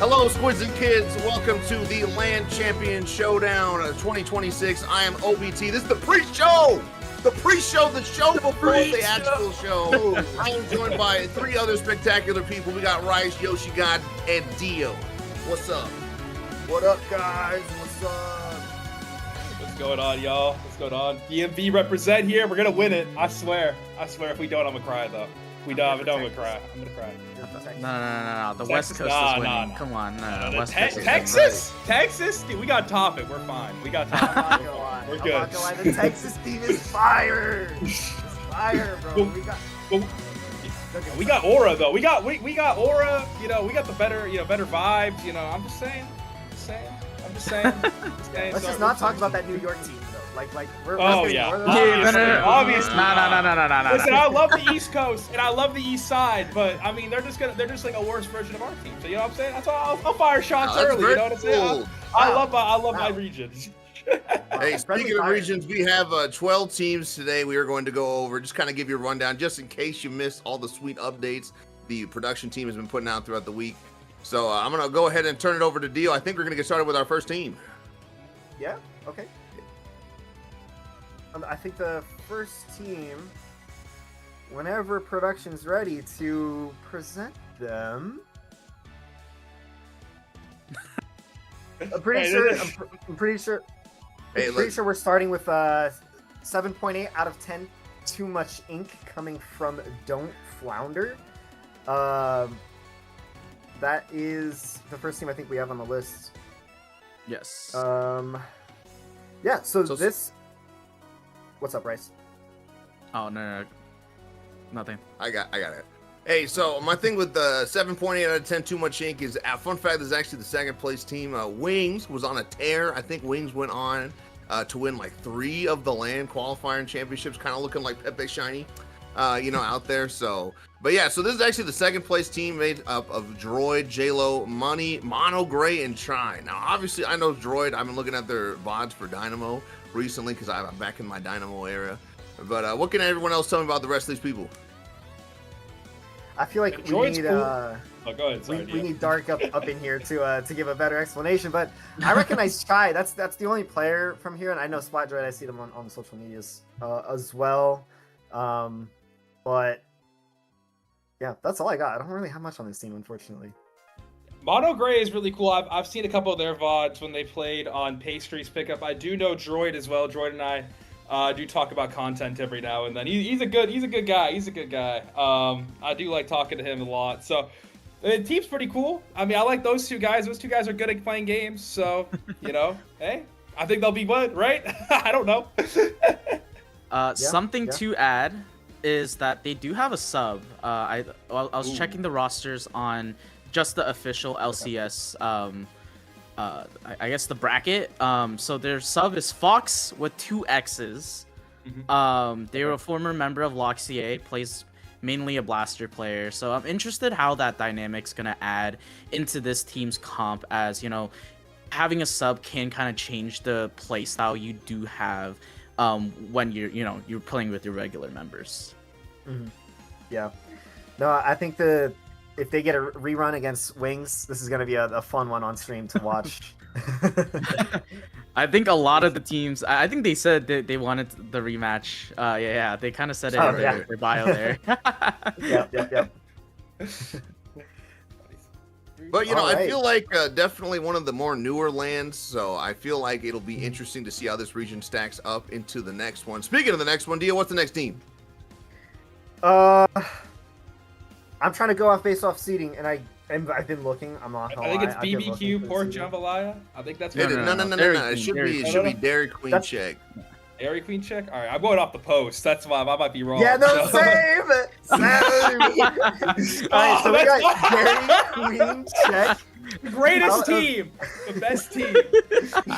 Hello, Squids and Kids. Welcome to the LAN Champion Showdown 2026. I am OBT. This is the pre-show. The pre-show, the show before the actual show. I am joined by three other spectacular people. We got Rice, Yoshi God, and Dio. What's up? What up, guys? What's up? What's going on, y'all? What's going on? DMV represent here. We're gonna win it. I swear. I swear. If we don't, I'm gonna cry though. If we don't, I'm gonna cry. I'm gonna cry. No. The West Coast is winning. No. Come on, no. West Coast Texas? Texas? Dude, we got topic. We're fine. We got topic. We're good. I'm not gonna lie. The Texas team is fire. It's fire, bro. We got aura though. We got aura. You know, we got the better vibes. You know, I'm just saying. Let's just not talk about that New York team though. We're obviously. No. Listen, I love the East Coast and I love the East Side, but I mean, they're just like a worse version of our team. So you know what I'm saying? That's why I'll fire shots early. You know what I'm saying? I love my regions. Hey, speaking of regions, we have 12 teams today. We are going to go over, just kind of give you a rundown, just in case you missed all the sweet updates the production team has been putting out throughout the week. So I'm going to go ahead and turn it over to Dio. I think we're going to get started with our first team. Yeah? Okay. I think the first team, whenever production's ready to present them. I'm pretty sure we're starting with 7.8 out of 10. Too much ink coming from Don't Flounder. That is the first team I think we have on the list. Yes. Yeah. So this. What's up, Bryce? Oh no, nothing. I got it. Hey, so my thing with the 7.8 out of 10 Too Much Ink is, fun fact, this is actually the second place team. Wings was on a tear. I think Wings went on to win like 3 of the LAN qualifying championships, kind of looking like Pepe Shiny, out there. So, but yeah, so this is actually the second place team made up of Droid, JLo, Money, Mono Gray, and Trine. Now, obviously, I know Droid. I've been looking at their VODs for Dynamo recently because I'm back in my Dynamo era. But what can everyone else tell me about the rest of these people? I feel like we need go ahead. Sorry, we need Dark up in here to give a better explanation. But I recognize Chai. That's the only player from here, and I know Splat Droid. I see them on social medias as well. But yeah, that's all I got. I don't really have much on this team, unfortunately. Mono Gray is really cool. I've seen a couple of their VODs when they played on Pastries Pickup. I do know Droid as well. Droid and I do talk about content every now and then. He's a good guy. I do like talking to him a lot. So the team's pretty cool. I mean, I like those two guys. Those two guys are good at playing games. So, hey, I think they'll be good, right? I don't know. Something to add is that they do have a sub. I was checking the rosters on just the official LCS, I guess the bracket. So their sub is Fox with 2 X's. They were a former member of Loxier, plays mainly a blaster player. So I'm interested how that dynamic's gonna add into this team's comp, as having a sub can kind of change the play style you do have when you're playing with your regular members. Yeah. No, I think if they get a rerun against Wings, this is going to be a fun one on stream to watch. I think a lot of the teams, I think they said that they wanted the rematch. Yeah, they kind of said it in their bio there. Yep. But, I feel like definitely one of the more newer lands, so I feel like it'll be interesting to see how this region stacks up into the next one. Speaking of the next one, Dio, what's the next team? I'm trying to go based off seeding, and I've been looking. I'm not gonna lie. I think it's BBQ Pork Jambalaya. I think that's No. It should be Dairy Queen Check. Dairy Queen Check? All right, I'm going off the post. That's why I might be wrong. Yeah, no, same. Alright, so we got Dairy Queen Check. The greatest team. The best team.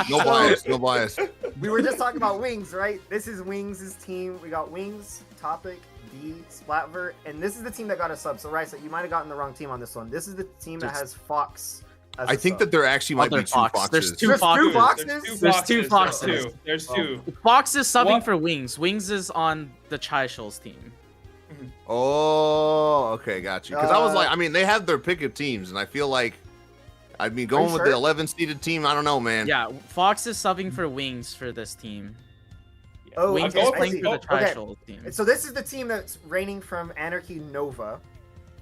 No bias. We were just talking about Wings, right? This is Wings' team. We got Wings, Topic, D, Splatver, and this is the team that got a sub. So, Rice, you might have gotten the wrong team on this one. This is the team that has Fox as I think that there actually might be 2 Foxes. There's two Foxes. There's two Foxes. There's two. Fox is subbing for Wings. Wings is on the Chai Shoals team. Oh, okay, got you. Because I was like, I mean, they have their pick of teams, and I feel like I mean, going with sure? the 11-seeded team, I don't know, man. Yeah, Fox is subbing for Wings for this team. Oh, Wings okay, is I playing see. for the Okay. Tri-Shoals team. So this is the team that's reigning from Anarchy Nova.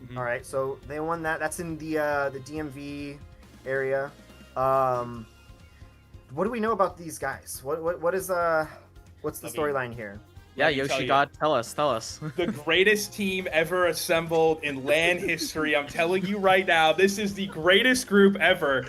Mhm. All right, so they won that. That's in the DMV area. What do we know about these guys? What is what's the I mean, storyline here? Yeah, Let me tell Yoshi you. God, tell us. The greatest team ever assembled in LAN history. I'm telling you right now, this is the greatest group ever.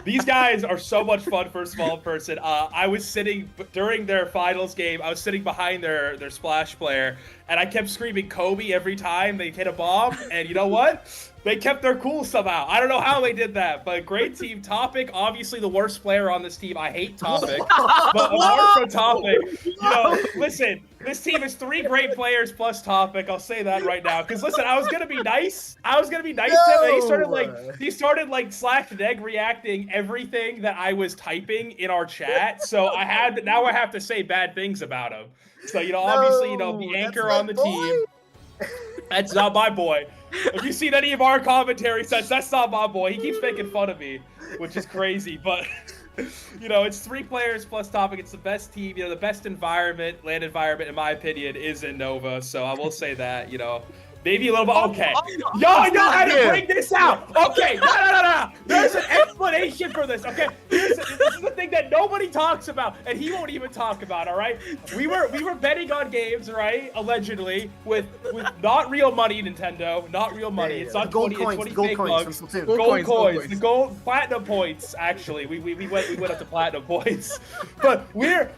These guys are so much fun for a small person. I was sitting during their finals game. I was sitting behind their splash player, and I kept screaming Kobe every time they hit a bomb. And you know what? They kept their cool somehow. I don't know how they did that, but great team. Topic, obviously the worst player on this team. I hate Topic, but apart from Topic, you know, listen. This team is 3 great players plus Topic. I'll say that right now. Because listen, I was gonna be nice. To him. And he started like slash neg reacting everything that I was typing in our chat. So I have to say bad things about him. So obviously, the anchor on the team. That's not my boy. If you've seen any of our commentary sets, that's not my boy. He keeps making fun of me, which is crazy. But it's 3 players plus Topic. It's the best team. The best LAN environment, in my opinion, is in Nova. So I will say that. Maybe a little bit. Okay. Y'all know how to bring this out. Okay. No. There's an explanation for this. Okay. This is the thing that nobody talks about, and he won't even talk about. All right. We were betting on games, right? Allegedly, with not real money, Nintendo. Not real money. It's not gold 20. coins. It's 20 Gold fake coins bucks. from Splatoon. Gold coins. The gold platinum points. Actually, we went up to platinum points. But we're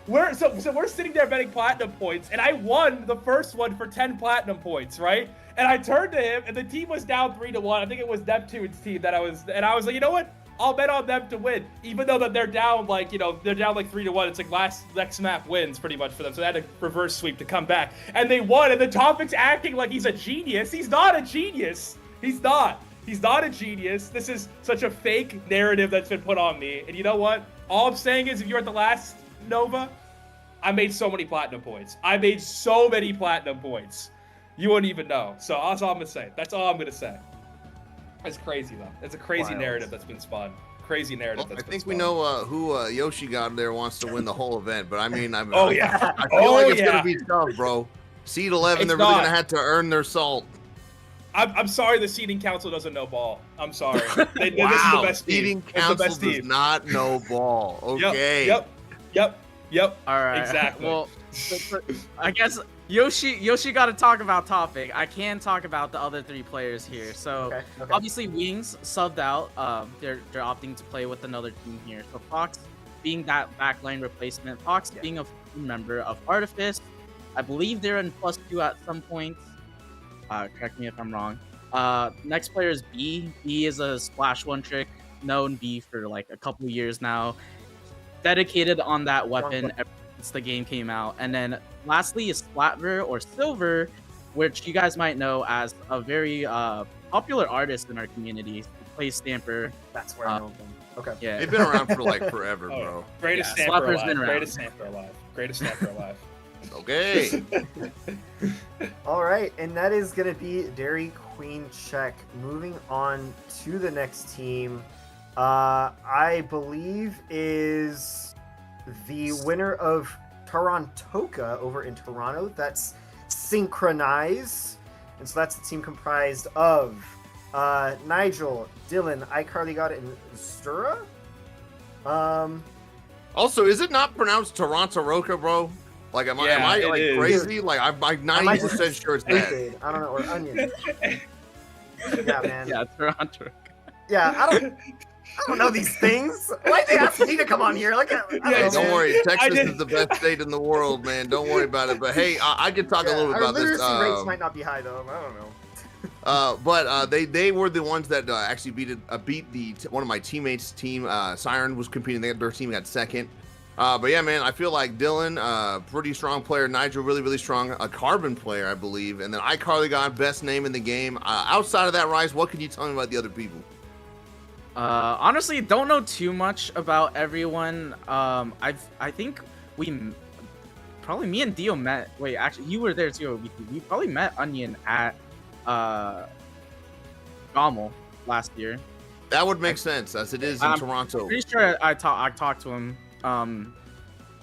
sitting there betting platinum points, and I won the first one for 10 platinum points, right? And I turned to him, and the team was down 3-1. I think it was Neptune's team and I was like, you know what? I'll bet on them to win, even though that they're down like 3-1. It's like next map wins pretty much for them. So they had a reverse sweep to come back, and they won. And the Topic's acting like he's a genius. He's not a genius. He's not a genius. This is such a fake narrative that's been put on me. And you know what? All I'm saying is, if you're at the last Nova, I made so many platinum points. You wouldn't even know. So that's all I'm gonna say. That's all I'm gonna say. It's crazy though. It's a crazy narrative that's been spun. I think we know who Yoshi God there wants to win the whole event, but I mean, I feel Oh, like it's yeah. gonna be tough, bro. Seed 11, It's they're really not. gonna have to earn their salt. I'm sorry, the seeding council doesn't know ball. I'm sorry. This is the Wow, best team. seeding It's the council best does team. not know ball. Okay. Yep. All right. Exactly. Well, I guess Yoshi got to talk about Topic. I can talk about the other 3 players here. So Okay. obviously Wings subbed out. They're opting to play with another team here. So Fox being that backline replacement. Fox being a member of Artifice. I believe they're in +2 at some point. Correct me if I'm wrong. Next player is B. B is a Splash 1 trick. Known B for like a couple years now. Dedicated on that weapon ever since the game came out. And then lastly is Splatver or Silver, which you guys might know as a very popular artist in our community. He plays Stamper. That's where I know them. Okay. Yeah. They've been around for like forever, bro. Greatest Yeah, Stamper Slapper's alive. been around. Greatest Stamper alive. Okay. All right, and that is going to be Dairy Queen check. Moving on to the next team, I believe is the winner of Torontoka over in Toronto. That's Synchronize. And so that's the team comprised of Nigel, Dylan, iCarly God, and Stura. Also, is it not pronounced Toronto Roca, bro? Like, am I it like is. crazy? Like, I'm like 90% sure it's that. Stupid. I don't know, or Onion. Yeah, man. Yeah, Toronto. Yeah, I don't know these things. Why they ask me to come on here? Like, I don't Hey, know, don't man. worry. Texas is the best state in the world, man. Don't worry about it. But hey, I can talk a little bit Our about this. literacy rates might not be high though. I don't know. But they were the ones that actually beat one of my teammates' team. Siren was competing. Their team got second. But yeah, man, I feel like Dylan, pretty strong player. Nigel, really, really strong. A Carbon player, I believe. And then iCarly got best name in the game. Outside of that, Rice, what can you tell me about the other people? Honestly, don't know too much about everyone. I think probably me and Dio met. Wait, actually, you were there too. We probably met Onion at Gommel last year. That would make sense, as it is in I'm Toronto. Pretty sure I talked to him.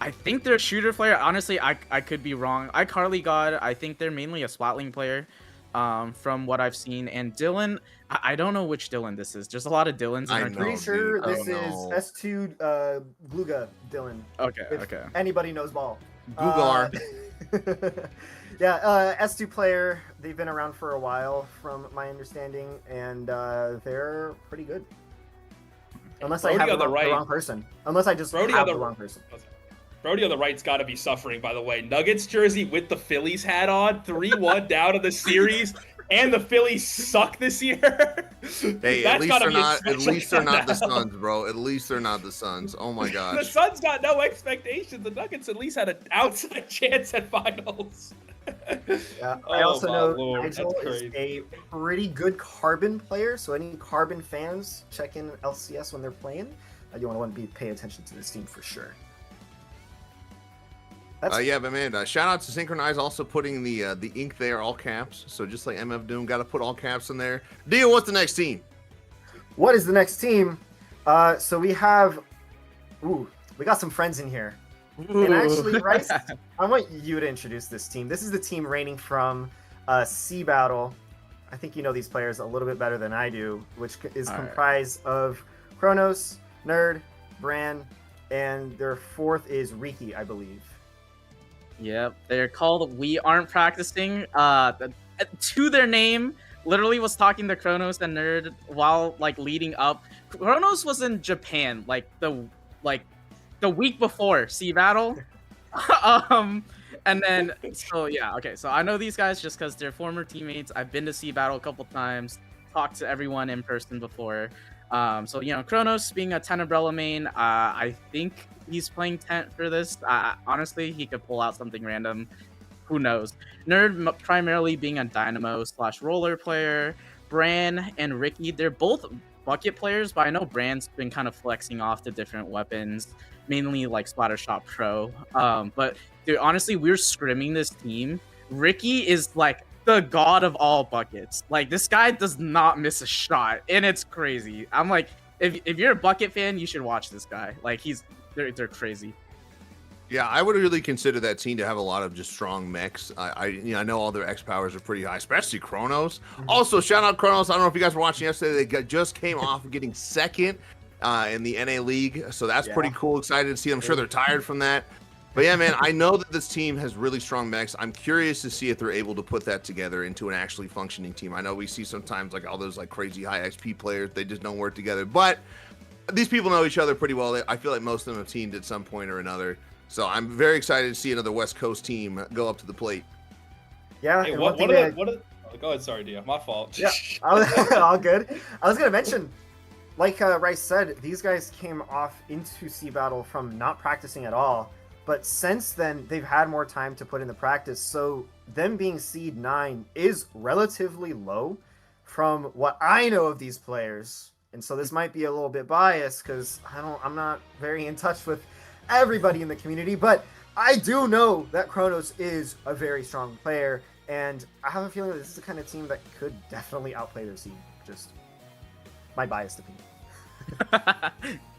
I think they're a shooter player. Honestly, I could be wrong. iCarly God, I think they're mainly a Splatling player, from what I've seen. And Dylan, I don't know which Dylan this is. There's a lot of Dylans in our team. Pretty sure dude. this is S2 Gluga Dylan. Okay, If okay. anybody knows ball. Gugar. Yeah, S2 player. They've been around for a while, from my understanding, and they're pretty good. Unless I have the wrong person. Unless I just have the wrong person. Brody on the right's got to be suffering, by the way. Nuggets jersey with the Phillies hat on, 3-1 down in the series, and the Phillies suck this year. Hey, at least they're not the Suns, bro. At least they're not the Suns. Oh my gosh. The Suns got no expectations. The Nuggets at least had an outside chance at finals. Yeah, I also know Nigel is a pretty good Carbon player, so any Carbon fans, check in LCS when they're playing. You want to pay attention to this team for sure. Yeah, but man, shout out to Synchronize also putting the ink there, all caps. So just like MF Doom, got to put all caps in there. Dio, what's the next team? What is the next team? So we have, we got some friends in here. And actually, Rice, I want you to introduce this team. This is the team reigning from Sea Battle. I think you know these players a little bit better than I do, which is comprised of Kronos, Nerd, Bran, and their fourth is Riki, I believe. Yep, they're called We Aren't Practicing. To their name, literally was talking to Kronos and Nerd while leading up. Kronos was in Japan the week before Sea Battle. And then so I know these guys just because they're former teammates. I've been to Sea Battle a couple times, talked to everyone in person before. So Kronos being a 10 Umbrella main, I think he's playing Tent for this. Honestly, he could pull out something random. Who knows? Nerd primarily being a Dynamo/roller player. Bran and Riki, they're both bucket players, but I know Bran's been kind of flexing off the different weapons, mainly Splattershot Pro. But dude, honestly, we're scrimming this team. Riki is the god of all buckets. This guy does not miss a shot, and it's crazy. I'm if you're a bucket fan, you should watch this guy. They're crazy. Yeah, I would really consider that team to have a lot of just strong mechs. I know all their X powers are pretty high, especially Kronos. Also, shout out Kronos. I don't know if you guys were watching yesterday. They just came off of getting second in the NA League, so that's pretty cool. Excited to see. I'm sure they're tired from that. But yeah, man, I know that this team has really strong mechs. I'm curious to see if they're able to put that together into an actually functioning team. I know we see sometimes all those crazy high XP players, they just don't work together. But these people know each other pretty well. I feel like most of them have teamed at some point or another. So I'm very excited to see another West Coast team go up to the plate. Yeah. Hey, go ahead, sorry, Dio. My fault. Yeah, all good. I was gonna mention, like Rice said, these guys came off into Sea Battle from not practicing at all. But since then, they've had more time to put in the practice. So them being seed 9 is relatively low from what I know of these players. And so this might be a little bit biased because I'm not very in touch with everybody in the community. But I do know that Kronos is a very strong player. And I have a feeling that this is the kind of team that could definitely outplay their seed. Just my biased opinion.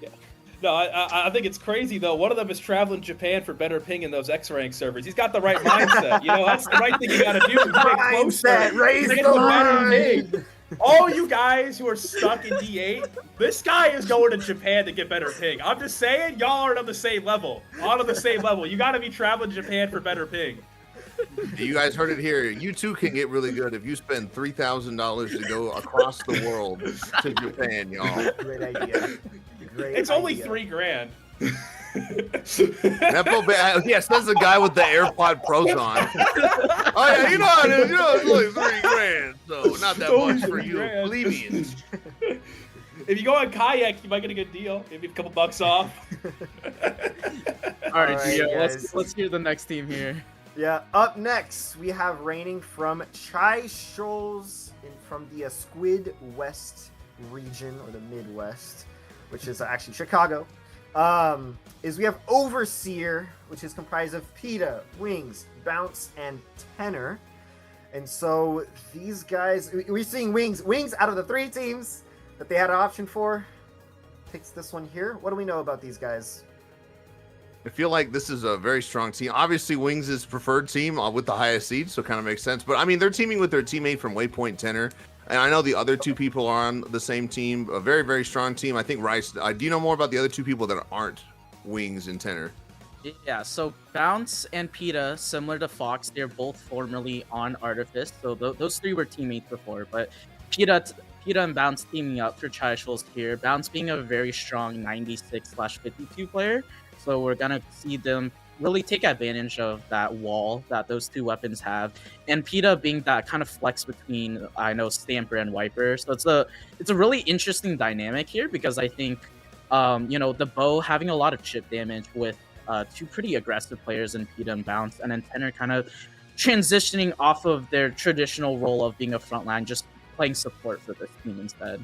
Yeah. No, I think it's crazy, though. One of them is traveling Japan for better ping in those X-rank servers. He's got the right mindset. That's the right thing you got to do. Mindset, raise the line. All you guys who are stuck in D8, this guy is going to Japan to get better ping. I'm just saying, y'all aren't on the same level. All on the same level. You got to be traveling Japan for better ping. You guys heard it here. You too can get really good if you spend $3,000 to go across the world to Japan, y'all. Great idea. It's only $3,000. Yes, that's the guy with the AirPod Pros on. Oh yeah, it's only $3,000, so not that much for you plebeians. If you go on Kayak, you might get a good deal. Maybe a couple bucks off. All right, Gio, let's hear the next team here. Yeah, up next we have reigning from Chai Shoals from the Squid West region or the Midwest, which is actually Chicago. Is we have Overseer, which is comprised of PETA, Wings, Bounce, and Tenor. And so these guys, we're seeing Wings out of the 3 teams. that they had an option for. Takes this one here. What do we know about these guys? I feel like this is a very strong team. Obviously, Wings is preferred team with the highest seed, so it kind of makes sense. But I mean, they're teaming with their teammate from Waypoint Tenor, and I know the other two people are on the same team. A very, very strong team. I think Rice. Do you know more about the other two people that aren't Wings and Tenor? Yeah, so Bounce and PETA, similar to Fox, they're both formerly on Artifice. So those three were teammates before, but PETA and Bounce teaming up for Trishul's here. Bounce being a very strong 96/52 player. So we're going to see them really take advantage of that wall that those two weapons have. And PETA being that kind of flex between, I know, Stamper and Wiper. So it's a really interesting dynamic here because I think, the bow having a lot of chip damage with two pretty aggressive players in PETA and Bounce, and then Tenor kind of transitioning off of their traditional role of being a frontline, just playing support for this team instead.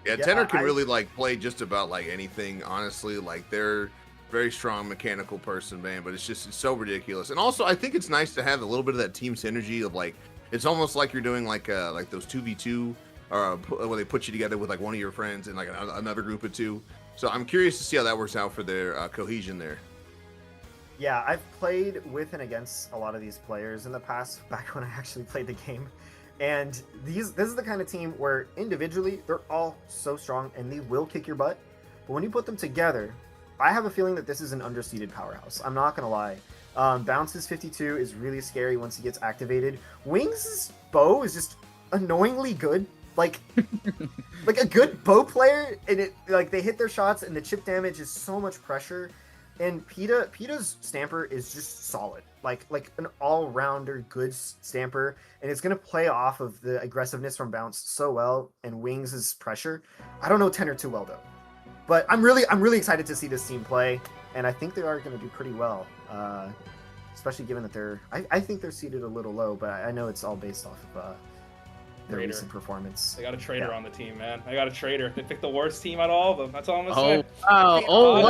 Yeah, Tenor can really play just about anything, honestly. They're very strong mechanical person, man, but it's so ridiculous. And also, I think it's nice to have a little bit of that team synergy of it's almost like you're doing like those 2v2 or where they put you together with one of your friends and another group of two. So I'm curious to see how that works out for their cohesion there. Yeah, I've played with and against a lot of these players in the past, back when I actually played the game. And this is the kind of team where individually they're all so strong and they will kick your butt. But when you put them together, I have a feeling that this is an underseeded powerhouse. I'm not going to lie. Bounce's 52 is really scary once he gets activated. Wings' bow is just annoyingly good. Like a good bow player, and they hit their shots and the chip damage is so much pressure. And PETA's Stamper is just solid, like an all-rounder good Stamper, and it's gonna play off of the aggressiveness from Bounce so well, and Wings' pressure. I don't know Tenor too well though, but I'm really excited to see this team play, and I think they are gonna do pretty well, especially given that I think they're seated a little low, but I know it's all based off of their recent performance. They got a traitor on the team, man. I got a traitor. They picked the worst team out of all of them. That's all I'm gonna say. Wow. On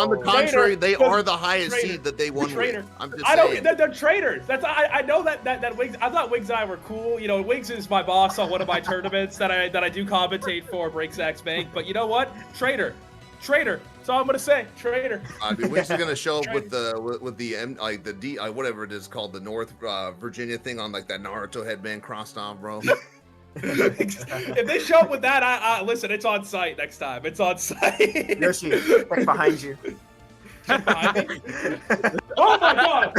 the contrary, they are the highest seed that they won with. I'm just saying. They're traitors. I know that Wiggs. I thought Wiggs and I were cool. Wiggs is my boss on one of my tournaments that I do commentate for, Breaksax Bank. But you know what? Traitor. That's all I'm gonna say. Traitor. Dude, Wings is gonna show up with the whatever it is called, the North Virginia thing on that Naruto headband crossed on, bro. If they show up with that, I listen. It's on site next time. It's on site. Yoshi, check behind you. Check behind me. Oh my god!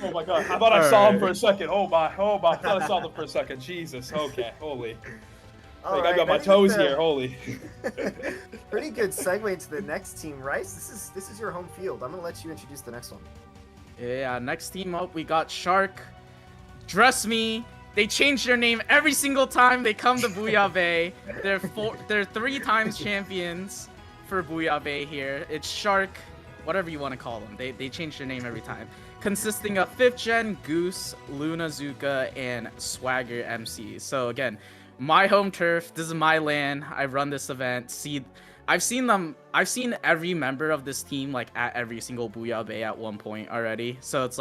Oh my god! I thought I saw him for a second. Oh my! I thought I saw them for a second. Jesus. Okay. Holy. I got my toes here. Holy. Pretty good segue to the next team, Rice. This is your home field. I'm gonna let you introduce the next one. Yeah, next team up, we got Shark. Trust me, they change their name every single time they come to Booyah Bay. They're 3 times champions for Booyah Bay here. It's Shark, whatever you want to call them. They change their name every time. Consisting of 5th Gen, Goose, Luna Zuka, and Swagger MC. So again, my home turf. This is my LAN. I run this event. I've seen every member of this team at every single Booyah Bay at one point already. So it's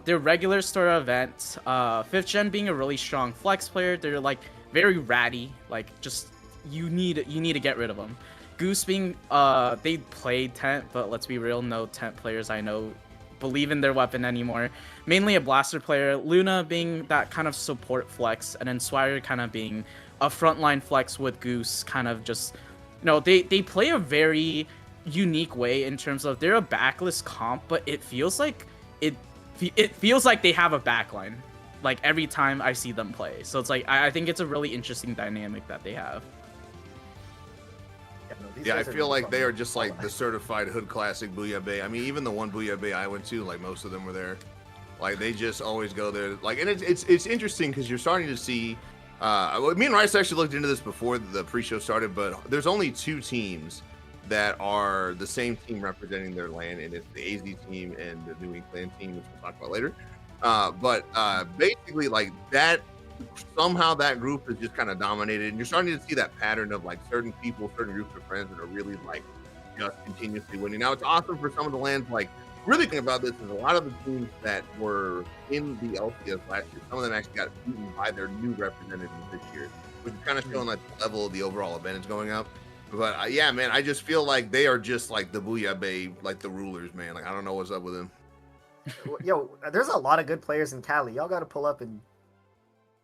their regular store event. 5th Gen being a really strong flex player. They're very ratty. Just you need to get rid of them. Goose being they played Tent, but let's be real, no Tent players I know believe in their weapon anymore. Mainly a blaster player. Luna being that kind of support flex, and then Swagger kind of being a frontline flex with Goose, kind of just they play a very unique way in terms of they're a backless comp, but it feels like they have a backline every time I see them play. So it's I think it's a really interesting dynamic that they have. Yeah, I feel like they are just the certified hood classic Booyah Bay. I mean, even the one Booyah Bay I went to, most of them were there. They just always go there. And it's interesting because you're starting to see. Me and Rice actually looked into this before the pre-show started, but there's only 2 teams that are the same team representing their LAN, and it's the AZ team and the New England team, which we'll talk about later. But basically, that. Somehow that group is just kind of dominated, and you're starting to see that pattern of certain people, certain groups of friends that are really just continuously winning. Now it's awesome for some of the LANs really think about this is a lot of the teams that were in the LCS last year, some of them actually got beaten by their new representatives this year, which is kind of showing like the level of the overall event is going up. But yeah, man, I just feel like they are just like the Booyah Bay, like the rulers, man. Like I don't know what's up with them. Yo, there's a lot of good players in Cali. Y'all got to pull up and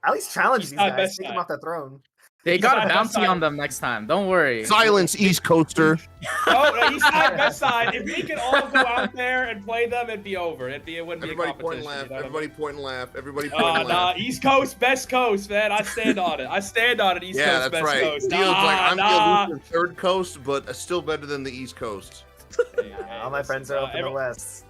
at least challenge these guys. Take them off the throne. They got a bounty on them next time. Don't worry. Silence, East Coaster. Oh, East side, West side. If we could all go out there and play them, it'd be over. It wouldn't be a competition. Everybody point and laugh. Everybody point and laugh. Nah, East Coast, best coast, man. I stand on it. I stand on it. East Coast, best coast. Deal's like I'm the elusive third coast, but still better than the East Coast. All my friends are up in the West.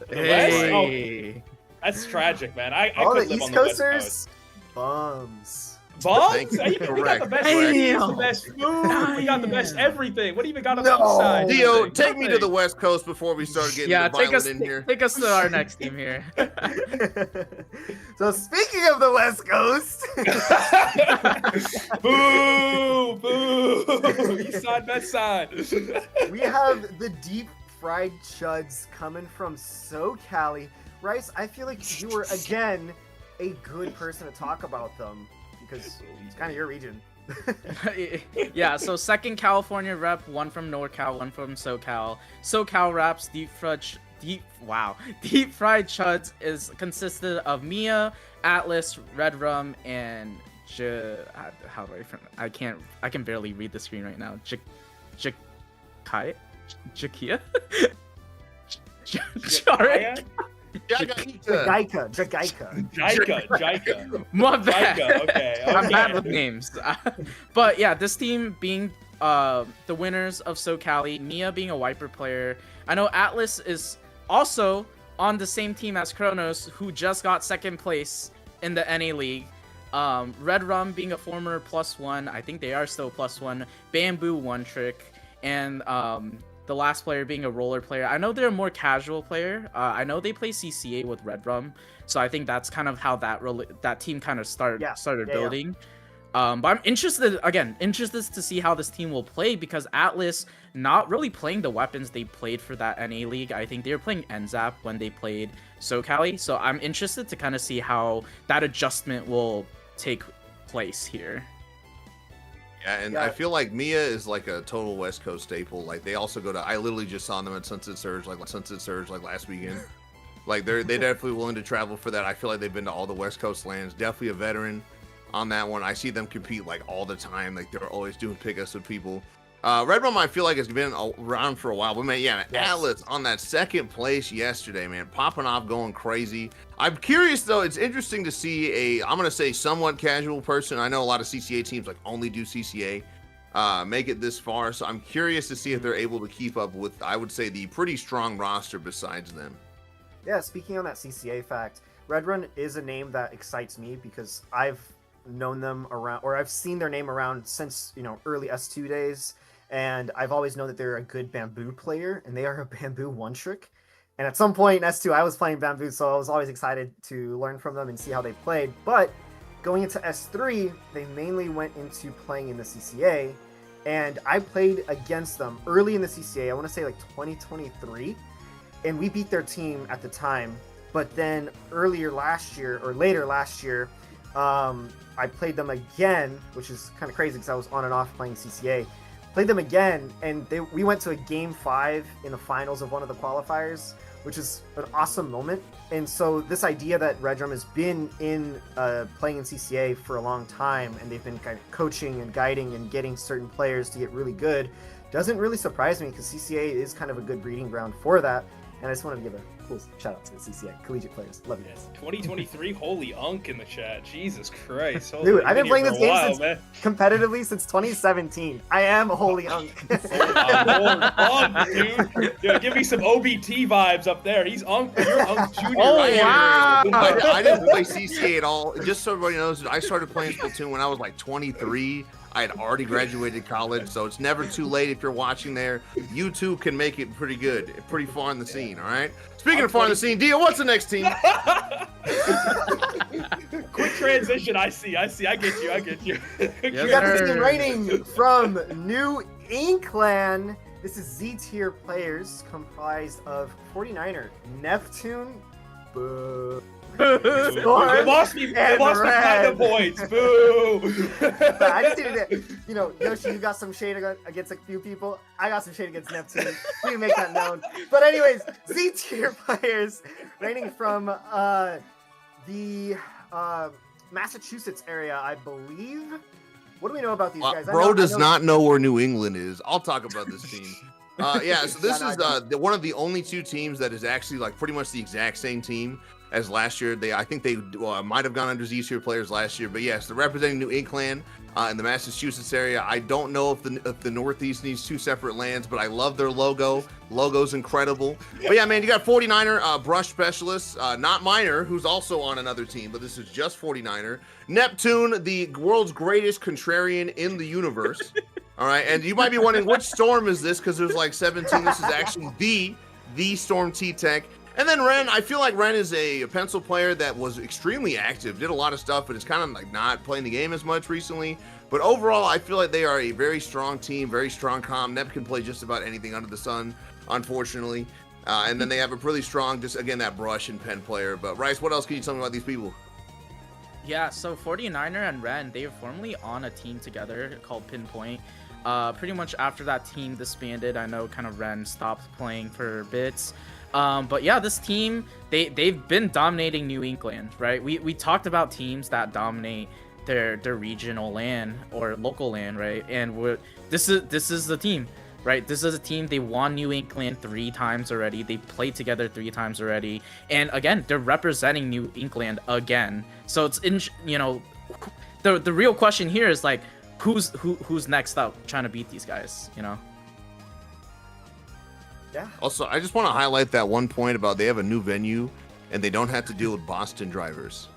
Hey. Oh, that's tragic, man. I all could the live East on the West Coasters, Coast. bums. Bums? We got the best drinks, the best food, we got the best everything. What do you even got on the East side? Dio, take me to the West Coast before we start getting violent in here. Take us to our next team here. So speaking of the West Coast, boo, boo, East side, West side. We have the deep fried chuds coming from SoCali. Rice, I feel like you were again a good person to talk about them because it's kind of your region. Yeah, so second California rep, one from NorCal, one from SoCal. SoCal reps deep fried chuds is consisted of Mia, Atlas, Red Rum, and how do I can barely read the screen right now. Jakia? Jakia? Jaika. My bad. Okay. I'm bad with names. But yeah, this team being the winners of SoCali, Mia being a Wiper player. I know Atlas is also on the same team as Kronos, who just got second place in the NA League. Red Rum being a former +1, I think they are still +1. Bamboo one trick, and the last player being a roller player. I know they're a more casual player. I know they play CCA with Red Rum, so I think that's kind of how that team kind of started building. But I'm interested to see how this team will play, because Atlas not really playing the weapons they played for that NA League. I think they were playing NZAP when they played SoCali, so I'm interested to kind of see how that adjustment will take place here. Yeah, and I feel like Mia is like a total West Coast staple. Like they also go to. I literally just saw them at Sunset Surge like last weekend. Like they definitely willing to travel for that. I feel like they've been to all the West Coast lands. Definitely a veteran on that one. I see them compete like all the time. Like they're always doing pickups with people. Red Rum, I feel like has been around for a while, but man, Atlas on that second place yesterday, man, popping off, going crazy. I'm curious though. It's interesting to see I'm gonna say somewhat casual person. I know a lot of CCA teams like only do CCA, make it this far. So I'm curious to see if they're able to keep up with, I would say, the pretty strong roster besides them. Yeah, speaking on that CCA fact, Red Run is a name that excites me because I've known them around, or I've seen their name around since early S2 days. And I've always known that they're a good Bamboo player, and they are a Bamboo one-trick. And at some point in S2, I was playing Bamboo, so I was always excited to learn from them and see how they played. But going into S3, they mainly went into playing in the CCA, and I played against them early in the CCA, I want to say like 2023, and we beat their team at the time. But then later last year, I played them again, which is kind of crazy because I was on and off playing CCA. Played them again, and we went to a Game 5 in the finals of one of the qualifiers, which is an awesome moment. And so this idea that Red Drum has been in playing in CCA for a long time, and they've been kind of coaching and guiding and getting certain players to get really good, doesn't really surprise me, because CCA is kind of a good breeding ground for that. And I just wanted to give a cool shout out to the CCA collegiate players. Love you guys. 2023, holy unk in the chat. Jesus Christ. Dude, I've been playing this game competitively since 2017. I am a holy unk. Unk, dude. Yeah, give me some OBT vibes up there. He's unk. You're unk junior. Oh, wow. I didn't play CCA at all. Just so everybody knows, I started playing Splatoon when I was like 23. I had already graduated college, so it's never too late if you're watching there. You too can make it pretty good, pretty far in the scene, all right? Speaking of far in the scene, Dio, what's the next team? Quick transition, I see. I get you. You got the team reigning from New Inkland. This is Z tier players comprised of 49er, Neptune, boo. It lost me 5 points. Boo! But I just needed to, Yoshi, you got some shade against a few people. I got some shade against Neptune. We can make that known. But anyways, Z tier players, ranging from the Massachusetts area, I believe. What do we know about these guys? Bro does not know where New England is. I'll talk about this team. Yeah, so this is one of the only 2 teams that is actually like pretty much the exact same team as last year. I think they might have gone under Z tier players last year, but yes, they're representing New England in the Massachusetts area. I don't know if the Northeast needs 2 separate lands, but I love their logo. Logo's incredible. But yeah, man, you got 49er brush specialist, not Miner, who's also on another team, but this is just 49er. Neptune, the world's greatest contrarian in the universe. All right, and you might be wondering which Storm is this, because there's like 17. This is actually the Storm T-Tech. And then Ren, I feel like Ren is a pencil player that was extremely active, did a lot of stuff, but it's kind of like not playing the game as much recently. But overall, I feel like they are a very strong team, very strong comm. Nep can play just about anything under the sun, unfortunately. And then they have a really strong, just again, that brush and pen player. But Rice, what else can you tell me about these people? Yeah, so 49er and Ren, they were formerly on a team together called Pinpoint. Pretty much after that team disbanded, I know kind of Ren stopped playing for bits. But yeah, this team, they've been dominating New England, right? We talked about teams that dominate their regional LAN or local LAN, right? And this is the team, right? This is a team, they won New England 3 times already. They played together 3 times already. And again, they're representing New England again. So it's the real question here is like, who's next up trying to beat these guys, Yeah. Also, I just want to highlight that one point about they have a new venue and they don't have to deal with Boston drivers.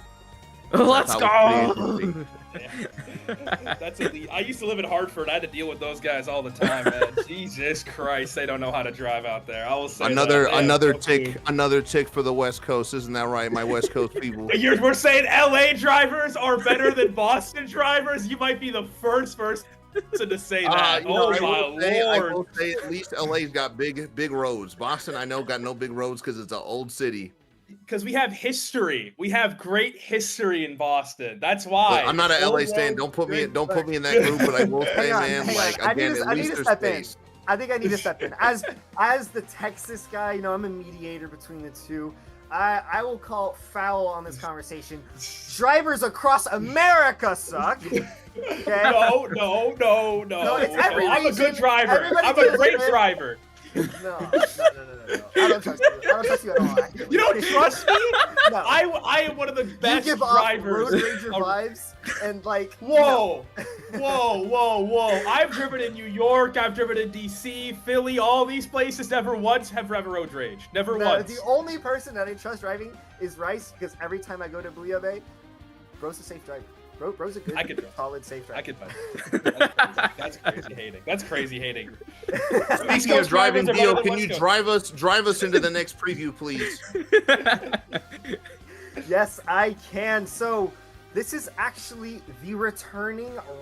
Let's go! That's elite. I used to live in Hartford. I had to deal with those guys all the time, man. Jesus Christ, they don't know how to drive out there. I will say another tick for the West Coast, isn't that right, my West Coast people? We're saying LA drivers are better than Boston drivers. You might be the first person to say that. I will say at least LA's got big roads. Boston, I know, got no big roads because it's an old city. Because we have history. We have great history in Boston. That's why. I'm not an LA stan. Don't put me in that group. But I will say, man, like again, at least there's space. I think I need to step in as the Texas guy. I'm a mediator between the two. I will call foul on this conversation. Drivers across America suck. Okay? No. It's every I'm a good driver. I'm a great driver. No. I don't trust you at all. Actually. You don't trust me? No. I am one of the best you give drivers. Road Ranger vibes and like. Whoa. I've driven in New York. I've driven in DC, Philly. All these places. Never once have ever road rage. Never once. The only person that I trust driving is Rice, because every time I go to Booyah Bay, bro's a safe driver. Bro's a good, solid, safe driver. I could find That's crazy hating. Speaking of driving, Dio, can you drive us into the next preview, please? Yes, I can. So this is actually the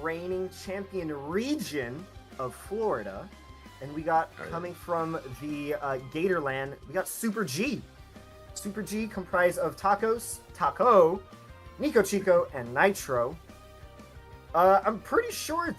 reigning champion region of Florida, and we got coming from the Gatorland. We got Super G. Super G comprised of Taco, Nico Chico, and Nitro. I'm pretty sure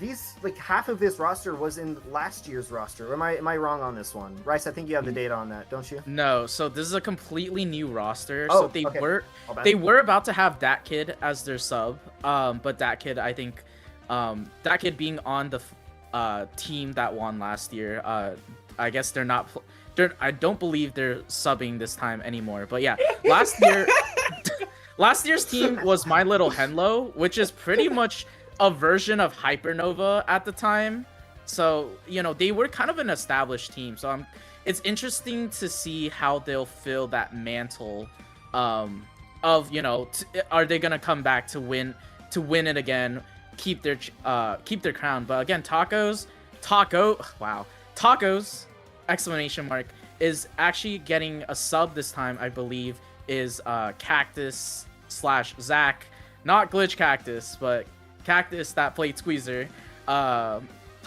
half of this roster was in last year's roster. Or am I wrong on this one? Rice, I think you have the data on that, don't you? No, so this is a completely new roster. Oh, so they were about to have that kid as their sub, but that kid, I think, that kid being on the team that won last year, I guess they're not. I don't believe they're subbing this time anymore. But yeah, last year's team was My Little Henlo, which is pretty much a version of Hypernova at the time. So, they were kind of an established team. So it's interesting to see how they'll fill that mantle of, are they going to come back to win it again, keep their crown. But again, Taco's exclamation mark is actually getting a sub this time, I believe, is Cactus / Zach, not Glitch Cactus, but Cactus that played Squeezer.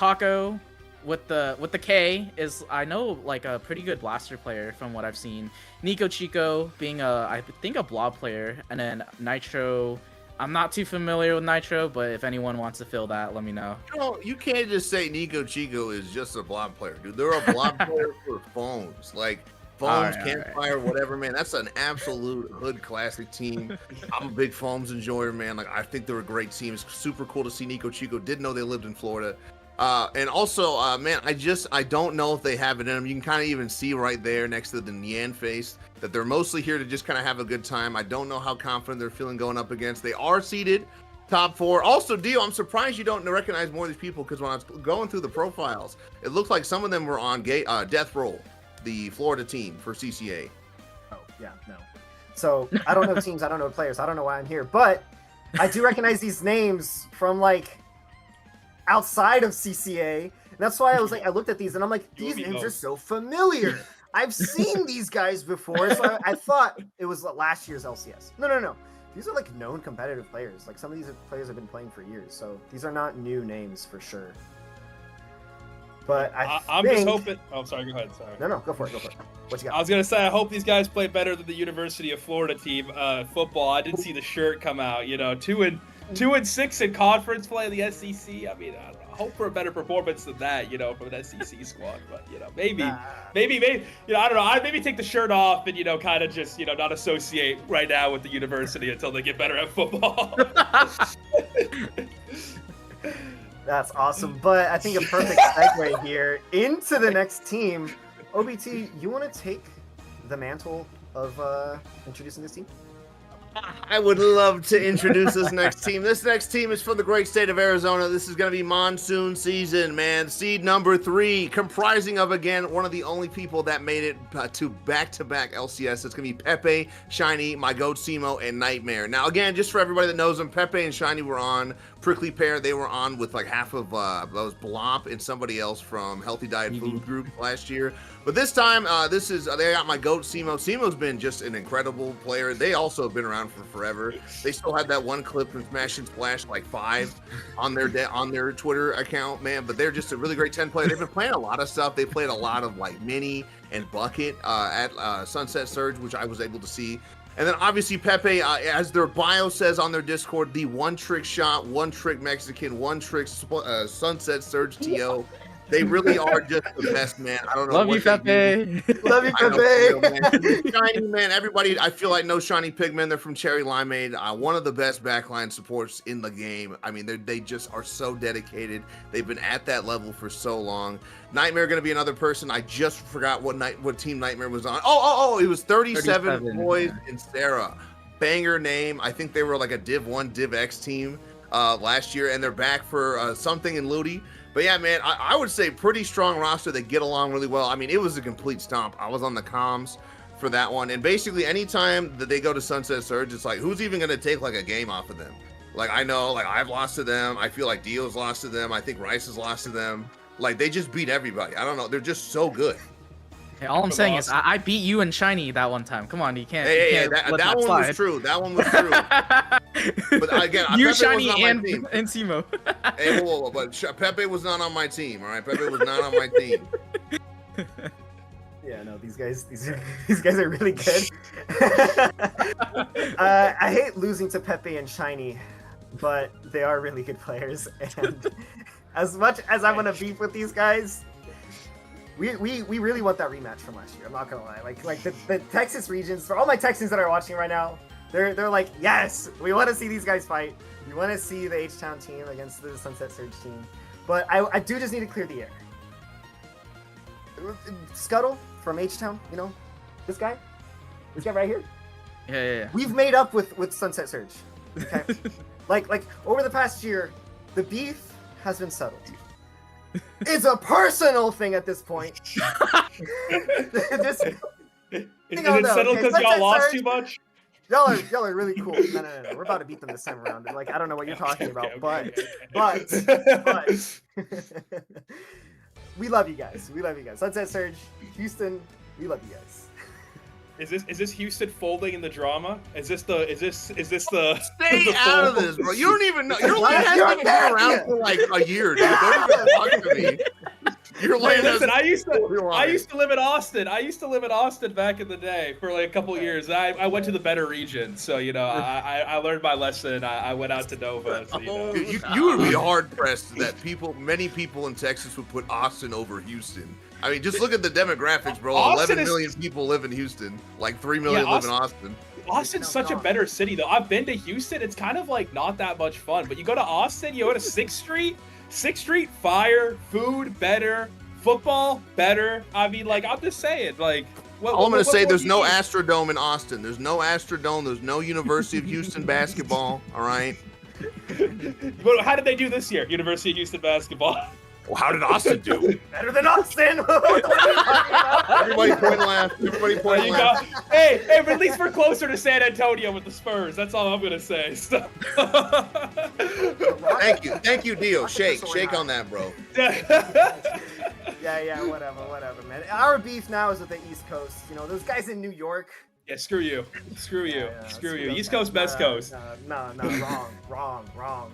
Taco with the K is I know like a pretty good blaster player from what I've seen. Nico Chico being I think a blob player, and then Nitro. I'm not too familiar with Nitro, but if anyone wants to fill that, let me know. You can't just say Nico Chico is just a blob player, dude. They're a blob player for phones, like phones, Campfire, whatever, man. That's an absolute hood classic team. I'm a big Foams enjoyer, man. Like I think they're a great team. It's super cool to see Nico Chico. Didn't know they lived in Florida. And also, man, I don't know if they have it in them. You can kind of even see right there next to the Nyan face that they're mostly here to just kind of have a good time. I don't know how confident they're feeling going up against. They are seeded top 4. Also, Dio, I'm surprised you don't recognize more of these people because when I was going through the profiles, it looked like some of them were on Death Roll, the Florida team for CCA. Oh, yeah, no. So I don't know teams, I don't know players, I don't know why I'm here, but I do recognize these names from like outside of CCA. And that's why I was like, I looked at these and I'm like, these names are so familiar. I've seen these guys before. So I thought it was last year's LCS. No. These are like known competitive players. Like some of these players have been playing for years. So these are not new names for sure. But I'm just hoping. Oh, sorry. Go ahead. Sorry. No. Go for it. What you got? I was gonna say I hope these guys play better than the University of Florida team football. I didn't see the shirt come out. 2-6 in conference play in the SEC. I mean, I don't know. Hope for a better performance than that. From an SEC squad. But maybe. I don't know. I'd maybe take the shirt off and kind of just not associate right now with the university until they get better at football. That's awesome. But I think a perfect segue here into the next team. OBT, you want to take the mantle of introducing this team? I would love to introduce this next team. This next team is from the great state of Arizona. This is going to be monsoon season, man. Seed number 3, comprising of, again, one of the only people that made it to back-to-back LCS. It's going to be Pepe, Shiny, my goat Simo, and Nightmare. Now, again, just for everybody that knows them, Pepe and Shiny were on Prickly Pear. They were on with like half of those Blop and somebody else from Healthy Diet Food Group last year. But this time, they got my goat Simo. Simo's been just an incredible player. They also have been around for forever. They still have that one clip from Smash and Splash like 5 on their Twitter account, man. But they're just a really great 10 player. They've been playing a lot of stuff. They played a lot of like Mini and Bucket at Sunset Surge, which I was able to see. And then obviously Pepe, as their bio says on their Discord, the one-trick shot, one-trick Mexican, one-trick Sunset Surge TO. They really are just the best, man. I don't know. Love you, Pepe. Love you, Pepe. Shiny, man. Everybody, I feel like no Shiny Pigmen. They're from Cherry Limeade. One of the best backline supports in the game. I mean, they just are so dedicated. They've been at that level for so long. Nightmare going to be another person. I just forgot what team Nightmare was on. Oh, it was 37 Boys in Sarah. Banger name. I think they were like a Div 1, Div X team last year, and they're back for something in Ludi. But yeah, man, I would say pretty strong roster. They get along really well. I mean, it was a complete stomp. I was on the comms for that one. And basically, anytime that they go to Sunset Surge, it's like, who's even going to take like a game off of them? Like, I know, like, I've lost to them. I feel like Dio's lost to them. I think Rice has lost to them. Like, they just beat everybody. I don't know. They're just so good. Hey, all I'm saying is I beat you and Shiny that one time. Come on, you can't. That one was true. That one was true. But again, you, Pepe Shiny, was and Simo. Hey, whoa, but Pepe was not on my team. All right, Pepe was not on my team. Yeah, no, these guys are really good. I hate losing to Pepe and Shiny, but they are really good players. And as much as I want to beef with these guys, we really want that rematch from last year. I'm not gonna lie. Like the Texas regions, for all my Texans that are watching right now, they're like, yes, we want to see these guys fight. We want to see the H-Town team against the Sunset Surge team. But I do just need to clear the air. Scuttle from H-Town, this guy right here. Yeah. We've made up with Sunset Surge. Okay, like over the past year, the beef has been settled. It's a personal thing at this point. Is it settled because y'all lost too much? Y'all are really cool. No. We're about to beat them this time around. Like, I don't know what you're talking about, but we love you guys. Sunset Surge, Houston, we love you guys. Is this Houston folding in the drama? Is this the Stay out of this, bro. You don't even know. Your line hasn't even been around for like a year, dude. Don't even talk to me. Your Hey, land listen, has I used storyline. to live in Austin. I used to live in Austin back in the day for like a couple years. I went to the better region, so I learned my lesson. I went out to Nova. So, Oh, Dude, you would be hard pressed that many people in Texas would put Austin over Houston. I mean, just look at the demographics, bro. Austin 11 is- million people live in Houston. Like 3 million live in Austin. Austin's such a better city, though. I've been to Houston. It's kind of like not that much fun. But you go to Austin, you go to 6th Street. 6th Street, fire, food, better, football, better. I mean, like, I'm just saying, like, All I'm going to say, there's no need? Astrodome in Austin. There's no Astrodome. There's no University of Houston basketball. All right. But how did they do this year? University of Houston basketball. Well, how did Austin do? Better than Austin. Everybody point last. Everybody There point you last. go. Hey, but at least we're closer to San Antonio with the Spurs. That's all I'm gonna say. So- Thank you, Dio. Shake on that, bro. Yeah, whatever, man. Our beef now is with the East Coast. You know, those guys in New York. Yeah, screw you. Screw you. Yeah, Screw you. screw East them. Coast, Best Coast. No, wrong.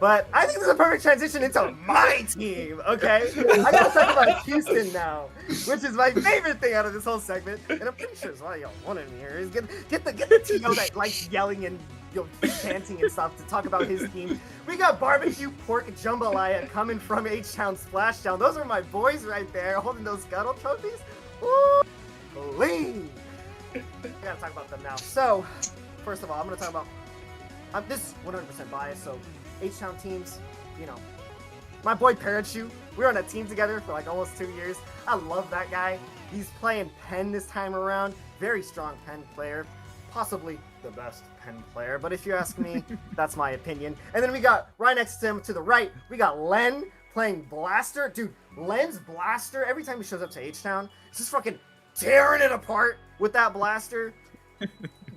But I think this is a perfect transition into my team, okay? I gotta talk about Houston now, which is my favorite thing out of this whole segment. And I'm pretty sure it's why y'all wanted me here. Is get the TO that likes yelling and chanting and stuff to talk about his team. We got Barbecue Pork Jambalaya coming from H-Town Splashdown. Those are my boys right there holding those Scuttle trophies. Woo! Clean! I gotta talk about them now. So, first of all, I'm gonna talk about this is 100% biased, so H-Town teams, you know, my boy Parachu, we were on a team together for like almost 2 years. I love that guy. He's playing Pen this time around. Very strong Pen player. Possibly the best Pen player, but if you ask me, that's my opinion. And then we got right next to him to the right, we got Len playing Blaster. Dude, Len's Blaster, every time he shows up to H-Town, he's just fucking tearing it apart with that Blaster.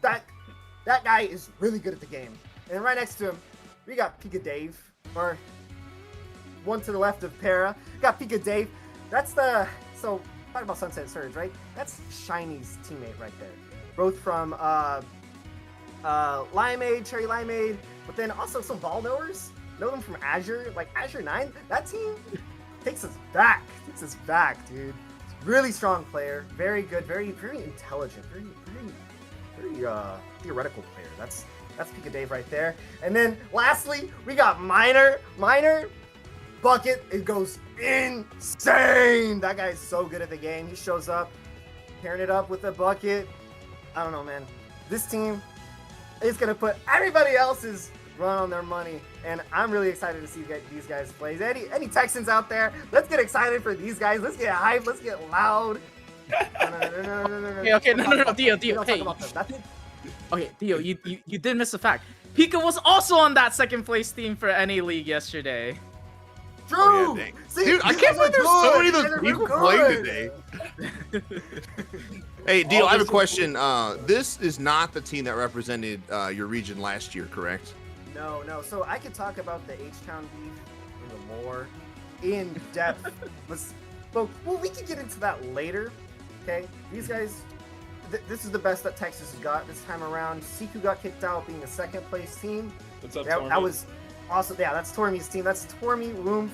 That guy is really good at the game. And right next to him, we got Pika Dave, or one to the left of Para. We got Pika Dave. That's talking about Sunset Surge, right? That's Shiny's teammate right there. Both from Limeade, Cherry Limeade, but then also some ball knowers. Know them from Azure, like Azure 9. That team takes us back, dude. Really strong player, very good, very intelligent, very theoretical player. That's Pika Dave right there. And then lastly, we got Miner. Bucket, it goes insane. That guy is so good at the game. He shows up, tearing it up with the bucket. I don't know, man. This team is gonna put everybody else's run on their money, and I'm really excited to see these guys play. Any Texans out there? Let's get excited for these guys. Let's get hyped. Let's get loud. Okay, no, Dio, hey. Okay, Dio, you did miss a fact. Pika was also on that second place team for NA League yesterday. True! Oh, yeah, See, dude, I these can't guys believe there's are so good. many of These those guys are people good. playing today. Hey, Dio, I have a question. This is not the team that represented your region last year, correct? No. So I could talk about the H-Town beef in the lore, in depth. Well, we can get into that later. Okay, these guys. This is the best that Texas has got this time around. Siku got kicked out, being the second place team. What's up, That was awesome. Yeah, that's Tormi's team. That's Tormi, Rumpf.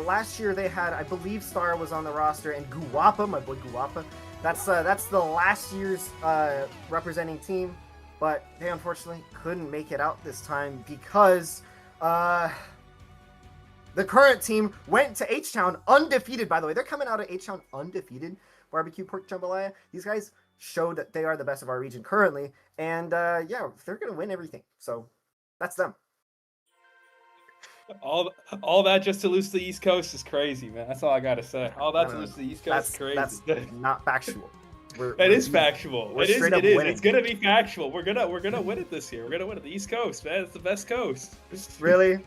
Last year they had, I believe, Star was on the roster, and Guwapa, my boy Guwapa. That's the last year's representing team, but they unfortunately couldn't make it out this time because the current team went to H-Town undefeated. By the way, they're coming out of H-Town undefeated. Barbecue Pork Jambalaya. These guys showed that they are the best of our region currently, and yeah, they're gonna win everything. So that's them. All that just to lose to the East Coast is crazy, man. That's all I gotta say. All that to lose to the East Coast is crazy. That's not factual. It is factual. We're It is. straight up It is. winning. It's gonna be factual. We're gonna win it this year. We're gonna win it. The East Coast, man. It's the best coast. Really?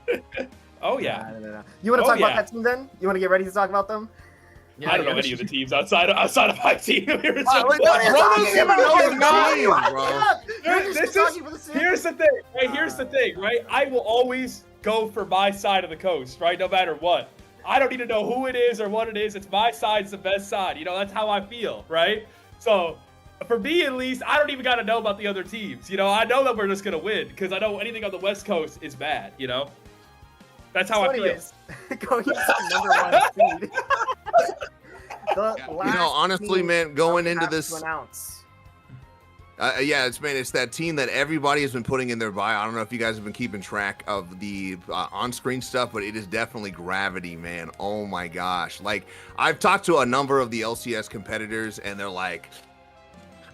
Oh yeah. No. You want to talk about that team then? You want to get ready to talk about them? I don't know any of the teams outside of my team. Here's the thing. Right, here's the thing. Right, I will always go for my side of the coast. Right, no matter what. I don't need to know who it is or what it is. It's my side's the best side. You know, that's how I feel. Right. So, for me at least, I don't even got to know about the other teams. You know, I know that we're just gonna win because I know anything on the West Coast is bad. You know. That's how I feel. anyways, going into number 1 seed. Honestly, man, going into this, announce. it's that team that everybody has been putting in their bio. I don't know if you guys have been keeping track of the on-screen stuff, but it is definitely Gravity, man. Oh my gosh! Like, I've talked to a number of the LCS competitors, and they're like,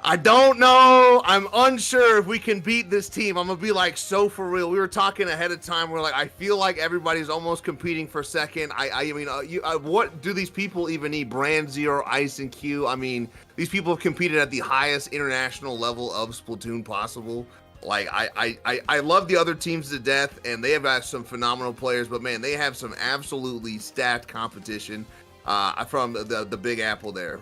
I don't know. I'm unsure if we can beat this team. I'm gonna be like, so for real. We were talking ahead of time. We're like, I feel like everybody's almost competing for second. What do these people even need? Brand Zero, Ice, and Q. I mean, these people have competed at the highest international level of Splatoon possible. Like, I love the other teams to death, and they have got some phenomenal players. But man, they have some absolutely stacked competition from the Big Apple there.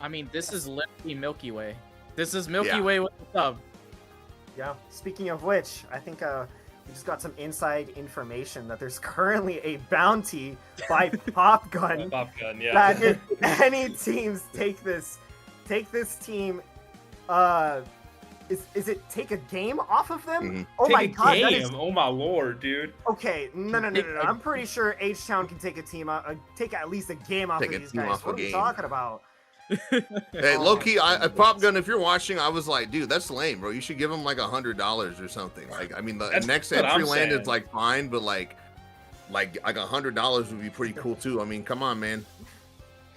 I mean, this is literally Milky Way. This is Milky Way with the sub. Yeah. Speaking of which, I think we just got some inside information that there's currently a bounty by Pop Gun. Pop Gun, yeah. That if any teams take this team, is it take a game off of them? Mm-hmm. Oh take my a god! Game? Oh my lord, dude. Okay, no. I'm pretty sure H-Town can take a team out, take at least a game off of these guys. What are we talking about? Hey, low-key, Pop Gun, if you're watching, I was like, dude, that's lame, bro. You should give him like $100 or something. Like, I mean, the next entry land is like fine, but like $100 would be pretty cool too. I mean, come on, man.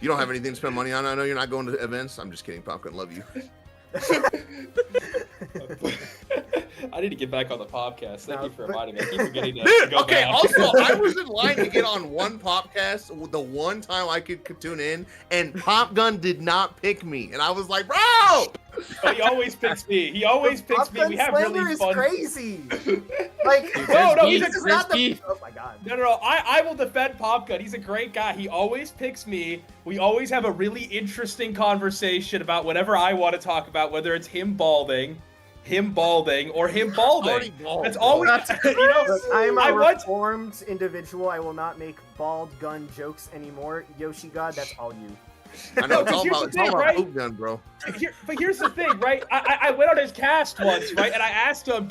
You don't have anything to spend money on. I know you're not going to events. I'm just kidding, Pop Gun. Love you. I need to get back on the podcast. Thank you for reminding me. I keep forgetting to Dude, go okay, back. also, I was in line to get on one podcast the one time I could tune in, and Pop Gun did not pick me. And I was like, bro! But he always picks me. He always picks me. We have really fun. Crazy. Like, no, he's not the... Oh my god. No. I will defend Pop Gun. He's a great guy. He always picks me. We always have a really interesting conversation about whatever I want to talk about, whether it's him balding, or him balding. That's always, Look, I'm a reformed individual. I will not make bald gun jokes anymore. Yoshi God, that's all you. I know, it's all about Poop Gun, bro. But here's the thing, right? I went on his cast once, right? And I asked him,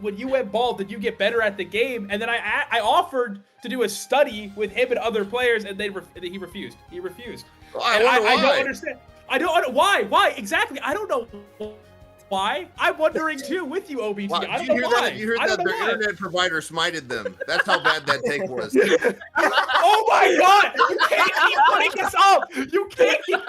when you went bald, did you get better at the game? And then I offered to do a study with him and other players, and he refused. He refused. Well, I don't understand. I don't why? Why exactly? I don't know why. I'm wondering too with you, OBG. Wow, I don't know why. You heard that their internet provider smited them. That's how bad that take was. Oh my god! You can't keep putting this up! You can't keep...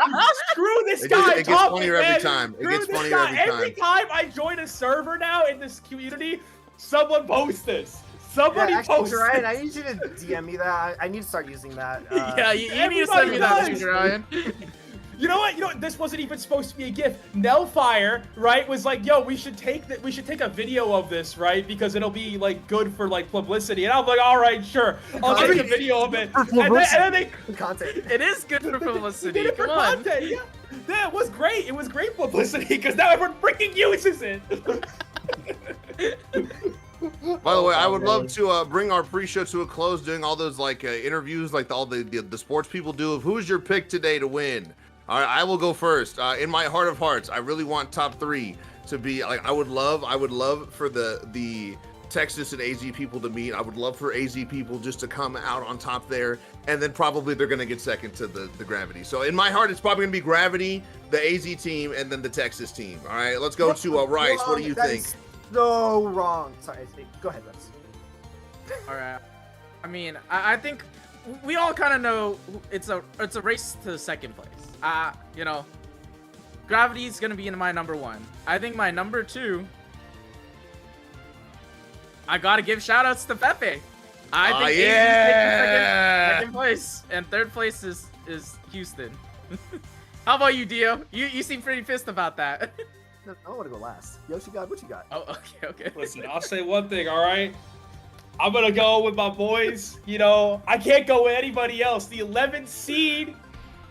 Screw this guy! It gets funnier every time. It gets funnier every time. Every time I join a server now in this community, someone posts this. Somebody posts this. Ryan, I need you to DM me that. I need to start using that. Yeah, you need to send me that too, Ryan. You know what? This wasn't even supposed to be a gift. Nellfire, right, was like, "Yo, we should take a video of this, right? Because it'll be like good for like publicity." And I'm like, "All right, sure, I'll take a video of it." And then content. It is good for publicity. Come on. Content, yeah, it was great. It was great publicity because now everyone freaking uses it. By the way, I would love to bring our pre-show to a close, doing all those like interviews, like all the sports people do. Of who's your pick today to win? All right, I will go first. In my heart of hearts, I really want top 3 to be like. I would love for the Texas and AZ people to meet. I would love for AZ people just to come out on top there, and then probably they're gonna get second to the Gravity. So in my heart, it's probably gonna be Gravity, the AZ team, and then the Texas team. All right, let's go to Rice. What do you think? So wrong. Sorry, go ahead, Rice. All right. I mean, I think we all kind of know it's a race to the second place. Gravity's gonna be in my number 1. I think my number 2. I gotta give shoutouts to Pepe. I think AZ's taking second place, and third place is Houston. How about you, Dio? You seem pretty pissed about that. I want to go last. Yoshi God, what you got? Oh, okay. Listen, I'll say one thing, all right? I'm gonna go with my boys. I can't go with anybody else. The 11th seed,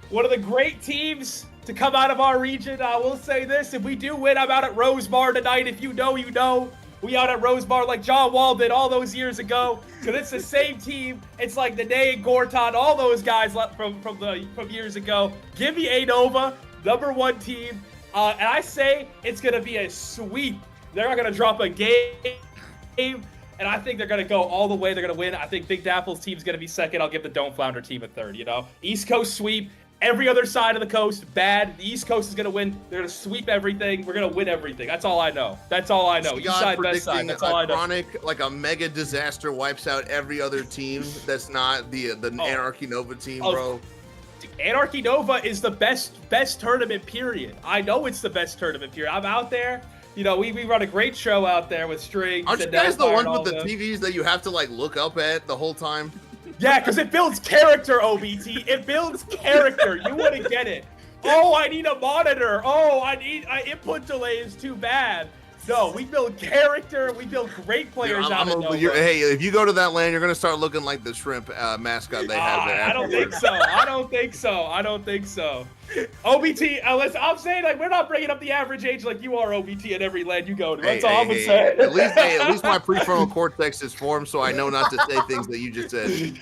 one of the great teams to come out of our region. I will say this: if we do win, I'm out at Rosebar tonight. If you know, you know. We out at Rosebar like John Wall did all those years ago. Because it's the same team. It's like Nene and Gorton, all those guys from years ago. Give me A-Nova, number 1 team. And I say it's going to be a sweep. They're not going to drop a game. and I think they're going to go all the way. They're going to win. I think Big Dapple's team's going to be second. I'll give the Don't Flounder team a third, you know? East Coast sweep. Every other side of the coast, bad. The East Coast is going to win. They're going to sweep everything. We're going to win everything. That's all I know. That's all I know. East side, best side. That's all I know. Chronic, like a mega disaster wipes out every other team that's not the Anarchy Nova team, bro. Anarchy Nova is the best tournament, period. I know it's the best tournament, period. I'm out there. You know, we run a great show out there with strings. Aren't you guys the ones with the TVs that you have to, like, look up at the whole time? Yeah, because it builds character, OBT. It builds character. You wouldn't get it. Oh, I need a monitor. Oh, input delay is too bad. No, we build character. We build great players out of Nova. Hey, if you go to that LAN, you're going to start looking like the shrimp mascot they have there. I don't think so. I don't think so. I don't think so. OBT, I'm saying, like, we're not bringing up the average age like you are, OBT, at every LAN you go to. That's all I'm going to say. At least my prefrontal cortex is formed, so I know not to say things that you just said.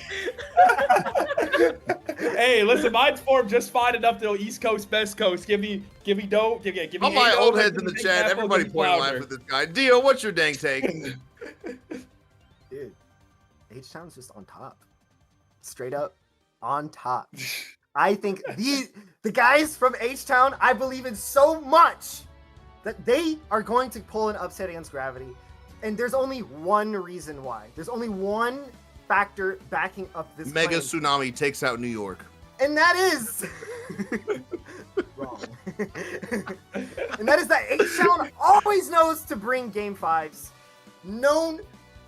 Hey, listen, mine's formed just fine enough to know East Coast, Best Coast. Give me dope. Give me. All my old heads in the chat. Everybody point and laugh at this guy. Dio, what's your dang take? Dude, H-Town's just on top. Straight up on top. I think the guys from H-Town, I believe in so much that they are going to pull an upset against Gravity. And there's only one reason why. There's only one factor backing up this Mega claim. Tsunami takes out New York. And that is wrong. And that is that H-Town always knows to bring game fives. Known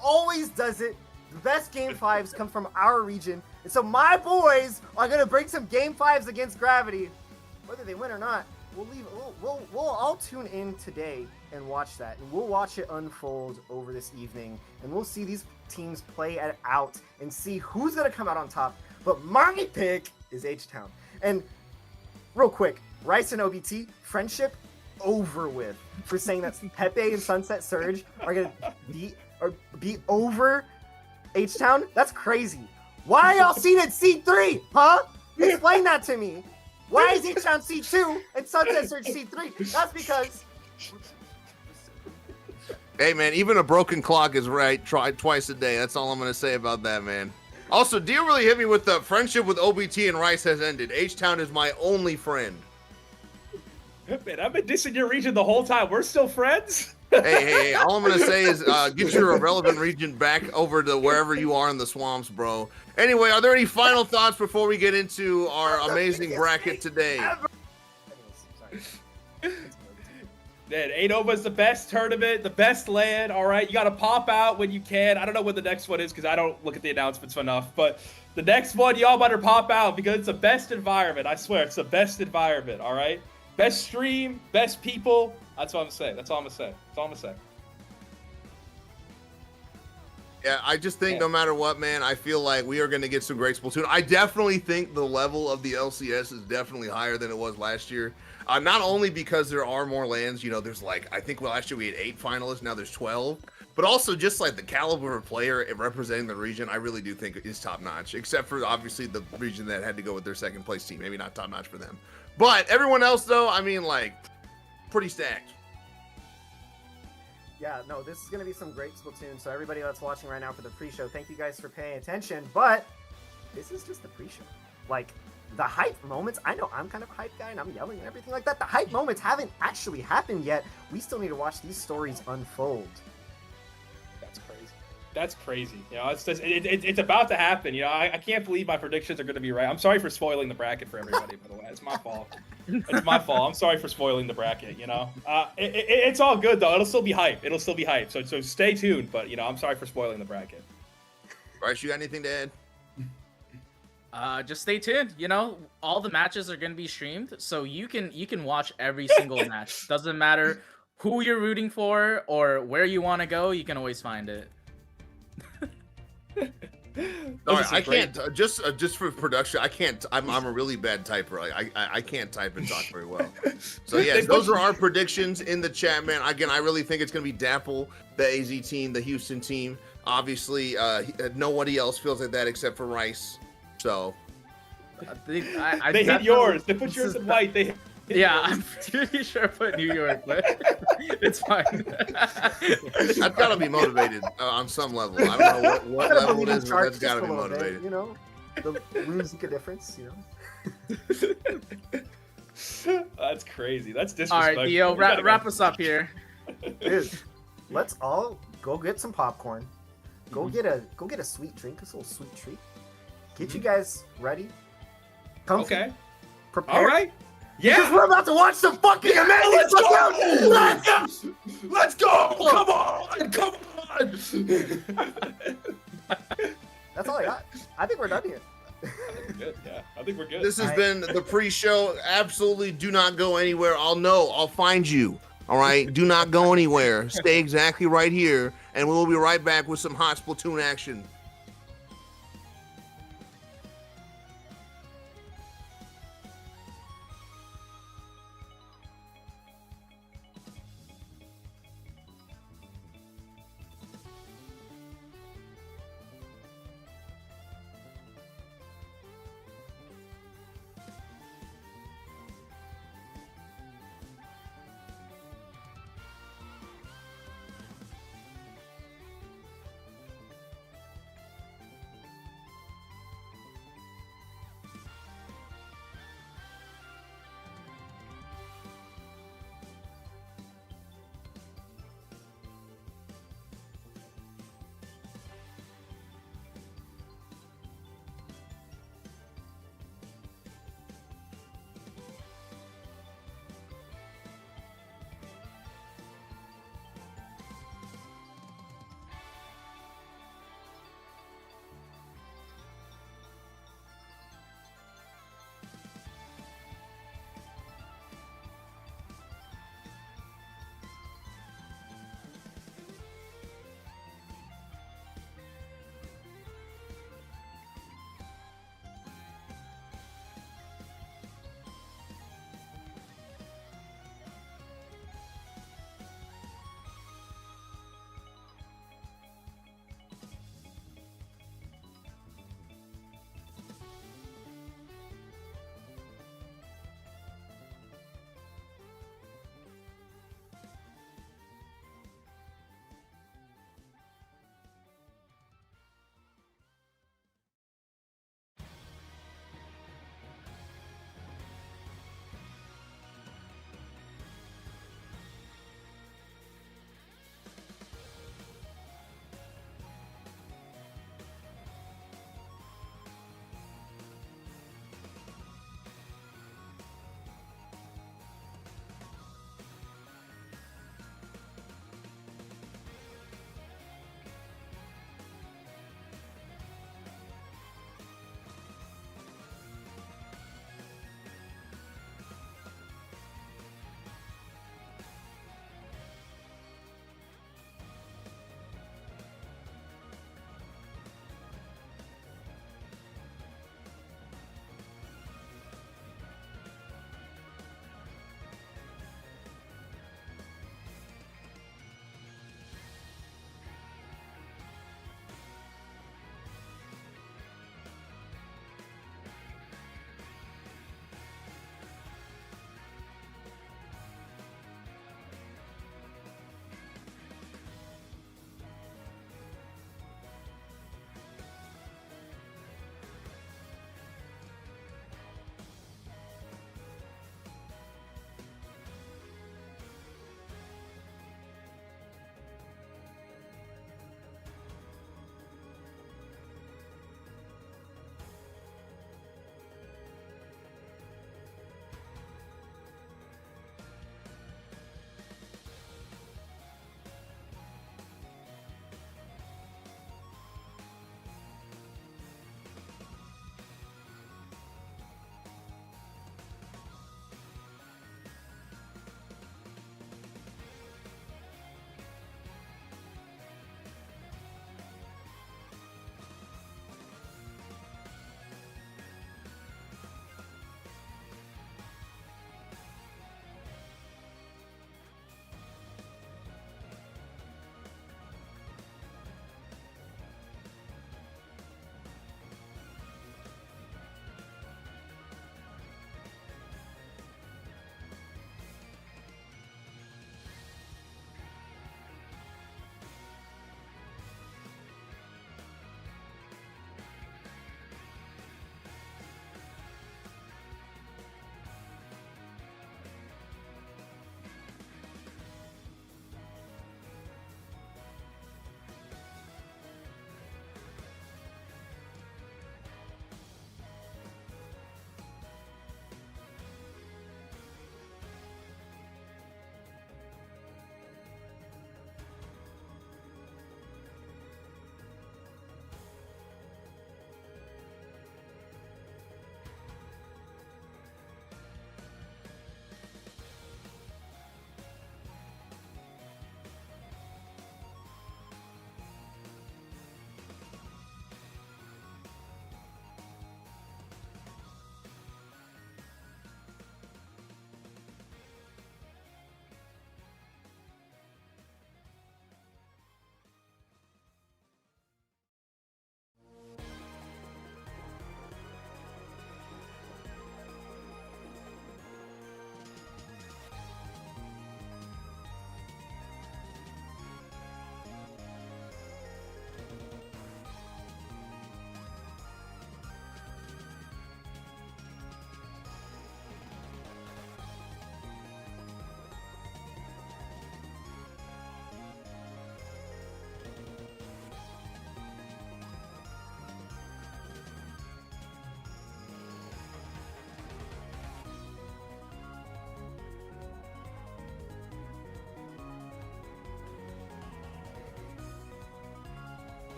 always does it. The best game fives come from our region. And so my boys are gonna bring some game fives against Gravity. Whether they win or not, we'll all tune in today and watch that. And we'll watch it unfold over this evening. And we'll see these teams play it out and see who's gonna come out on top. But my pick is H-Town. And real quick, Rice and OBT, friendship over with for saying that Pepe and Sunset Surge are gonna be over H-Town. That's crazy. Why are y'all seated C3? Huh? Explain that to me. Why is H-Town C2 and Sunset Surge C3? That's because... Hey, man, even a broken clock is right twice a day. That's all I'm going to say about that, man. Also, Dio really hit me with the friendship with OBT and Rice has ended. H-Town is my only friend. Man, I've been dissing your region the whole time. We're still friends? Hey, all I'm going to say is get your irrelevant region back over to wherever you are in the swamps, bro. Anyway, are there any final thoughts before we get into our amazing bracket today? Man, A-Nova's the best tournament, the best LAN, all right? You got to pop out when you can. I don't know what the next one is because I don't look at the announcements enough. But the next one, y'all better pop out because it's the best environment. I swear, it's the best environment, all right? Best stream, best people. That's what I'm saying. That's all I'm going to say. That's all I'm going to say. Yeah, I just think no matter what, man, I feel like we are going to get some great Splatoon. I definitely think the level of the LCS is definitely higher than it was last year. Not only because there are more LANs, you know, there's like, I think last year we had 8 finalists, now there's 12. But also just like the caliber of player representing the region, I really do think is top notch, except for obviously the region that had to go with their second place team. Maybe not top notch for them. But everyone else, though, I mean, like, pretty stacked. Yeah, no, this is going to be some great Splatoon. So everybody that's watching right now for the pre-show, thank you guys for paying attention. But this is just the pre-show. Like, the hype moments, I know I'm kind of a hype guy and I'm yelling and everything like that. The hype moments haven't actually happened yet. We still need to watch these stories unfold. That's crazy. That's crazy. You know, it's about to happen. You know, I can't believe my predictions are going to be right. I'm sorry for spoiling the bracket for everybody, by the way. It's my fault. It's my fault. I'm sorry for spoiling the bracket, you know. It's all good, though. It'll still be hype. It'll still be hype. So stay tuned. But, you know, I'm sorry for spoiling the bracket. Bryce, you got anything to add? Just stay tuned. You know, all the matches are going to be streamed, so you can watch every single match. Doesn't matter who you're rooting for or where you want to go, you can always find it. All right, I can't just for production. I can't. I'm a really bad typer. I can't type and talk very well. So yes, those are our predictions in the chat, man. Again, I really think it's gonna be Dapple, the AZ team, the Houston team. Obviously, nobody else feels like that except for Rice. So they hit yours. They put yours in white. Yeah, I'm pretty sure I put New York, but it's fine. I've got to be motivated on some level. I don't know what Gotta level believe it in is, but Sharks that's got to just be a little bit, motivated. you know, the runes make a difference. You know. That's crazy. That's All disrespectful. right, Dio, We gotta go. wrap us up here. Dude, let's all go get some popcorn. Go get a sweet drink, a little sweet treat. Get you guys ready. Comfy, Okay. prepared. All right. Because Yeah. we're about to watch some fucking amazing. Let's go! Let's go! Let's go! Come on! Come on! That's all I got. I think we're done here. We're good. Yeah, I think we're good. This has been the pre-show. Absolutely do not go anywhere. I'll find you. All right? Do not go anywhere. Stay exactly right here, and we'll be right back with some hot Splatoon action.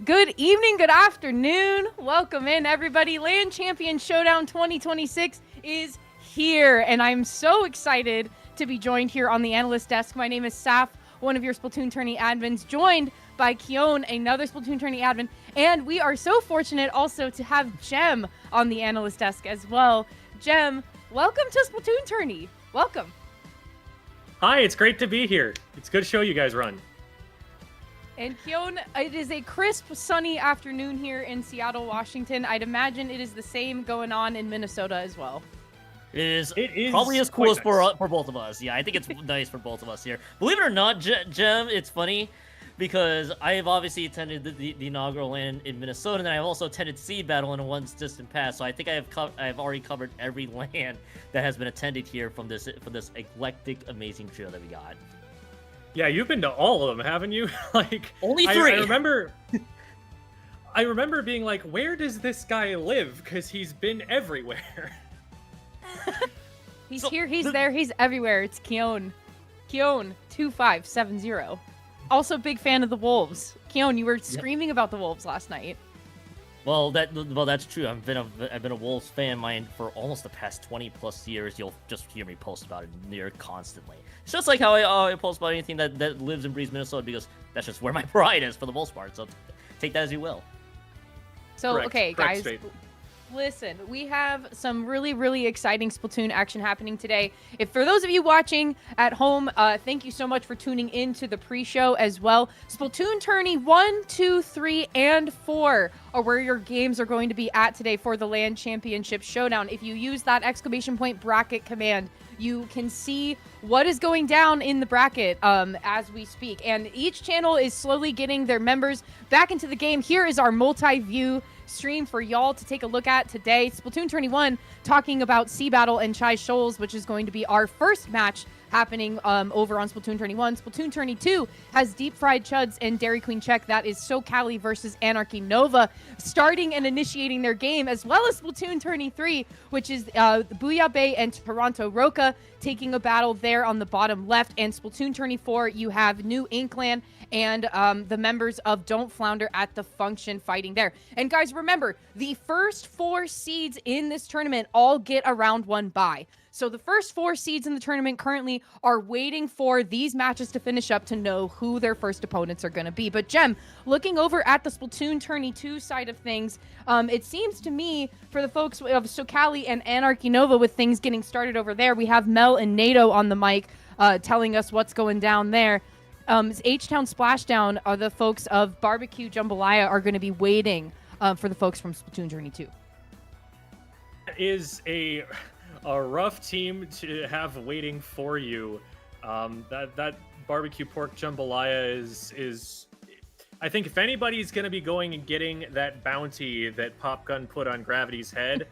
Good evening, good afternoon. Welcome in, everybody. LAN Champion Showdown 2026 is here, and I'm so excited to be joined here on the analyst desk. My name is Saf, one of your SplatoonTourney admins, joined by Keon, another SplatoonTourney admin, and we are so fortunate also to have Jem on the analyst desk as well. Jem, welcome to SplatoonTourney. Welcome. Hi, it's great to be here. It's a good show you guys run. And Keon, it is a crisp, sunny afternoon here in Seattle, Washington. I'd imagine it is the same going on in Minnesota as well. It is probably as cool as nice. for both of us. Yeah, I think it's nice for both of us here. Believe it or not, Jem, it's funny because I have obviously attended the inaugural LAN in Minnesota, and I've also attended Seed Battle in a once distant past. So I think I have already covered every LAN that has been attended here from this eclectic, amazing trio that we got. Yeah, you've been to all of them, haven't you? Like only 3. I remember being like, where does this guy live? Because he's been everywhere. He's here, he's there, he's everywhere. It's Keon. Keon2570. Also big fan of the Wolves. Keon, you were screaming about the Wolves last night. Well, that's true. I've been a Wolves fan for almost the past 20+ years. You'll just hear me post about it near constantly. It's just like how I post about anything that lives and breathes Minnesota, because that's just where my pride is for the most part. So take that as you will. So, Correct. okay, Correct guys, statement. listen, we have some really, really exciting Splatoon action happening today. If for those of you watching at home, thank you so much for tuning in to the pre-show as well. SplatoonTourney 1, 2, 3, and 4 are where your games are going to be at today for the LAN Championship Showdown. If you use that ! bracket command, you can see what is going down in the bracket as we speak. And each channel is slowly getting their members back into the game. Here is our multi-view stream for y'all to take a look at today. SplatoonTourney 1 talking about Sea Battle and Chai Shoals, which is going to be our first match happening over on SplatoonTourney 1. SplatoonTourney 2 has Deep Fried Chuds and Dairy Queen Check. That is SoCali versus Anarchy Nova starting and initiating their game, as well as SplatoonTourney 3, which is Booyah Bay and Toronto Roca taking a battle there on the bottom left. And SplatoonTourney 4, you have New Inkland and the members of Don't Flounder at the Function fighting there. And guys, remember, the first 4 seeds in this tournament all get a round 1 bye. So the first 4 seeds in the tournament currently are waiting for these matches to finish up to know who their first opponents are going to be. But Jem, looking over at the SplatoonTourney 2 side of things, it seems to me for the folks of SoCali and Anarchy Nova with things getting started over there, we have Mel and NATO on the mic telling us what's going down there. H-Town Splashdown are the folks of Barbecue Jambalaya are going to be waiting for the folks from SplatoonTourney 2. Is a rough team to have waiting for you. That barbecue pork jambalaya is I think if anybody's gonna be going and getting that bounty that Pop Gun put on Gravity's head,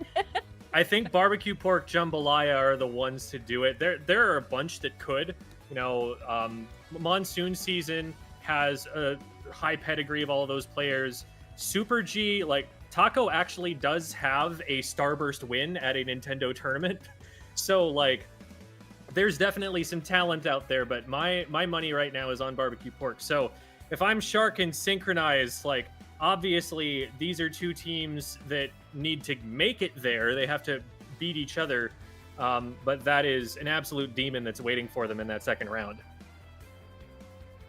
I think barbecue pork jambalaya are the ones to do it. There are a bunch that could. You know, Monsoon Season has a high pedigree of all of those players. Super G, like, Taco actually does have a Starburst win at a Nintendo tournament. So, like, there's definitely some talent out there, but my money right now is on barbecue pork. So, if I'm Shark and Synchronize, like, obviously these are 2 teams that need to make it there. They have to beat each other. But that is an absolute demon that's waiting for them in that second round.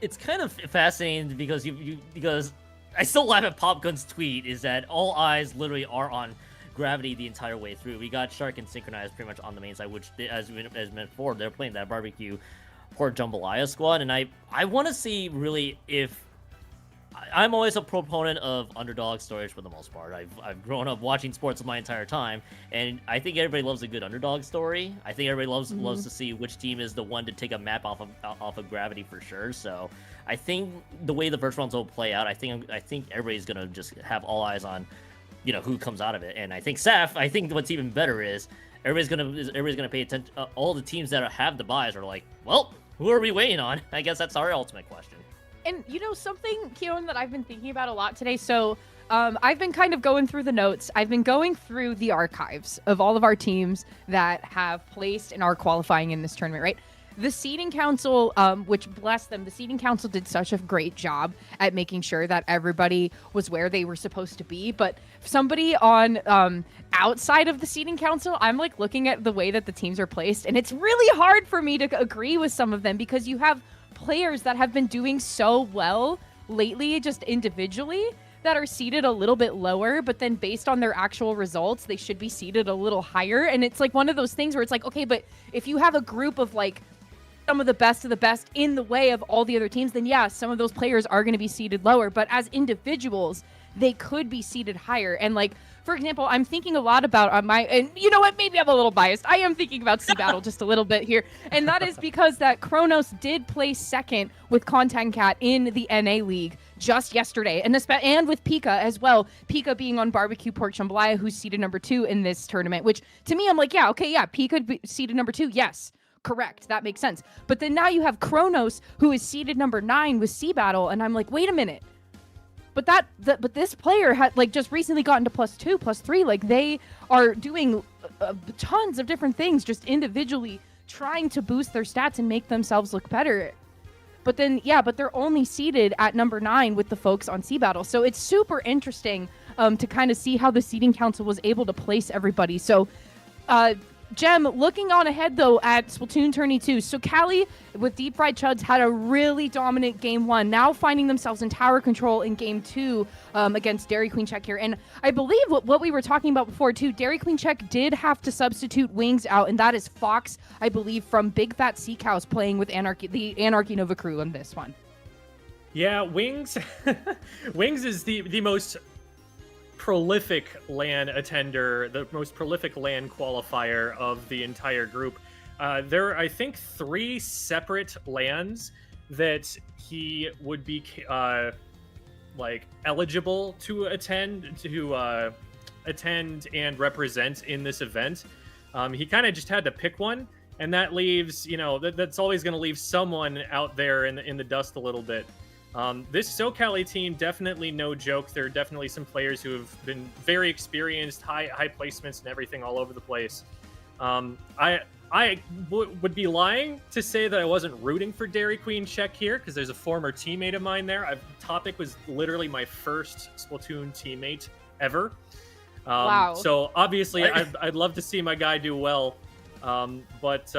It's kind of fascinating because because I still laugh at Pop Gun's tweet is that all eyes literally are on Gravity the entire way through. We got Shark and Synchronized pretty much on the main side, which, as meant before, they're playing that barbecue pork jambalaya squad, and I want to see really if I'm always a proponent of underdog stories for the most part. I've grown up watching sports my entire time, and I think everybody loves a good underdog story. I think everybody loves to see which team is the one to take a map off of Gravity for sure. So I think the way the first rounds will play out, I think everybody's gonna just have all eyes on, you know, who comes out of it. And I think Saf, I think what's even better is everybody's gonna pay attention. All the teams that have the buys are like, well, who are we waiting on? I guess that's our ultimate question. And you know something, Keon, that I've been thinking about a lot today? So I've been kind of going through the notes. I've been going through the archives of all of our teams that have placed and are qualifying in this tournament, right? the seeding council, which bless them, the seeding council did such a great job at making sure that everybody was where they were supposed to be. But somebody on outside of the seeding council, I'm like looking at the way that the teams are placed, and it's really hard for me to agree with some of them because you have players that have been doing so well lately, just individually, that are seated a little bit lower, but then based on their actual results, they should be seated a little higher. And it's like one of those things where it's like, okay, but if you have a group of like some of the best in the way of all the other teams, then yeah, some of those players are going to be seated lower. But as individuals, they could be seated higher. And like, for example, I'm thinking a lot about and you know what, maybe I'm a little biased. I am thinking about C-Battle just a little bit here. And that is because that Kronos did place second with Content Cat in the NA League just yesterday. And with Pika as well. Pika being on Barbecue Pork Jambalaya, who's seeded number 2 in this tournament, which to me, I'm like, yeah, okay, yeah, Pika be seeded number 2. Yes, correct. That makes sense. But then now you have Kronos, who is seeded number 9 with C-Battle. And I'm like, wait a minute. But but this player had like just recently gotten to +2, +3. Like they are doing tons of different things, just individually trying to boost their stats and make themselves look better. But then, yeah, but they're only seeded at number 9 with the folks on C-Battle. So it's super interesting to kind of see how the seeding council was able to place everybody. So, Jem, looking on ahead, though, at SplatoonTourney 2. So Cali, with Deep Fried Chuds, had a really dominant Game 1, now finding themselves in tower control in Game 2 against Dairy Queen Check here. And I believe what we were talking about before, too, Dairy Queen Check did have to substitute Wings out, and that is Fox, I believe, from Big Fat Sea Cows playing with the Anarchy Nova crew in this one. Yeah, Wings Wings is the most prolific LAN attender, the most prolific LAN qualifier of the entire group. There are, I think, 3 separate LANs that he would be like eligible to attend and represent in this event. He kind of just had to pick one, and that leaves, you know, that's always going to leave someone out there in the dust a little bit. This SoCali team, definitely no joke. There are definitely some players who have been very experienced, high placements and everything all over the place. I would be lying to say that I wasn't rooting for Dairy Queen Check here, because there's a former teammate of mine there. Topic was literally my first Splatoon teammate ever. Wow. So obviously I'd love to see my guy do well. But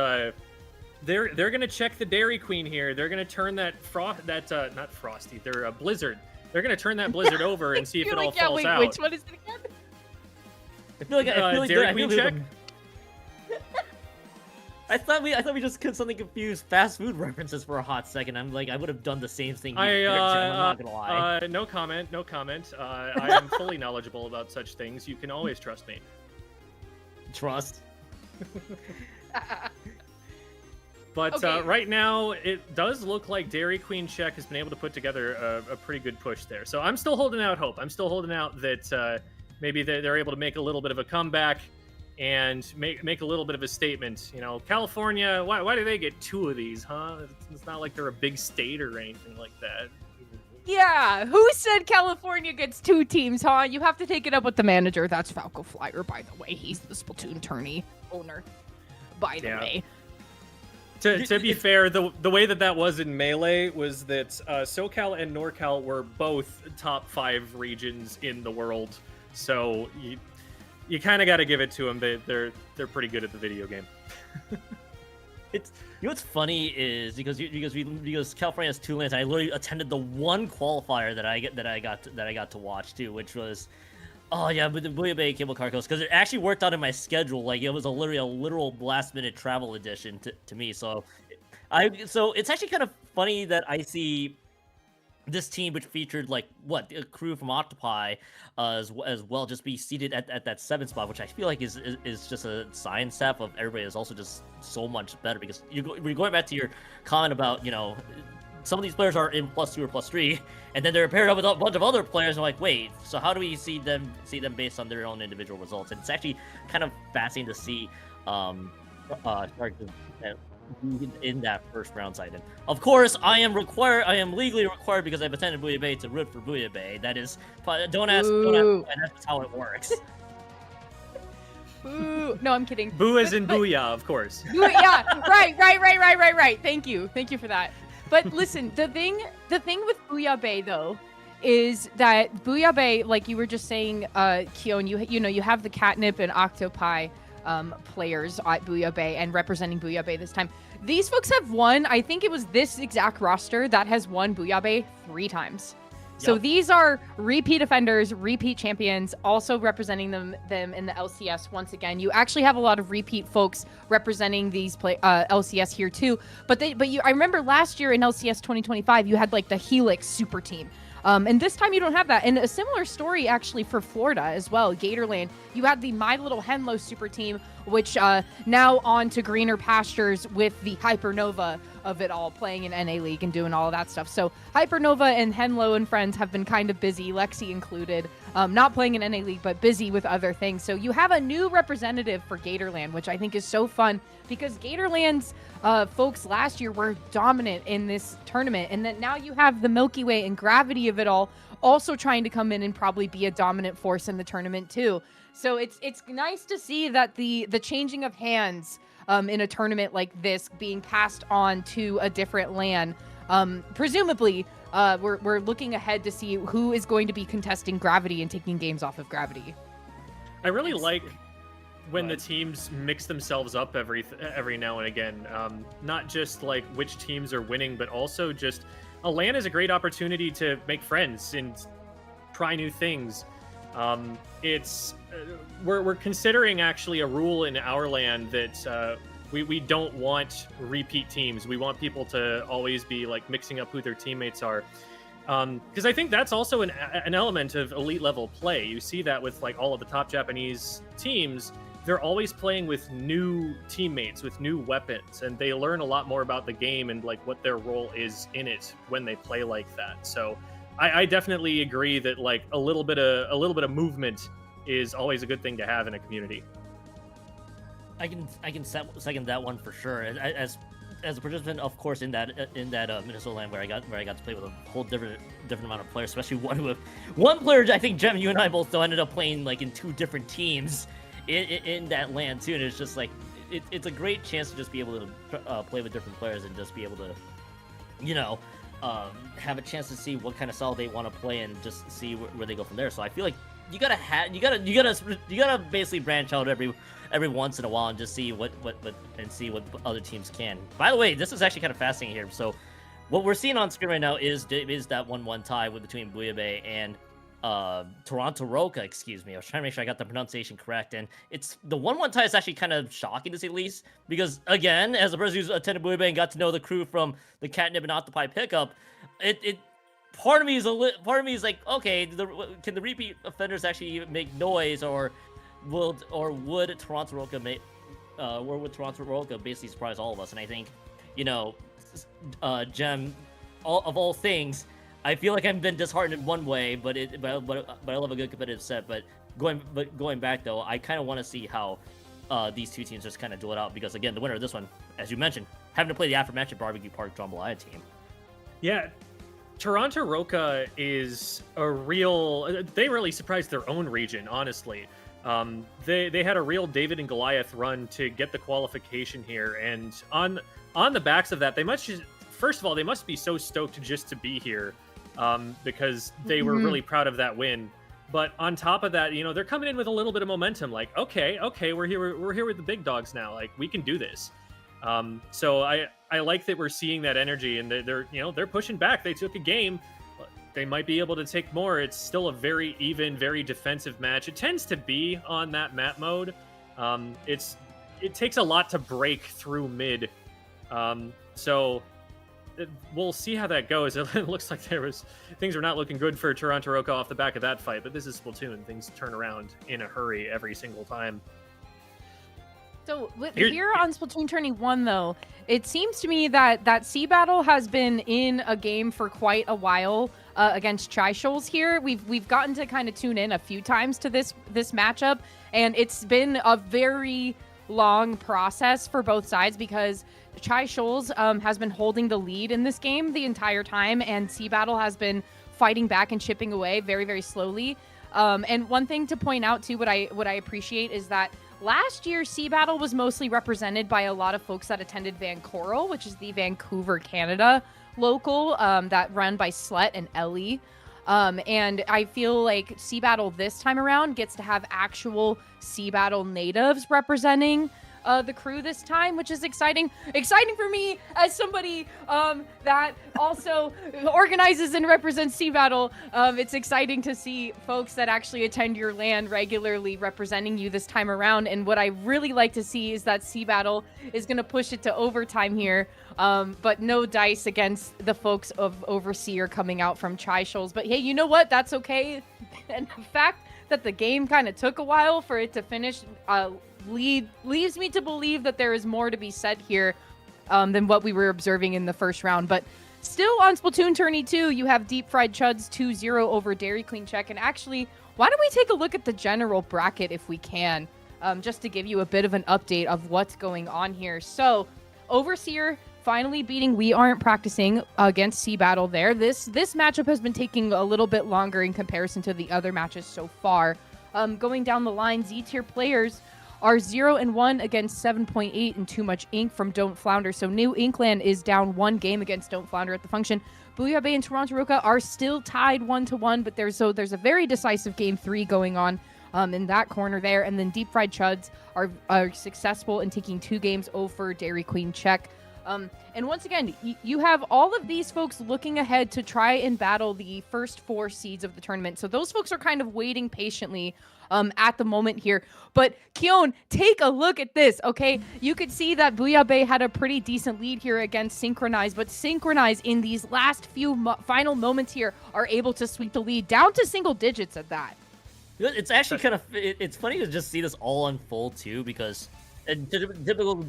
they're gonna check the Dairy Queen here. They're gonna turn that not Frosty. They're a Blizzard. They're gonna turn that Blizzard over and see if it all falls out. Which one is it again? I feel like Dairy Queen Check. I thought we just could something confused fast food references for a hot second. I'm like, I would have done the same thing. I'm not gonna lie. No comment. I am fully knowledgeable about such things. You can always trust me. Trust. But Okay. right now, it does look like Dairy Queen Check has been able to put together a pretty good push there. So I'm still holding out hope. I'm still holding out that maybe they're able to make a little bit of a comeback and make a little bit of a statement. You know, California, why do they get 2 of these, huh? It's not like they're a big state or anything like that. Yeah, who said California gets 2 teams, huh? You have to take it up with the manager. That's Falco Flyer, by the way. He's the SplatoonTourney owner, by the way. To be fair, the way that was in Melee was that SoCal and NorCal were both top 5 regions in the world, so you kind of got to give it to them. They're pretty good at the video game. It's, you know what's funny is because California has 2 LANs. I literally attended the one qualifier that I got to watch too, which was, oh yeah, with the Bouillabaisse Cable Car Coast, because it actually worked out in my schedule. Like it was literally a literal last minute travel edition to me. So it's actually kind of funny that I see this team, which featured like a crew from Octopi as well, just be seated at that 7th spot, which I feel like is just a sign step of everybody is also just so much better, because we're going back to your comment about, you know, some of these players are in +2 or +3, and then they're paired up with a bunch of other players. And like, wait, so how do we see them based on their own individual results? And it's actually kind of fascinating to see in that first round side. And of course, I am legally required, because I've attended Bouillabaisse, to root for Bouillabaisse. That is, don't ask, and that's how it works. Boo. No, I'm kidding. Boo as in booyah, of course. Yeah, right. Thank you for that. But listen, the thing with Booyah Bay though is that Booyah Bay, like you were just saying, Keon, you have the Catnip and Octopi players at Booyah Bay and representing Booyah Bay this time. These folks have won. I think it was this exact roster that has won Booyah Bay 3 times. So these are repeat offenders, repeat champions, also representing them in the LCS once again. You actually have a lot of repeat folks representing these LCS here too. I remember last year in LCS 2025, you had like the Helix super team. And this time you don't have that. And a similar story actually for Florida as well, Gatorland. You had the My Little Henlo super team, which now on to greener pastures with the Hypernova of it all, playing in NA League and doing all of that stuff. So Hypernova and Henlo and friends have been kind of busy, Lexi included, not playing in NA League, but busy with other things. So you have a new representative for Gatorland, which I think is so fun because Gatorland's folks last year were dominant in this tournament. And then now you have the Milky Way and Gravity of it all also trying to come in and probably be a dominant force in the tournament too. So it's nice to see that the changing of hands in a tournament like this being passed on to a different LAN. Presumably, we're looking ahead to see who is going to be contesting Gravity and taking games off of Gravity. I really like when the teams mix themselves up every now and again. Not just like which teams are winning, but also just a LAN is a great opportunity to make friends and try new things. We're considering actually a rule in our LAN that we don't want repeat teams. We want people to always be like mixing up who their teammates are. Because I think that's also an element of elite level play. You see that with like all of the top Japanese teams. They're always playing with new teammates, with new weapons, and they learn a lot more about the game and like what their role is in it when they play like that. So I definitely agree that like a little bit of movement is always a good thing to have in a community. I can second that one for sure. As a participant, of course, in that Minnesota LAN where I got to play with a whole different amount of players, especially one player. I think Jem, you and I both though ended up playing like in 2 different teams in that LAN too, and it's just like it's a great chance to just be able to play with different players and just be able to, have a chance to see what kind of style they want to play and just see where they go from there. So I feel like you gotta basically branch out every once in a while and just see what other teams can. By the way, this is actually kind of fascinating here. So what we're seeing on screen right now is that 1-1 tie between Booyah Bay and Toronto Roca, excuse me. I was trying to make sure I got the pronunciation correct, and it's the 1-1 tie is actually kind of shocking to say the least, because again, as a person who's attended Booyah Bay and got to know the crew from the Catnip and Octopi pickup, part of me is like, okay, can the repeat offenders actually make noise, or would Toronto Roca basically surprise all of us? And I think, Jem, of all things, I feel like I've been disheartened in one way, but I love a good competitive set. But going back though, I kind of want to see how these two teams just kind of duel it out, because again, the winner of this one, as you mentioned, having to play the aftermatch at Barbecue Park Jambalaya team. Yeah, Toronto Roca is they really surprised their own region, honestly. They had a real David and Goliath run to get the qualification here, and on the backs of that, first of all, they must be so stoked just to be here, because they were really proud of that win. But on top of that, they're coming in with a little bit of momentum, like, okay, we're here with the big dogs now, like we can do this. So I like that we're seeing that energy, and they're pushing back. They took a game. They might be able to take more. It's still a very even, very defensive match. It tends to be on that map mode. It takes a lot to break through mid. So we'll see how that goes. It looks like things were not looking good for Toronto Roca off the back of that fight, but this is Splatoon. Things turn around in a hurry every single time. So here on SplatoonTourney 1, though, it seems to me that Sea Battle has been in a game for quite a while against Chai Shoals here. We've gotten to kind of tune in a few times to this matchup, and it's been a very long process for both sides, because Chai Shoals has been holding the lead in this game the entire time, and Sea Battle has been fighting back and chipping away very, very slowly. And one thing to point out too, what I appreciate is that last year, Sea Battle was mostly represented by a lot of folks that attended Vancoral, which is the Vancouver, Canada local that run by Slut and Ellie. And I feel like Sea Battle this time around gets to have actual Sea Battle natives representing the crew this time, which is exciting. Exciting for me as somebody that also organizes and represents Sea Battle. It's exciting to see folks that actually attend your LAN regularly representing you this time around. And what I really like to see is that Sea Battle is going to push it to overtime here. But no dice against the folks of Overseer coming out from Chai-Shoals. But hey, you know what? That's okay. And the fact that the game kind of took a while for it to finish leaves me to believe that there is more to be said here than what we were observing in the first round. But still on SplatoonTourney 2, you have Deep Fried Chuds 2-0 over Dairy Queen Check. And actually, why don't we take a look at the general bracket if we can, just to give you a bit of an update of what's going on here. So, Overseer finally beating We Aren't Practicing against Sea Battle there. This matchup has been taking a little bit longer in comparison to the other matches so far. Going down the line, Z-tier players are 0-1 against 7.8 and Too Much Ink from Don't Flounder. So New Inkland is down 1 game against Don't Flounder at the function. Booyah Bay and Toronto Roca are still tied 1-1, but there's a very decisive game 3 going on in that corner there. And then Deep Fried Chuds are successful in taking 2 games over Dairy Queen Check. And once again, you have all of these folks looking ahead to try and battle the first 4 seeds of the tournament. So those folks are kind of waiting patiently at the moment here. But Keon, take a look at this, okay? You could see that Booyah Bay had a pretty decent lead here against Synchronize, but Synchronize in these last few final moments here are able to sweep the lead down to single digits at that. It's actually kind of it's funny to just see this all unfold too, because in typical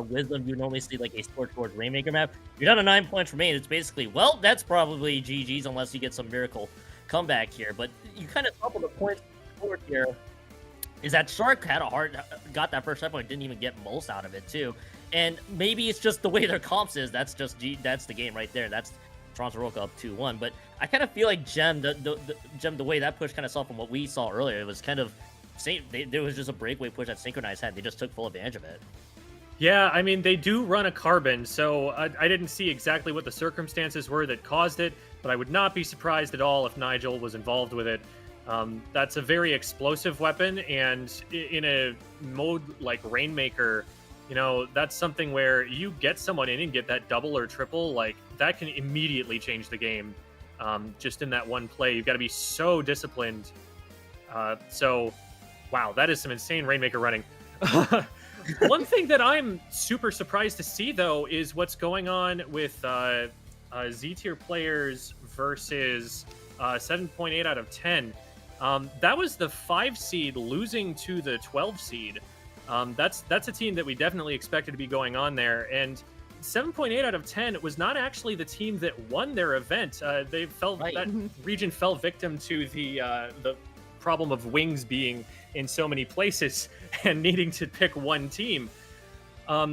Wisdom, you normally see like a Scorchforge Rainmaker map. You're down to 9 points remain. It's basically, well, that's probably GG's unless you get some miracle comeback here. But you kind of couple the points forward here. Is that Shark got that first point, didn't even get most out of it too. And maybe it's just the way their comps is. That's the game right there. That's Toronto Roca up 2-1. But I kind of feel like Gem, the way that push kind of saw from what we saw earlier, it was kind of there was just a breakaway push that Synchronize had. They just took full advantage of it. Yeah, I mean, they do run a carbon, so I didn't see exactly what the circumstances were that caused it, but I would not be surprised at all if Nigel was involved with it. That's a very explosive weapon, and in a mode like Rainmaker, you know, that's something where you get someone in and get that double or triple, like, that can immediately change the game just in that one play. You've got to be so disciplined. So, wow, that is some insane Rainmaker running. One thing that I'm super surprised to see, though, is what's going on with Z-tier players versus 7.8 out of 10. That was the 5 seed losing to the 12 seed. That's a team that we definitely expected to be going on there. And 7.8 out of 10 was not actually the team that won their event. They fell right. That region fell victim to the problem of wings being in so many places and needing to pick one team.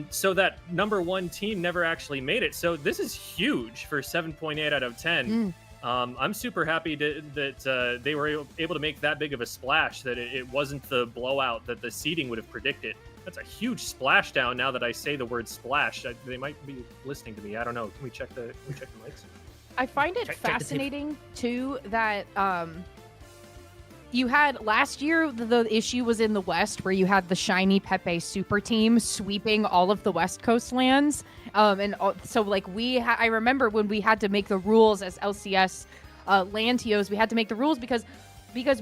So that number 1 team never actually made it. So this is huge for 7.8 out of 10. I'm super happy that they were able to make that big of a splash, that it wasn't the blowout that the seeding would have predicted. That's a huge splashdown now that I say the word splash. They might be listening to me. I don't know. Can we check the mics? I find it fascinating, too, that you had last year, the issue was in the West, where you had the shiny Pepe super team sweeping all of the West Coast lands. So, like, I remember when we had to make the rules as LCS LAN TOs, we had to make the rules because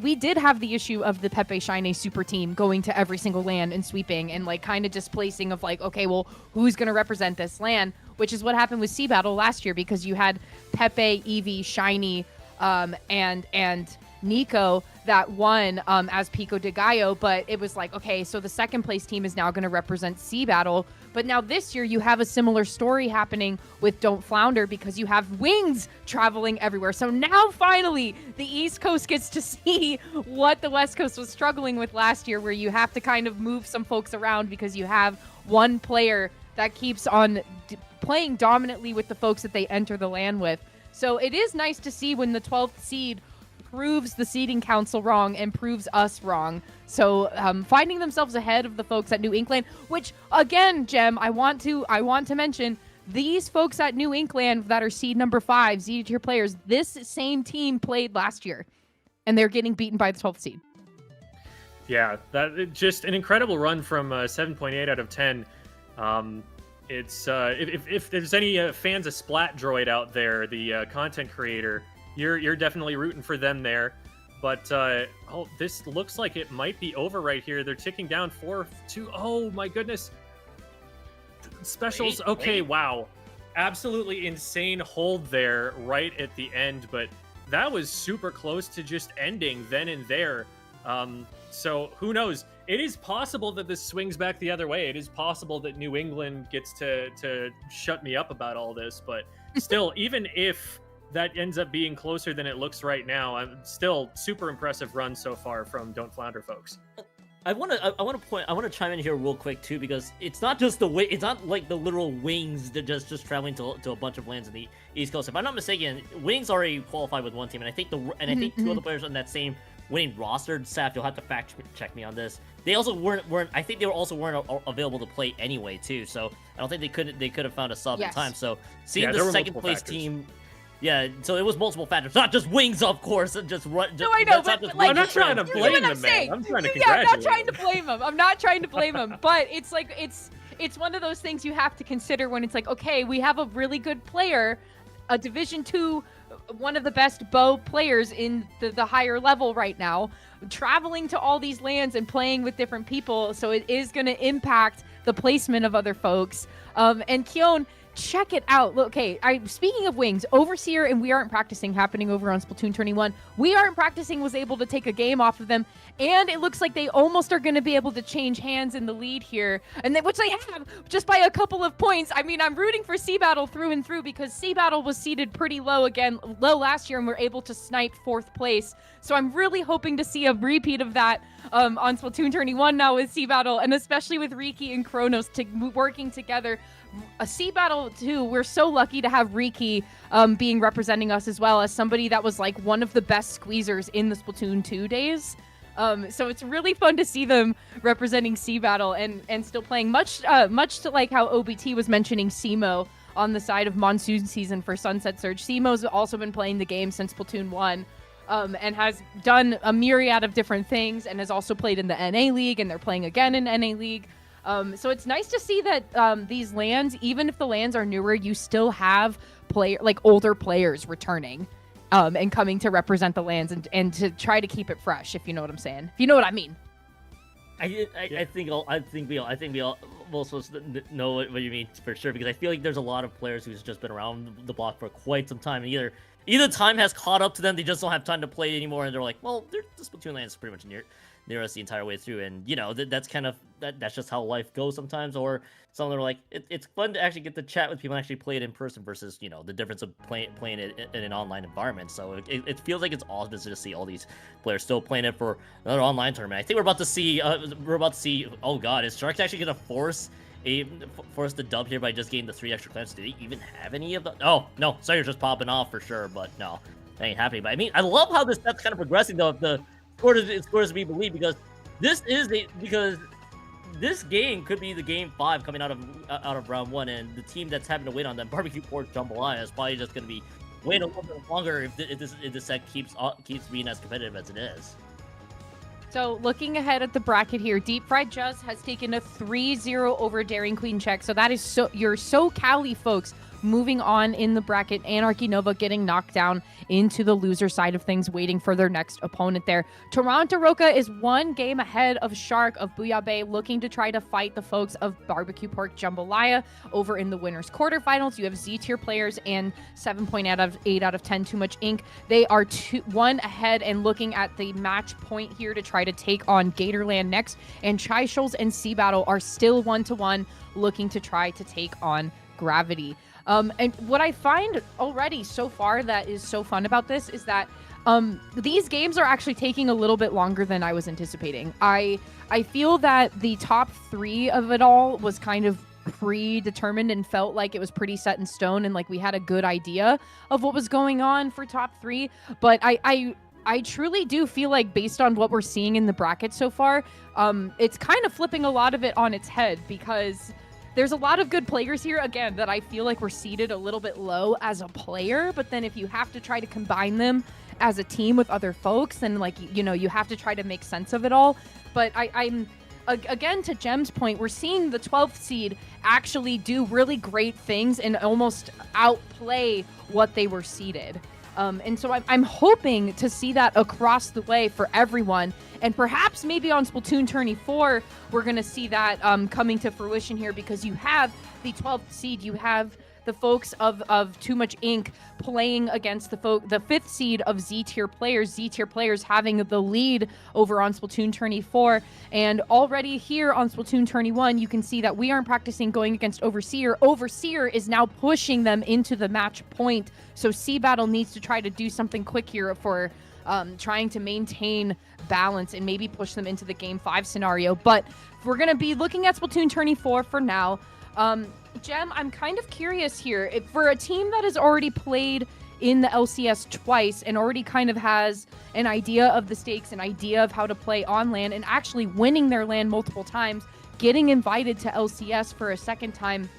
we did have the issue of the Pepe Shiny super team going to every single LAN and sweeping and, like, kind of displacing of, like, okay, well, who's going to represent this LAN? Which is what happened with Sea Battle last year, because you had Pepe, Eevee, Shiny, and Nico that won as Pico de Gallo, but it was like, okay, so the second place team is now going to represent Sea Battle. But now this year you have a similar story happening with Don't Flounder, because you have Wings traveling everywhere. So now finally the East Coast gets to see what the West Coast was struggling with last year, where you have to kind of move some folks around because you have one player that keeps on playing dominantly with the folks that they enter the LAN with. So it is nice to see when the 12th seed proves the seeding council wrong and proves us wrong. So finding themselves ahead of the folks at New England, which again, Jem, I want to mention these folks at New England that are seed number 5, seed tier players. This same team played last year, and they're getting beaten by the 12th seed. Yeah, that just an incredible run from 7.8 out of 10. It's if there's any fans of Splat Droid out there, the content creator, you're definitely rooting for them there. But this looks like it might be over right here. They're ticking down 4-2. Oh my goodness! Specials. Wait, okay, wait. Wow, absolutely insane hold there right at the end, but that was super close to just ending then and there. So who knows? It is possible that this swings back the other way. It is possible that New England gets to shut me up about all this, but still, even if that ends up being closer than it looks right now, I'm still super impressive run so far from Don't Flounder folks. I want to chime in here real quick too, because it's not just it's not like the literal wings that just traveling to a bunch of lands in the East Coast. If I'm not mistaken, wings already qualified with one team, and I think I think two other players on that same winning roster. Saf, you'll have to fact check me on this. They also weren't. I think they weren't available to play anyway too. So I don't think they could have found a sub in time. So seeing the second place team. Yeah, so it was multiple factors, not just wings, of course. Just run. No, I know, but like, I'm not trying to blame the man. I'm trying to congratulate. I'm not trying to blame him. I'm not trying to blame him. But it's like it's one of those things you have to consider when it's like, okay, we have a really good player, a Division 2, one of the best bow players in the higher level right now, traveling to all these lands and playing with different people. So it is going to impact the placement of other folks. And Keon, check it out. Look, okay, speaking of wings, Overseer and We Aren't Practicing happening over on Splatoon 1. We Aren't Practicing was able to take a game off of them, and it looks like they almost are going to be able to change hands in the lead here, and which they have just by a couple of points. I mean, I'm rooting for Sea Battle through and through because Sea Battle was seeded pretty low last year and were able to snipe 4th place. So I'm really hoping to see a repeat of that on Splatoon 1 now with Sea Battle, and especially with Riki and Kronos working together. A Sea Battle too, we're so lucky to have Riki being representing us as well as somebody that was like one of the best squeezers in the Splatoon 2 days. So it's really fun to see them representing Sea Battle and still playing much to like how OBT was mentioning Simo on the side of Monsoon Season for Sunset Surge. Simo's also been playing the game since Splatoon 1. And has done a myriad of different things and has also played in the NA League, and they're playing again in NA League. So it's nice to see that these lands, even if the lands are newer, you still have older players returning and coming to represent the lands and to try to keep it fresh, if you know what I'm saying. If you know what I mean. I think we all most of us know what you mean for sure, because I feel like there's a lot of players who's just been around the block for quite some time, and either time has caught up to them, they just don't have time to play anymore, and they're like, well, the Splatoon land is pretty much near us the entire way through, and that's kind of that's just how life goes sometimes. Or some of them are like, it's fun to actually get to chat with people and actually play it in person versus the difference of playing it in an online environment. So it feels like it's awesome to see all these players still playing it for another online tournament. I think we're about to see oh god, is Sharks actually gonna force the dub here by just getting the 3 extra clans? Do they even have any of the? Oh no, Sawyer's just popping off for sure, but no, that ain't happening. But I mean, I love how this step's kind of progressing though. If the scores to be believed, because this game could be the game 5 coming out of round 1, and the team that's having to wait on them, Barbecue Pork Jambalaya, is probably just going to be waiting a little bit longer if this set keeps being as competitive as it is. So looking ahead at the bracket here, Deep Fried Juzz has taken a 3-0 over Daring Queen Check. So that is your SoCali folks moving on in the bracket. Anarchy Nova getting knocked down into the loser side of things, waiting for their next opponent there. Toronto Roca is 1 game ahead of Shark of Booyah Bay, looking to try to fight the folks of Barbecue Pork Jambalaya over in the winners quarterfinals. You have Z-tier players and 7.8 out of 10 Too Much Ink. They are 1 ahead and looking at the match point here to try to take on Gatorland next. And Chai Shoals and Sea Battle are still 1-1, looking to try to take on Gravity. And what I find already so far that is so fun about this is that these games are actually taking a little bit longer than I was anticipating. I feel that the top 3 of it all was kind of predetermined and felt like it was pretty set in stone, and like we had a good idea of what was going on for top 3. But I I truly do feel like, based on what we're seeing in the bracket so far, it's kind of flipping a lot of it on its head, because there's a lot of good players here, again, that I feel like we're seated a little bit low as a player, but then if you have to try to combine them as a team with other folks, then, like, you know, you have to try to make sense of it all. But I'm again, to Jem's point, we're seeing the 12th seed actually do really great things and almost outplay what they were seeded. And so I'm hoping to see that across the way for everyone. And perhaps maybe on Splatoon 4, we're going to see that coming to fruition here, because you have the 12th seed, you have the folks of Too Much Ink playing against the 5th seed of Z-tier players having the lead over on Splatoon 4. And already here on Splatoon 1, you can see that we aren't practicing going against Overseer. Overseer is now pushing them into the match point. So C-Battle needs to try to do something quick here for trying to maintain balance and maybe push them into the Game 5 scenario. But we're going to be looking at Splatoon 4 for now. Jem, I'm kind of curious here. If for a team that has already played in the LCS twice and already kind of has an idea of the stakes, an idea of how to play on LAN, and actually winning their LAN multiple times, getting invited to LCS for a second time,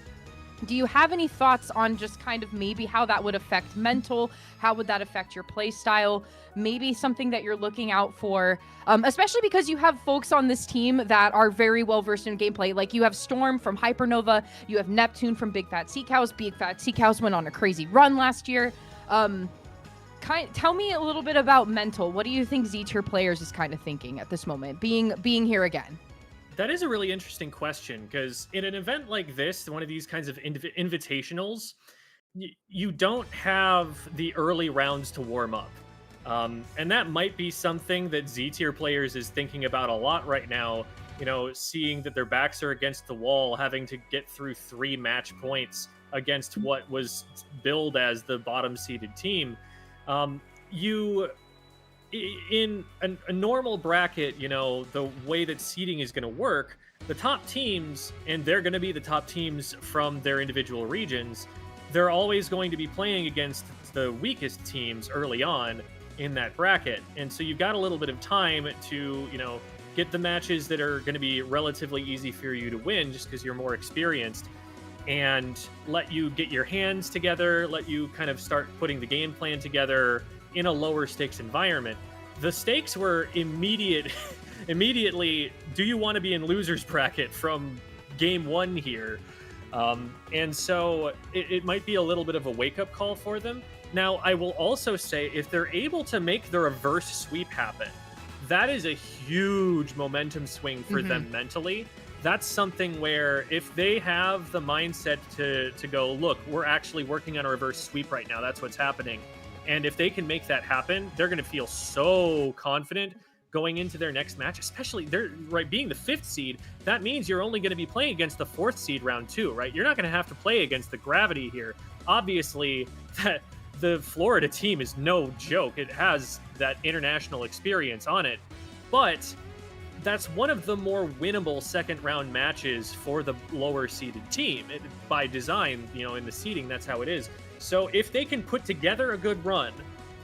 do you have any thoughts on just kind of maybe how that would affect mental? How would that affect your play style? Maybe something that you're looking out for, especially because you have folks on this team that are very well versed in gameplay. Like, you have Storm from Hypernova, you have Neptune from Big Fat Sea Cows. Big Fat Sea Cows went on a crazy run last year. Tell me a little bit about mental. What do you think Z-tier players is kind of thinking at this moment, being here again? That is a really interesting question, because in an event like this, one of these kinds of invitationals, you don't have the early rounds to warm up. And that might be something that Z-tier players is thinking about a lot right now, you know, seeing that their backs are against the wall, having to get through 3 match points against what was billed as the bottom-seeded team. In a normal bracket, you know, the way that seeding is going to work, the top teams, and they're going to be the top teams from their individual regions, they're always going to be playing against the weakest teams early on in that bracket. And so you've got a little bit of time to, you know, get the matches that are going to be relatively easy for you to win just because you're more experienced, and let you get your hands together, let you kind of start putting the game plan together in a lower stakes environment. The stakes were immediately, do you want to be in loser's bracket from game 1 here? And so it might be a little bit of a wake-up call for them. Now, I will also say, if they're able to make the reverse sweep happen, that is a huge momentum swing for them mentally. That's something where if they have the mindset to go, look, we're actually working on a reverse sweep right now, that's what's happening. And if they can make that happen, they're going to feel so confident going into their next match, especially being the 5th seed. That means you're only going to be playing against the 4th seed round 2, right? You're not going to have to play against the Gravity here. Obviously, that the Florida team is no joke. It has that international experience on it, but that's one of the more winnable second round matches for the lower seeded team. By design, you know, in the seeding, that's how it is. So if they can put together a good run,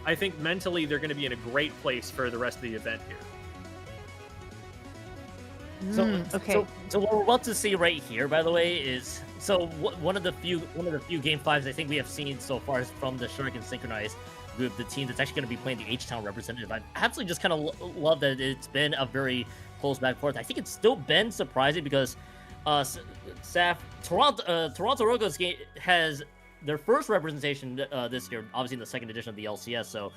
I think mentally they're going to be in a great place for the rest of the event here. So what we're about to see right here, by the way, is one of the few game 5s I think we have seen so far is from the Shark and Synchronized group, the team that's actually going to be playing the H-Town representative. I absolutely just kind of love that it's been a very close back and forth. I think it's still been surprising because Toronto Roko's game has their first representation this year, obviously in the second edition of the LCS. So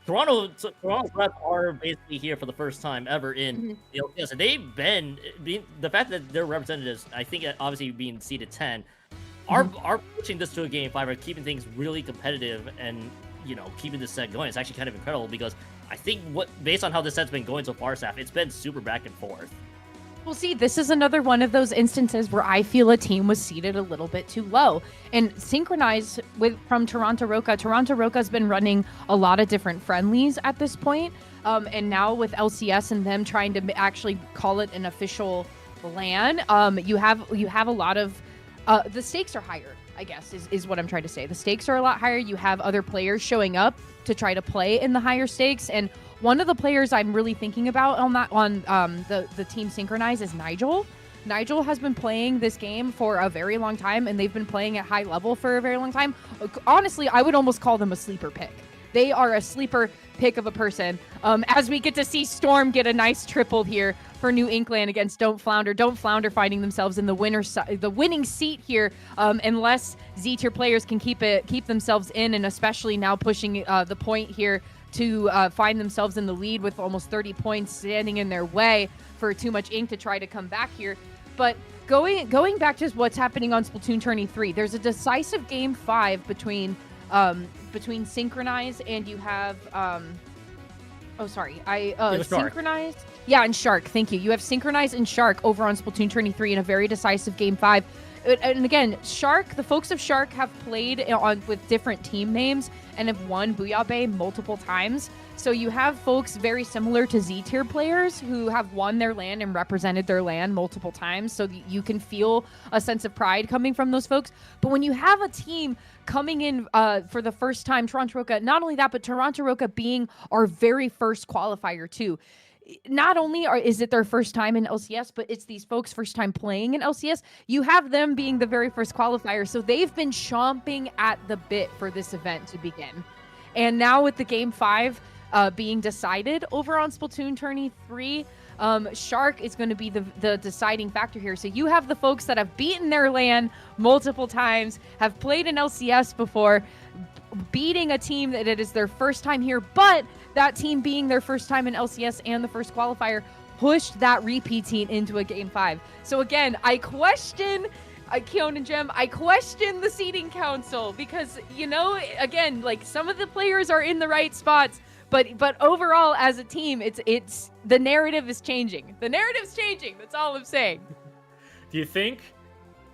Toronto's reps are basically here for the first time ever in the LCS, and they've been the fact that their representatives, I think, obviously being seeded 10, are pushing this to a game 5, are keeping things really competitive, and you know, keeping this set going. It's actually kind of incredible because I think based on how this set's been going so far, Saf, it's been super back and forth. Well, see, this is another one of those instances where I feel a team was seated a little bit too low. And Synchronized from Toronto Roka. Toronto Roka's been running a lot of different friendlies at this point. And now with LCS and them trying to actually call it an official LAN, you have a lot of the stakes are higher. I guess is what I'm trying to say. The stakes are a lot higher. You have other players showing up to try to play in the higher stakes, and one of the players I'm really thinking about on the team Synchronize is Nigel. Nigel has been playing this game for a very long time, and they've been playing at high level for a very long time. Honestly, I would almost call them a sleeper pick. They are a sleeper pick of a person. As we get to see Storm get a nice triple here for New Inkland against Don't Flounder. Don't Flounder finding themselves in the winning seat here, unless Z-tier players can keep themselves in, and especially now pushing the point here to find themselves in the lead with almost 30 points standing in their way for Too Much Ink to try to come back here. But going back to what's happening on Splatoon Tourney 3, there's a decisive game 5 between Synchronize and you have Synchronize. Yeah, and Shark. Thank you. You have Synchronize and Shark over on Splatoon Tourney 3 in a very decisive game 5. And again, the folks of Shark have played with different team names and have won Booyah Bay multiple times. So you have folks very similar to Z-tier players who have won their LAN and represented their LAN multiple times. So you can feel a sense of pride coming from those folks. But when you have a team coming in for the first time, Toronto Roca, not only that, but Toronto Roca being our very first qualifier too. Not only is it their first time in LCS, but it's these folks' first time playing in LCS. You have them being the very first qualifier, so they've been chomping at the bit for this event to begin. And now with the Game 5 being decided over on Splatoon Tourney 3, Shark is going to be the deciding factor here. So you have the folks that have beaten their LAN multiple times, have played in LCS before, beating a team that it is their first time here, but that team being their first time in LCS and the first qualifier pushed that repeat team into a Game 5. So again, I question Keon and Jem, I question the seeding council because, again, like some of the players are in the right spots, but overall as a team, it's the narrative is changing. The narrative's changing. That's all I'm saying. Do you think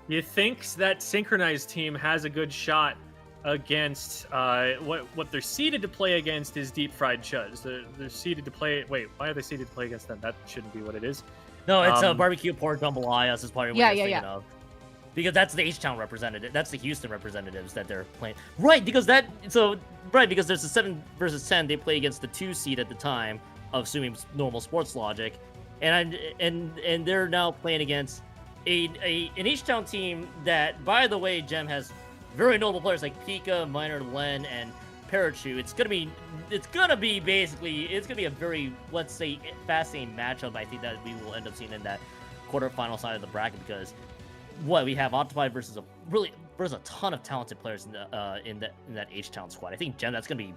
that Synchronized team has a good shot against what they're seeded to play against is Deep Fried Chuds. They're seeded to play. Wait, why are they seeded to play against them? That shouldn't be what it is. No, it's barbecue pork jambalaya. Is probably what you're thinking of. Because that's the H-Town representative. That's the Houston representatives that they're playing. Right, because because there's a 7 versus 10. They play against the 2 seed at the time, assuming normal sports logic, and they're now playing against an H-Town team that, by the way, Jem has very notable players like Pika, Minor, Len, and Parachu. It's gonna be a very, let's say, fascinating matchup. I think that we will end up seeing in that quarterfinal side of the bracket because we have Optify versus a ton of talented players in that H-Town squad. I think, Jen, that's gonna be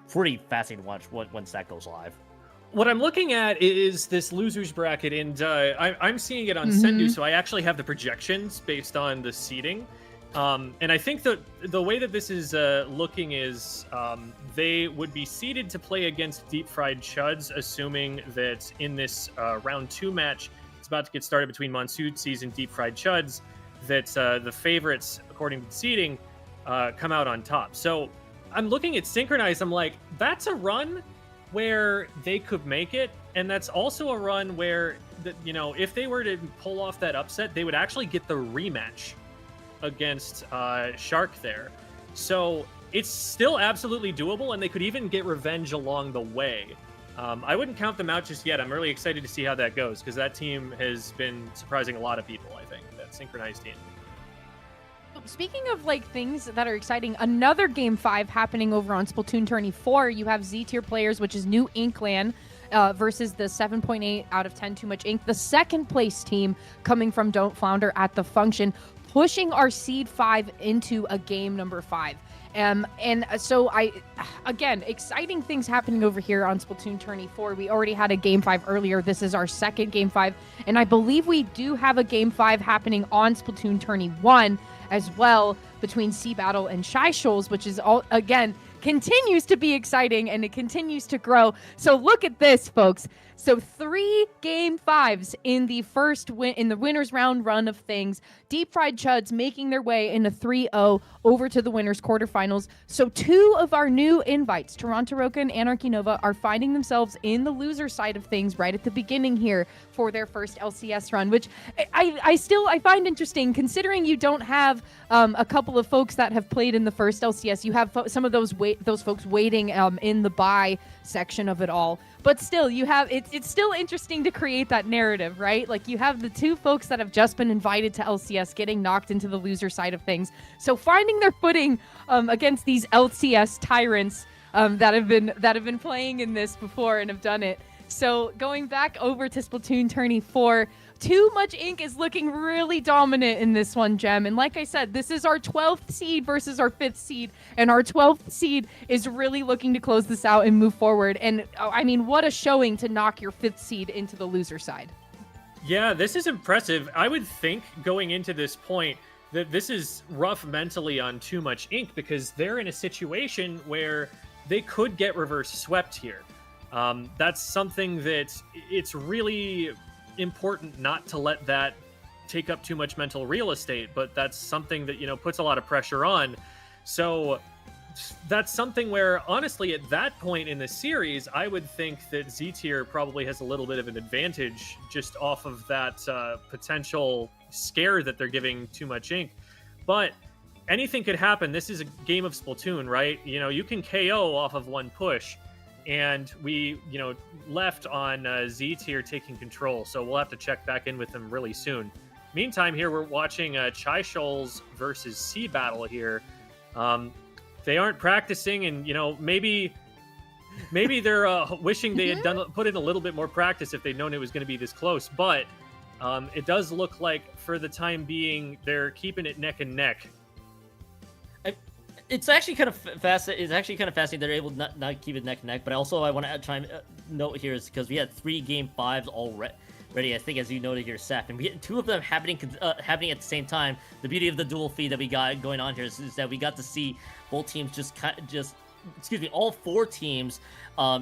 pretty fascinating to watch once that goes live. What I'm looking at is this losers bracket, and I'm seeing it on Sendu, so I actually have the projections based on the seeding. And I think that the way that this is looking is they would be seeded to play against Deep Fried Chuds, assuming that in this round 2 match, it's about to get started between Monsoonseas and Deep Fried Chuds, that the favorites, according to the seeding, come out on top. So I'm looking at Synchronized, I'm like, that's a run where they could make it, and that's also a run where, if they were to pull off that upset, they would actually get the rematch against Shark there. So it's still absolutely doable, and they could even get revenge along the way. I wouldn't count them out just yet. I'm really excited to see how that goes, because that team has been surprising a lot of people, I think, that Synchronized team. Speaking of things that are exciting, another Game 5 happening over on Splatoon Tourney 4. You have Z-tier players, which is New Inkland, versus the 7.8 out of 10 Too Much Ink, the second place team coming from Don't Flounder at the function, pushing our seed 5 into a game number 5. And so again, exciting things happening over here on Splatoon Tourney 4. We already had a Game 5 earlier. This is our second Game 5. And I believe we do have a Game 5 happening on Splatoon Tourney 1 as well between Sea Battle and Shy Shoals, which is all, again, continues to be exciting and it continues to grow. So look at this, folks. So 3 game 5s in the winners round run of things. Deep Fried Chuds making their way in a 3-0 over to the winners quarterfinals. So 2 of our new invites, Toronto Roca and Anarchy Nova, are finding themselves in the loser side of things right at the beginning here for their first LCS run, which I find interesting considering you don't have a couple of folks that have played in the first LCS. You have some of those folks waiting in the bye section of it all. But still, you have it's still interesting to create that narrative, right? Like you have the 2 folks that have just been invited to LCS getting knocked into the loser side of things. So finding their footing against these LCS tyrants that have been playing in this before and have done it. So going back over to Splatoon 4, Too Much Ink is looking really dominant in this one, Gem. And like I said, this is our 12th seed versus our 5th seed. And our 12th seed is really looking to close this out and move forward. And I mean, what a showing to knock your 5th seed into the loser side. Yeah, this is impressive. I would think going into this point that this is rough mentally on Too Much Ink because they're in a situation where they could get reverse swept here. That's something that it's really important not to let that take up too much mental real estate, but that's something that, you know, puts a lot of pressure on. So that's something where, honestly, at that point in the series, I would think that Z-Tier probably has a little bit of an advantage just off of that potential scare that they're giving Too Much Ink. But anything could happen. This is a game of Splatoon, right? You know, you can KO off of one push. And we, you know, left on Z-Tier taking control, so we'll have to check back in with them really soon. Meantime, here we're watching Chai Shoals versus Sea Battle here. They aren't practicing, and, you know, maybe they're wishing they had put in a little bit more practice if they'd known it was going to be this close. But it does look like, for the time being, they're keeping it neck and neck. It's actually kind of fascinating. It's actually kind of fascinating they're able to not keep it neck and neck. But also, I want to try and note here is because we had 3 game 5s already. I think, as you noted here, Seth, and we had 2 of them happening at the same time. The beauty of the dual feed that we got going on here is that we got to see both teams all 4 teams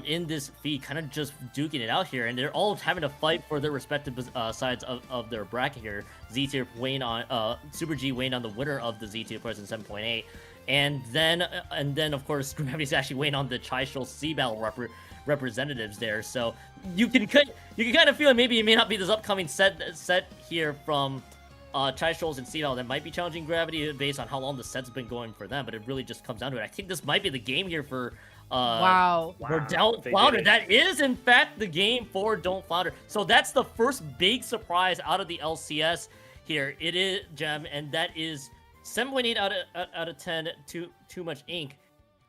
in this feed kind of just duking it out here, and they're all having to fight for their respective sides of their bracket here. Z-Tier weighing on Super G weighing on the winner of the Z-Tier person 7.8. And then, of course, Gravity's actually weighing on the Chai Shoals Sea Battle representatives there. So you can kind of feel maybe it may not be this upcoming set here from Chai Shoals and Sea Battle that might be challenging Gravity based on how long the set's been going for them. But it really just comes down to it. I think this might be the game here for Don't Flounder. That is, in fact, the game for Don't Flounder. So that's the first big surprise out of the LCS here. It is, Gem, and that is 7.8 out of 10, Too Much Ink,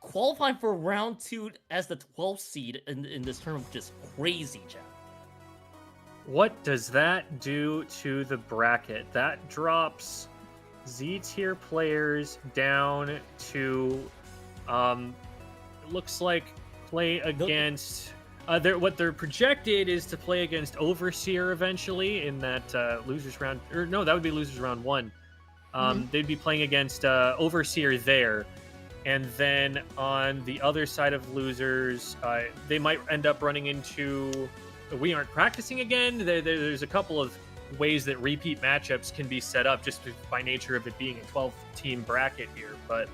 qualifying for round 2 as the 12th seed in this tournament, just crazy, Jeff. What does that do to the bracket? That drops Z-Tier players down to, it looks like play against... what they're projected is to play against Overseer eventually in that losers round... Or no, that would be losers round 1. They'd be playing against Overseer there. And then on the other side of losers, they might end up running into... We aren't practicing again. There's a couple of ways that repeat matchups can be set up just by nature of it being a 12-team bracket here. But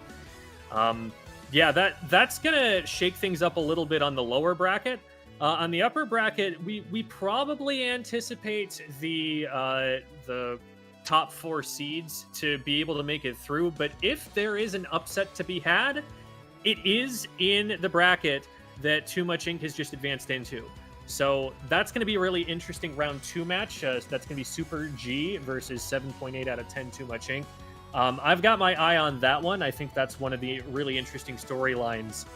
yeah, that's going to shake things up a little bit on the lower bracket. On the upper bracket, we probably anticipate the top 4 seeds to be able to make it through, but if there is an upset to be had, it is in the bracket that Too Much Ink has just advanced into. So that's going to be a really interesting round 2 match. That's going to be Super G versus 7.8 out of 10 Too Much Ink. I've got my eye on that one. I think that's one of the really interesting storylines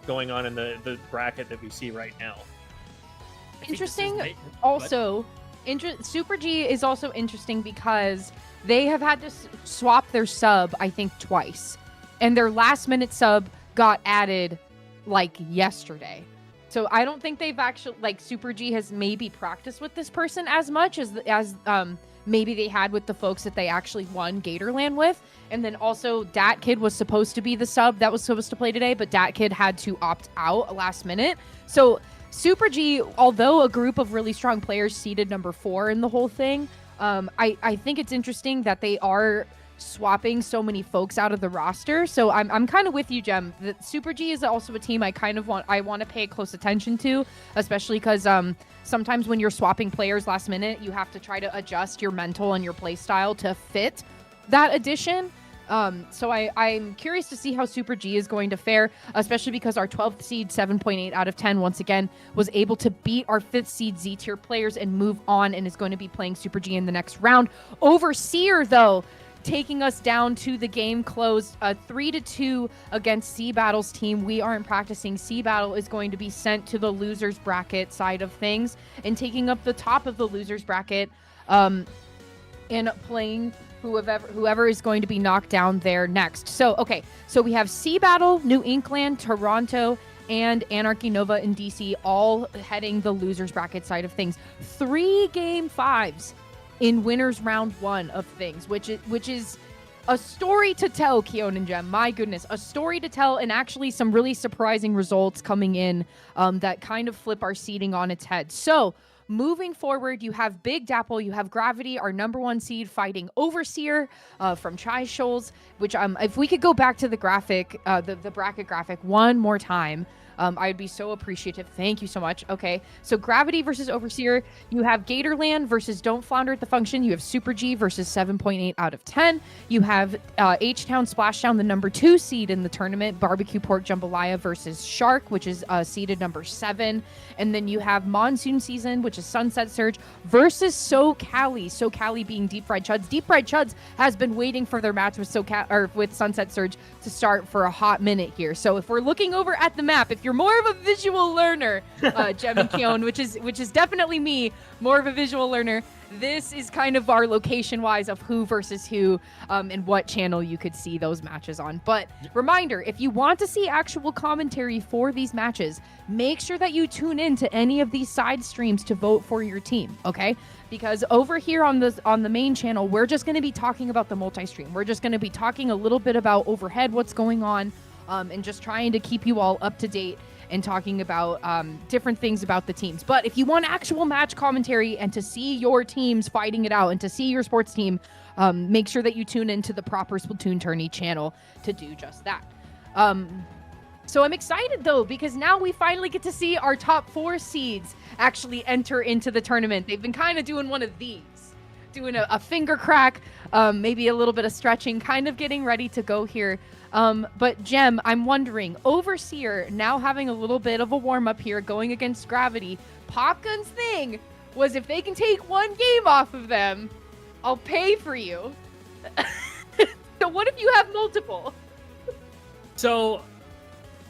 going on in the bracket that we see right now. Interesting. Also, Super G is also interesting because they have had to swap their sub, I think, twice. And their last minute sub got added like yesterday. So I don't think they've actually, like, Super G has maybe practiced with this person as much as maybe they had with the folks that they actually won Gatorland with. And then also Dat Kid was supposed to be the sub that was supposed to play today, but Dat Kid had to opt out last minute. So Super G, although a group of really strong players seeded number 4 in the whole thing, I think it's interesting that they are swapping so many folks out of the roster. So I'm kind of with you, Jem. The Super G is also a team I want to pay close attention to, especially because sometimes when you're swapping players last minute, you have to try to adjust your mental and your play style to fit that addition. So I'm curious to see how Super G is going to fare, especially because our 12th seed, 7.8 out of 10, once again, was able to beat our 5th seed Z tier players and move on and is going to be playing Super G in the next round. Overseer, though, taking us down to the game closed 3-2 against C Battle's team. We aren't practicing. C Battle is going to be sent to the losers bracket side of things and taking up the top of the losers bracket and playing whoever is going to be knocked down there next. So we have C Battle, New Inkland, Toronto, and Anarchy Nova in DC all heading the losers bracket side of things. 3 game 5s in winners round 1 of things, which is a story to tell, Keon and Jem. My goodness, a story to tell, and actually some really surprising results coming in that kind of flip our seeding on its head. So moving forward, you have Big Dapple, you have Gravity, our number 1 seed, fighting Overseer from Chai Shoals, which if we could go back to the graphic, the bracket graphic one more time, I'd be so appreciative. Thank you so much. Okay, so Gravity versus Overseer. You have Gatorland versus Don't Flounder at the Function. You have Super G versus 7.8 out of 10. You have H-Town Splashdown, the number 2 seed in the tournament. Barbecue Pork Jambalaya versus Shark, which is seeded number 7. And then you have Monsoon Season, which is Sunset Surge, versus SoCali. SoCali being Deep Fried Chuds. Deep Fried Chuds has been waiting for their match with Sunset Surge to start for a hot minute here. So if we're looking over at the map, if you're more of a visual learner, Jem and Keon, which is definitely me, more of a visual learner, this is kind of our location-wise of who versus who and what channel you could see those matches on. But reminder, if you want to see actual commentary for these matches, make sure that you tune in to any of these side streams to vote for your team, okay? Because over here on the main channel, we're just going to be talking about the multi-stream. We're just going to be talking a little bit about overhead, what's going on, and just trying to keep you all up to date and talking about different things about the teams. But if you want actual match commentary and to see your teams fighting it out and to see your sports team, make sure that you tune into the proper SplatoonTourney channel to do just that. So I'm excited, though, because now we finally get to see our top 4 seeds actually enter into the tournament. They've been kind of doing one of these, doing a finger crack, maybe a little bit of stretching, kind of getting ready to go here. But Jem, I'm wondering, Overseer now having a little bit of a warm-up here going against Gravity. Popgun's thing was if they can take 1 game off of them, I'll pay for you. So what if you have multiple? So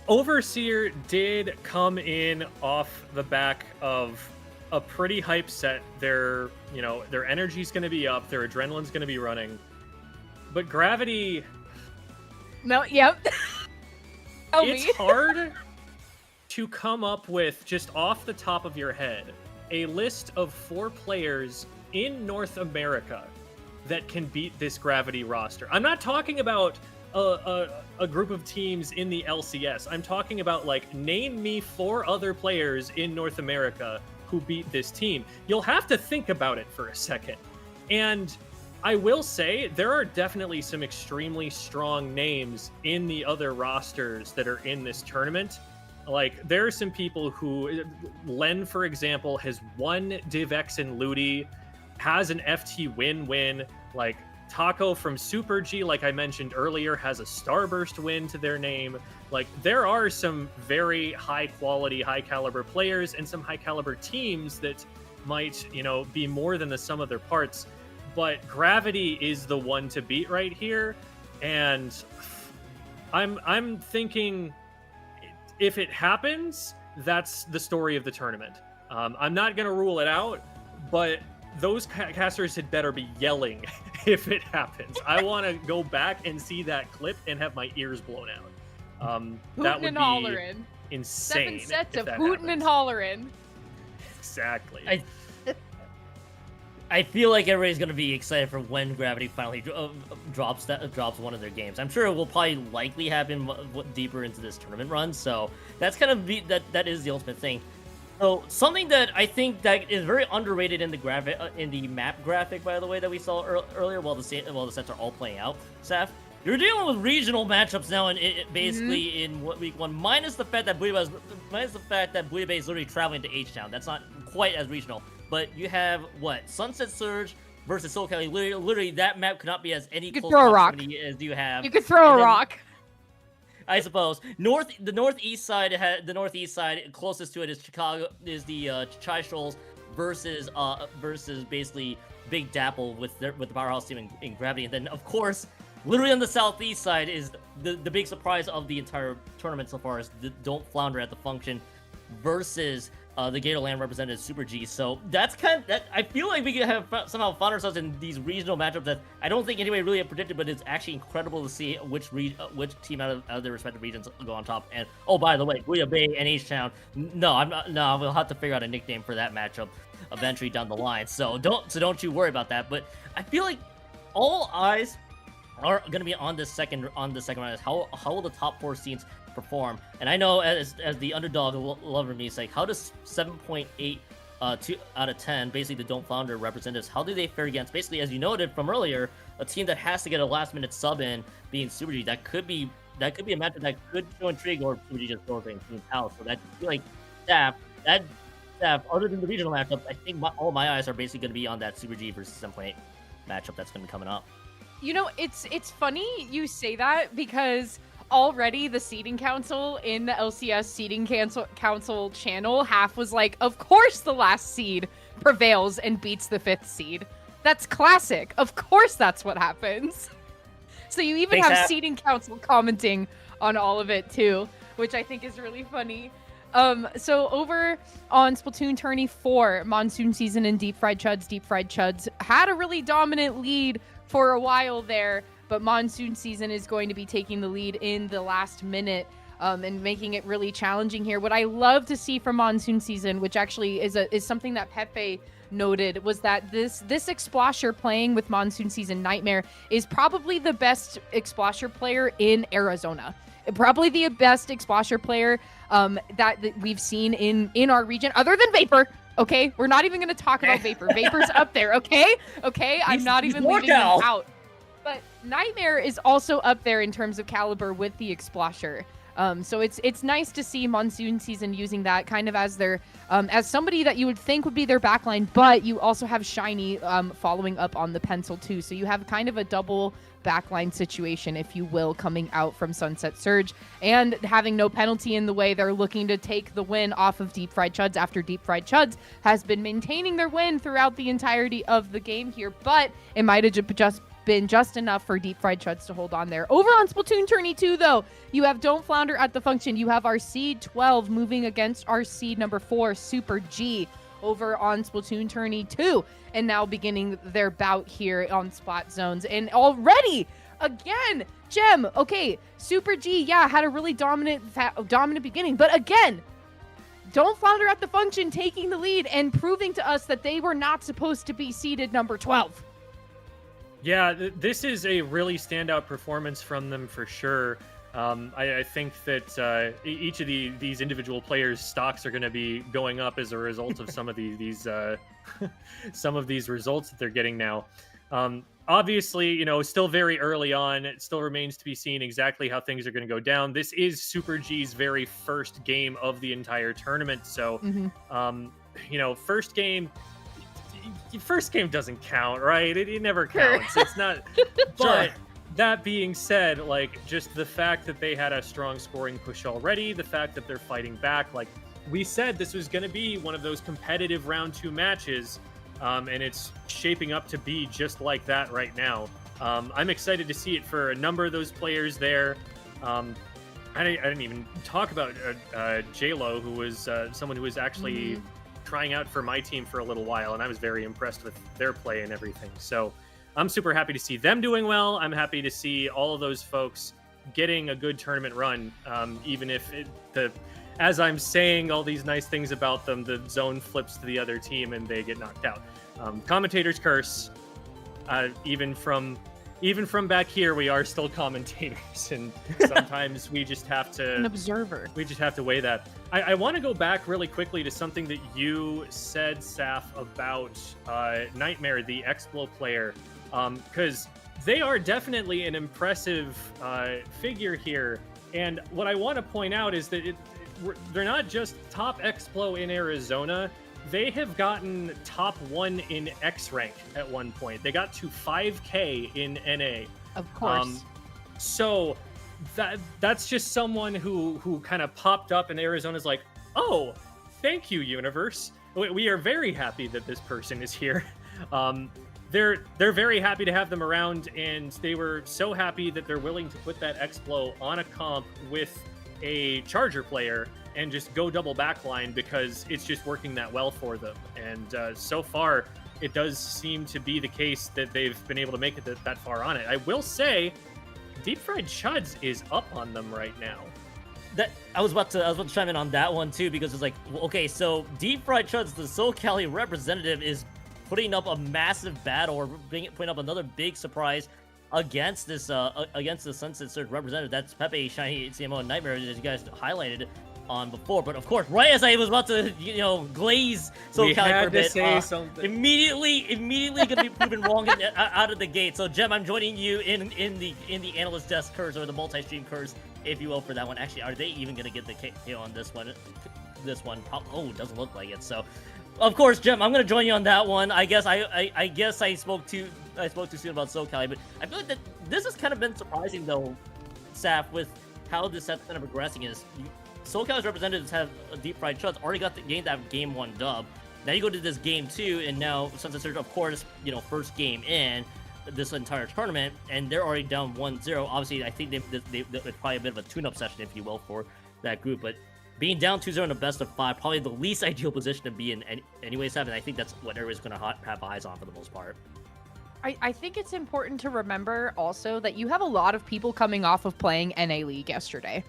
Overseer did come in off the back of a pretty hype set. Their energy's going to be up, their adrenaline's going to be running. But Gravity... No, yep. It's hard to come up with, just off the top of your head, a list of 4 players in North America that can beat this Gravity roster. I'm not talking about a group of teams in the LCS. I'm talking about, like, name me 4 other players in North America who beat this team. You'll have to think about it for a second. And I will say there are definitely some extremely strong names in the other rosters that are in this tournament. Like, there are some people who, Len, for example, has won DivX and Ludi, has an FT win-win. Like, Taco from Super G, like I mentioned earlier, has a Starburst win to their name. Like, there are some very high-quality, high-caliber players and some high-caliber teams that might, be more than the sum of their parts. But Gravity is the one to beat right here, and I'm thinking if it happens, that's the story of the tournament. I'm not going to rule it out, but those casters had better be yelling if it happens. I want to go back and see that clip and have my ears blown out. That would be hollerin'. Insane. 7 sets of that hootin' happens. and hollerin'. Exactly. I feel like everybody's gonna be excited for when Gravity finally drops one of their games. I'm sure it will probably likely happen deeper into this tournament run. So that's kind of that is the ultimate thing. So something that I think that is very underrated in the graphic, in the map graphic, by the way, that we saw earlier, while the sets are all playing out, Saf, you're dealing with regional matchups now, and basically in week 1, minus the fact that Bouillabaisse is literally traveling to H-Town. That's not quite as regional. But you have, what, Sunset Surge versus SoCal. Literally, that map could not be as any close proximity as you have. You could throw a rock. I suppose. The northeast side closest to it is Chicago, is the Chai Shoals versus basically Big Dapple with the powerhouse team in Gravity. And then, of course, literally on the southeast side is the big surprise of the entire tournament so far is the Don't Flounder at the Function versus the Gatorland represented Super G. So that's I feel like we could have somehow found ourselves in these regional matchups that I don't think anybody really had predicted, but it's actually incredible to see which team out of their respective regions go on top. And oh, by the way, Bouillabaisse and H-Town. No, I'm not. No, we'll have to figure out a nickname for that matchup eventually down the line. So don't you worry about that. But I feel like all eyes are going to be on the second round. How will the top 4 scenes perform? And I know as the underdog lover me, it's like, how does 7.8 out of 10, basically the Don't Flounder representatives, how do they fare against, basically, as you noted from earlier, a team that has to get a last minute sub in, being Super G? That could be a matchup that could show intrigue, or Super G just throws in Team's house. So that, I feel like that other than the regional matchup, I think all my eyes are basically going to be on that Super G versus 7.8 matchup that's going to be coming up. You know, it's funny you say that, because already the seeding council in the LCS seeding council channel, half was like, of course the last seed prevails and beats the 5th seed. That's classic. Of course that's what happens. So you even have seeding council commenting on all of it too, which I think is really funny. So over on SplatoonTourney 4, Monsoon Season and Deep Fried Chuds had a really dominant lead for a while there, but Monsoon Season is going to be taking the lead in the last minute, and making it really challenging here. What I love to see from Monsoon Season, which actually is something that Pepe noted, was that this Explosher playing with Monsoon Season Nightmare is probably the best Explosher player in Arizona. Probably the best Explosher player that we've seen in our region, other than Vapor. Okay, we're not even going to talk about Vapor. Vapor's up there. Okay, I'm not even leaving him out. But Nightmare is also up there in terms of caliber with the Explosher. So it's nice to see Monsoon Season using that kind of as their as somebody that you would think would be their backline, but you also have Shiny following up on the pencil too. So you have kind of a double backline situation, if you will, coming out from Sunset Surge, and having no penalty in the way. They're looking to take the win off of Deep Fried Chuds after Deep Fried Chuds has been maintaining their win throughout the entirety of the game here, but it might have just been just enough for Deep Fried Chuds to hold on there. Over on SplatoonTourney 2, though, you have Don't Flounder at the Function. You have our seed 12 moving against our seed number 4, Super G, over on SplatoonTourney 2, and now beginning their bout here on Splat Zones. And already, again, Gem, okay, Super G, yeah, had a really dominant beginning, but again, Don't Flounder at the Function taking the lead and proving to us that they were not supposed to be seeded number 12. Yeah, this is a really standout performance from them for sure. I think that each of these individual players' stocks are going to be going up as a result of some of these some of these results that they're getting now. Obviously, you know, still very early on. It still remains to be seen exactly how things are going to go down. This is Super G's very first game of the entire tournament, so you know, first game doesn't count, right? It never counts. It's not. But that being said, like, just the fact that they had a strong scoring push already, the fact that they're fighting back, like we said, this was going to be one of those competitive round 2 matches, and it's shaping up to be just like that right now. I'm excited to see it for a number of those players there. I didn't even talk about J-Lo, who was someone who was actually trying out for my team for a little while, and I was very impressed with their play and everything. So I'm super happy to see them doing well. I'm happy to see all of those folks getting a good tournament run, even if as I'm saying all these nice things about them, the zone flips to the other team and they get knocked out. Commentator's curse. Even from back here, we are still commentators, and sometimes we just have to An observer. we just have to weigh that. I want to go back really quickly to something that you said, Saf, about Nightmare, the Explo player, because they are definitely an impressive figure here. And what I want to point out is that they're not just top Explo in Arizona. They have gotten top 1 in X rank at one point. They got to 5K in NA. Of course. So that's just someone who kind of popped up in Arizona's like, oh, thank you, universe. We are very happy that this person is here. They're very happy to have them around, and they were so happy that they're willing to put that Explo on a comp with a Charger player and just go double backline because it's just working that well for them. And so far, it does seem to be the case that they've been able to make it that far on it. I will say, Deep Fried Chuds is up on them right now. That I was about to chime in on that one too, because it's like, okay, so Deep Fried Chuds, the SoCali representative, is putting up a massive battle, or putting up another big surprise against this against the Sunset Surge representative. That's Pepe, Shiny, CMO, and Nightmare, as you guys highlighted on before. But of course, right as I was about to, glaze SoCali for a bit, say something. immediately gonna be proven wrong out of the gate. So Jem, I'm joining you in the analyst desk curse, or the multi-stream curse, if you will, for that one. Actually, are they even gonna get the KO on this one? Oh, it doesn't look like it. So, of course, Jem, I'm gonna join you on that one. I guess I spoke too soon about SoCali, but I feel like that this has kind of been surprising though, Saf, with how this set's kind of progressing. Is SoCali's representatives have Deep Fried Chuds already got the game to have game 1 dub. Now you go to this game 2, and now Sunset Surge, of course, first game in this entire tournament, and they're already down 1-0. Obviously, I think it's probably a bit of a tune-up session, if you will, for that group. But being down 2-0 in a best of 5, probably the least ideal position to be in anyways, and I think that's what everybody's going to have eyes on for the most part. I think it's important to remember also that you have a lot of people coming off of playing NA League yesterday.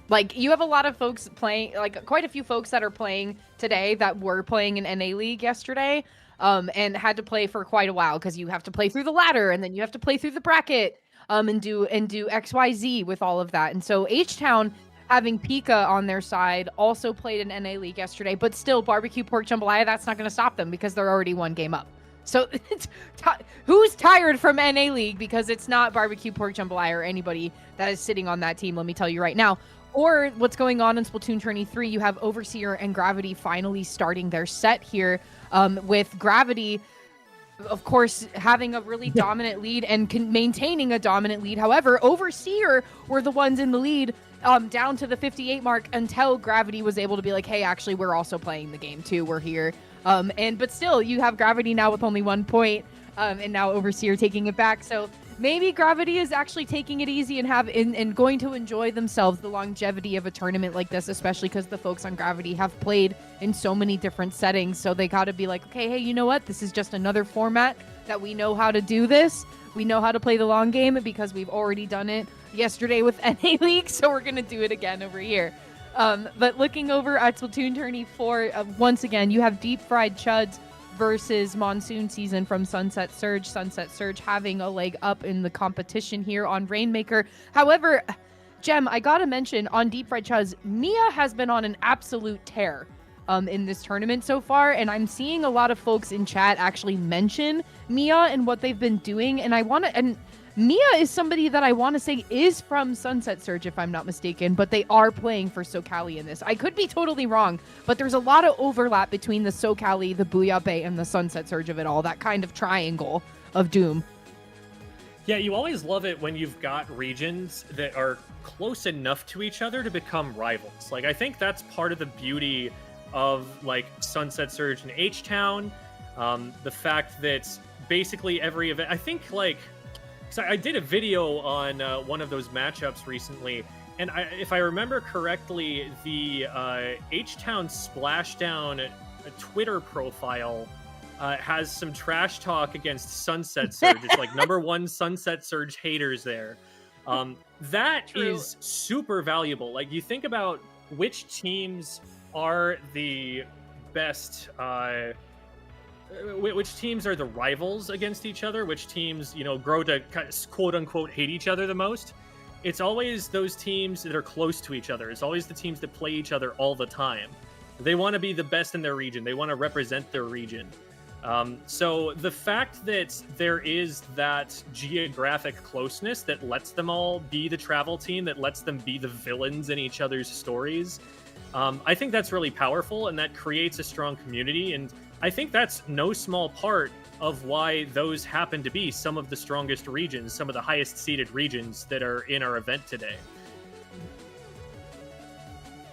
Like, you have a lot of folks playing, like, quite a few folks that are playing today that were playing in NA League yesterday, and had to play for quite a while, because you have to play through the ladder, and then you have to play through the bracket, and do XYZ with all of that. And so H-Town, having Pika on their side, also played in NA League yesterday, but still, Barbecue Pork Jambalaya, that's not going to stop them, because they're already 1 game up. So who's tired from NA League? Because it's not Barbecue Pork Jambalaya or anybody that is sitting on that team, let me tell you right now. Or what's going on in Splatoon 3, you have Overseer and Gravity finally starting their set here, with Gravity, of course, having a really dominant lead and maintaining a dominant lead. However, Overseer were the ones in the lead down to the 58 mark until Gravity was able to be like, hey, actually, we're also playing the game too. We're here. But still, you have Gravity now with only 1 point, and now Overseer taking it back. So maybe Gravity is actually taking it easy and going to enjoy themselves the longevity of a tournament like this, especially because the folks on Gravity have played in so many different settings. So they got to be like, okay, hey, you know what? This is just another format that we know how to do this. We know how to play the long game because we've already done it yesterday with NA League, so we're going to do it again over here. But looking over at SplatoonTourney 4, once again, you have Deep Fried Chuds versus Monsoon Season from Sunset Surge. Sunset Surge having a leg up in the competition here on Rainmaker. However, Jem, I gotta mention, on Deep Fried Chuds, Mia has been on an absolute tear in this tournament so far, and I'm seeing a lot of folks in chat actually mention Mia and what they've been doing, and Mia is somebody that I want to say is from Sunset Surge, if I'm not mistaken, but they are playing for SoCali in this. I could be totally wrong, but there's a lot of overlap between the SoCali, the Booyah Bay, and the Sunset Surge of it all, that kind of triangle of doom. Yeah, you always love it when you've got regions that are close enough to each other to become rivals. Like, I think that's part of the beauty of, like, Sunset Surge and H-Town. The fact that basically every event, I think, like, so I did a video on one of those matchups recently, and if I remember correctly, the H-Town Splashdown Twitter profile has some trash talk against Sunset Surge. It's like #1 Sunset Surge haters there. That True. is super valuable. Like, you think about which teams are the best which teams are the rivals against each other, which teams, grow to quote unquote hate each other the most. It's always those teams that are close to each other. It's always the teams that play each other all the time. They want to be the best in their region. They want to represent their region. So the fact that there is that geographic closeness that lets them all be the travel team, that lets them be the villains in each other's stories, I think that's really powerful, and that creates a strong community. And I think that's no small part of why those happen to be some of the strongest regions, some of the highest seeded regions that are in our event today.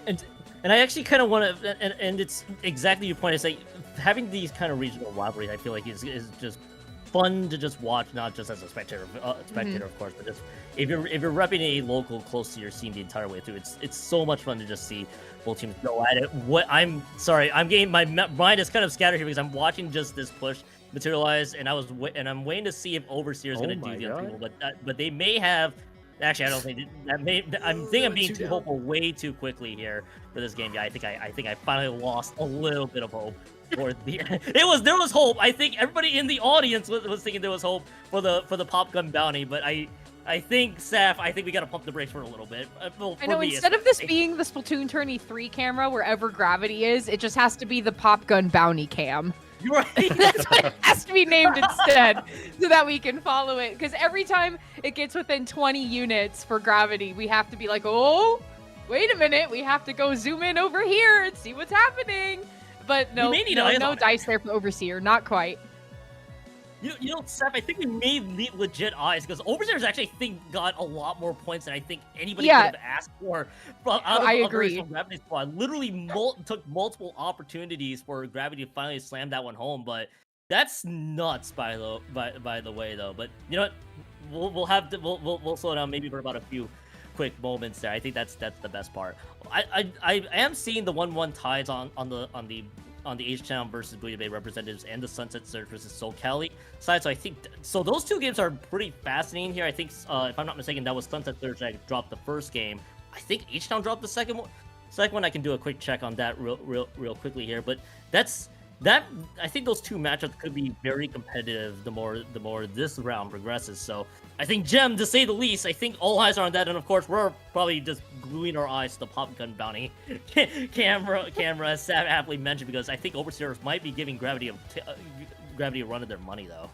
And I actually kind of want to, and it's exactly your point. It's like having these kind of regional rivalries. I feel like is just fun to just watch, not just as a spectator, of course, but just if you're repping a local close to your scene the entire way through, it's so much fun to just see both teams go at it. I'm getting my mind is kind of scattered here because I'm watching just this push materialize, and I'm waiting to see if Overseer is going to do the other people, but they may have. Actually, I don't think I'm being too hopeful way too quickly here for this game. Yeah, I think I finally lost a little bit of hope for the. There was hope. I think everybody in the audience was thinking there was hope for the pop gun bounty, but I think Saf, we got to pump the brakes for a little bit. I know, instead of this being the SplatoonTourney 3 camera wherever Gravity is, it just has to be the pop gun bounty cam. You're right. That's what it has to be named instead, so that we can follow it. Because every time it gets within 20 units for Gravity, we have to be like, oh, wait a minute, we have to go zoom in over here and see what's happening. But no dice there for Overseer, not quite. You know, Seth, I think we may need legit eyes because Overseer's actually, I think, got a lot more points than I think anybody could have asked for. I agree. From Gravity Squad, literally took multiple opportunities for Gravity to finally slam that one home, but that's nuts by the way though. But you know what? We'll slow down maybe for about a few quick moments there. I think that's the best part. I am seeing the 1-1 ties on the H-Town versus Buddha Bay representatives and the Sunset Surge versus Soul Cali side. So I think so those two games are pretty fascinating here. I think if I'm not mistaken, that was Sunset Surge that dropped the first game. I think H-Town dropped the second one. I can do a quick check on that real quickly here. But I think those two matchups could be very competitive the more this round progresses. So I think Gem, to say the least, I think all eyes are on that, and of course we're probably just gluing our eyes to the pop gun bounty camera, as Sam aptly mentioned, because I think Overseers might be giving Gravity a run of their money though.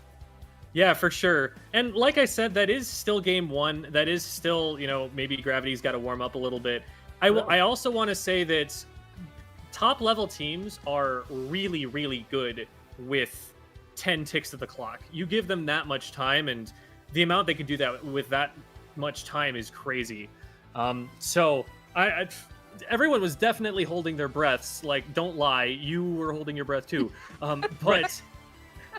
Yeah, for sure. And like I said, that is still game one. That is still, maybe Gravity's got to warm up a little bit. I also want to say that top level teams are really, really good with 10 ticks of the clock. You give them that much time, and the amount they could do that with that much time is crazy. So everyone was definitely holding their breaths. Like, don't lie, you were holding your breath too. But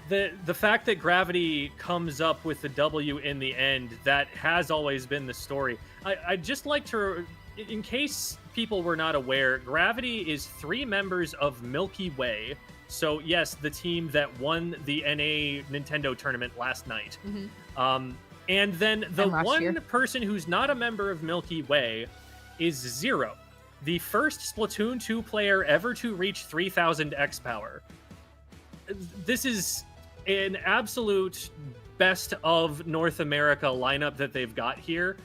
the fact that Gravity comes up with the W in the end, that has always been the story. I'd just like to, in case people were not aware, Gravity is 3 members of Milky Way. So yes, the team that won the NA Nintendo tournament last night. Mm-hmm. And then the one person who's not a member of Milky Way is Zero, the first Splatoon 2 player ever to reach 3,000 X power. This is an absolute best of North America lineup that they've got here.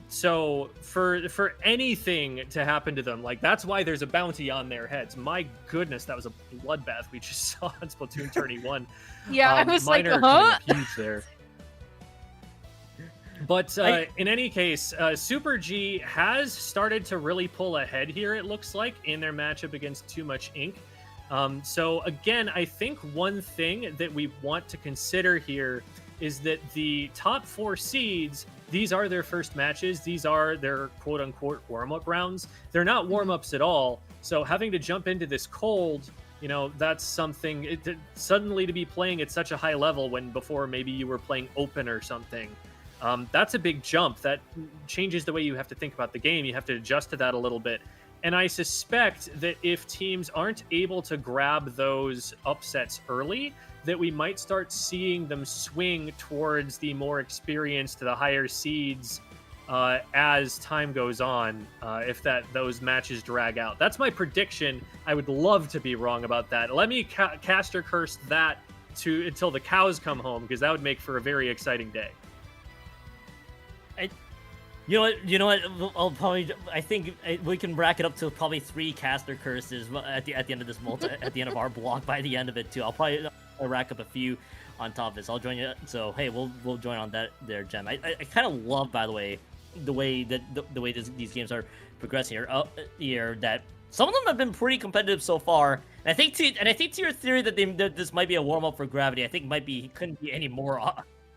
So for anything to happen to them, like, that's why there's a bounty on their heads. My goodness, that was a bloodbath we just saw on Splatoon 1. Yeah, I was like, huge there. But in any case, Super G has started to really pull ahead here, it looks like, in their matchup against Too Much Ink. So again, I think one thing that we want to consider here is that the top 4 seeds, these are their first matches. These are their quote-unquote warm-up rounds. They're not warm-ups at all. So having to jump into this cold, that's something suddenly to be playing at such a high level when before maybe you were playing open or something. That's a big jump. That changes the way you have to think about the game. You have to adjust to that a little bit. And I suspect that if teams aren't able to grab those upsets early, that we might start seeing them swing towards the more experienced, the higher seeds as time goes on, if those matches drag out. That's my prediction. I would love to be wrong about that. Let me caster curse that until the cows come home, because that would make for a very exciting day. You know what? I'll probably. I think we can rack it up to probably 3 caster curses at the end of this at the end of our block. By the end of it too, I'll probably rack up a few on top of this. I'll join you. So hey, we'll join on that there, Gem. I kind of love, by the way these games are progressing here. That some of them have been pretty competitive so far. And I think to your theory that this might be a warm up for Gravity, I think couldn't be any more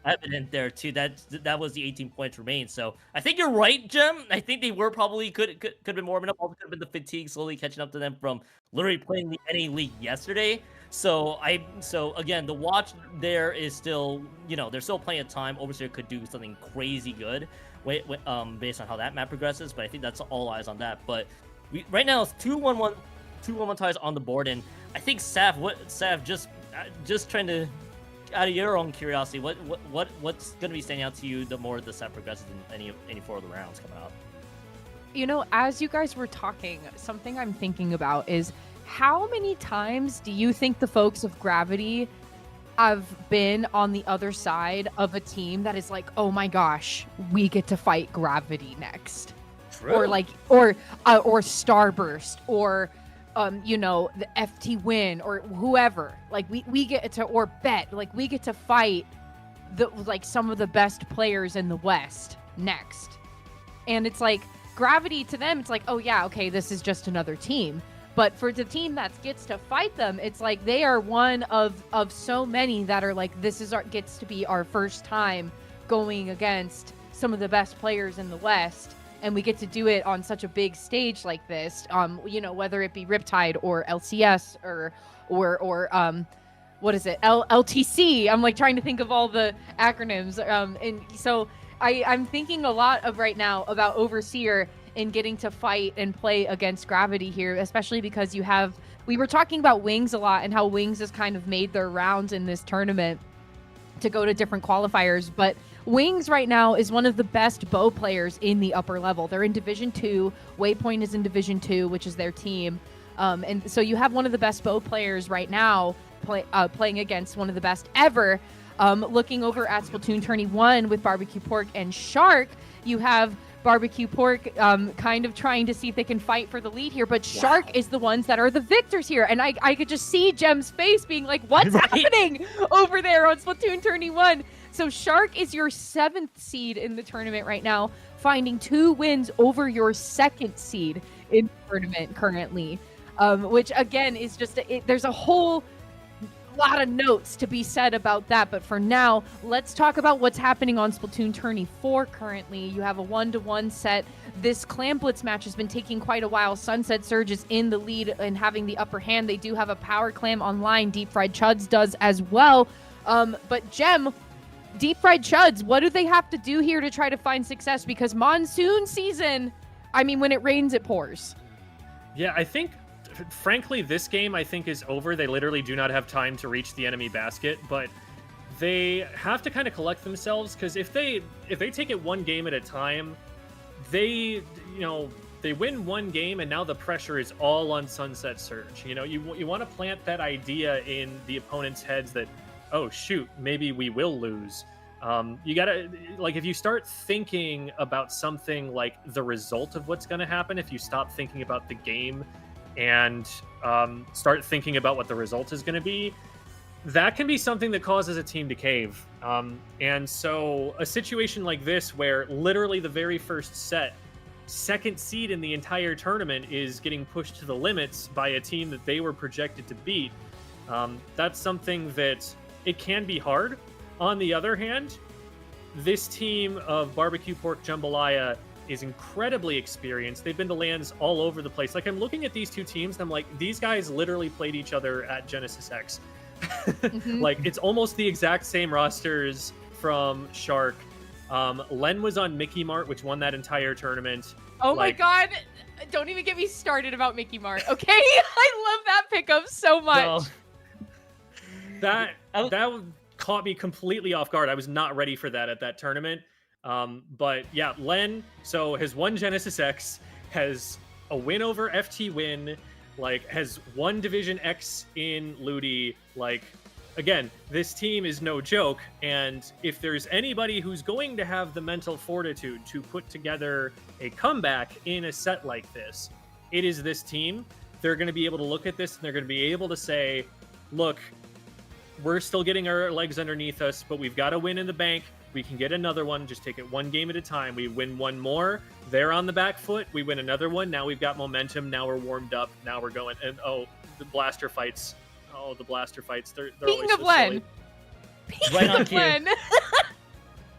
evident there too. That was the 18 points remain. So I think you're right, Gem. I think they were probably could have been warming up. Also could have been the fatigue slowly catching up to them from literally playing the NA League yesterday. So again, the watch there is still, there's still plenty of time. Overseer could do something crazy good, based on how that map progresses. But I think that's all eyes on that. But right now it's 2-1-1 ties on the board, and I think Sav, just trying to, out of your own curiosity, what's going to be standing out to you the more the set progresses in any 4 of the rounds coming up? As you guys were talking, something I'm thinking about is how many times do you think the folks of Gravity have been on the other side of a team that is like, oh my gosh, we get to fight Gravity next? True. Or Starburst, or the FT Win, or whoever. Like we get to, or Bet, like we get to fight some of the best players in the West next. And it's like Gravity, to them, it's like, oh yeah, okay, this is just another team. But for the team that gets to fight them, it's like they are one of so many that are like, gets to be our first time going against some of the best players in the West. And we get to do it on such a big stage like this, whether it be Riptide or LCS or what is it, LTC. I'm like trying to think of all the acronyms. And so I'm thinking a lot of right now about Overseer in getting to fight and play against Gravity here, especially because we were talking about Wings a lot and how Wings has kind of made their rounds in this tournament to go to different qualifiers. But Wings right now is one of the best bow players in the upper level. They're in Division 2. Waypoint is in Division 2, which is their team. And so you have one of the best bow players right now playing against one of the best ever. Looking over at SplatoonTourney 1 with Barbecue Pork and Shark, you have Barbecue Pork kind of trying to see if they can fight for the lead here, but Shark is the ones that are the victors here. And I could just see Gem's face being like, what's happening over there on SplatoonTourney 1? So Shark is your 7th seed in the tournament right now, finding 2 wins over your 2nd seed in the tournament currently, which again is just, there's a whole lot of notes to be said about that. But for now, let's talk about what's happening on SplatoonTourney 4 currently. You have a 1-to-1 set. This Clan Blitz match has been taking quite a while. Sunset Surge is in the lead and having the upper hand. They do have a power clam online. Deep Fried Chuds does as well. But Gem, Deep Fried Chuds, what do they have to do here to try to find success? Because monsoon season, I mean, when it rains, it pours. Yeah, I think, frankly, this game, I think, is over. They literally do not have time to reach the enemy basket, but they have to kind of collect themselves, because if they take it one game at a time, they win one game, and now the pressure is all on Sunset Surge. You want to plant that idea in the opponent's heads that, oh shoot, maybe we will lose. You gotta, if you start thinking about something like the result of what's going to happen, if you stop thinking about the game and start thinking about what the result is going to be, that can be something that causes a team to cave. And so a situation like this, where literally the very first set, 2nd seed in the entire tournament, is getting pushed to the limits by a team that they were projected to beat, that's something that it can be hard. On the other hand, this team of Barbecue Pork Jambalaya is incredibly experienced. They've been to LANs all over the place. I'm looking at these two teams and I'm like, these guys literally played each other at Genesis X. Mm-hmm. It's almost the exact same rosters from Shark. Len was on Mickey Mart, which won that entire tournament. Oh my god, don't even get me started about Mickey Mart, okay? I love that pickup so much. No. That caught me completely off guard. I was not ready for that at that tournament. But yeah, Len, so has won Genesis X, has a win over FT Win, like has won Division X in Ludi. Like, again, this team is no joke. And if there's anybody who's going to have the mental fortitude to put together a comeback in a set like this, it is this team. They're going to be able to look at this and they're going to be able to say, look, we're still getting our legs underneath us, but we've got a win in the bank. We can get another one. Just take it one game at a time. We win one more. They're on the back foot. We win another one. Now we've got momentum. Now we're warmed up. Now we're going. And the blaster fights. Oh, the blaster fights. They're Speaking always of so Len. silly. Right on Of cue. Len.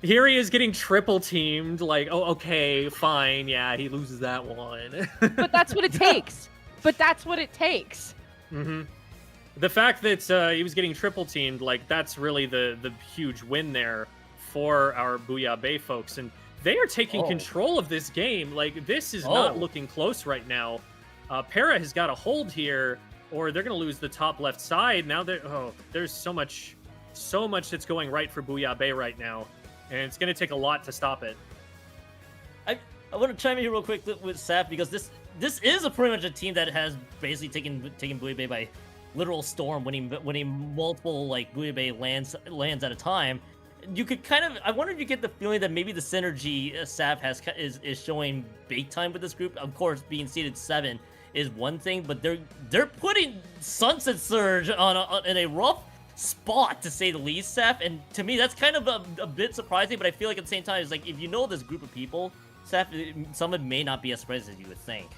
Here he is getting triple teamed. Like, oh, okay, fine. Yeah, he loses that one. But that's what it takes. But that's what it takes. Mm-hmm. The fact that he was getting triple teamed, like, that's really the huge win there for our Booyah Bay folks. And they are taking control of this game. Like, this is not looking close right now. Para has got a hold here, or they're going to lose the top left side. Now there's so much that's going right for Booyah Bay right now. And it's going to take a lot to stop it. I want to chime in here real quick with Saf, because this is pretty much a team that has basically taken Booyah Bay by literal storm, winning multiple like Booyah Bay lands at a time. You could kind of, I wonder if you get the feeling that maybe the synergy Saf has is showing big time with this group. Of course, being seeded 7 is one thing, but they're putting Sunset Surge in a rough spot, to say the least, Saf. And to me, that's kind of a bit surprising. But I feel like at the same time, it's like if you know this group of people, Saf, someone may not be as surprised as you would think.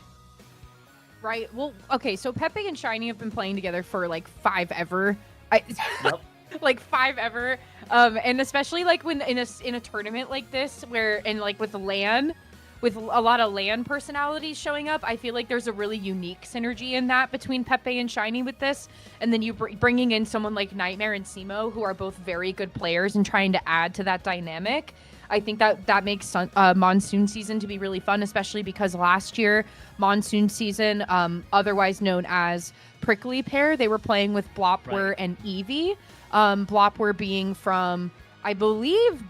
Right. Well, okay, so Pepe and Shiny have been playing together for like 5 ever. Yep. Like 5 ever. And especially like when in a tournament like this, where and like with LAN, with a lot of LAN personalities showing up, I feel like there's a really unique synergy in that between Pepe and Shiny with this. And then you bringing in someone like Nightmare and Simo, who are both very good players, and trying to add to that dynamic. I think that makes Monsoon Season to be really fun, especially because last year, Monsoon Season, otherwise known as Prickly Pear, they were playing with Blopwer and Eevee. Blopwer being from, I believe,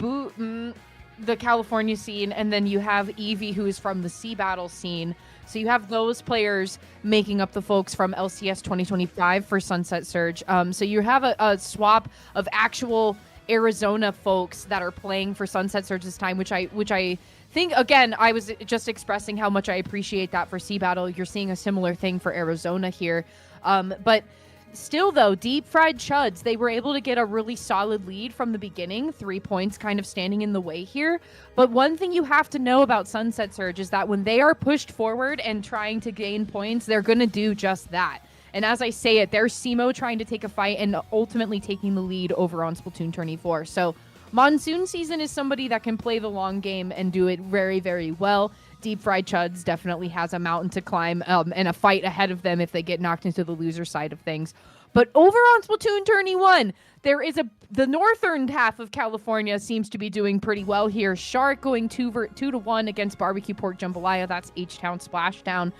the California scene, and then you have Eevee, who is from the Sea Battle scene. So you have those players making up the folks from LCS 2025 for Sunset Surge. So you have a swap of actual Arizona folks that are playing for Sunset Surge this time, which I think, again, I was just expressing how much I appreciate that for Sea Battle. You're seeing a similar thing for Arizona here. But still, though, Deep Fried Chuds, they were able to get a really solid lead from the beginning, 3 points kind of standing in the way here. But one thing you have to know about Sunset Surge is that when they are pushed forward and trying to gain points, they're going to do just that. And as I say it, there's Simo trying to take a fight and ultimately taking the lead over on Splatoon 4. So Monsoon Season is somebody that can play the long game and do it very, very well. Deep Fried Chuds definitely has a mountain to climb and a fight ahead of them if they get knocked into the loser side of things. But over on Splatoon 1, there is the northern half of California seems to be doing pretty well here. Shark going 2-1 against Barbecue Pork Jambalaya. That's H-Town Splashdown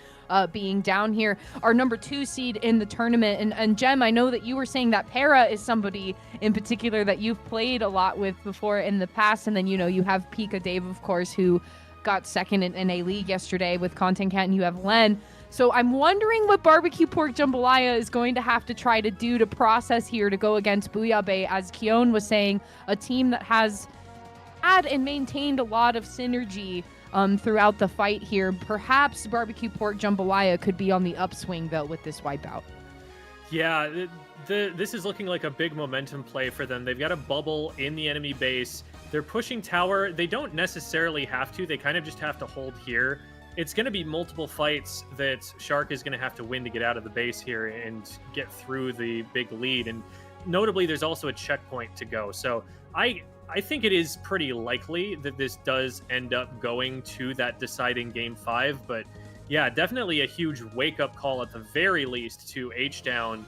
being down here. Our number 2 seed in the tournament. And Jem, I know that you were saying that Para is somebody in particular that you've played a lot with before in the past. And then, you have Pika Dave, of course, who got second in a league yesterday with Content Cat, and you have Len. So I'm wondering what Barbecue Pork Jambalaya is going to have to try to do to process here to go against Booyah Bay, as Keon was saying, a team that has had and maintained a lot of synergy throughout the fight here. Perhaps Barbecue Pork Jambalaya could be on the upswing, though, with this wipeout. Yeah, this is looking like a big momentum play for them. They've got a bubble in the enemy base. They're pushing tower. They don't necessarily have to. They kind of just have to hold here. It's going to be multiple fights that Shark is going to have to win to get out of the base here and get through the big lead. And notably, there's also a checkpoint to go. So I think it is pretty likely that this does end up going to that deciding Game 5. But yeah, definitely a huge wake-up call at the very least to H-Down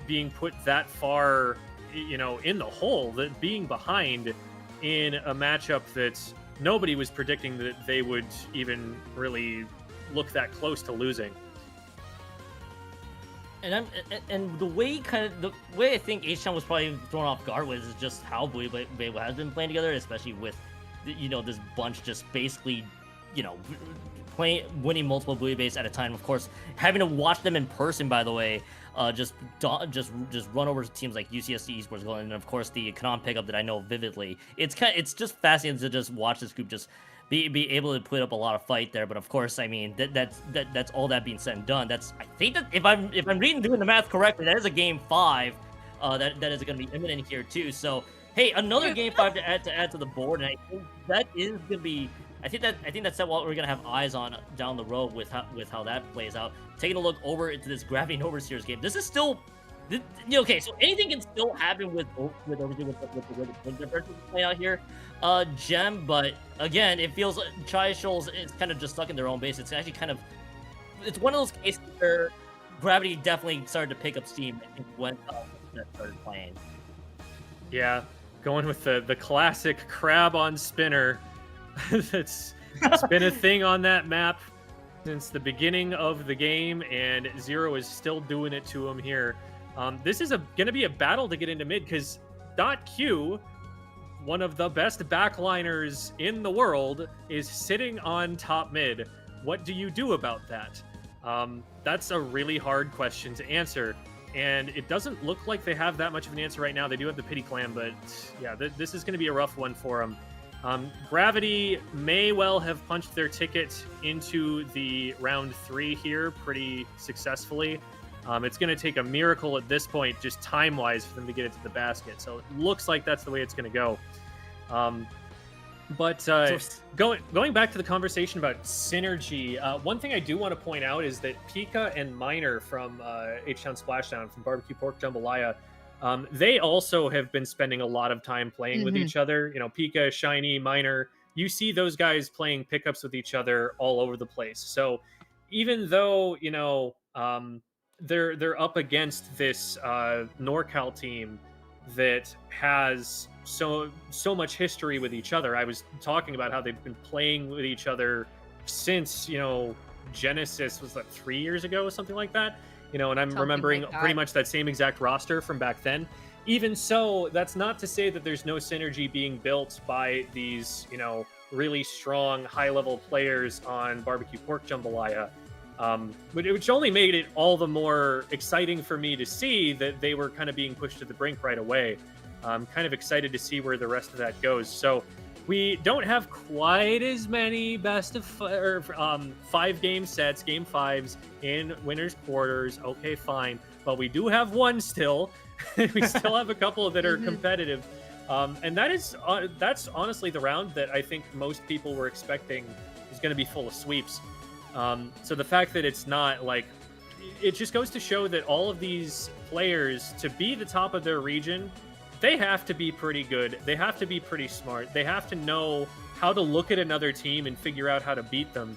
being put that far, in the hole, that being behind in a matchup that nobody was predicting that they would even really look that close to losing. And the way I think H-Town was probably thrown off guard with is just how Booyah Bay has been playing together, especially with this bunch just basically, winning multiple bouillabaisse at a time. Of course, having to watch them in person, by the way, just run over to teams like UCSD Esports Gold, and of course the Kanan pickup that I know vividly. It's just fascinating to just watch this group just be able to put up a lot of fight there. But of course, I mean that's all that being said and done. I think that if I'm doing the math correctly, that is a game 5 that is going to be imminent here too. So hey, another game 5 to add to the board, and I think that is going to be. I think that's what we're gonna have eyes on down the road with how that plays out. Taking a look over into this Gravity and Overseers game, this is still okay. So anything can still happen with Overseers with the differences playing out here, Gem. But again, it feels like Tri-Shoals is kind of just stuck in their own base. It's actually it's one of those cases where Gravity definitely started to pick up steam, I think, when they started playing. Yeah, going with the classic crab on spinner. It's been a thing on that map since the beginning of the game, and Zero is still doing it to him here. This is going to be a battle to get into mid, because .Q, one of the best backliners in the world, is sitting on top mid. What do you do about that? That's a really hard question to answer, and it doesn't look like they have that much of an answer right now. They do have the Pity Clan, but yeah, this is going to be a rough one for them. Gravity may well have punched their ticket into the round 3 here pretty successfully. It's going to take a miracle at this point, just time-wise, for them to get into the basket. So it looks like that's the way it's going to go. Going back to the conversation about synergy, one thing I do want to point out is that Pika and Miner from H-Town Splashdown, from Barbecue Pork Jambalaya, they also have been spending a lot of time playing with each other. Pika, Shiny, Miner, you see those guys playing pickups with each other all over the place. So even though, they're up against this NorCal team that has so much history with each other. I was talking about how they've been playing with each other since, Genesis was 3 years ago or something like that. And I'm something remembering like pretty much that same exact roster from back then. Even so, that's not to say that there's no synergy being built by these, really strong, high-level players on Barbecue Pork Jambalaya. Which only made it all the more exciting for me to see that they were kind of being pushed to the brink right away. I'm kind of excited to see where the rest of that goes. So we don't have quite as many best of 5 game sets, game 5s in winners quarters. Okay, fine. But we do have one still. We still have a couple that are competitive. And that's honestly the round that I think most people were expecting is going to be full of sweeps. So the fact that it's not it just goes to show that all of these players, to be the top of their region, they have to be pretty good. They have to be pretty smart. They have to know how to look at another team and figure out how to beat them.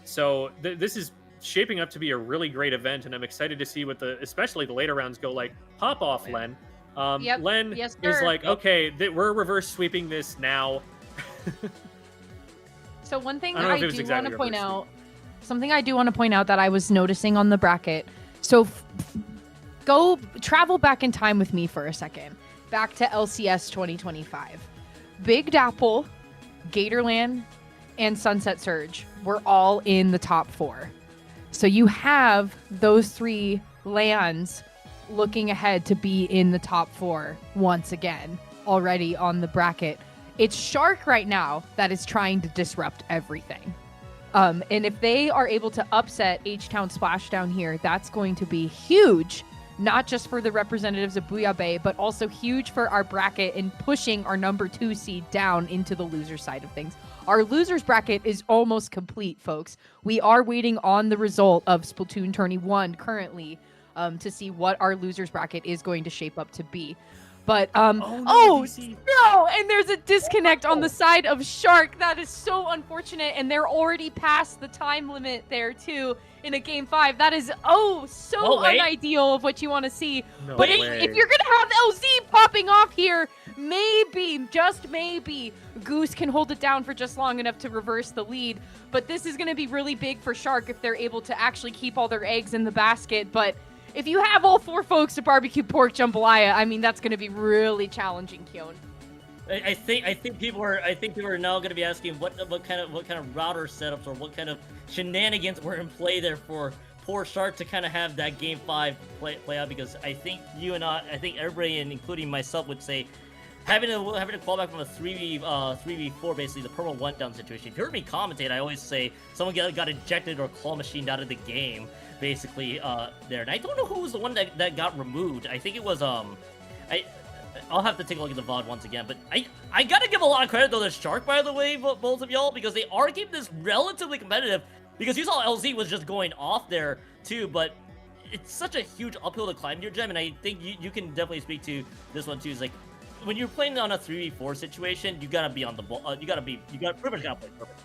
So this is shaping up to be a really great event, and I'm excited to see what especially the later rounds go like. Pop off, Len. Len is okay, we're reverse sweeping this now. So one thing I do want to point out, something I do want to point out that I was noticing on the bracket. So go travel back in time with me for a second. Back to LCS 2025. Big Dapple, Gatorland, and Sunset Surge were all in the top 4. So you have those 3 LANs looking ahead to be in the top 4 once again already on the bracket. It's Shark right now that is trying to disrupt everything. And if they are able to upset H-Town Splashdown here, that's going to be huge, not just for the representatives of Booyah Bay, but also huge for our bracket in pushing our number 2 seed down into the loser side of things. Our losers bracket is almost complete, folks. We are waiting on the result of SplatoonTourney 1 currently to see what our losers bracket is going to shape up to be. But, no, and there's a disconnect on the side of Shark. That is so unfortunate, and they're already past the time limit there, too, in a Game 5. That is, unideal of what you want to see. No but if you're going to have LZ popping off here, maybe, just maybe, Goose can hold it down for just long enough to reverse the lead. But this is going to be really big for Shark if they're able to actually keep all their eggs in the basket. But if you have all 4 folks to Barbecue Pork Jambalaya, I mean, that's going to be really challenging, Keon. I think people are now going to be asking what kind of router setups or what kind of shenanigans were in play there for poor Shark to kind of have that game 5 play out, because I think I think everybody, and including myself, would say having to fall back from a 3v4, basically the perma 1-down situation. If you heard me commentate, I always say someone got ejected or claw machined out of the game, basically there. And I don't know who was the one that got removed. I think it was I'll have to take a look at the VOD once again, but I gotta give a lot of credit though to Shark, by the way, both of y'all, because they are keeping this relatively competitive. Because you saw LZ was just going off there too, but it's such a huge uphill to climb here, Gem, and I think you can definitely speak to this one too. Is like when you're playing on a 3v4 situation, you gotta be on the ball. You pretty much gotta play perfect.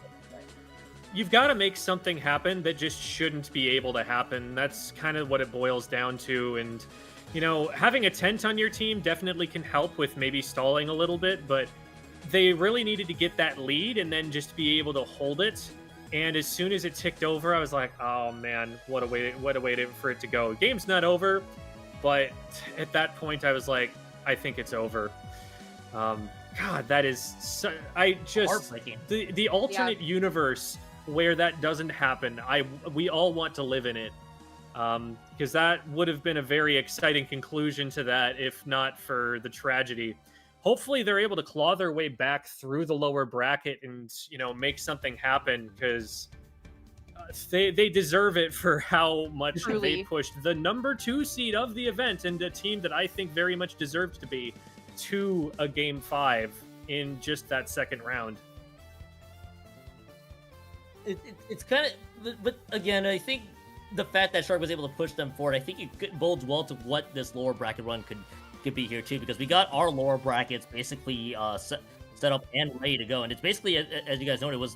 You've got to make something happen that just shouldn't be able to happen. That's kind of what it boils down to. And, you know, having a tent on your team definitely can help with maybe stalling a little bit, but they really needed to get that lead and then just be able to hold it. And as soon as it ticked over, I was like, oh man, what a way for it to go. Game's not over, but at that point I was like, I think it's over. God, that is so, heartbreaking. The alternate universe where that doesn't happen, we all want to live in it, because that would have been a very exciting conclusion to that if not for the tragedy. Hopefully they're able to claw their way back through the lower bracket and, you know, make something happen, because they deserve it for how much they pushed the number 2 seed of the event and a team that I think very much deserved to be to a game 5 in just that second round. It's kind of, but again, I think the fact that Shark was able to push them forward, I think it bodes well to what this lower bracket run could be here too, because we got our lower brackets basically set up and ready to go, and it's basically, as you guys know, it was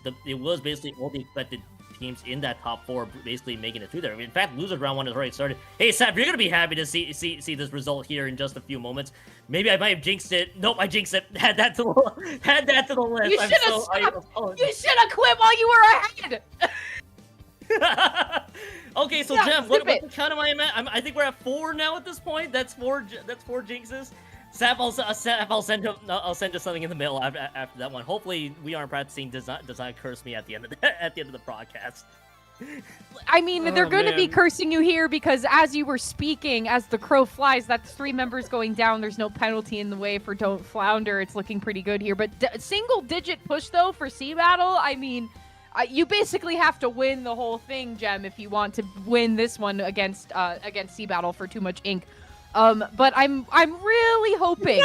basically all the expected teams in that top 4 basically making it through there. I mean, in fact, losers round 1 has already started. Hey, Sap, you're gonna be happy to see this result here in just a few moments. Maybe I might have jinxed it. Nope, I jinxed it. Had that to the list. You should have quit while you were ahead. Okay, so yeah, Gem, what count am I at? I think we're at 4 now at this point. That's 4 jinxes. Sap, I'll send you something in the mail after that one. Hopefully, we aren't practicing does not curse me at the end of the broadcast. I mean, they're going to be cursing you here because as you were speaking, as the crow flies, that's 3 members going down. There's no penalty in the way for Don't Flounder. It's looking pretty good here. But single-digit push, though, for Sea Battle, I mean, you basically have to win the whole thing, Gem, if you want to win this one against Sea Battle for Too Much Ink. But I'm really hoping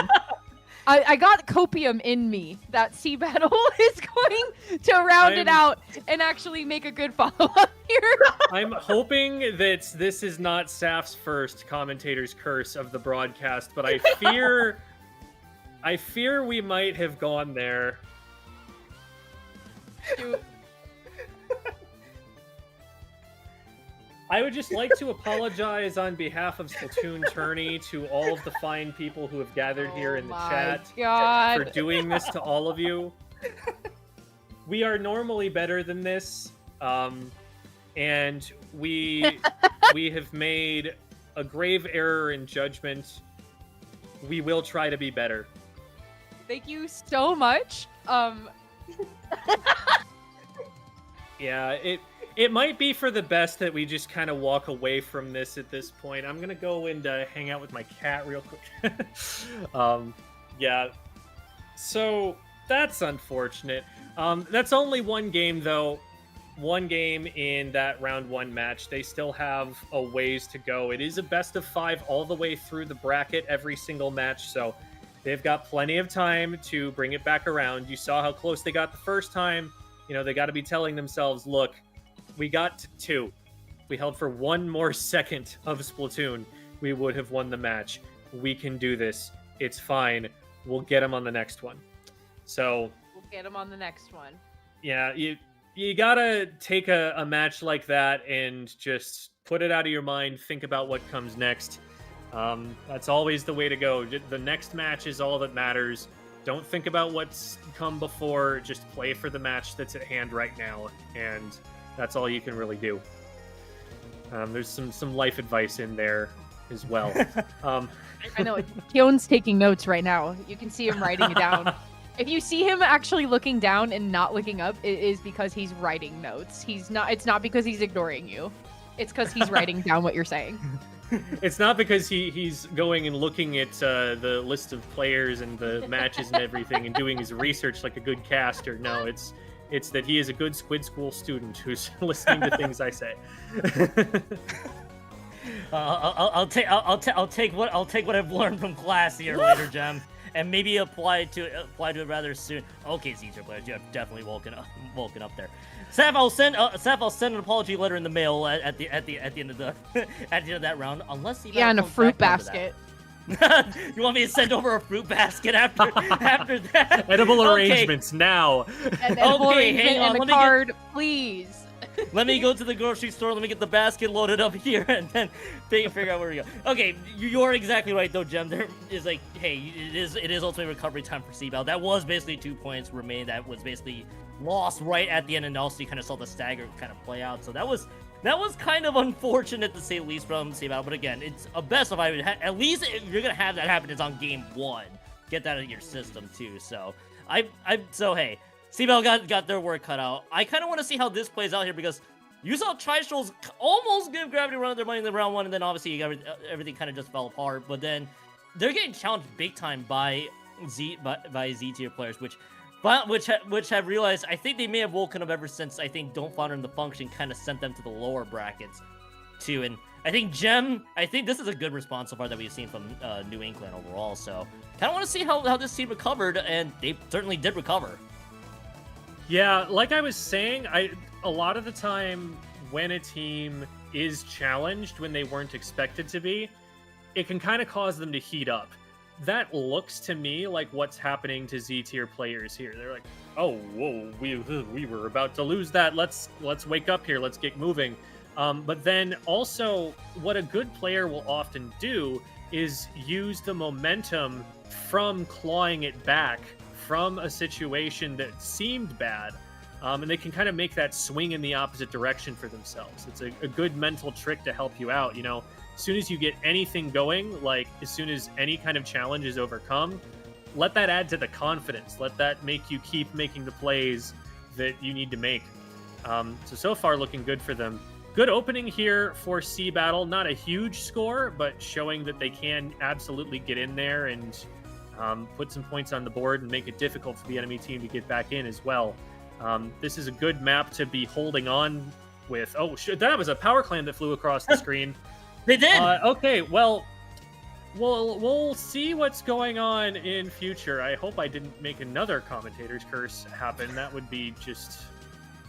I got copium in me that Sea Battle is going to round it out and actually make a good follow-up here. I'm hoping that this is not Saf's first commentator's curse of the broadcast, but I fear we might have gone there. I would just like to apologize on behalf of SplatoonTourney to all of the fine people who have gathered here in the chat for doing this to all of you. We are normally better than this, and we have made a grave error in judgment. We will try to be better. Thank you so much. Yeah, it might be for the best that we just kind of walk away from this at this point. I'm gonna go and hang out with my cat real quick. Yeah, so that's unfortunate. That's only one game though. One game in that round 1 match. They still have a ways to go. It is a best of 5 all the way through the bracket every single match, so they've got plenty of time to bring it back around. You saw how close they got the first time. You know, they got to be telling themselves, look, we got to 2. If we held for 1 more second of Splatoon, we would have won the match. We can do this. It's fine. We'll get them on the next one. So we'll get them on the next one. Yeah, you gotta take a match like that and just put it out of your mind. Think about what comes next. That's always the way to go. The next match is all that matters. Don't think about what's come before. Just play for the match that's at hand right now, and that's all you can really do. There's some life advice in there as well. I know. Kion's taking notes right now. You can see him writing it down. If you see him actually looking down and not looking up, it is because he's writing notes. It's not because he's ignoring you. It's because he's writing down what you're saying. It's not because he's going and looking at the list of players and the matches and everything and doing his research like a good caster. No, it's that he is a good Squid School student who's listening to things I say. I'll take what I've learned from class here later, Gem, and maybe apply to it rather soon. Okay, Caesar players, you have definitely woken up there. Saf, I'll send an apology letter in the mail at the end of the at the end of that round, unless you and a fruit basket. You want me to send over a fruit basket after that? Edible arrangements now. An edible arrangement hang on, and a card, please. Let me go to the grocery store. Let me get the basket loaded up here, and then figure out where we go. Okay, you're exactly right though, Gem. There is like, hey, it is ultimately recovery time for Seabell. That was basically 2 points remained. That was basically lost right at the end, and also you kind of saw the stagger kind of play out. So that was kind of unfortunate to say the least from Seabell. But again, it's a best of I would at least if you're gonna have that happen, it's on game 1. Get that out of your system too. So so hey. Seabell got their work cut out. I kind of want to see how this plays out here because you saw Tri-Strolls almost give Gravity run their money in the round 1, and then obviously everything kind of just fell apart. But then they're getting challenged big time by Z tier players, which have realized I think they may have woken up ever since I think Don't Flounder and the Function kind of sent them to the lower brackets too. And I think Gem, this is a good response so far that we've seen from New England overall. So kind of want to see how this team recovered, and they certainly did recover. Yeah, like I was saying, a lot of the time when a team is challenged when they weren't expected to be, it can kind of cause them to heat up. That looks to me like what's happening to Z-tier players here. They're like, oh, whoa, we were about to lose that. Let's wake up here. Let's get moving. But then also, what a good player will often do is use the momentum from clawing it back from a situation that seemed bad, and they can kind of make that swing in the opposite direction for themselves. It's a good mental trick to help you out. You know, as soon as you get anything going, like as soon as any kind of challenge is overcome, let that add to the confidence. Let that make you keep making the plays that you need to make. So far looking good for them. Good opening here for Sea Battle. Not a huge score, but showing that they can absolutely get in there and put some points on the board and make it difficult for the enemy team to get back in as well. This is a good map to be holding on with. Oh, that was a power clan that flew across the screen. They did! Okay, well, we'll see what's going on in future. I hope I didn't make another commentator's curse happen. That would be just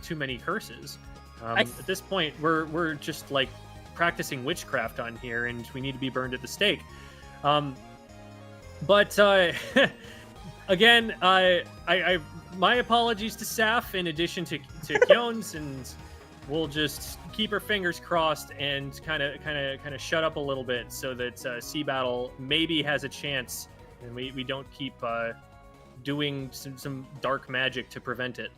too many curses. At this point, we're just like practicing witchcraft on here, and we need to be burned at the stake. But again, my apologies to Saf in addition to Kyones, and we'll just keep our fingers crossed and kind of shut up a little bit so that Sea Battle maybe has a chance, and we don't keep doing some dark magic to prevent it.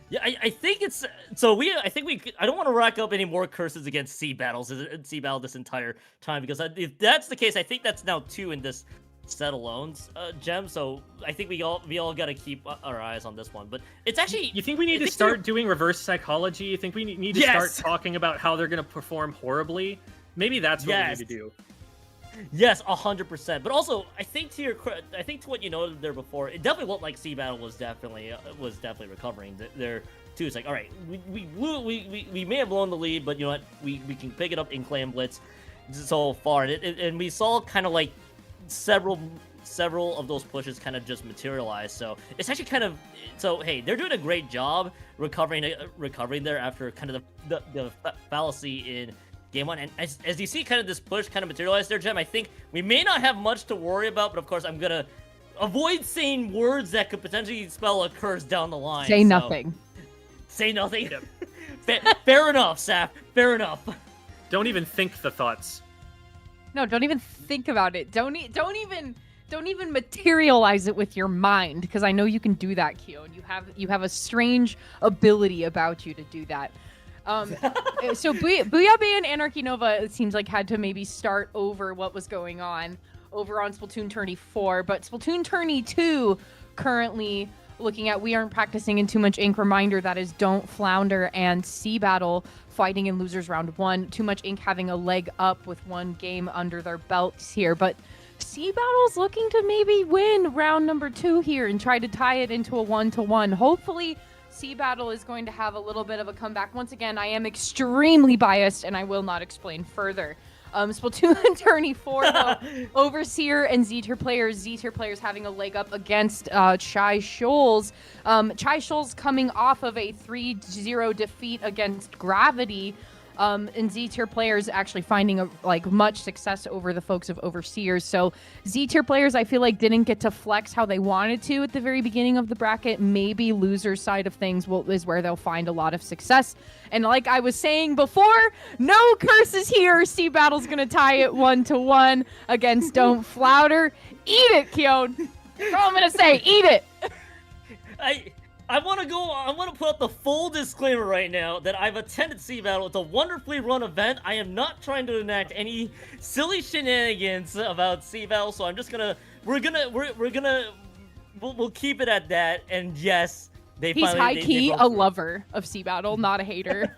Yeah, I think it's so I don't want to rack up any more curses against Sea Battle this entire time, because if that's the case, I think that's now 2 in this set alone, Gem. So I think we all got to keep our eyes on this one. But it's actually, you think we need to start doing reverse psychology? You think we need to start talking about how they're going to perform horribly? Maybe that's what we need to do. Yes, 100%. But also, I think to what you noted there before, it definitely looked like Sea Battle was definitely recovering there too. It's like, all right, we may have blown the lead, but you know what, we can pick it up in Clan Blitz so far, and we saw kind of like several of those pushes kind of just materialize. So it's actually kind of, so hey, they're doing a great job recovering there after kind of the fallacy in Game 1. And as you see kind of this push kind of materialize there, Gem, I think we may not have much to worry about, but of course I'm gonna avoid saying words that could potentially spell a curse down the line. Say nothing. Say nothing. Fair enough, Saf. Fair enough. Don't even think the thoughts. No, don't even think about it. Don't even materialize it with your mind, because I know you can do that, Kyo, and you have a strange ability about you to do that. So Booyah and Anarchy Nova, it seems like, had to maybe start over what was going on over on Splatoon Tourney 4, but Splatoon Tourney 2 currently looking at We Aren't Practicing in Too Much Ink. Reminder, that is Don't Flounder and Sea Battle fighting in losers round 1. Too Much Ink having a leg up with 1 game under their belts here, but Sea Battle's looking to maybe win round number 2 here and try to tie it into a 1-1. Hopefully Sea Battle is going to have a little bit of a comeback. Once again, I am extremely biased and I will not explain further. Splatoon 4, though, Overseer and Z-tier players having a leg up against Chai Shoals. Chai Shoals coming off of a 3-0 defeat against Gravity. And Z-tier players actually finding much success over the folks of Overseers. So Z-tier players, I feel like, didn't get to flex how they wanted to at the very beginning of the bracket. Maybe loser side of things is where they'll find a lot of success. And like I was saying before, no curses here. Sea Battle's gonna tie it 1-1 against Don't Flounder. Eat it, Keon. That's all I'm gonna say. Eat it. I want to put up the full disclaimer right now that I've attended Sea Battle. It's a wonderfully run event. I am not trying to enact any silly shenanigans about Sea Battle, so I'm just we'll keep it at that. And yes, he's high key a lover of Sea Battle, not a hater.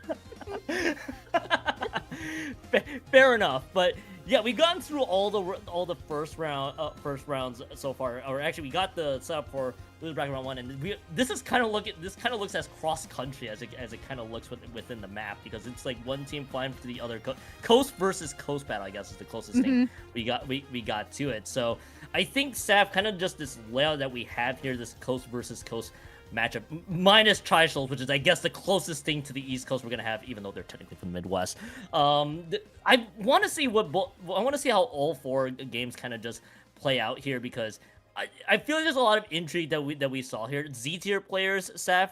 Fair enough, but yeah, we've gotten through all the first rounds so far. Or actually, we got the setup for loser bracket round 1, and this kind of looks as cross country as it kind of looks within the map, because it's like one team flying to the other. Coast versus coast battle, I guess, is the closest thing we got to it. So I think Saf, kind of just this layout that we have here, this coast versus coast matchup, minus Tri-Shoals, which is, I guess, the closest thing to the East Coast we're gonna have, even though they're technically from the Midwest. I want to see how all 4 games kind of just play out here, because I feel like there's a lot of intrigue that we saw here. Z-tier players, Saf,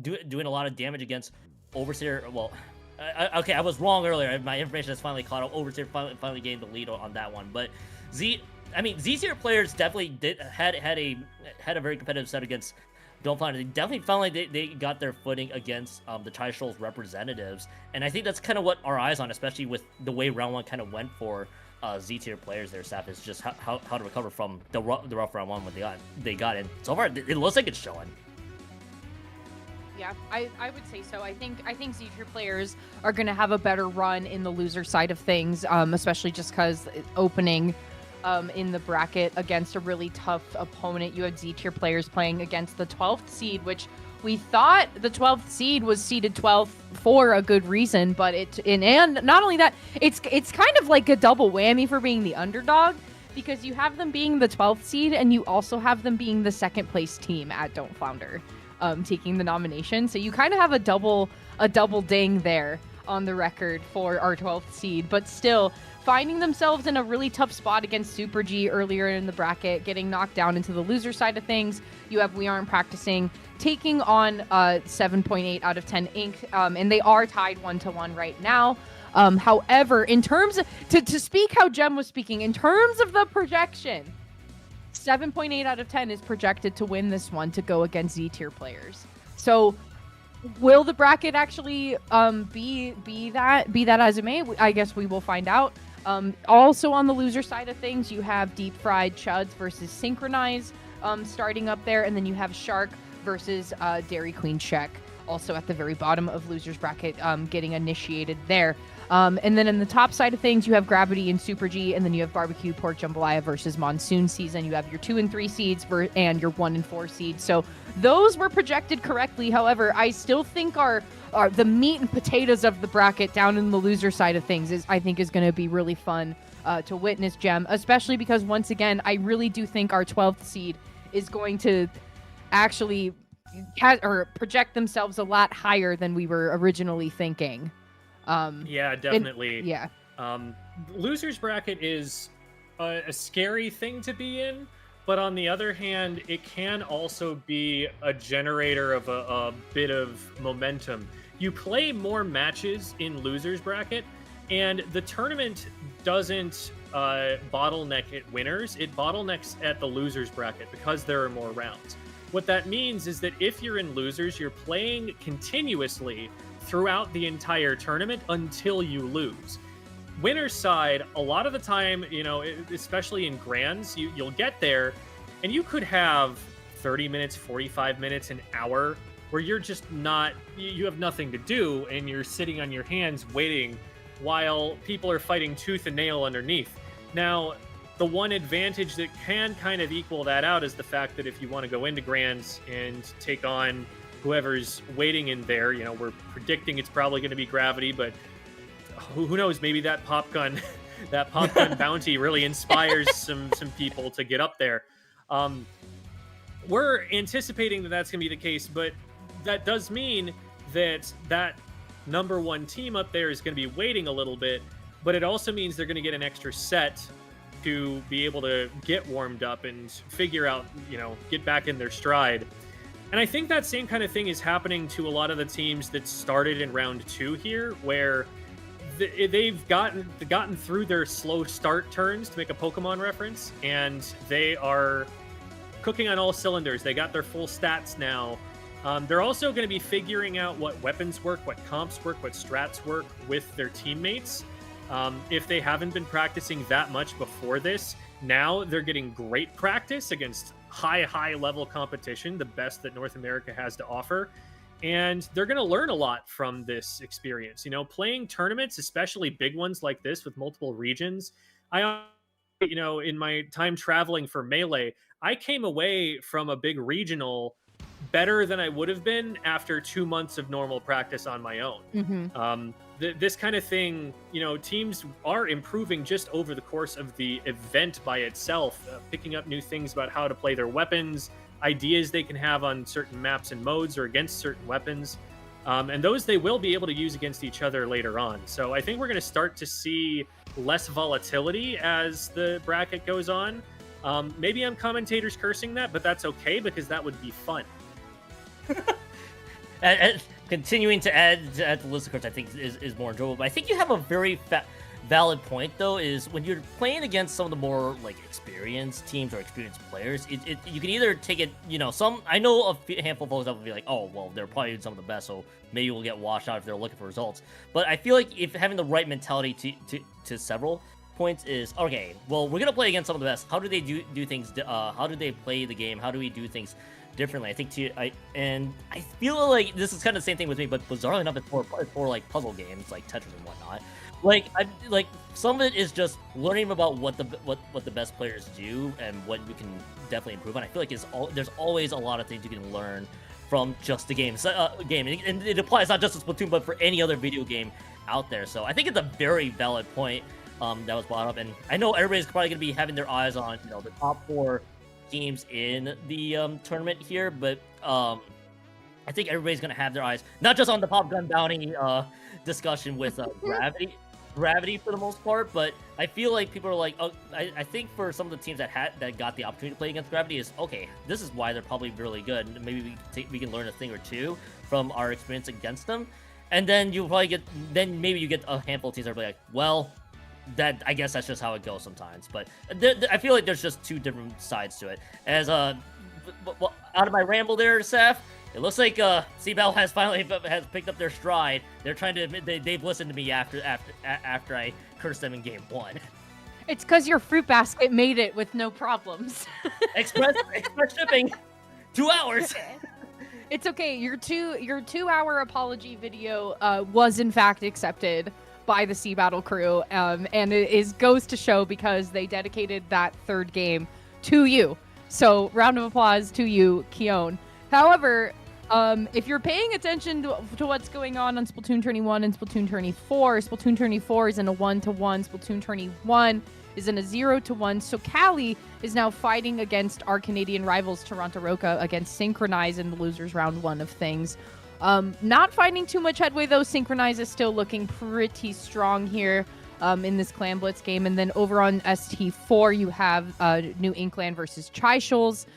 doing a lot of damage against Overseer. Well, okay, I was wrong earlier. My information has finally caught up. Overseer finally gained the lead on that one, but Z-tier players definitely had a very competitive set against Don't Flounder. They definitely felt like they got their footing against the Tri-Shoals representatives, and I think that's kind of what our eyes on, especially with the way round 1 kind of went for Z-tier players there, Saf, is just how to recover from the rough round 1 when they got in. So far, it looks like it's showing. Yeah, I would say so. I think Z-tier players are going to have a better run in the loser side of things, especially just because opening in the bracket against a really tough opponent. You had Z-tier players playing against the 12th seed, which we thought the 12th seed was seeded 12th for a good reason, but and not only that, it's kind of like a double whammy for being the underdog, because you have them being the 12th seed and you also have them being the 2nd place team at Don't Flounder, taking the nomination. So you kind of have a double ding there on the record for our 12th seed, but still finding themselves in a really tough spot against Super G earlier in the bracket, getting knocked down into the loser side of things. You have We Aren't Practicing taking on 7.8 out of 10 Ink, and they are tied 1-1 right now. However, in terms of, to speak how Jem was speaking, in terms of the projection, 7.8 out of 10 is projected to win this one, to go against Z-tier players. So will the bracket actually be that as it may? I guess we will find out. Also on the loser side of things, you have Deep Fried Chuds versus Synchronize starting up there, and then you have Shark versus Dairy Queen Check also at the very bottom of losers bracket, getting initiated there. And then in the top side of things, you have Gravity and Super G, and then you have Barbecue Pork Jambalaya versus Monsoon Season. You have your 2 and 3 seeds and your 1 and 4 seeds. So those were projected correctly. However, I still think the meat and potatoes of the bracket down in the loser side of things is going to be really fun to witness, Gem, especially because, once again, I really do think our 12th seed is going to actually project themselves a lot higher than we were originally thinking. Yeah, definitely. Yeah. Losers bracket is a scary thing to be in, but on the other hand, it can also be a generator of a bit of momentum. You play more matches in losers bracket, and the tournament doesn't bottleneck at winners. It bottlenecks at the losers bracket because there are more rounds. What that means is that if you're in losers, you're playing continuously throughout the entire tournament until you lose. Winner's side, a lot of the time, especially in grands, you'll get there And you could have 30 minutes, 45 minutes, an hour where you're just not, you have nothing to do and you're sitting on your hands waiting while people are fighting tooth and nail underneath. Now, the one advantage that can kind of equal that out is the fact that if you want to go into Grands and take on whoever's waiting in there, you know, we're predicting it's probably going to be Gravity, but who knows, maybe that pop gun bounty really inspires some people to get up there. We're anticipating that that's going to be the case, but that does mean that number one team up there is going to be waiting a little bit, but it also means they're going to get an extra set to be able to get warmed up and figure out, you know, get back in their stride. And I think that same kind of thing is happening to a lot of the teams that started in round 2 here, where they've gotten through their slow start turns, to make a Pokemon reference, and they are cooking on all cylinders. They got their full stats now. They're also going to be figuring out what weapons work, what comps work, what strats work with their teammates. If they haven't been practicing that much before this, now they're getting great practice against high level competition, the best that North America has to offer. And they're going to learn a lot from this experience. You know, playing tournaments, especially big ones like this with multiple regions. You know, in my time traveling for Melee, I came away from a big regional better than I would have been after 2 months of normal practice on my own. Mm-hmm. This kind of thing, you know, teams are improving just over the course of the event by itself, picking up new things about how to play their weapons, ideas they can have on certain maps and modes or against certain weapons. And those they will be able to use against each other later on. So I think we're going to start to see less volatility as the bracket goes on. Maybe I'm commentators cursing that, but that's okay because that would be fun. And continuing to add to the list of cards, I think is more enjoyable. But I think you have a very valid point, though, is when you're playing against some of the more like experienced teams or experienced players, you can either take it, you know, I know a handful of folks that will be like, oh, well, they're probably some of the best, so maybe we'll get washed out if they're looking for results. But I feel like if having the right mentality to several points is, okay, well, we're gonna play against some of the best. How do they do things? How do they play the game? How do we do things differently? I think I feel like this is kind of the same thing with me, but bizarrely enough, it's for like puzzle games like Tetris and whatnot. Like some of it is just learning about what the best players do and what we can definitely improve on. I feel like there's always a lot of things you can learn from just the game. And it applies not just to Splatoon, but for any other video game out there. So I think it's a very valid point that was brought up, and I know everybody's probably going to be having their eyes on, you know, the top 4 teams in the tournament here, but I think everybody's going to have their eyes not just on the Pop Gun Bounty discussion with Gravity for the most part, but I feel like people are like, oh, I think for some of the teams that got the opportunity to play against Gravity is, okay, this is why they're probably really good, and maybe we can learn a thing or two from our experience against them, and then maybe you get a handful of teams that are like, well, that I guess that's just how it goes sometimes. But I feel like there's just 2 different sides to it. As out of my ramble there, Seth, it looks like C-Battle has finally picked up their stride. They're trying to admit they've listened to me after I cursed them in game 1. It's because your fruit basket made it with no problems. Express shipping, 2 hours. It's okay. Your 2-hour apology video was in fact accepted by the C-Battle crew, and it goes to show because they dedicated that 3rd game to you. So round of applause to you, Keone. However, if you're paying attention to what's going on SplatoonTourney 1 and SplatoonTourney 4, SplatoonTourney 4 is in a 1-to-1, SplatoonTourney 1 is in a 0-to-1. So Cali is now fighting against our Canadian rivals Toronto Roca against Synchronize in the losers round 1 of things. Not finding too much headway though. Synchronize is still looking pretty strong here in this Clan Blitz game. And then over on ST4, you have New Inkland versus Chai-Shoals.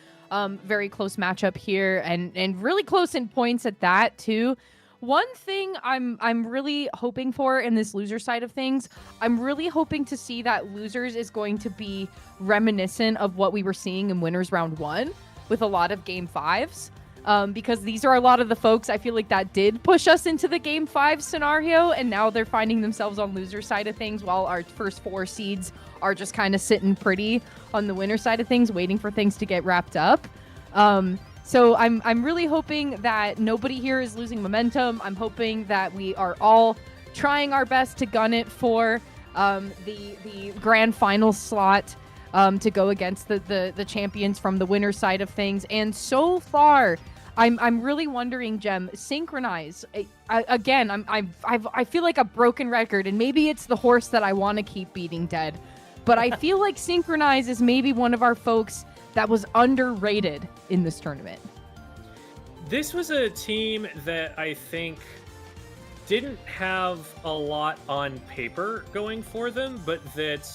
Very close matchup here, and really close in points at that too. One thing I'm really hoping for in this loser side of things, I'm really hoping to see that losers is going to be reminiscent of what we were seeing in winners round 1 with a lot of game 5s. because these are a lot of the folks I feel like that did push us into the Game 5 scenario, and now they're finding themselves on loser side of things while our first 4 seeds are just kind of sitting pretty on the winner side of things, waiting for things to get wrapped up. So I'm really hoping that nobody here is losing momentum. I'm hoping that we are all trying our best to gun it for the grand final slot to go against the champions from the winner side of things. And so far, I'm really wondering, Jem, Synchronize. Again, I feel like a broken record, and maybe it's the horse that I want to keep beating dead. But I feel like Synchronize is maybe one of our folks that was underrated in this tournament. This was a team that I think didn't have a lot on paper going for them, but that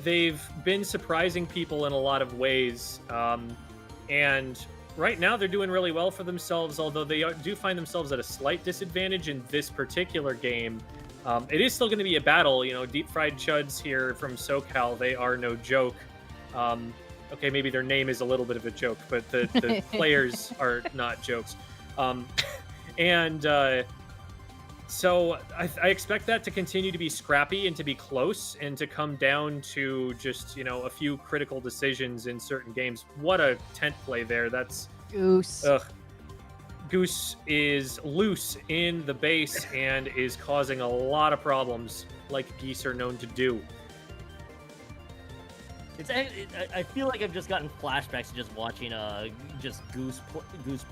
they've been surprising people in a lot of ways. And right now they're doing really well for themselves, although they do find themselves at a slight disadvantage in this particular game. It is still going to be a battle. You know, Deep Fried Chuds here from SoCal, they are no joke. Okay, maybe their name is a little bit of a joke, but the players are not jokes. So I expect that to continue to be scrappy and to be close and to come down to just, a few critical decisions in certain games. What a tent play there. That's Goose. Goose is loose in the base and is causing a lot of problems, like geese are known to do. I feel like I've just gotten flashbacks to just watching just Goose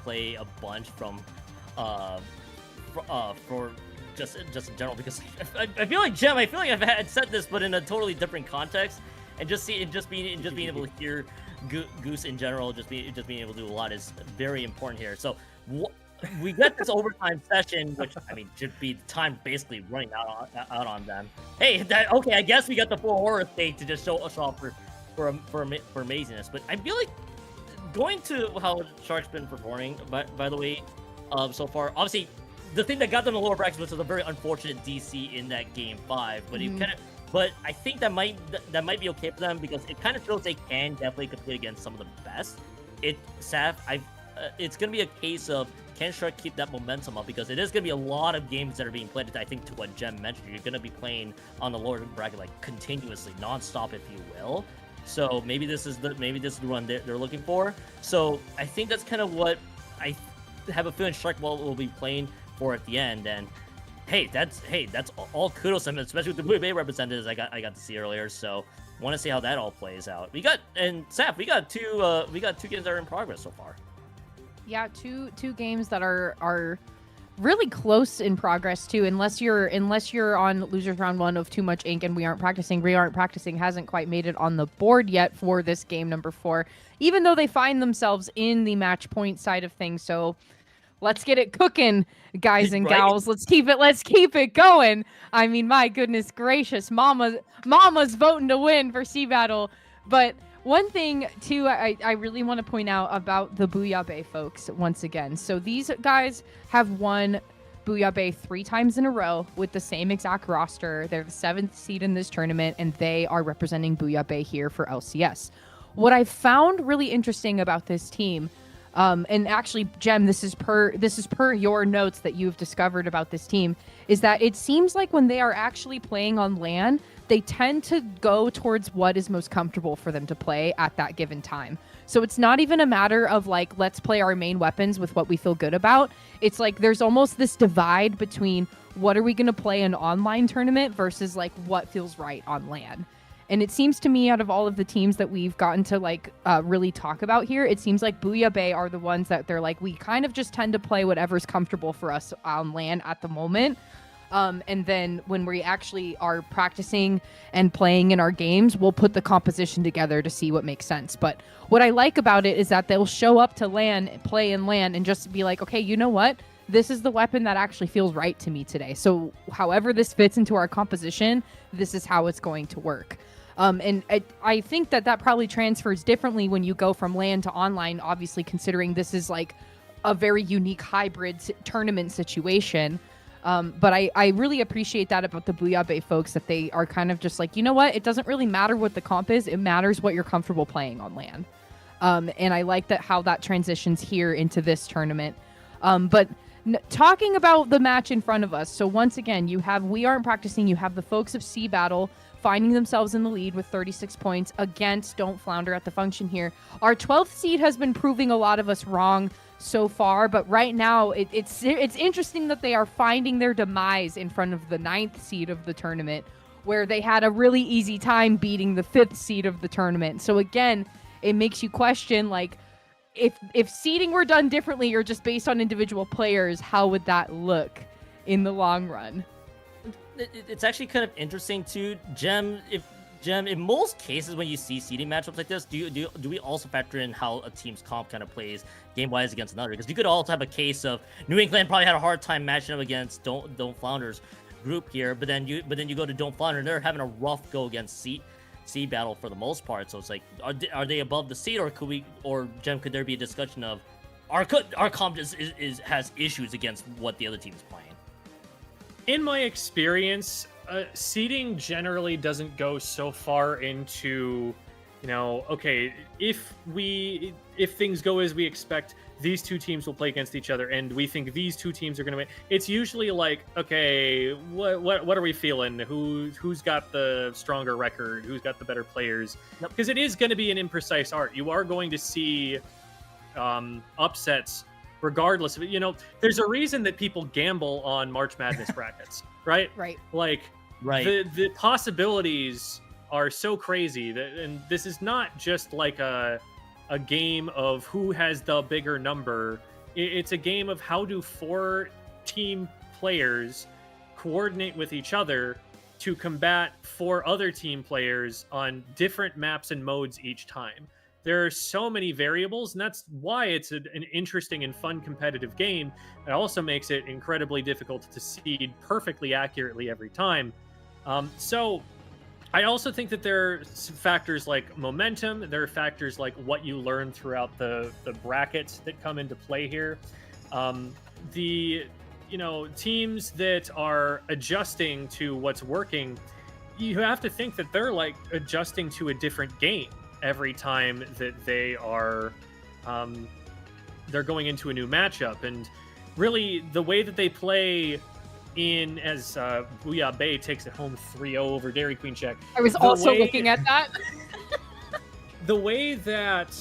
play a bunch from for just in general, because I feel like, Jem, I feel like I've had said this but in a totally different context, and being able to hear Goose in general, just being able to do a lot is very important here. So we got this overtime session, which should be time basically running out on them. Hey, okay, I guess we got the full horror state to just show us off for amazingness. But I feel like going to how Shark's been performing, by the way, so far, obviously the thing that got them in the lower brackets was a very unfortunate DC in that game 5, but but I think that might be okay for them, because it kind of feels they can definitely compete against some of the best. It's going to be a case of, can Shark keep that momentum up, because it is going to be a lot of games that are being played. I think to what Jem mentioned, you're going to be playing on the lower bracket like continuously, nonstop, if you will. So maybe this is the run they're looking for. So I think that's kind of what I have a feeling Shark will be playing for at the end. And hey, that's all kudos to them, especially with the Blue Bay representatives I got to see earlier. So want to see how that all plays out. We got two games that are in progress so far. Yeah, two games that are really close in progress too. Unless you're on losers round 1 of Too Much Ink and we aren't practicing hasn't quite made it on the board yet for this game number 4, even though they find themselves in the match point side of things. So let's get it cooking, guys and gals. Let's keep it going. I mean, my goodness gracious, mama's voting to win for Sea Battle. But one thing, too, I really want to point out about the Booyah Bay folks once again. So these guys have won Booyah Bay 3 times in a row with the same exact roster. They're the 7th seed in this tournament, and they are representing Booyah Bay here for LCS. What I found really interesting about this team, and actually, Jem, this is per your notes that you've discovered about this team, is that it seems like when they are actually playing on LAN, they tend to go towards what is most comfortable for them to play at that given time. So it's not even a matter of like, let's play our main weapons with what we feel good about. It's like there's almost this divide between what are we going to play in online tournament versus like what feels right on LAN. And it seems to me, out of all of the teams that we've gotten to like really talk about here, it seems like Booyah Bay are the ones that they're like, we kind of just tend to play whatever's comfortable for us on LAN at the moment. And then when we actually are practicing and playing in our games, we'll put the composition together to see what makes sense. But what I like about it is that they'll show up to LAN, play in LAN, and just be like, okay, you know what? This is the weapon that actually feels right to me today. So however this fits into our composition, this is how it's going to work. And I think that probably transfers differently when you go from LAN to online, obviously considering this is like a very unique hybrid tournament situation. But I really appreciate that about the Booyah Bay folks, that they are kind of just like, you know what? It doesn't really matter what the comp is. It matters what you're comfortable playing on LAN. And I like that how that transitions here into this tournament. But talking about the match in front of us, so once again, you have We Aren't Practicing, you have the folks of Sea Battle finding themselves in the lead with 36 points against Don't Flounder at the Function here. Our 12th seed has been proving a lot of us wrong so far, but right now it's interesting that they are finding their demise in front of the 9th seed of the tournament, where they had a really easy time beating the 5th seed of the tournament. So again, it makes you question, like, if seeding were done differently or just based on individual players, how would that look in the long run? It's actually kind of interesting too, Jem. In most cases when you see seeding matchups like this, do we also factor in how a team's comp kind of plays game-wise against another? Because you could also have a case of New England probably had a hard time matching up against Don't Flounder's group here, but then you go to Don't Flounder and they're having a rough go against Sea Battle for the most part. So it's like, are they above the seed, or Jem, could there be a discussion of our comp has issues against what the other team is playing? In my experience, seeding generally doesn't go so far into, okay, if things go as we expect, these two teams will play against each other, and we think these two teams are going to win. It's usually like, okay, what are we feeling? Who's got the stronger record? Who's got the better players? Because it is going to be an imprecise art. You are going to see upsets regardless of it. There's a reason that people gamble on March Madness brackets, right? Right. Like, the possibilities are so crazy and this is not just like a game of who has the bigger number. It's a game of how do 4 team players coordinate with each other to combat 4 other team players on different maps and modes each time. There are so many variables, and that's why it's an interesting and fun competitive game. It also makes it incredibly difficult to seed perfectly accurately every time. So I also think that there are factors like momentum. There are factors like what you learn throughout the brackets that come into play here. Teams that are adjusting to what's working, you have to think that they're like adjusting to a different game every time that they are they're going into a new matchup. And really the way that they play as Booyah Bay takes it home 3-0 over Dairy Queen Check. I was also looking at that. The way that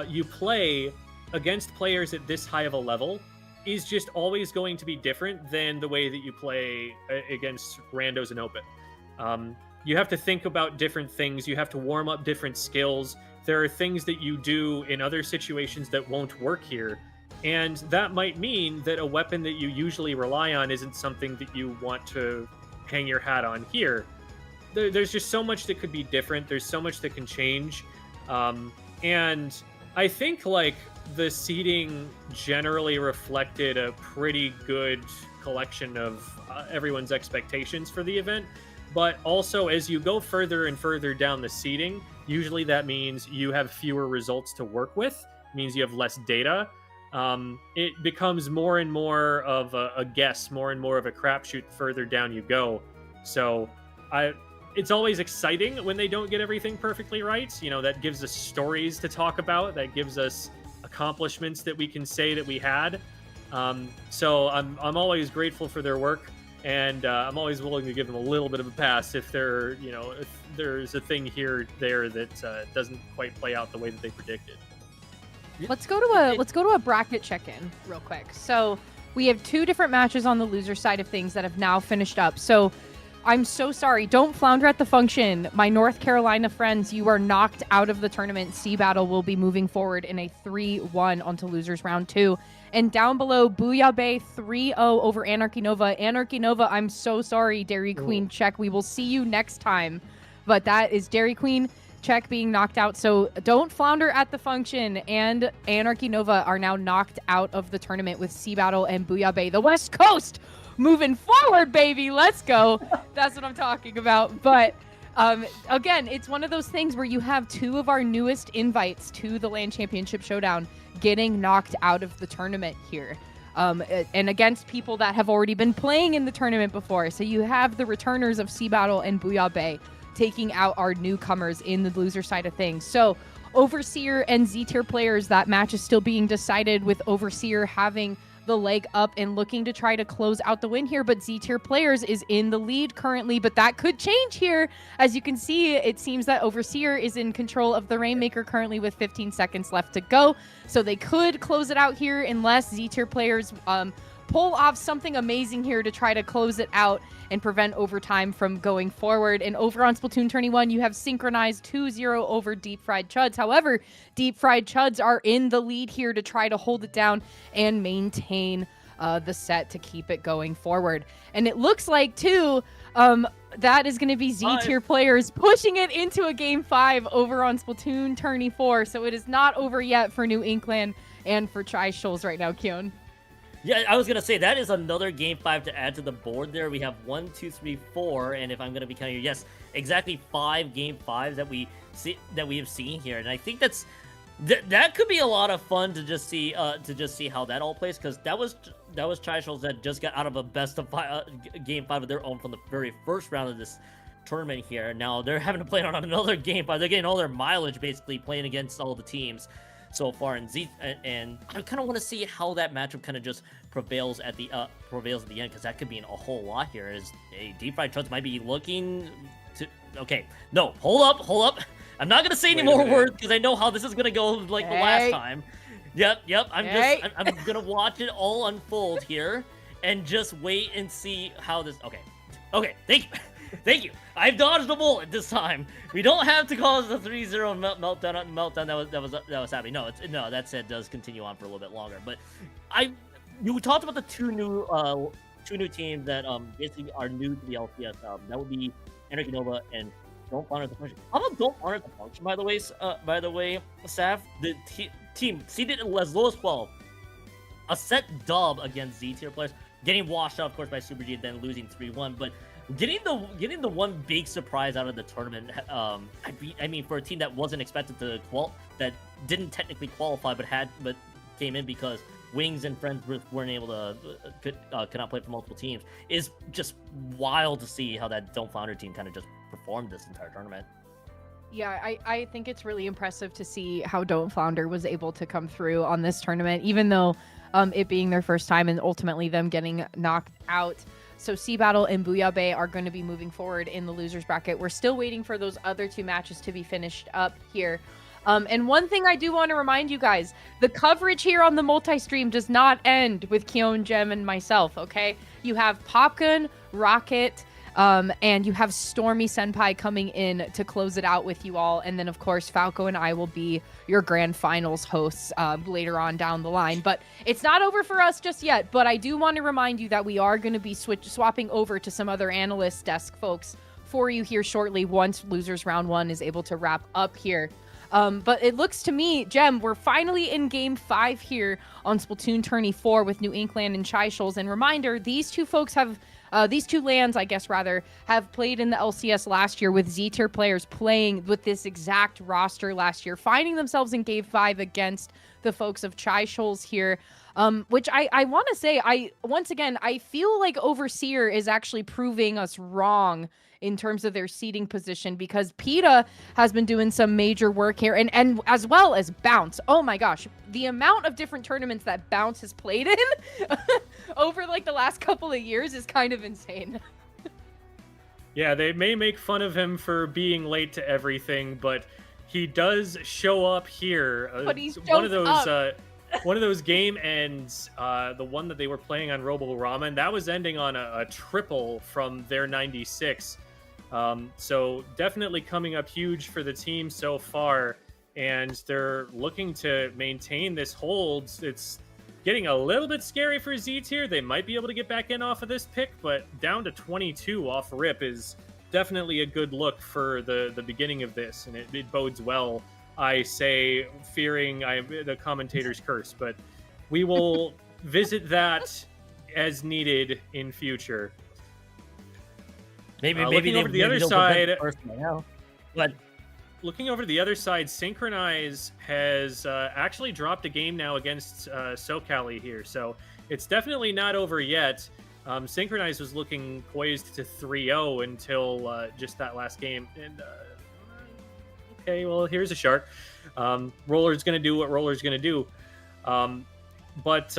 you play against players at this high of a level is just always going to be different than the way that you play against randos and open. You have to think about different things. You have to warm up different skills. There are things that you do in other situations that won't work here. And that might mean that a weapon that you usually rely on isn't something that you want to hang your hat on here. There's just so much that could be different. There's so much that can change. And I think like the seeding generally reflected a pretty good collection of everyone's expectations for the event. But also, as you go further and further down the seeding, usually that means you have fewer results to work with, means you have less data. It becomes more and more of a guess, more and more of a crapshoot the further down you go. So it's always exciting when they don't get everything perfectly right. That gives us stories to talk about. That gives us accomplishments that we can say that we had. So I'm always grateful for their work. And I'm always willing to give them a little bit of a pass if if there's a thing here or there that doesn't quite play out the way that they predicted. Let's go to a bracket check-in real quick. So we have 2 different matches on the loser side of things that have now finished up. So I'm so sorry. Don't Flounder at the Function. My North Carolina friends, you are knocked out of the tournament. Sea Battle will be moving forward in a 3-1 onto losers round 2. And down below, Booyah Bay 3-0 over Anarchy Nova. Anarchy Nova, I'm so sorry, Dairy Queen Check. We will see you next time. But that is Dairy Queen Check being knocked out. So Don't Flounder at the Function and Anarchy Nova are now knocked out of the tournament with Sea Battle and Booyah Bay. The West Coast moving forward, baby. Let's go. That's what I'm talking about. But again, it's one of those things where you have 2 of our newest invites to the LAN Championship Showdown getting knocked out of the tournament here. And against people that have already been playing in the tournament before. So you have the returners of Sea Battle and Booyah Bay taking out our newcomers in the loser side of things. So Overseer and Z-tier players, that match is still being decided, with Overseer having the leg up and looking to try to close out the win here, but Z-tier players is in the lead currently, but that could change here. As you can see, it seems that Overseer is in control of the Rainmaker currently with 15 seconds left to go, so they could close it out here unless Z-tier players pull off something amazing here to try to close it out and prevent overtime from going forward. And over on Splatoon Tourney 1, you have synchronized 2-0 over Deep Fried Chuds. However, Deep Fried Chuds are in the lead here to try to hold it down and maintain the set to keep it going forward. And it looks like, too, that is going to be Z-tier players pushing it into a Game 5 over on Splatoon Tourney 4. So it is not over yet for New England and for Tri-Shoals right now, Kyon. Yeah, I was gonna say that is another Game 5 to add to the board. There we have 1, 2, 3, 4, and if I'm gonna be counting, yes, exactly 5 Game 5s that we have seen here, and I think that could be a lot of fun to just see how that all plays, because that was Tri-Shoals that just got out of a best of 5 Game 5 of their own from the very first round of this tournament here. Now they're having to play on another Game 5. They're getting all their mileage basically playing against all the teams so far, and I kind of want to see how that matchup kind of just prevails at the end, because that could mean a whole lot here. As Deep Fried Chuds might be looking to. Okay, no, hold up. I'm not gonna say any more words because I know how this is gonna go like the last time. Yep. I'm gonna watch it all unfold here and just wait and see how this. Okay. Thank you. I've dodged a bullet this time. We don't have to cause the 3-0 meltdown that was happening. No, that said does continue on for a little bit longer. But you talked about the two new teams that basically are new to the LCS. That would be Energy Nova and Don't Honor the Function. How about Don't Honor the Function, by the way, Saf? The team seeded as low as 12. A set dub against Z-tier players, getting washed out, of course, by Super G, then losing 3-1, but getting the one big surprise out of the tournament. I mean, for a team that wasn't expected to that didn't technically qualify, but came in because Wings and friends weren't able to could not play for multiple teams, is just wild to see how that Don't Flounder team kind of just performed this entire tournament. Yeah, I think it's really impressive to see how Don't Flounder was able to come through on this tournament, even though it being their first time and ultimately them getting knocked out. So Sea Battle and Booyah Bay are going to be moving forward in the losers bracket. We're still waiting for those other two matches to be finished up here. And one thing I do want to remind you guys, the coverage here on the multi-stream does not end with Kyon, Gem, and myself, okay? You have Popgun, Rocket, and you have Stormy Senpai coming in to close it out with you all. And then, of course, Falco and I will be your grand finals hosts later on down the line. But it's not over for us just yet. But I do want to remind you that we are going to be swapping over to some other analyst desk folks for you here shortly once Losers Round 1 is able to wrap up here. But it looks to me, Gem, we're finally in Game 5 here on Splatoon Tourney 4 with New England and Tri-Shoals. And reminder, these two folks have... these two LANs, I guess, rather, have played in the LCS last year with Z-tier players playing with this exact roster last year, finding themselves in Game 5 against the folks of Tri-Shoals here, which I want to say, once again, I feel like Overseer is actually proving us wrong in terms of their seeding position, because PETA has been doing some major work here, and as well as Bounce. Oh my gosh, the amount of different tournaments that Bounce has played in over like the last couple of years is kind of insane. Yeah, they may make fun of him for being late to everything, but he does show up here. But he's one of those game ends, the one that they were playing on Robo Ramen, that was ending on a triple from their 96. So definitely coming up huge for the team so far, and they're looking to maintain this hold. It's getting a little bit scary for Z-tier. They might be able to get back in off of this pick, but down to 22 off rip is definitely a good look for the beginning of this, and it bodes well. I say, fearing the commentator's curse, but we will visit that as needed in future. Maybe looking over the other side. But looking over the other side, Synchronize has actually dropped a game now against SoCali here, so it's definitely not over yet. Synchronize was looking poised to 3-0 until just that last game, and okay, well, here's a shark. Roller's going to do what Roller's going to do. But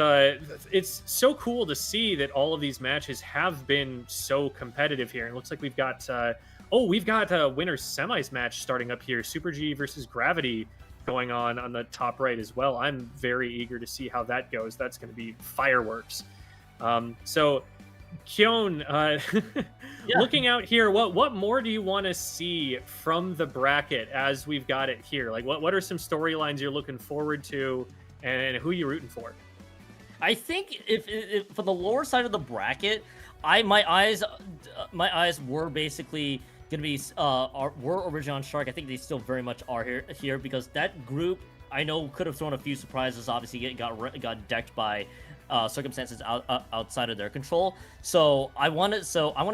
it's so cool to see that all of these matches have been so competitive here. It looks like we've got a winner's semis match starting up here. Super G versus Gravity going on the top right as well. I'm very eager to see how that goes. That's going to be fireworks. So, Kyon, looking out here, what more do you want to see from the bracket as we've got it here? Like, what are some storylines you're looking forward to, and who are you rooting for? I think if for the lower side of the bracket, my eyes were basically gonna be were originally on Shark. I think they still very much are here because that group I know could have thrown a few surprises. Obviously, got decked by circumstances outside of their control. So I want to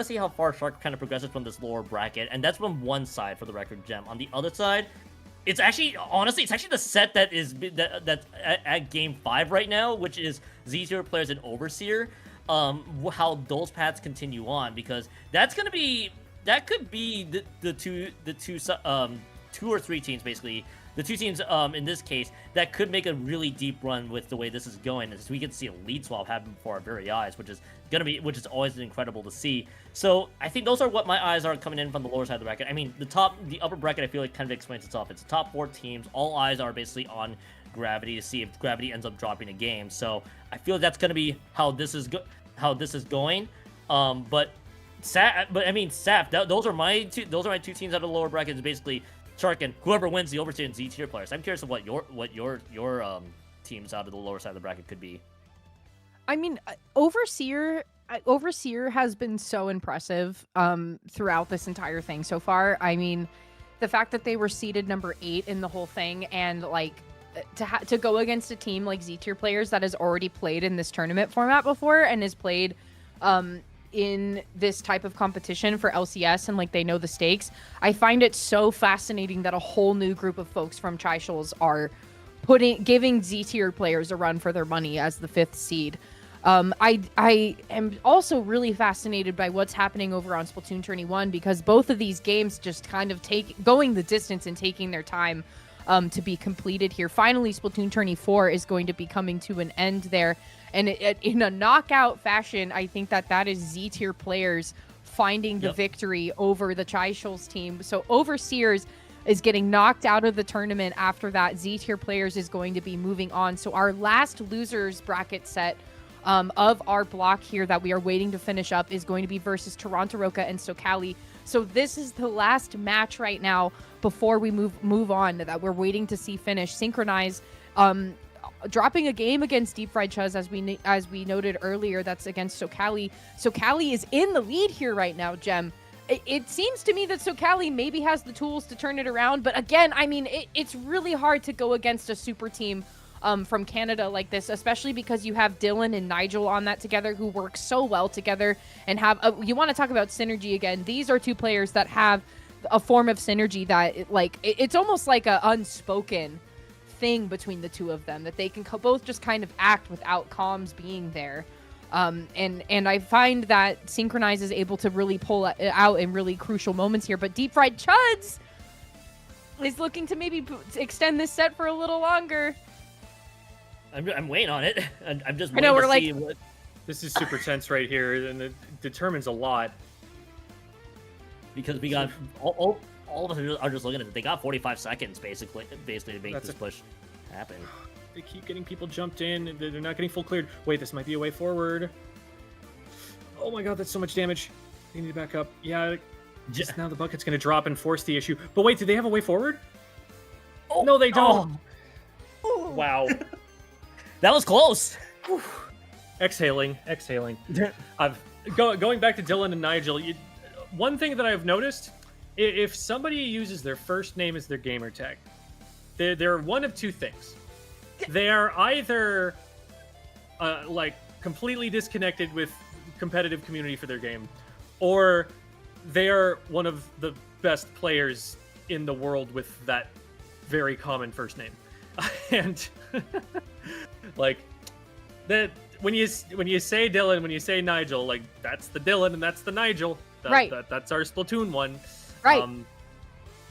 see how far Shark kind of progresses from this lower bracket, and that's from one side for the record, Gem. On the other side, it's actually the set that's at game 5 right now, which is Z0 players and Overseer. How those paths continue on, because that could be the two or three teams, basically the two teams in this case, that could make a really deep run with the way this is going, as we can see a lead swap happen before our very eyes, which is always incredible to see. So I think those are what my eyes are coming in from the lower side of the bracket. I mean, the upper bracket, I feel like kind of explains itself. It's the top 4 teams. All eyes are basically on Gravity to see if Gravity ends up dropping a game. So I feel that's going to be how this is going. But I mean, Saf, those are my two teams out of the lower bracket. Is basically Shark and whoever wins the Overseer and Z tier players. I'm curious of what your teams out of the lower side of the bracket could be. I mean, Overseer has been so impressive throughout this entire thing so far. I mean, the fact that they were seeded number 8 in the whole thing, and like to go against a team like Z tier players that has already played in this tournament format before and has played in this type of competition for LCS, and like they know the stakes. I find it so fascinating that a whole new group of folks from Chishul's are giving Z tier players a run for their money as the 5th seed. I am also really fascinated by what's happening over on Splatoon 1, because both of these games just kind of going the distance and taking their time to be completed here. Finally, Splatoon 4 is going to be coming to an end there. And in a knockout fashion, I think that is Z tier players finding the victory over the Chishul's team. So Overseers is getting knocked out of the tournament. After that, Z tier players is going to be moving on. So our last losers bracket set of our block here that we are waiting to finish up is going to be versus Toronto Roca and SoCali. So this is the last match right now before we move on that we're waiting to see finish. Synchronize dropping a game against Deep Fried Chuz, as we noted earlier. That's against SoCali. SoCali is in the lead here right now, Gem. It seems to me that SoCali maybe has the tools to turn it around, but again, I mean, it's really hard to go against a super team from Canada like this, especially because you have Dylan and Nigel on that together, who work so well together and have you want to talk about synergy again. These are two players that have a form of synergy that it's almost like a unspoken thing between the two of them, that they can both just kind of act without comms being there. And I find that Synchronize is able to really pull it out in really crucial moments here. But Deep Fried Chuds is looking to maybe extend this set for a little longer. I'm waiting on it. I'm just waiting to see what... This is super tense right here, and it determines a lot. Because we got all of us are just looking at it. They got 45 seconds basically to make this push happen. They keep getting people jumped in. They're not getting full cleared. Wait, this might be a way forward. Oh my god, that's so much damage. They need to back up. Yeah, just now the bucket's going to drop and force the issue. But wait, do they have a way forward? Oh, no, they don't. Oh. Wow. That was close. Exhaling. Going back to Dylan and Nigel, one thing that I've noticed, if somebody uses their first name as their gamer tag, they're one of two things. They are either completely disconnected with competitive community for their game, or they are one of the best players in the world with that very common first name. And that when you say Dylan, when you say Nigel, that's the Dylan and that's the Nigel. That's our Splatoon one. Right.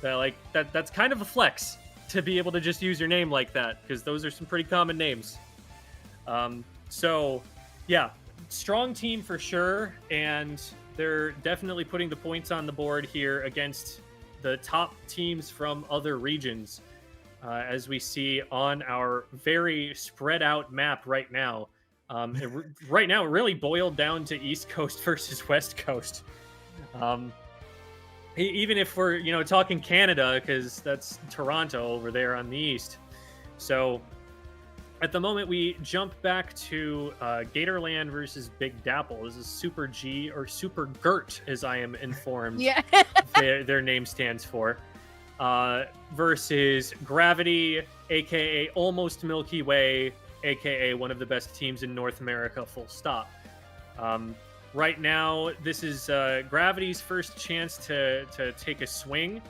That's kind of a flex to be able to just use your name like that, because those are some pretty common names. So yeah, strong team for sure, and they're definitely putting the points on the board here against the top teams from other regions, as we see on our very spread out map right now. Right now, it really boiled down to East Coast versus West Coast. Even if we're, talking Canada, because that's Toronto over there on the east. So at the moment, we jump back to Gatorland versus Big Dapple. This is Super G, or Super Gert, as I am informed. Yeah. their name stands for. Versus Gravity, aka Almost Milky Way, aka one of the best teams in North America, full stop. Right now, this is Gravity's first chance to take a swing.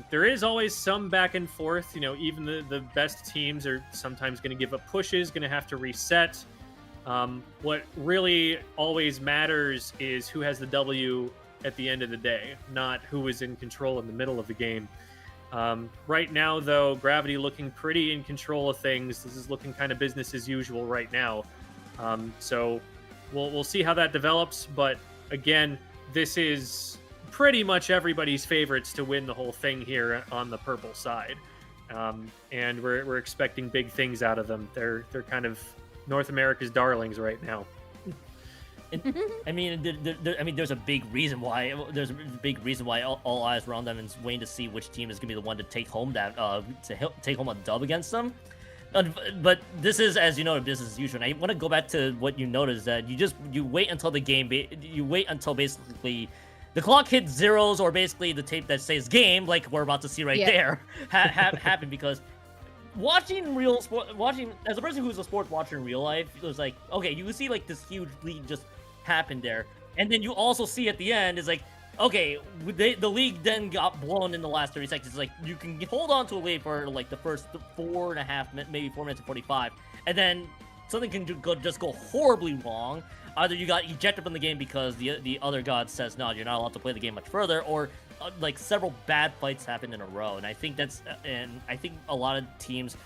There is always some back and forth. Even the best teams are sometimes going to give up pushes, going to have to reset. What really always matters is who has the W at the end of the day, not who is in control in the middle of the game. Right now, though, Gravity looking pretty in control of things. This is looking kind of business as usual right now. So we'll see how that develops. But again, this is pretty much everybody's favorites to win the whole thing here on the purple side. And we're expecting big things out of them. They're kind of North America's darlings right now. There's a big reason why. All eyes were on them and waiting to see which team is going to be the one to take home take home a dub against them. But this is, as you know, business as usual. And I want to go back to what you noticed, that you wait until the game. You wait until basically the clock hits zeros, or basically the tape that says game, like we're about to see there, happen. Because watching as a person who's a sports watcher in real life, it was like, okay, you see like this huge lead just happen there, and then you also see at the end is like, okay, the league then got blown in the last 30 seconds. It's like you can hold on to a lead for like the first 4.5 minutes, maybe 4 minutes and 45, and then something can just go horribly wrong. Either you got ejected from the game because the other god says no, you're not allowed to play the game much further, or like several bad fights happened in a row. And I think I think a lot of teams,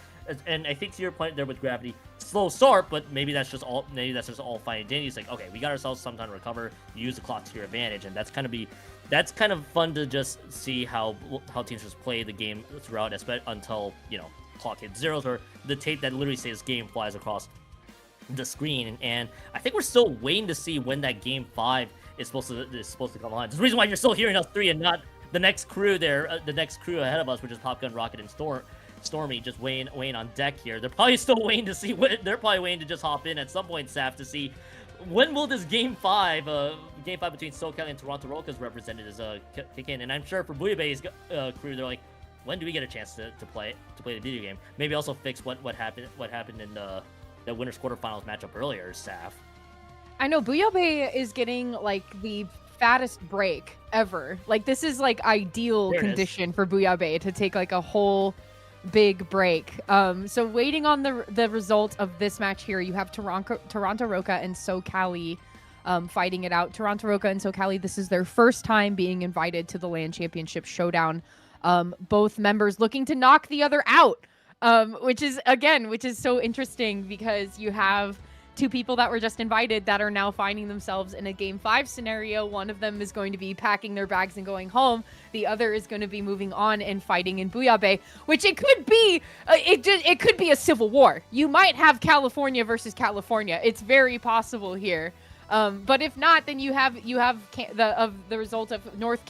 and I think to your point there with Gravity, slow start, but maybe that's just all fine and dandy. It's like, okay, we got ourselves some time to recover, use the clock to your advantage, and that's kind of fun to just see how teams just play the game throughout, until clock hits zeros, or the tape that literally says game flies across the screen. And I think we're still waiting to see when that game 5 is supposed to come on. There's a reason why you're still hearing us 3 and not the next crew there, the next crew ahead of us, which is Popgun, Rocket, and Stormy, just weighing on deck here. They're probably still waiting to see they're probably waiting to just hop in at some point, Saf, to see when will this game 5 between SoCal and Toronto Rokas representatives kick in. And I'm sure for Bouillabaisse crew, they're like, when do we get a chance to play the video game? Maybe also fix what happened in the winners quarterfinals matchup earlier, Saf. I know Bouillabaisse is getting like the fattest break ever. Like, this is like ideal condition for Bouillabaisse to take like a whole big break. So waiting on the result of this match here, you have Toronto Roka and SoCali fighting it out. Toronto Roka and SoCali, this is their first time being invited to the LAN Championship Showdown. Both members looking to knock the other out, which is so interesting, because you have two people that were just invited that are now finding themselves in a game 5 scenario. One of them is going to be packing their bags and going home. The other is going to be moving on and fighting in Bouillabaisse, which it could be. It could be a civil war. You might have California versus California. It's very possible here. But if not, then you have the result of North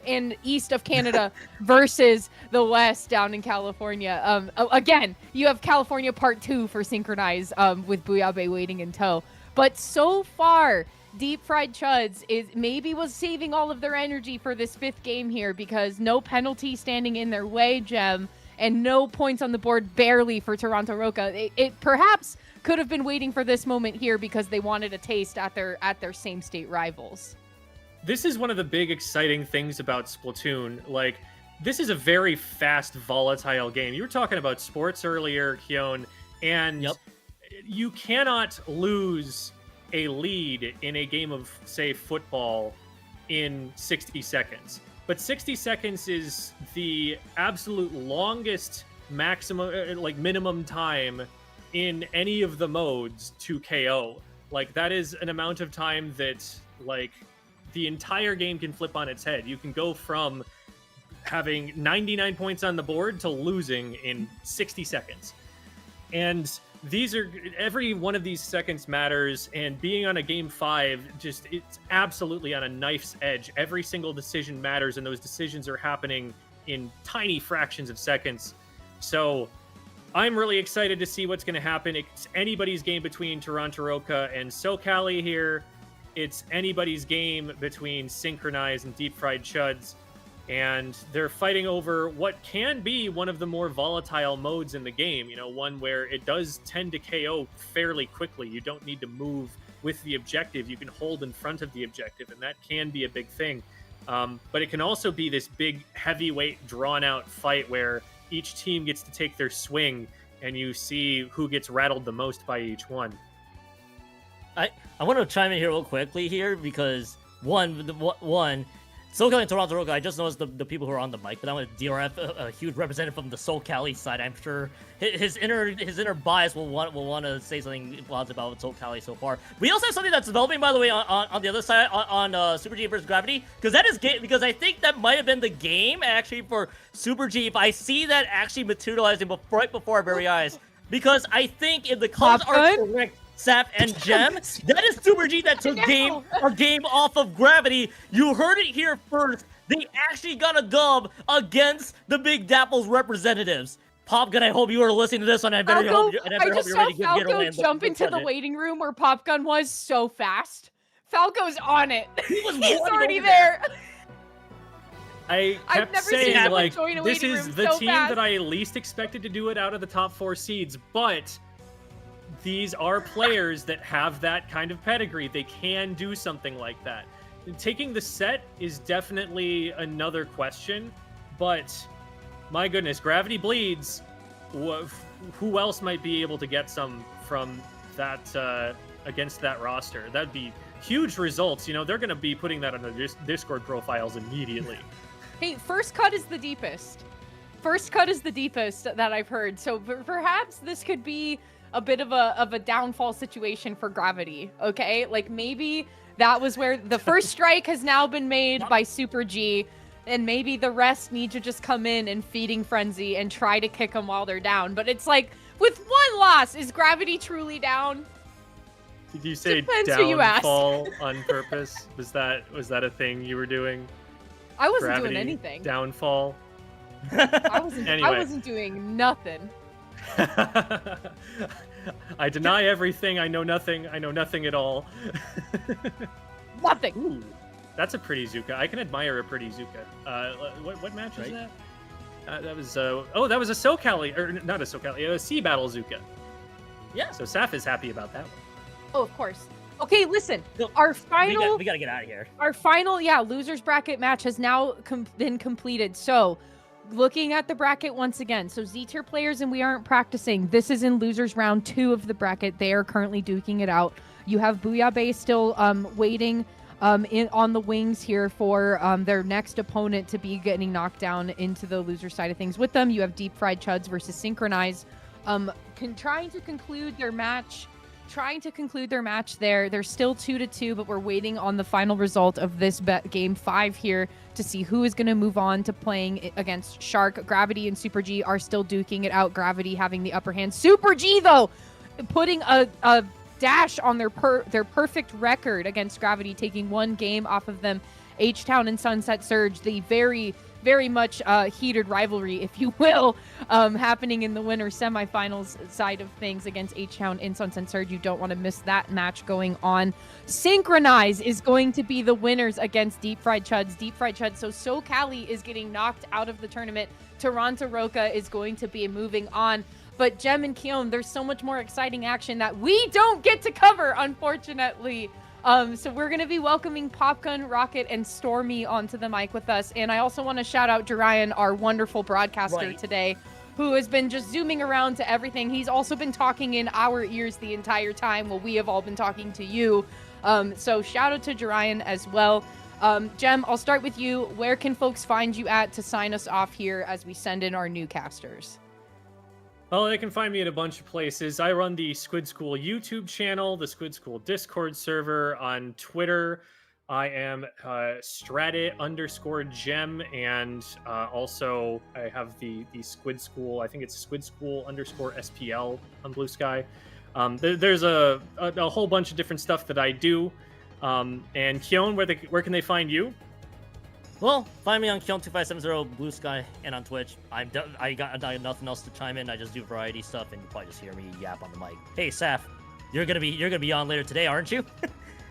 and east of Canada versus the West down in California. Again, you have California Part 2 for Synchronize, with Bouillabaisse waiting in tow. But so far, Deep Fried Chuds was saving all of their energy for this 5th game here, because no penalty standing in their way, Gem, and no points on the board barely for Toronto Roka. It perhaps could have been waiting for this moment here because they wanted a taste at their same state rivals. This is one of the big exciting things about Splatoon. Like, this is a very fast, volatile game. You were talking about sports earlier, Hyun, and you cannot lose a lead in a game of, say, football in 60 seconds. but 60 seconds is the absolute longest maximum, like minimum time in any of the modes to KO. Like, that is an amount of time that, like, the entire game can flip on its head. You can go from having 99 points on the board to losing in 60 seconds. And every one of these seconds matters, and being on a game 5, it's absolutely on a knife's edge. Every single decision matters, and those decisions are happening in tiny fractions of seconds. So I'm really excited to see what's going to happen. It's anybody's game between Toronto Roca and SoCali here. It's anybody's game between Synchronize and Deep Fried Chuds. And they're fighting over what can be one of the more volatile modes in the game. You know, one where it does tend to KO fairly quickly. You don't need to move with the objective. You can hold in front of the objective, and that can be a big thing. But it can also be this big, heavyweight, drawn-out fight where each team gets to take their swing, and you see who gets rattled the most by each one. I want to chime in here real quickly here, because one, SoCal and Toronto Roca, I just noticed the people who are on the mic, but I want DRF, a huge representative from the SoCali side. I'm sure his inner bias will want to say something positive about SoCali so far. We also have something that's developing, by the way, on the other side, on Super G versus Gravity, because I think that might have been the game actually for Super G. If I see that actually materializing right before our very eyes, because I think if the colors are correct, Saf and Gem, that is Super G that took a game off of Gravity. You heard it here first. They actually got a dub against the Big Dapple's representatives. Popgun, I hope you are listening to this one. I hope you're ready to get Falco jump into the waiting room where Popgun was so fast. Falco's on it. He's already there. I kept saying, like, this is the team fast. that I least expected to do it out of the top 4 seeds, but these are players that have that kind of pedigree. They can do something like that. Taking the set is definitely another question, but my goodness, Gravity Bleeds. Who else might be able to get some from that against that roster? That'd be huge results. You know, they're going to be putting that on their Discord profiles immediately. Hey, first cut is the deepest. First cut is the deepest that I've heard. So perhaps this could be a bit of a downfall situation for Gravity, okay? Like, maybe that was where the first strike has now been made by Super G, and maybe the rest need to just come in and feeding frenzy and try to kick them while they're down. But it's like, with one loss, is Gravity truly down? Did you say Depends who you ask. downfall on purpose? Was that a thing you were doing? I wasn't Gravity doing anything. Downfall? I Anyway. wasn't doing nothing. I deny everything. I know nothing. I know nothing at all. Nothing. Ooh, that's a pretty Zuka. I can admire a pretty Zuka. What match is that? That was that was a SoCali, or not a SoCali, a Sea Battle Zuka. Yeah. So Saf is happy about that one. Oh, of course. Okay, listen. Our final We gotta get out of here. Our final, losers bracket match has now been completed. So, looking at the bracket once again. So, Z-tier players and we aren't practicing. This is in losers round 2 of the bracket. They are currently duking it out. You have Booyah Bay still waiting on the wings here for their next opponent to be getting knocked down into the loser side of things with them. You have Deep Fried Chuds versus Synchronize. Trying to conclude their match there. They're still 2-2, but we're waiting on the final result of this game 5 here to see who is going to move on to playing against Shark. Gravity and Super G are still duking it out. Gravity having the upper hand. Super G, though, putting a dash on their perfect record against Gravity, taking one game off of them. H-Town and Sunset Surge, the very, very much heated rivalry, if you will, happening in the winner semifinals side of things against H-Town and Sunset Surge. You don't want to miss that match going on. Synchronize is going to be the winners against Deep Fried Chuds. Deep Fried Chuds. So SoCali is getting knocked out of the tournament. Toronto Roca is going to be moving on. But Gem and Keon, there's so much more exciting action that we don't get to cover, unfortunately. So we're going to be welcoming Popgun, Rocket, and Stormy onto the mic with us. And I also want to shout out Jerian, our wonderful broadcaster today, who has been just zooming around to everything. He's also been talking in our ears the entire time while we have all been talking to you. So shout out to Jerian as well. Jem, I'll start with you. Where can folks find you at to sign us off here as we send in our new casters? Well, they can find me at a bunch of places. I run the Squid School YouTube channel, the Squid School Discord server, on Twitter. I am Stratit_Gem, and also I have the Squid School. I think it's Squid School_SPL on Blue Sky. There's a whole bunch of different stuff that I do. And Kyon, where can they find you? Well, find me on Kyon2570 Blue Sky and on Twitch. I got nothing else to chime in. I just do variety stuff, and you probably just hear me yap on the mic. Hey, Saf, you're gonna be on later today, aren't you?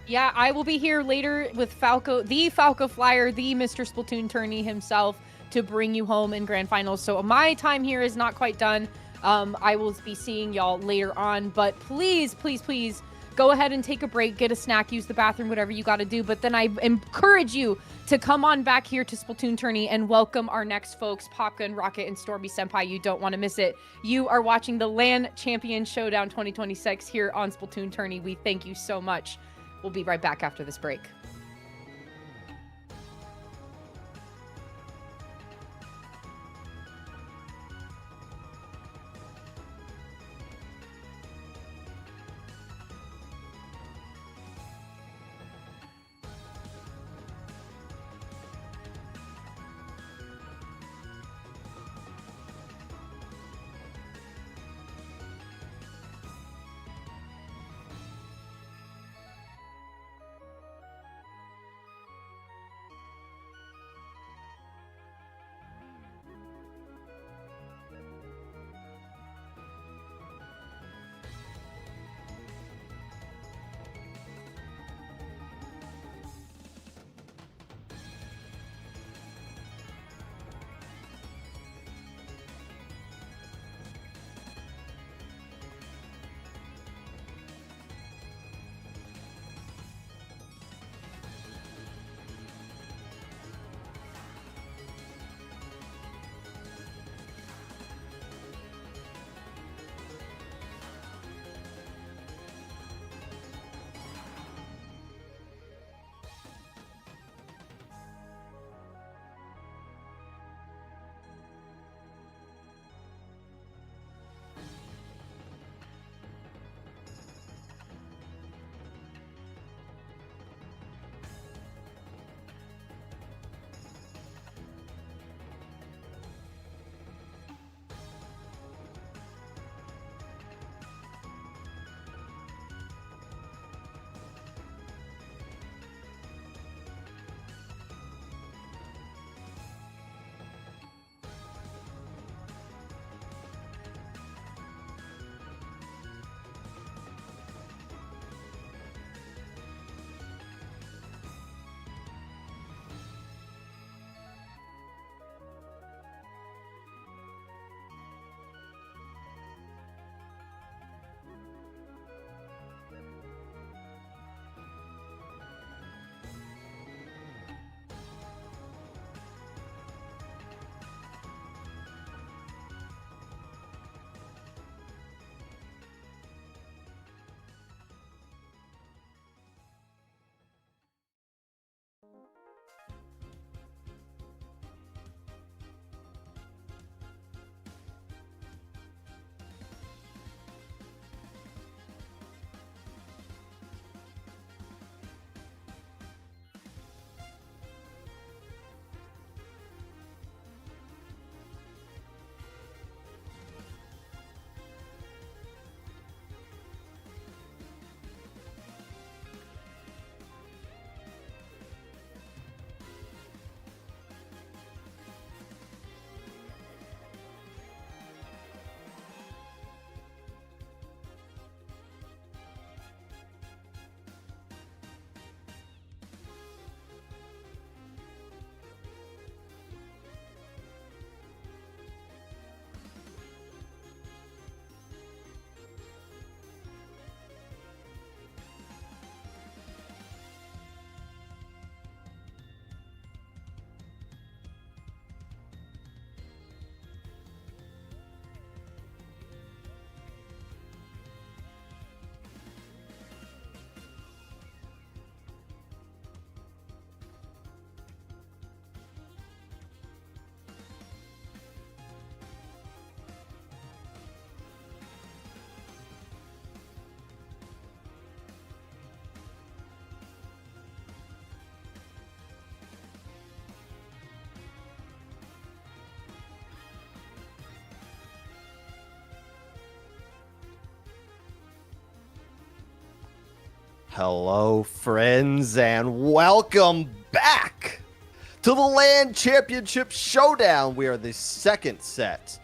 Yeah, I will be here later with Falco, the Falco Flyer, the Mr. Splatoon tourney himself, to bring you home in grand finals. So my time here is not quite done. I will be seeing y'all later on, but please, please, please go ahead and take a break, get a snack, use the bathroom, whatever you got to do. But then I encourage you to come on back here to Splatoon Tourney and welcome our next folks, Popgun, Rocket, and Stormy Senpai. You don't want to miss it. You are watching the LAN Champion Showdown 2026 here on Splatoon Tourney. We thank you so much. We'll be right back after this break. hello, friends, and welcome back to the LAN Championship Showdown. We are the second set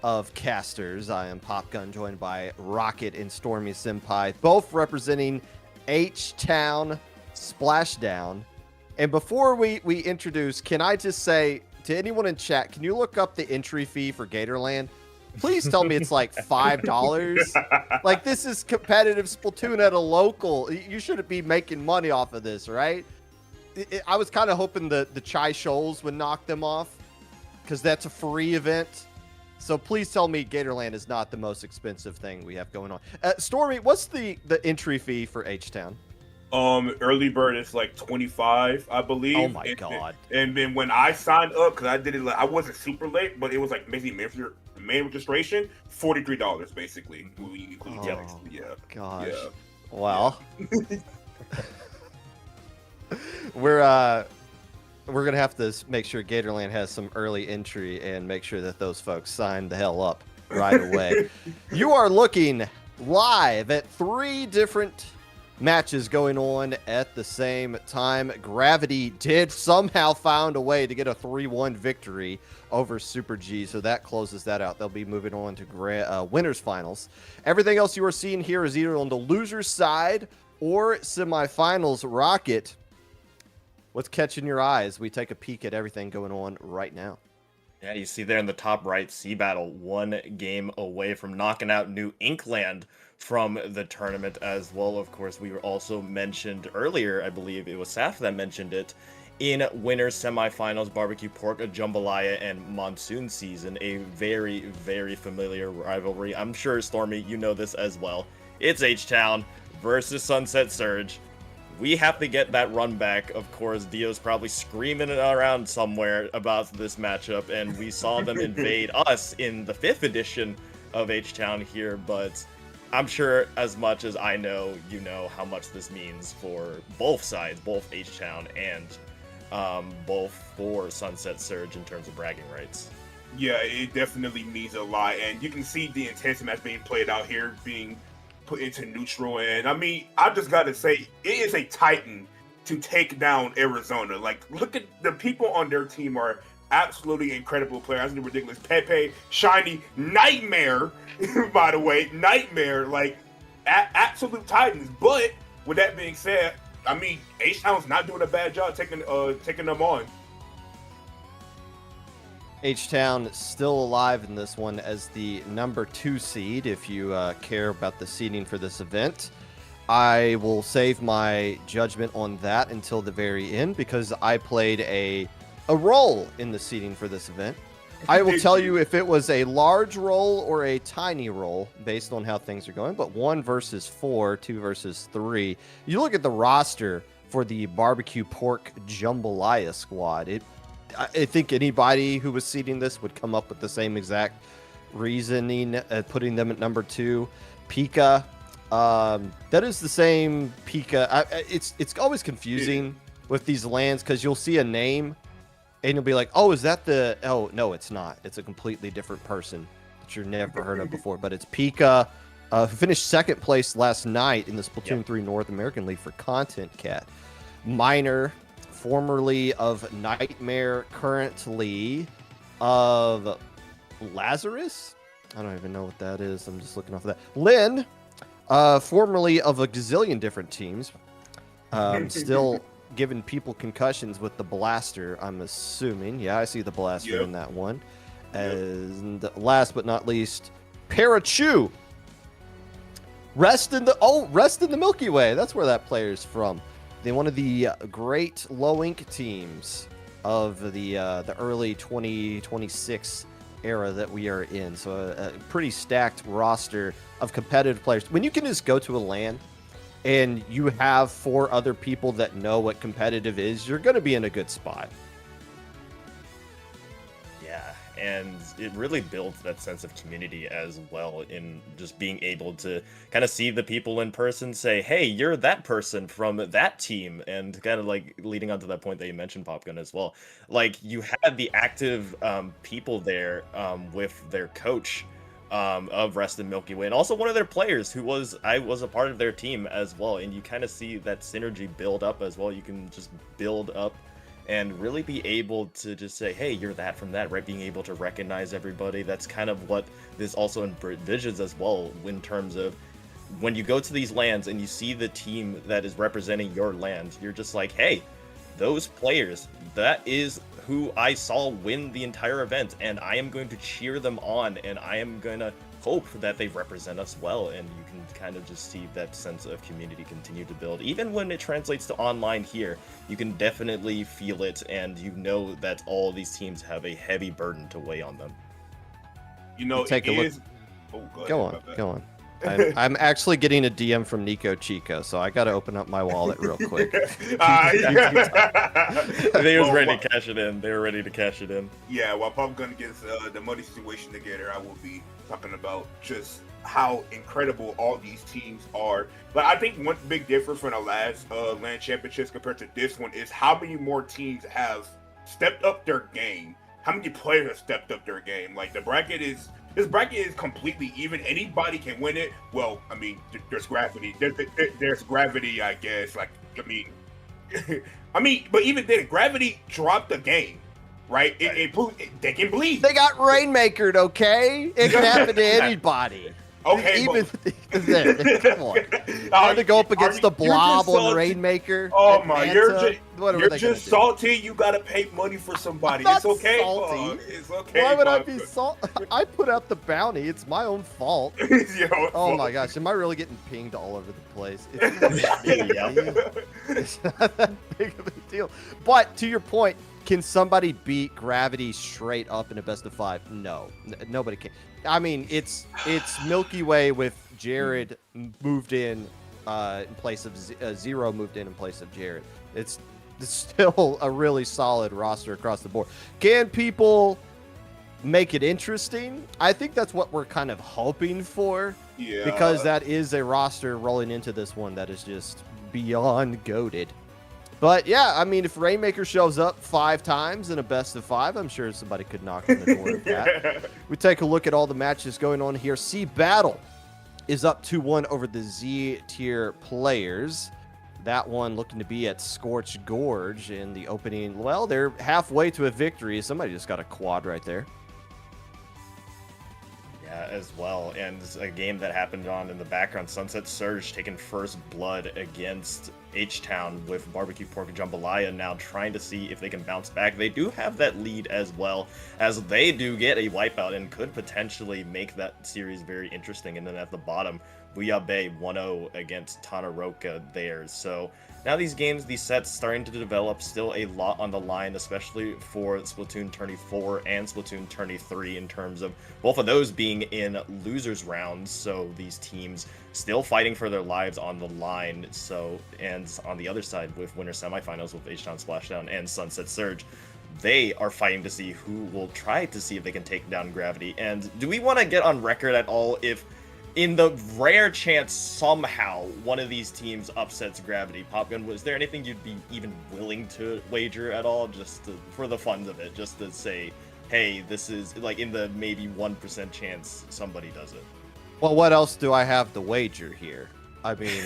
of casters. I am Popgun, joined by Rocket and Stormy Senpai, both representing H-Town Splashdown. And before we introduce, can I just say to anyone in chat, can you look up the entry fee for Gatorland? Please tell me it's like $5. Like, this is competitive Splatoon at a local. You shouldn't be making money off of this, right? I was kind of hoping the Chai Shoals would knock them off because that's a free event. So please tell me Gatorland is not the most expensive thing we have going on. Stormy, what's the entry fee for H-Town? Early bird is like 25, I believe. Oh my god! And then when I signed up, because I did it, I wasn't super late, but it was like maybe main registration, $43 basically. Yeah. Gosh. Yeah. Well, we're gonna have to make sure Gatorland has some early entry and make sure that those folks sign the hell up right away. You are looking live at 3 different matches going on at the same time. Gravity did somehow find a way to get a 3-1 victory over Super G, so that closes that out. They'll be moving on to winners finals. Everything else you are seeing here is either on the loser's side or semifinals. Rocket, what's catching your eye as we take a peek at everything going on right now? Yeah, you see there in the top right, Sea Battle, 1 game away from knocking out New Inkland from the tournament as well. Of course, we were also mentioned earlier, I believe it was Saf that mentioned it, in winners semifinals, Barbecue Pork, Jambalaya, and Monsoon Season, a very, very familiar rivalry. I'm sure, Stormy, you know this as well. It's H-Town versus Sunset Surge. We have to get that run back. Of course, Dio's probably screaming around somewhere about this matchup, and we saw them invade us in the 5th edition of H-Town here, but I'm sure as much as I know, you know how much this means for both sides, both H-Town and both for Sunset Surge in terms of bragging rights. Yeah, it definitely means a lot, and you can see the intensity that's being played out here being put into neutral. And I mean, I just gotta say, it is a titan to take down Arizona. Like, look at the people on their team are absolutely incredible players. Absolutely ridiculous. Pepe, Shiny, Nightmare, by the way, Nightmare, like absolute titans. But with that being said, I mean, H-Town's not doing a bad job taking them on. H-Town still alive in this one as the number 2 seed, if you care about the seeding for this event. I will save my judgment on that until the very end because I played a role in the seeding for this event. I will tell you if it was a large role or a tiny role based on how things are going, but 1 versus 4, 2 versus 3. You look at the roster for the Barbecue Pork Jambalaya squad. I think anybody who was seeding this would come up with the same exact reasoning, putting them at number 2. Pika, that is the same Pika. It's always confusing with these lands because you'll see a name and you'll be like, oh, is that the... Oh, no, it's not. It's a completely different person that you've never heard of before. But it's Pika, who finished 2nd place last night in the Splatoon 3 North American League for Content Cat. Minor, formerly of Nightmare, currently of Lazarus? I don't even know what that is. I'm just looking off of that. Lynn, formerly of a gazillion different teams. Still giving people concussions with the blaster, I'm assuming. Yeah, I see the blaster in that one. And last but not least, Parachu. Rest in the Milky Way. That's where that player's from. They're one of the great low-ink teams of the early 2026 era that we are in. So a pretty stacked roster of competitive players. When you can just go to a LAN and you have 4 other people that know what competitive is, you're going to be in a good spot. Yeah, and it really builds that sense of community as well in just being able to kind of see the people in person, say, hey, you're that person from that team, and kind of like leading on to that point that you mentioned, Popgun, as well. Like, you had the active people there with their coach of Rest in Milky Way, and also one of their players I was a part of their team as well, and you kind of see that synergy build up as well. You can just build up and really be able to just say, hey, you're that from that, right? Being able to recognize everybody. That's kind of what this also envisions as well, in terms of when you go to these lands and you see the team that is representing your land, you're just like, hey, those players, that is who I saw win the entire event, and I am going to cheer them on, and I am going to hope that they represent us well. And you can kind of just see that sense of community continue to build. Even when it translates to online here, you can definitely feel it, and you know that all these teams have a heavy burden to weigh on them. You know, Take a look. Oh, Go on. I'm actually getting a DM from Nico Chico, so I got to open up my wallet real quick. They was ready to cash it in. They were ready to cash it in. Yeah, while Pop Gun gets the money situation together, I will be talking about just how incredible all these teams are. But I think one big difference from the last LAN championships compared to this one is how many more teams have stepped up their game. How many players have stepped up their game? Like, this bracket is completely even. Anybody can win it. Well, I mean, there's gravity. There's gravity, I guess. Like, I mean, but even then, gravity dropped the game, right? They can bleed. They got Rainmakered, okay? It can happen to anybody. Okay, even then, come on. Trying to go up against the Blob on Rainmaker. Oh my, you're Manta, just salty. You gotta pay money for somebody. I'm It's okay. salty. It's okay. Why would I be salty? I put out the bounty. It's my own fault. Oh my gosh, am I really getting pinged all over the place? It's not that big of a deal. But to your point, can somebody beat Gravity straight up in a best of 5? No, nobody can. I mean, it's Milky Way with Jared moved in place of Zero moved in place of Jared. It's still a really solid roster across the board. Can people make it interesting? I think that's what we're kind of hoping for. Yeah. Because that is a roster rolling into this one that is just beyond goated. But yeah, I mean, if Rainmaker shows up 5 times in a best of 5, I'm sure somebody could knock on the door of that. We take a look at all the matches going on here. C Battle is up 2-1 over the Z tier players. That one looking to be at Scorched Gorge in the opening. Well, they're halfway to a victory. Somebody just got a quad right there. As well, and a game that happened on in the background, Sunset Surge taking first blood against H-Town with Barbecue Pork and Jambalaya, now trying to see if they can bounce back. They do have that lead as well, as they do get a wipeout and could potentially make that series very interesting. And then at the bottom, Booyah Bay 1-0 against Tanaroka there. So now these sets starting to develop, still a lot on the line, especially for SplatoonTourney 4 and SplatoonTourney 3 in terms of both of those being in losers rounds. So these teams still fighting for their lives on the line. So, and on the other side with winter semifinals with H-Town Splashdown and Sunset Surge, they are fighting to see who will try to see if they can take down Gravity. And do we want to get on record at all if, in the rare chance somehow one of these teams upsets Gravity, Popgun, was there anything you'd be even willing to wager at all, just for the fun of it, just to say, hey, this is like in the maybe 1% chance somebody does it? Well, what else do I have to wager here? I mean,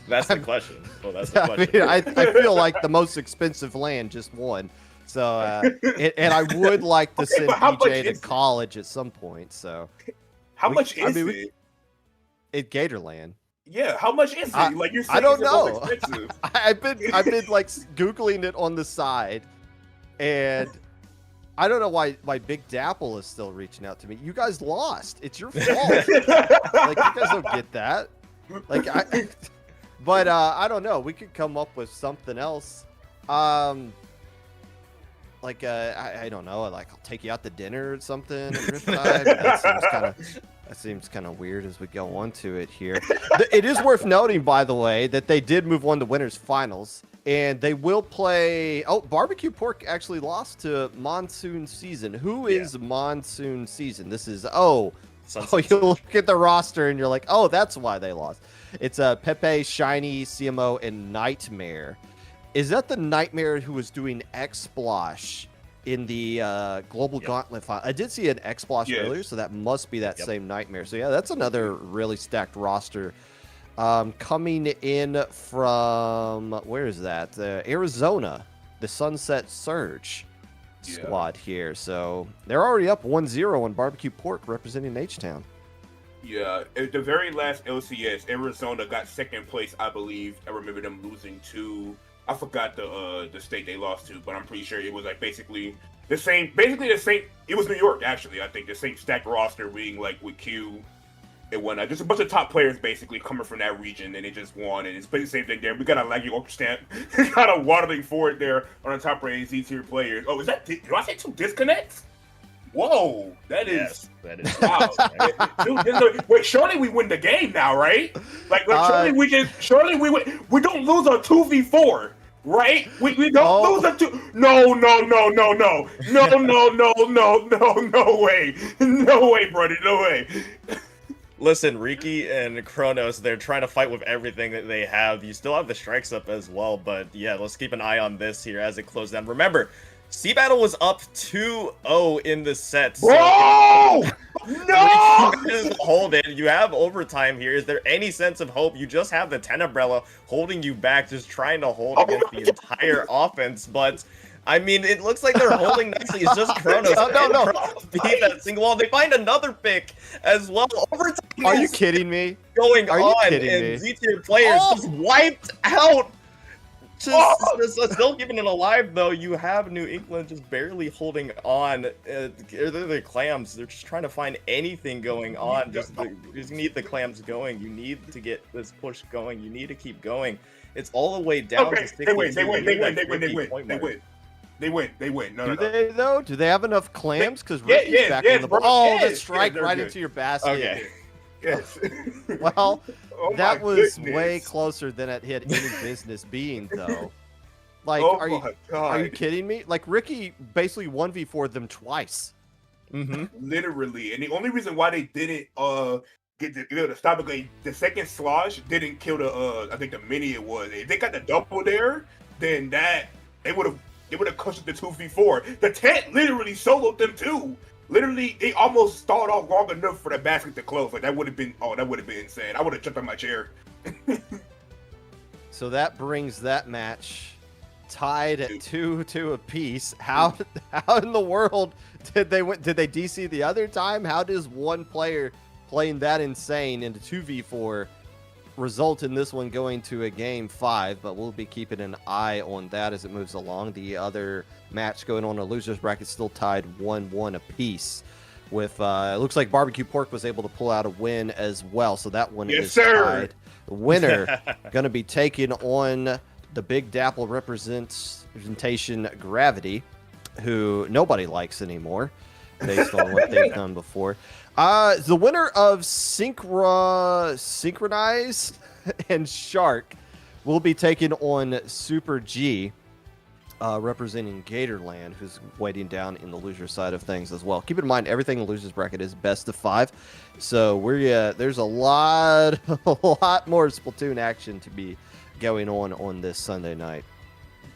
that's the question. Well, that's the question. I mean, I feel like the most expensive land just won. So, and I would like to send DJ to college at some point. So, how much is it? At Gatorland. Yeah, how much is it? Like you're saying, I don't know. Expensive. I've been like Googling it on the side, and I don't know why Big Dapple is still reaching out to me. You guys lost. It's your fault. Like, you guys don't get that. Like, but I don't know. We could come up with something else. Like, I don't know. Like, I'll take you out to dinner or something. That seems kind of weird as we go on to it here. It is worth noting, by the way, that they did move on to winners finals, and they will play. Oh, Barbecue Pork actually lost to Monsoon Season. Who is Monsoon Season? This is you look at the roster and you're like, oh, that's why they lost. It's Pepe, Shiny, CMO, and Nightmare. Is that the Nightmare who was doing X-Splosh in the Global Gauntlet file. I did see an X-Blosh earlier, so that must be that same Nightmare. So yeah, that's another really stacked roster. Coming in from, where is that? Arizona, the Sunset Surge squad here. So they're already up 1-0 on Barbecue Pork representing H-Town. Yeah, at the very last LCS, Arizona got second place, I believe. I remember them losing to, I forgot the state they lost to, but I'm pretty sure it was like basically the same. It was New York, actually. I think the same stacked roster, being like with Q and whatnot. Just a bunch of top players basically coming from that region, and they just won. And it's the same thing there. We got a laggy Ultra Stamp, kind of waddling forward there on the top range Z tier players. Oh, is that? Did I say 2 disconnects? Whoa, that is wow. Dude, wait, surely we win the game now, right? Like surely we win. We don't lose a 2v4, right? We don't lose a 2. No way, brother, no way. Listen, Riki and Kronos, they're trying to fight with everything that they have. You still have the strikes up as well, but yeah, let's keep an eye on this here as it closes down. Remember, Sea Battle was up 2-0 in the set. So no! Hold it. You have overtime here. Is there any sense of hope? You just have the Tenebrella holding you back, just trying to hold against the entire offense. But, I mean, it looks like they're holding nicely. It's just Kronos. No. Beat that single wall. They find another pick as well. Overtime. Are you kidding me? Going on, and Z-tier players just wiped out. Still keeping it alive, though. You have New England just barely holding on. They're the clams. They're just trying to find anything going on. You need the clams going. You need to get this push going. You need to keep going. It's all the way down to 60. They win. No. Do they, though? Do they have enough clams? Because Ricky's back on the ball. Oh, the strike right into your basket. Okay. Yes. Well, that was way closer than it had any business being, though. Like, are you kidding me? Like, Ricky basically 1v4'd them twice. Literally. And the only reason why they didn't get the stop it, the second slosh didn't kill the I think the mini it was. If they got the double there, then that they would have crushed the 2v4. The tent literally soloed them too. Literally, they almost stalled off long enough for the basket to close. Like that would have been insane. I would have jumped on my chair. So that brings that match tied at 2-2 apiece. How in the world did they win? Did they DC the other time? How does one player playing that insane into 2v4 result in this one going to a game 5? But we'll be keeping an eye on that as it moves along. The other match going on a losers bracket still tied 1-1 apiece. With it looks like Barbecue Pork was able to pull out a win as well, so that one is tied. The winner going to be taking on the Big Dapple representation Gravity, who nobody likes anymore based on what they've done before. The winner of Synchronize and Shark will be taking on Super G, representing Gatorland, who's waiting down in the loser side of things as well. Keep in mind, everything in the losers bracket is best of 5, so there's a lot more Splatoon action to be going on this Sunday night.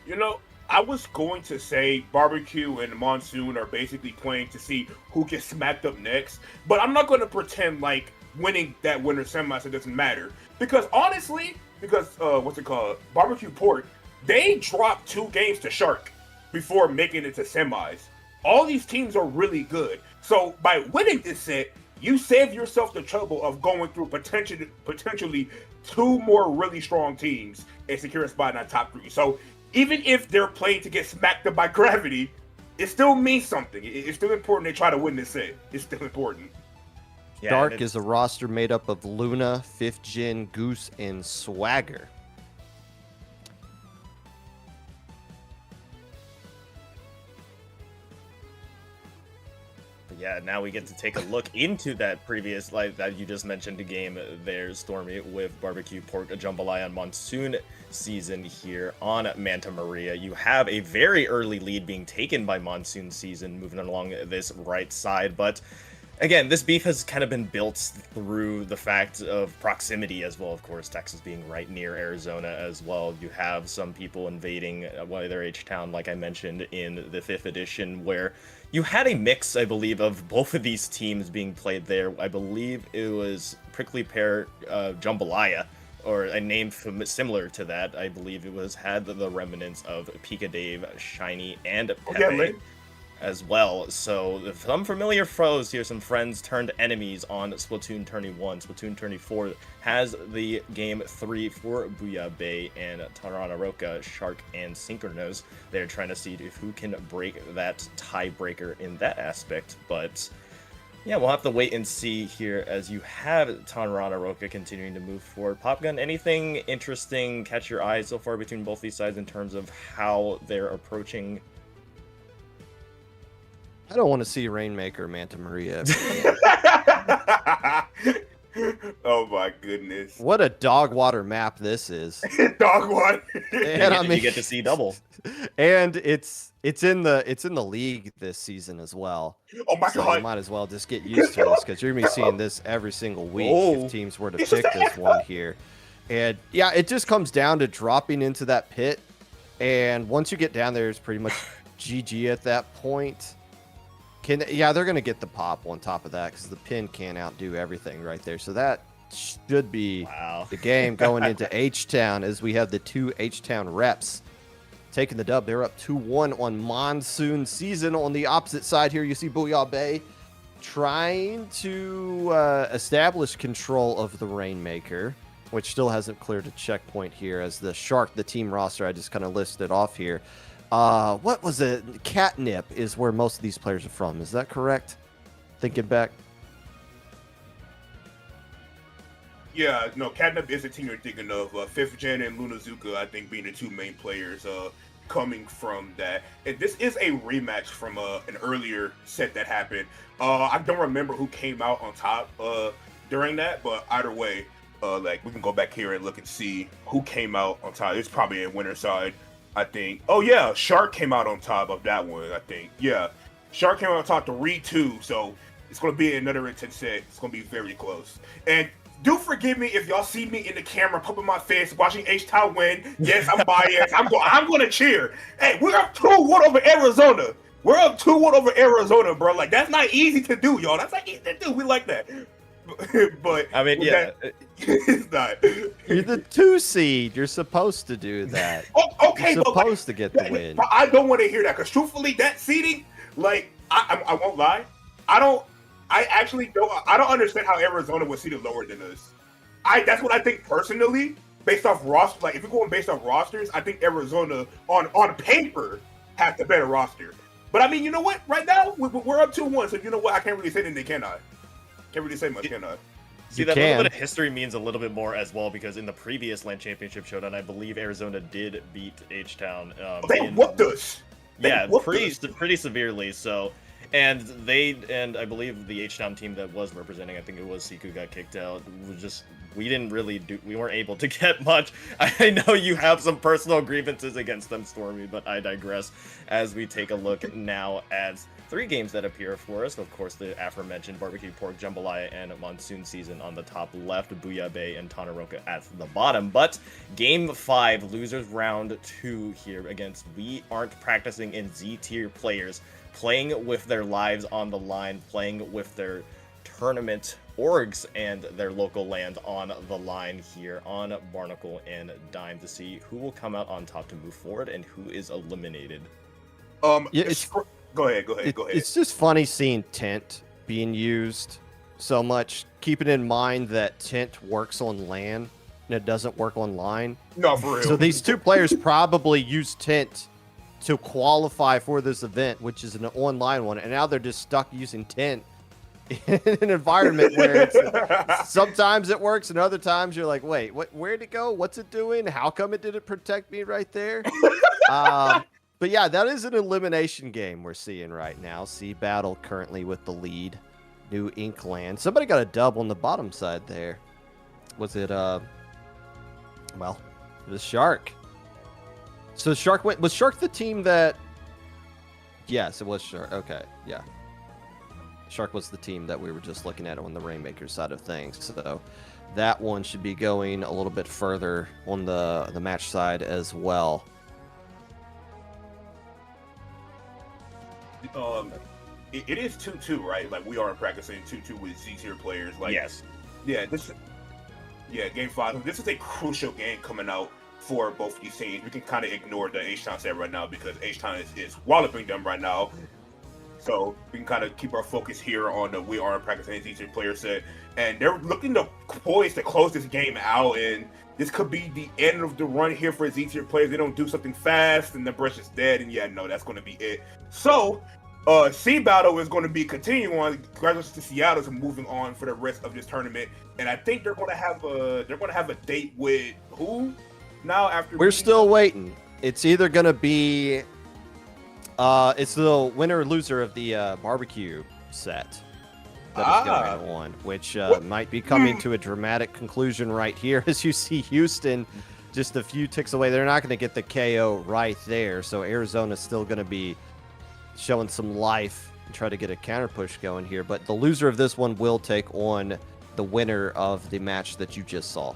You know, I was going to say Barbecue and Monsoon are basically playing to see who gets smacked up next, but I'm not going to pretend like winning that winner semi so it doesn't matter. Because honestly, Barbecue Pork, they dropped 2 games to Shark before making it to semis. All these teams are really good. So by winning this set, you save yourself the trouble of going through potentially 2 more really strong teams and secure a spot in that top 3. So even if they're playing to get smacked up by Gravity, it still means something. It's still important they try to win this set. It's still important. Yeah, Dark is a roster made up of Luna, 5th Gen, Goose, and Swagger. Yeah, now we get to take a look into that previous, like that you just mentioned, the game there, Stormy, with Barbecue Pork, a Jambalaya Monsoon season here on Manta Maria. You have a very early lead being taken by Monsoon season, moving along this right side, but again, this beef has kind of been built through the fact of proximity as well. Of course, Texas being right near Arizona as well. You have some people invading their H-Town, like I mentioned in the 5th edition, where you had a mix, I believe, of both of these teams being played there. I believe it was Prickly Pear Jambalaya, or a name similar to that. I believe it had the remnants of Pika Dave, Shiny, and Pepe as well. So some familiar foes here, some friends turned enemies on Splatoon Tourney 1. Splatoon Tourney 4 has the game 3 for Booyah Bay and Taranaroka, Shark, and Synchronos. They're trying to see who can break that tiebreaker in that aspect, but yeah, we'll have to wait and see here as you have Taranaroka continuing to move forward. Popgun, anything interesting catch your eye so far between both these sides in terms of how they're approaching? I don't want to see Rainmaker Manta Maria. Oh my goodness! What a dog water map this is. Dog water. And I mean, you get to see double. And it's in the league this season as well. Oh my so god! You might as well just get used to this because you're gonna be seeing this every single week if teams were to pick this one here. And yeah, it just comes down to dropping into that pit, and once you get down there, it's pretty much GG at that point. They're going to get the pop on top of that because the pin can't outdo everything right there. So that should be the game going into H-Town as we have the 2 H-Town reps taking the dub. They're up 2-1 on Monsoon Season. On the opposite side here, you see Booyah Bay trying to establish control of the Rainmaker, which still hasn't cleared a checkpoint here as the Shark, the team roster I just kind of listed off here. What was it? Catnip is where most of these players are from. Is that correct? Thinking back. Yeah, no, Catnip is the team you're thinking of. 5th Gen and Lunazuka, I think, being the 2 main players coming from that. And this is a rematch from an earlier set that happened. I don't remember who came out on top during that, but either way, like we can go back here and look and see who came out on top. It's probably a winner side, I think. Oh yeah, Shark came out on top of that one, I think. Yeah, Shark came out on top to Reed 2, so it's going to be another intense set. It's going to be very close. And do forgive me if y'all see me in the camera pumping my fist, watching H-Town win. Yes, I'm biased. I'm going to cheer. Hey, we're up 2-1 over Arizona. We're up 2-1 over Arizona, bro. Like, that's not easy to do, y'all. That's not easy to do. We like that. But I mean, yeah, it's not. You're the 2 seed. You're supposed to do that. Okay, you're supposed like, to get the win. But I don't want to hear that because truthfully, that seeding, like, I won't lie. I don't understand how Arizona was seeded lower than us. That's what I think personally, based off roster. Like, if you're going based off rosters, I think Arizona on paper has the better roster. But I mean, you know what? Right now we're up 2-1, so you know what? I can't really say anything, can I? Can't really say much, can I? See, that little bit of history means a little bit more as well, because in the previous LAN Championship Showdown, I believe Arizona did beat H-Town. They whooped us. Yeah, pretty severely. So, and I believe the H-Town team that was representing, I think it was Siku, got kicked out. We weren't able to get much. I know you have some personal grievances against them, Stormy, but I digress as we take a look now at 3 games that appear for us. Of course, the aforementioned Barbecue Pork Jambalaya and Monsoon Season on the top left, Booyah Bay and Tanaroka at the bottom. But Game 5, losers round 2 here against We Aren't Practicing in Z-tier players, playing with their lives on the line, playing with their tournament orgs and their local land on the line here on Barnacle and Dime to see who will come out on top to move forward and who is eliminated. Go ahead. It's just funny seeing Tint being used so much, keeping in mind that Tint works on LAN and it doesn't work online. No, for real. So these 2 players probably used Tint to qualify for this event, which is an online one, and now they're just stuck using Tint in an environment where sometimes it works and other times you're like, wait, where'd it go? What's it doing? How come it didn't protect me right there? But yeah, that is an elimination game we're seeing right now. Sea Battle currently with the lead. New Inkland. Somebody got a dub on the bottom side there. Was it, well, it was Shark. So Shark went. Was Shark the team that... Yes, it was Shark. Okay, yeah. Shark was the team that we were just looking at on the Rainmaker side of things. So that one should be going a little bit further on the match side as well. It is 2-2, right? Like, we are practicing 2-2 with Z-tier players. Like, Yes. Yeah, game 5. This is a crucial game coming out for both these teams. We can kind of ignore the H-Town set right now because H-Town is walloping them right now. So we can kind of keep our focus here on the we are practicing Z-tier player set. And they're looking to poise to close this game out, and this could be the end of the run here for Z-tier players. They don't do something fast, and the brush is dead, and yeah, no, that's going to be it. So, C Battle is going to be continuing on. Congratulations to Seattle is moving on for the rest of this tournament, and I think they're going to have a date with who now after. We're still waiting. It's either going to be it's the winner or loser of the barbecue set that is going on, which might be coming to a dramatic conclusion right here as you see Houston just a few ticks away. They're not going to get the KO right there, so Arizona's still going to be showing some life and try to get a counter push going here. But the loser of this one will take on the winner of the match that you just saw.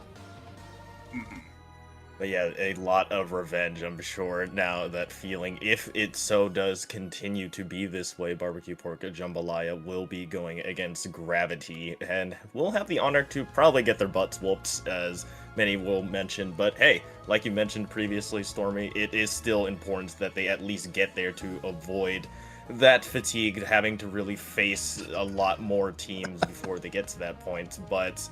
But yeah, a lot of revenge, I'm sure, now that feeling. If it so does continue to be this way, Barbecue Pork Jambalaya will be going against Gravity, and will have the honor to probably get their butts whooped, as many will mention. But hey, like you mentioned previously, Stormy, it is still important that they at least get there to avoid that fatigue, having to really face a lot more teams before they get to that point. But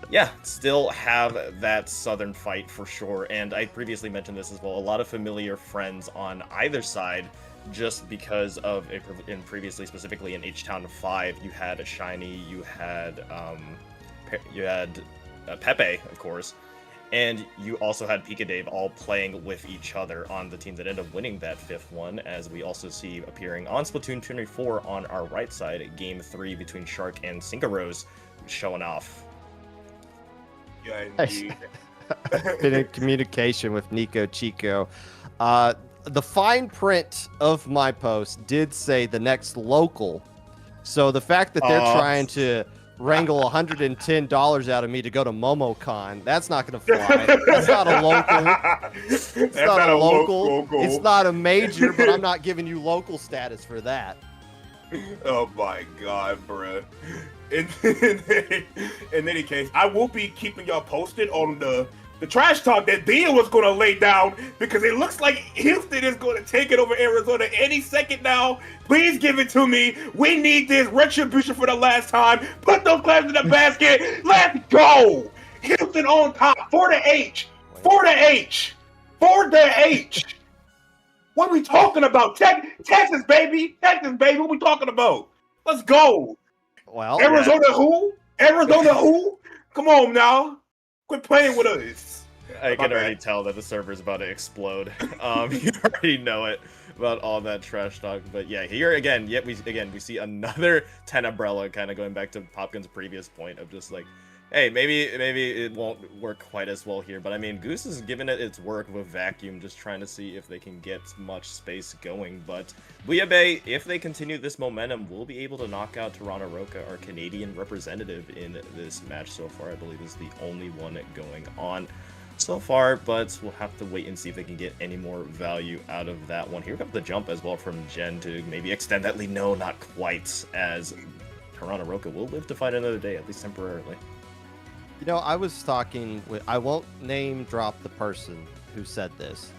yeah, still have that Southern fight for sure. And I previously mentioned this as well. A lot of familiar friends on either side, just because of, and previously, specifically in H-Town 5, you had a Shiny, you had Pepe, of course, and you also had Pika Dave all playing with each other on the team that ended up winning that 5th one, as we also see appearing on Splatoon 4 on our right side, Game 3 between Shark and Synchros showing off. Yeah, indeed. Been in communication with Nico Chico. The fine print of my post did say the next local. So the fact that they're trying to wrangle $110 out of me to go to MomoCon, that's not going to fly. That's not a local. It's not a local. It's not a major, but I'm not giving you local status for that. Oh my god, bruh. In any case, I will be keeping y'all posted on the trash talk that Dia was going to lay down, because it looks like Houston is going to take it over Arizona any second now. Please give it to me. We need this retribution for the last time. Put those clams in the basket. Let's go. Houston on top. For the H. For the H. For the H. What are we talking about? Texas, baby. Texas, baby. What are we talking about? Let's go. Well, Arizona who? Arizona who? Come on now. Quit playing with us. I can already tell that the server's about to explode. You already know it about all that trash talk. But yeah, here again, we see another Tenebrella, kind of going back to Popkin's previous point of just like, hey, maybe it won't work quite as well here. But I mean, Goose is giving it its work with Vacuum, just trying to see if they can get much space going. But Bouillabaisse, if they continue this momentum, will be able to knock out Toronto Roca, our Canadian representative in this match so far. I believe is the only one going on so far, but we'll have to wait and see if they can get any more value out of that one. Here comes the jump as well from Jen to maybe extend that lead. No, not quite, as Toronto Roca will live to fight another day, at least temporarily. You know, I was talking with, I won't name drop the person who said this,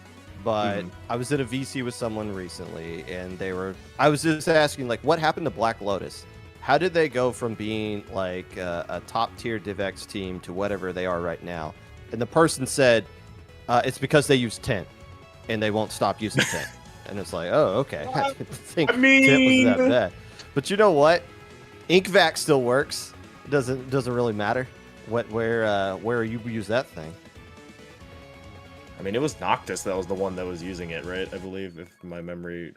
but I was in a VC with someone recently, and I was just asking, like, what happened to Black Lotus? How did they go from being like a top tier DivX team to whatever they are right now? And the person said, it's because they use 10 and they won't stop using 10. And it's like, oh, okay. I didn't think 10 was that bad. But you know what? InkVac still works. It doesn't really matter where you use that thing. I mean, it was Noctis that was the one that was using it, right? I believe, if my memory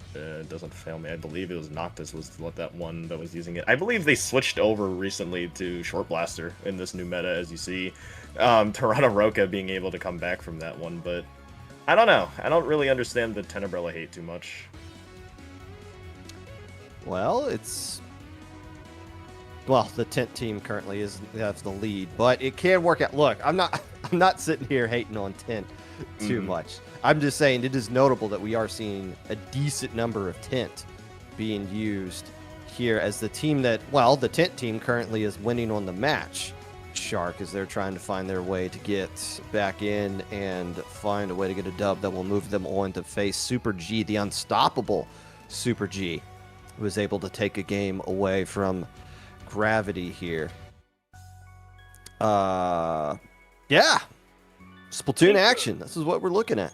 doesn't fail me, I believe it was Noctis was that one that was using it. I believe they switched over recently to Short Blaster in this new meta, as you see. Toronto Roca being able to come back from that one, but I don't know. I don't really understand the Tenebrella hate too much. Well, it's well, the tent team currently has the lead, but it can work out. Look, I'm not sitting here hating on tent too much. I'm just saying it is notable that we are seeing a decent number of tent being used here as the team that, well, the tent team currently is winning on the match. Shark, as they're trying to find their way to get back in and find a way to get a dub that will move them on to face Super G, the unstoppable Super G, who was able to take a game away from Gravity here. Yeah, Splatoon action. This is what we're looking at.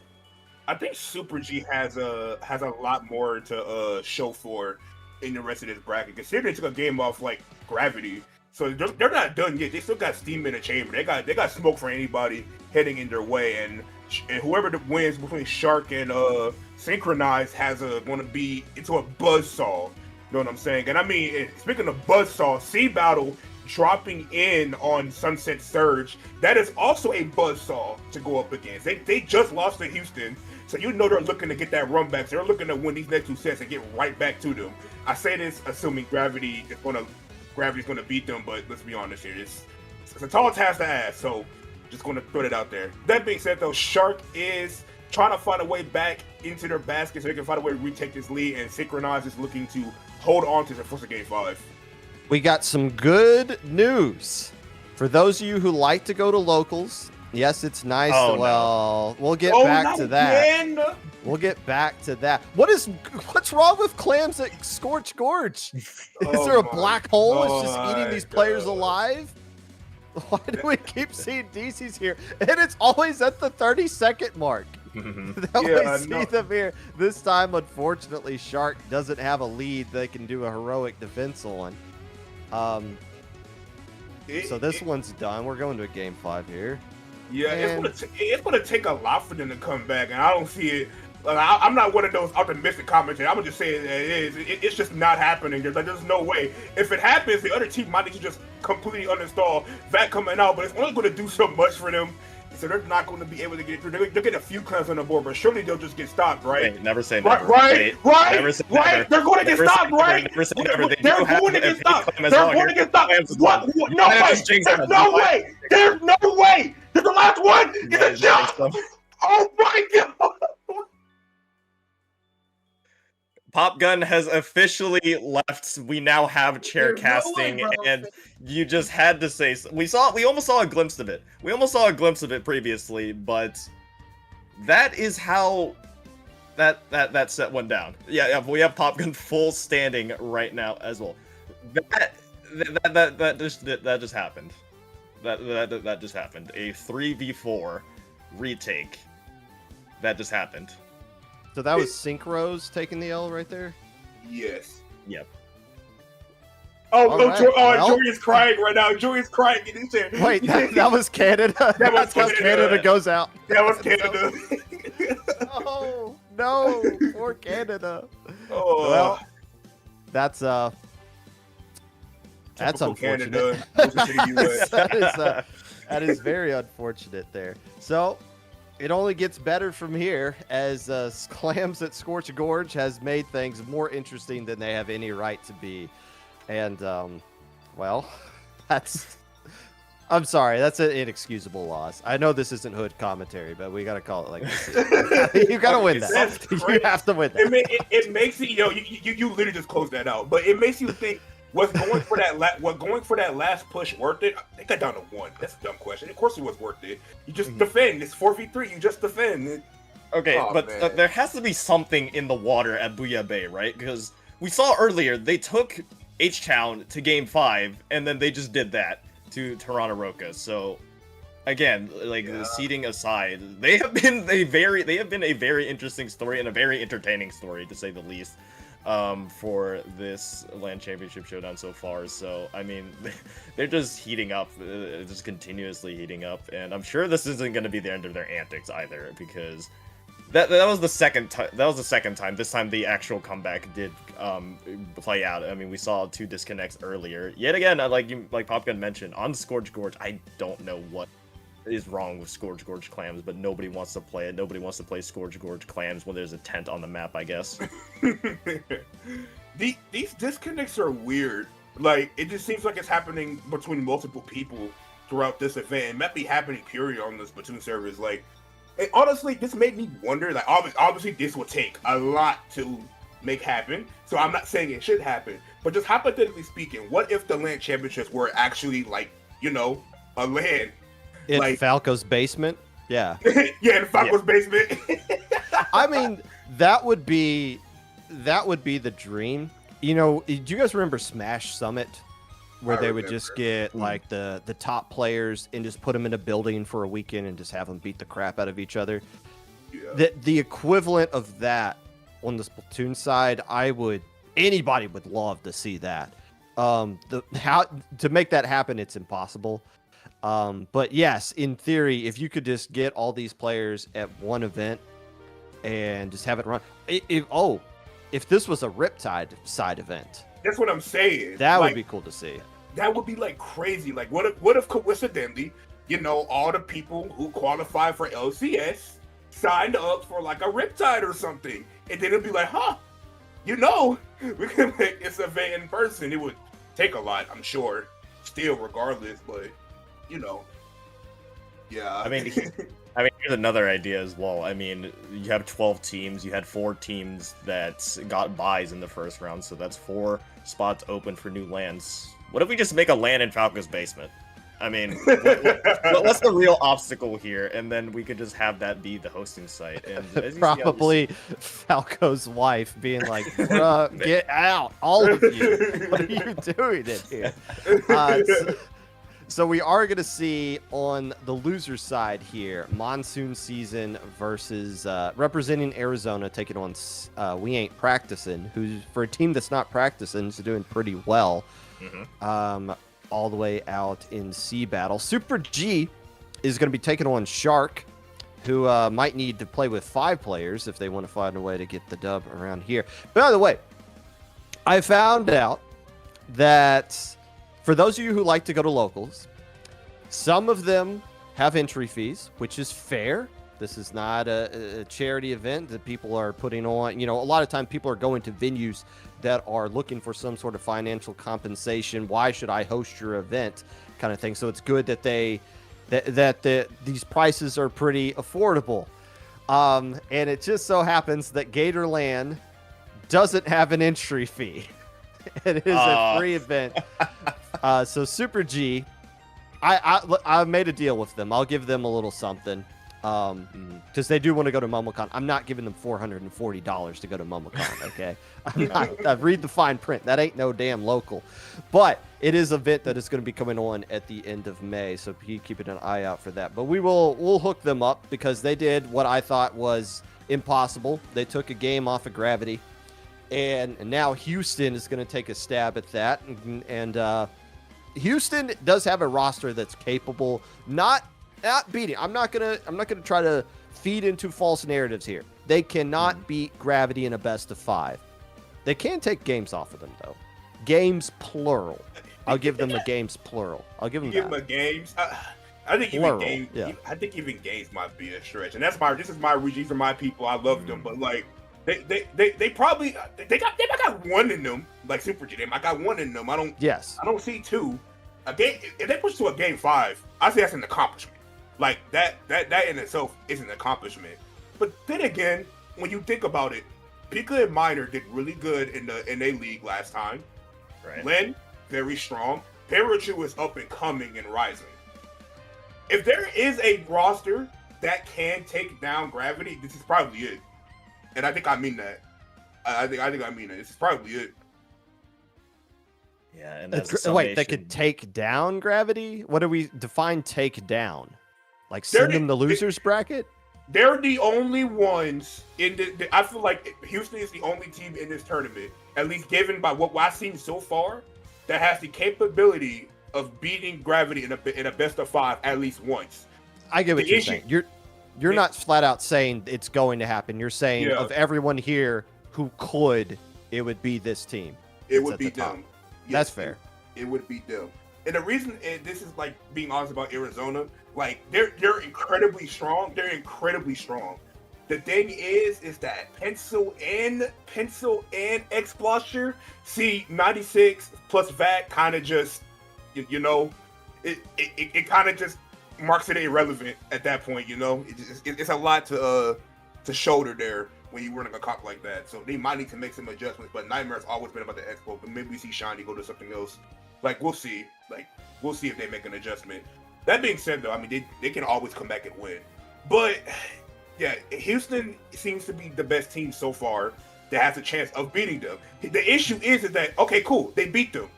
I think Super G has a lot more to show for in the rest of this bracket. Considering they took a game off like Gravity, so they're not done yet. They still got steam in the chamber. They got smoke for anybody heading in their way, and whoever wins between Shark and Synchronized has going to be into a buzzsaw. You know what I'm saying? And I mean, speaking of buzzsaw, Sea Battle dropping in on Sunset Surge, that is also a buzzsaw to go up against. They just lost to Houston, so you know they're looking to get that run back. So they're looking to win these next 2 sets and get right back to them. I say this assuming Gravity's gonna beat them, but let's be honest here, it's a tall task to ask. So just gonna throw it out there. That being said, though, Shark is trying to find a way back into their basket so they can find a way to retake this lead, and Synchronize is looking to hold on to the first of Game 5. We got some good news for those of you who like to go to locals. Yes, it's nice. We'll get back to that. We'll get back to that. What's wrong with clams at Scorch Gorge? Is there a black hole? It's just eating these players alive? Why do we keep seeing DCs here? And it's always at the 30-second mark. I see them here. This time, unfortunately, Shark doesn't have a lead they can do a heroic defense on. So this one's done. We're going to a Game 5 here. Yeah, it's gonna take a lot for them to come back, and I don't see it. Like, I'm not one of those optimistic commentators. I'm gonna just say it is. It's just not happening. There's no way. If it happens, the other team might need to just completely uninstall that coming out, but it's only gonna do so much for them. So they're not going to be able to get through. They'll get a few clans on the board, but surely they'll just get stopped, right? Wait, never say never. Right. Never say never. They're going to get stopped, right? Never say never. They're going to get stopped. They're going to get stopped. What? No way. There's no way. There's no way. There's the last one. It's a jump. Oh my God. Pop Gun has officially left. We now have chair casting, and you just had to say so. We almost saw a glimpse of it. We almost saw a glimpse of it previously, but that is how that set went down. Yeah, we have Pop Gun full standing right now as well. That just happened. That just happened. A 3v4 retake. That just happened. So that was Synchros taking the L right there? Yes. Yep. Joey's crying right now. Joey's crying in his chair. Wait, that was Canada? That's how Canada goes out. That was Canada. No, poor Canada. Oh. Well, that's unfortunate. that is very unfortunate there. So it only gets better from here as Clams at Scorch Gorge has made things more interesting than they have any right to be. And, well, I'm sorry, that's an inexcusable loss. I know this isn't hood commentary, but we got to call it like this. You got to win that. You have to win that. It makes it, you literally just closed that out, but it makes you think, was going for that last push worth it? They got down to 1. That's a dumb question. Of course it was worth it. You just defend. It's 4v3. You just defend. Okay, but there has to be something in the water at Booyah Bay, right? Because we saw earlier they took H-Town to Game 5, and then they just did that to Toronto Roca. So again, the seeding aside, they have been a very interesting story and a very entertaining story, to say the least. For this LAN Championship Showdown so far. So, I mean, they're just heating up, just continuously heating up, and I'm sure this isn't going to be the end of their antics either, because that was the second time. This time the actual comeback did play out. I mean, we saw 2 disconnects earlier. Yet again, like Pop Gun mentioned, on Scorch Gorge, I don't know what is wrong with Scorch Gorge Clams, but nobody wants to play it. Nobody wants to play Scorch Gorge Clams when there's a tent on the map, I guess. These disconnects are weird. Like, it just seems like it's happening between multiple people throughout this event. It might be happening, period, on the Splatoon servers. Like, and honestly, this made me wonder, like, obviously this will take a lot to make happen. So I'm not saying it should happen. But just hypothetically speaking, what if the LAN championships were actually, like, you know, a LAN? In like, Falco's basement? Yeah. yeah, in Falco's basement. I mean, that would be the dream. You know, do you guys remember Smash Summit? Where they would just get like the top players and just put them in a building for a weekend and just have them beat the crap out of each other. Yeah. The equivalent of that on the Splatoon side, anybody would love to see that. How to make that happen, it's impossible. But yes, in theory, if you could just get all these players at one event and just have it run. If this was a Riptide side event. That's what I'm saying. That would be cool to see. That would be like crazy. Like, what if coincidentally, you know, all the people who qualify for LCS signed up for like a Riptide or something, and then it'd be like, huh, you know, we can make this event in person. It would take a lot, I'm sure, still regardless, but you know, yeah. I mean, here's another idea as well. I mean, you have 12 teams. You had 4 teams that got buys in the first round, so that's 4 spots open for new LANs. What if we just make a LAN in Falco's basement? I mean, what's the real obstacle here? And then we could just have that be the hosting site. And probably Falco's wife being like, "Bruh, get out, all of you! What are you doing in here?" So we are going to see on the loser side here, Monsoon Season versus representing Arizona taking on We Ain't Practicing, who's for a team that's not practicing is doing pretty well. Mm-hmm. All the way out in C Battle. Super G is going to be taking on Shark, who might need to play with 5 players if they want to find a way to get the dub around here. By the way, I found out that for those of you who like to go to locals, some of them have entry fees, which is fair. This is not a charity event that people are putting on. You know, a lot of time people are going to venues that are looking for some sort of financial compensation. Why should I host your event, kind of thing. So it's good that these prices are pretty affordable. And it just so happens that Gatorland doesn't have an entry fee. It is a free event. So Super G, I made a deal with them. I'll give them a little something. Because they do want to go to MomoCon. I'm not giving them $440 to go to MomoCon, okay? I read the fine print. That ain't no damn local. But it is an event that is going to be coming on at the end of May, so keep an eye out for that. But we'll hook them up because they did what I thought was impossible. They took a game off of Gravity, and now Houston is going to take a stab at that. And Houston does have a roster that's capable, not beating. I'm not gonna try to feed into false narratives here. They cannot beat Gravity in a best of 5. They can take games off of them though. Games plural. I'll give them a games plural. I'll give them that. Give them a games. I think plural, even games. Yeah. I think even games might be a stretch, and this is my region for my people. I love them, but like they probably they might got one in them, like Super G. They might got one in them. I don't see 2. A game if they push to a game 5, I say that's an accomplishment. Like that in itself is an accomplishment. But then again, when you think about it, Pika and Minor did really good in their league last time. Right. Len, very strong. Parachu is up and coming and rising. If there is a roster that can take down Gravity, this is probably it. And I think I mean that. I think I mean it. This is probably it. Yeah, and wait, they could take down Gravity? What do we define take down? Like send them the losers bracket? They're the only ones in the. I feel like Houston is the only team in this tournament, at least given by what I've seen so far, that has the capability of beating Gravity in a best of 5 at least once. I get what you're saying. You're not flat out saying it's going to happen. You're saying of everyone here who could, it would be this team. It would be them. Yes, that's fair. It would be them. And the reason, and this is like being honest about Arizona, like they're incredibly strong. They're incredibly strong. the thing is that pencil and X-Blusher, see, 96 plus VAT kind of just, you know, it kind of just marks it irrelevant at that point, you know? It's a lot to shoulder there when you're running a comp like that. So they might need to make some adjustments, but Nightmare's always been about the Expo, but maybe we see Shiny go to something else. Like, we'll see. Like, we'll see if they make an adjustment. That being said, though, I mean, they can always come back and win. But, yeah, Houston seems to be the best team so far that has a chance of beating them. The issue is that, okay, cool, they beat them.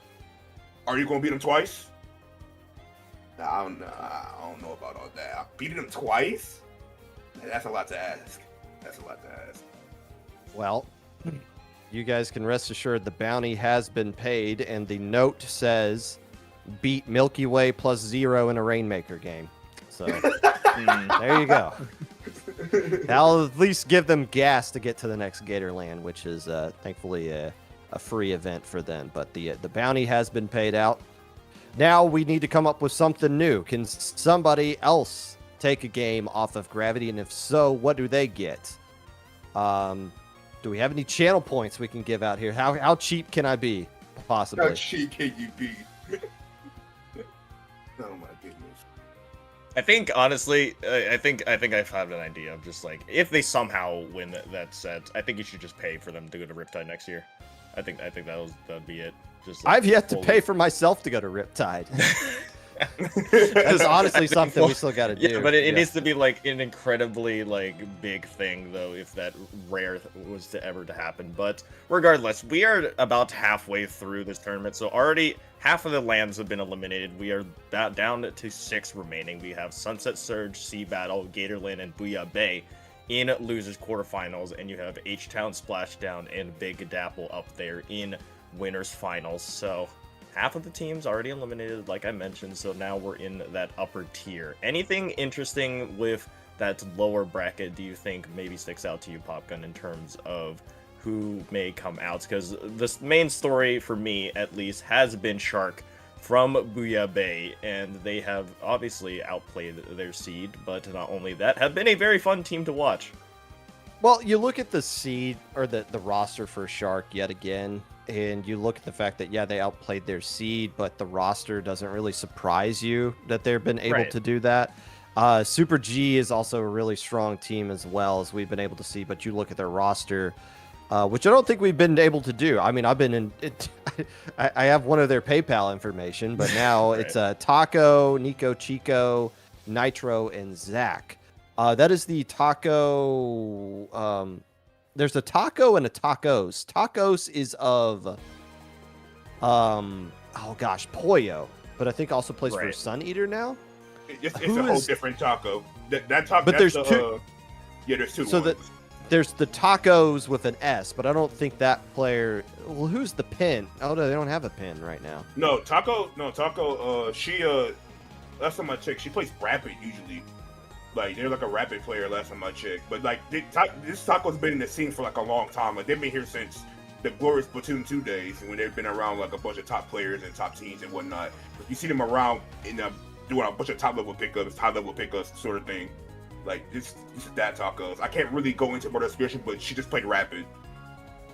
Are you going to beat them twice? I don't know about all that. Beating them twice? That's a lot to ask. Well, you guys can rest assured the bounty has been paid, and the note says, beat Milky Way plus 0 in a Rainmaker game. So, there you go. That'll at least give them gas to get to the next Gatorland, which is thankfully a free event for them. But the bounty has been paid out. Now we need to come up with something new. Can somebody else take a game off of Gravity? And if so, what do they get? Do we have any channel points we can give out here? How cheap can I be, possibly? How cheap can you be? Oh my goodness. I think honestly, I think I have an idea of just like if they somehow win that set, I think you should just pay for them to go to Riptide next year. I think that'd be it. Just like, I've yet to pay for myself to go to Riptide. That's honestly something we still got to do. Yeah, but it needs to be like an incredibly like big thing though, if that rare was to ever to happen. But regardless, we are about halfway through this tournament, so already half of the lands have been eliminated. We are down to 6 remaining. We have Sunset Surge, Sea Battle, Gatorland, and Booyah Bay in losers quarterfinals, and you have H-Town, Splashdown, and Big Dapple up there in winners finals. So half of the teams already eliminated, like I mentioned, so now we're in that upper tier. Anything interesting with that lower bracket do you think maybe sticks out to you, Popgun, in terms of who may come out? Because the main story, for me at least, has been Shark from Booyah Bay, and they have obviously outplayed their seed, but not only that, have been a very fun team to watch. Well, you look at the seed, or the roster for Shark yet again, and you look at the fact that, yeah, they outplayed their seed, but the roster doesn't really surprise you that they've been able to do that. Super G is also a really strong team as well, as we've been able to see, but you look at their roster, which I don't think we've been able to do. I mean, I've been in it. I have one of their PayPal information, but now it's Taco, Nico, Chico, Nitro, and Zach. That is the Taco. There's a Taco and a Tacos. Tacos is of, oh gosh, Pollo, but I think also plays for Sun Eater now. It's a whole different Taco. That Taco. But there's two. Yeah, there's two. So there's the Tacos with an S, but I don't think that player. Well, who's the pin? Oh no, they don't have a pin right now. No, Taco. She last time I checked, she plays Rapid usually. Like, they're like a Rapid player last time I checked. But like this Taco's been in the scene for like a long time. Like, they've been here since the glorious Splatoon 2 days, when they've been around like a bunch of top players and top teams and whatnot. You see them around in doing a bunch of top level pickups sort of thing. Like, this is that Tacos. I can't really go into more description, but she just played Rapid.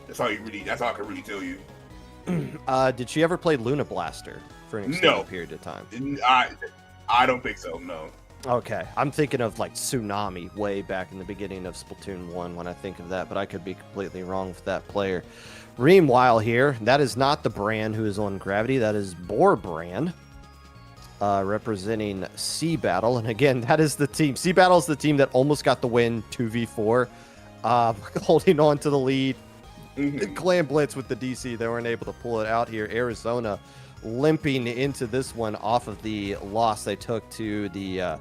That's all I can really tell you. Did she ever play Luna Blaster for an extended period of time? I don't think so, no. Okay, I'm thinking of like Tsunami way back in the beginning of Splatoon 1 when I think of that, but I could be completely wrong with that player. Reamwhile here, that is not the brand who is on Gravity, that is Boar Brand, representing Sea Battle, and again, that is the team. Sea Battle is the team that almost got the win 2v4, holding on to the lead. Clan Blitz with the DC, they weren't able to pull it out here. Arizona limping into this one off of the loss they took to the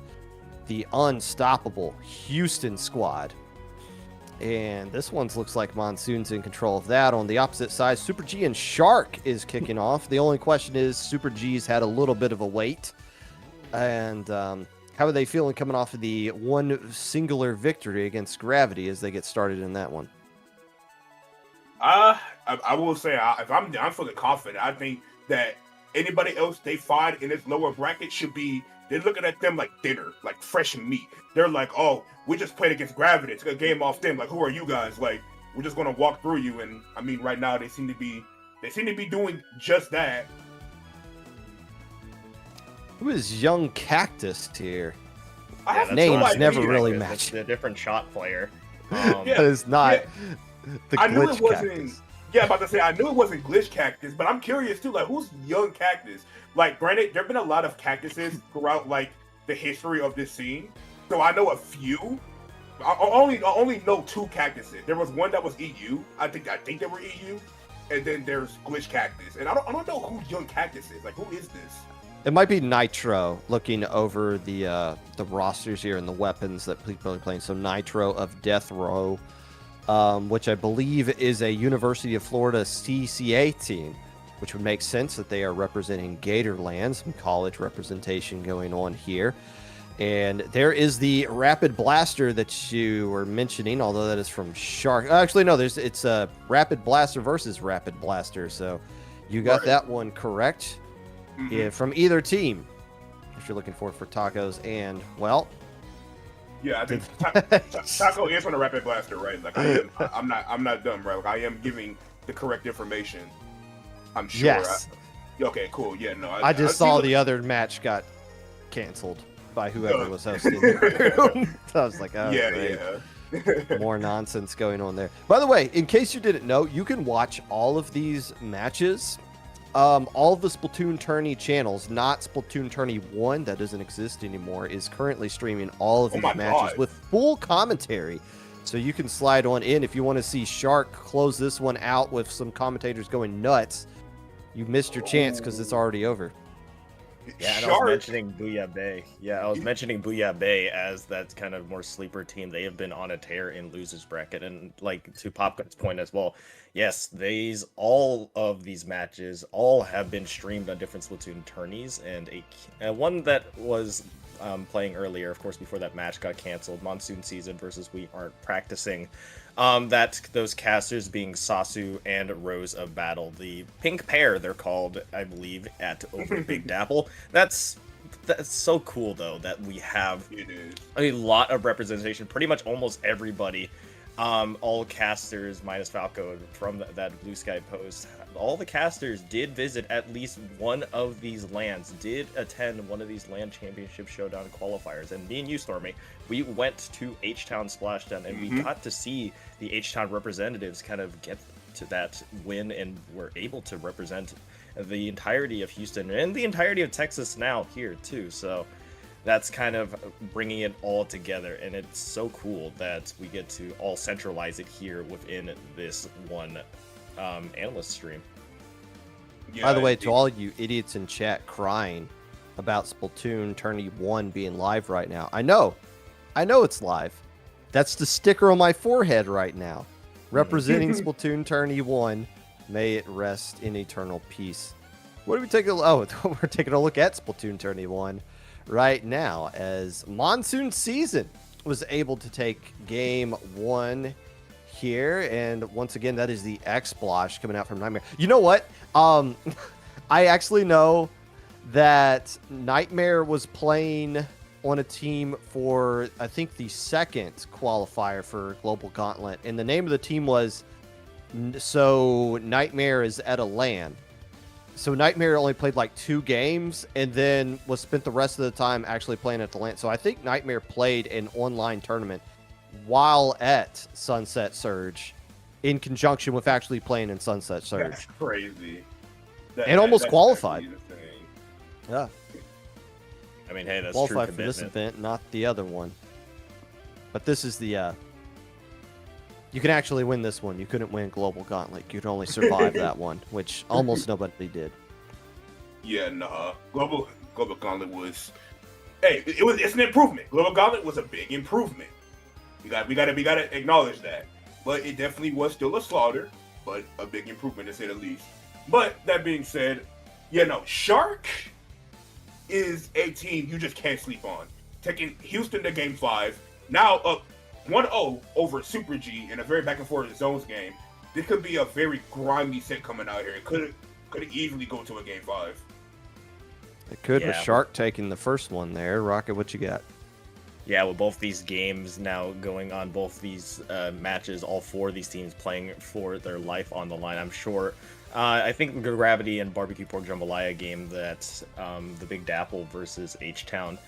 unstoppable Houston squad. And this one looks like Monsoon's in control of that. On the opposite side, Super G and Shark is kicking off. The only question is, Super G's had a little bit of a wait. And how are they feeling coming off of the one singular victory against Gravity as they get started in that one? I will say, if I'm feeling confident. I think that anybody else they find in this lower bracket should be they're looking at them like dinner, like fresh meat. They're like, oh, we just played against Gravity, took a game off them. Like, who are you guys? Like, we're just gonna walk through you. And I mean, right now they seem to be doing just that. Who is Young Cactus here? I have Names no idea. never really It's match. a different shot player. Yeah. That is not the I knew glitch it wasn't. cactus. Yeah, about to say I knew it wasn't Glitch Cactus, but I'm curious too. Like, who's Young Cactus? Like, granted, there've been a lot of cactuses throughout like the history of this scene, so I know a few. I only know 2 cactuses. There was one that was EU. I think they were EU, and then there's Glitch Cactus, and I don't know who Young Cactus is. Like, who is this? It might be Nitro looking over the rosters here and the weapons that people are playing. So Nitro of Death Row, which I believe is a University of Florida CCA team, which would make sense that they are representing Gatorland, some college representation going on here. And there is the Rapid Blaster that you were mentioning, although that is from Shark. Actually, no, it's a Rapid Blaster versus Rapid Blaster. So you got that one correct. Mm-hmm. Yeah, from either team, if you're looking for tacos, and well, Yeah, I think Taco is on the Rapid Blaster, right? Like, I'm not dumb, right? Like, I am giving the correct information. I'm sure. yes. Okay, cool. Yeah, no. I just saw the other match got canceled by whoever was hosting. So I was like, oh, great. Yeah. More nonsense going on there. By the way, in case you didn't know, you can watch all of these matches. All of the Splatoon Tourney channels, not Splatoon Tourney 1, that doesn't exist anymore, is currently streaming all of these matches with full commentary. So you can slide on in if you want to see Shark close this one out with some commentators going nuts. You missed your chance because it's already over. Yeah, and I was mentioning Booyah Bay. Yeah, I was mentioning Booyah Bay as that kind of more sleeper team. They have been on a tear in losers bracket, and like to Popgun's point as well. Yes, all of these matches all have been streamed on different Splatoon tourneys, and a one that was playing earlier, of course, before that match got canceled, Monsoon Season versus We Aren't Practicing. Those casters being Sasu and Rose of Battle, the pink pair they're called, I believe, over Big Dapple. That's so cool though that we have a lot of representation. Pretty much almost everybody, all casters minus Falco from that Blue Sky post. All the casters did visit at least one of these LANs, did attend one of these LAN Championship Showdown qualifiers. And me and you, Stormy, we went to H-Town Splashdown, and we got to see the H-Town representatives kind of get to that win, and were able to represent the entirety of Houston and the entirety of Texas now here too. So that's kind of bringing it all together, and it's so cool that we get to all centralize it here within this one analyst stream. Yeah, By the way, to all you idiots in chat crying about Splatoon Tourney 1 being live right now, I know it's live. That's the sticker on my forehead right now, representing Splatoon Tourney 1. May it rest in eternal peace. What are we taking? Oh, we're taking a look at Splatoon Tourney 1 right now, as Monsoon Season was able to take game 1 here, and once again, that is the X-Splosh coming out from Nightmare. You know what? I actually know that Nightmare was playing on a team for, I think, the second qualifier for Global Gauntlet, and the name of the team was, so Nightmare is at a LAN. So Nightmare only played like 2 games, and then was spent the rest of the time actually playing at the LAN. So I think Nightmare played an online tournament while at Sunset Surge, in conjunction with actually playing in Sunset Surge. That's crazy. And almost qualified. Yeah. I mean, hey, that's Qualified true for this commitment. event, not the other one. But this is the you can actually win this one. You couldn't win Global Gauntlet. You could only survive that one, which almost nobody did. Yeah, nah. Global Gauntlet was, it's an improvement. Global Gauntlet was a big improvement. We gotta acknowledge that. But it definitely was still a slaughter, but a big improvement to say the least. But that being said, Shark is a team you just can't sleep on. Taking Houston to game 5, now up 1-0 over Super G in a very back and forth zones game. This could be a very grimy set coming out here. It could easily go to a game 5. It could with Yeah. Shark taking the first one there. Rocket, what you got? Yeah, with both these games now going on, both these matches, all four of these teams playing for their life on the line, I'm sure. I think the Gravity and Barbecue Pork Jambalaya game that the Big Dapple versus H-Town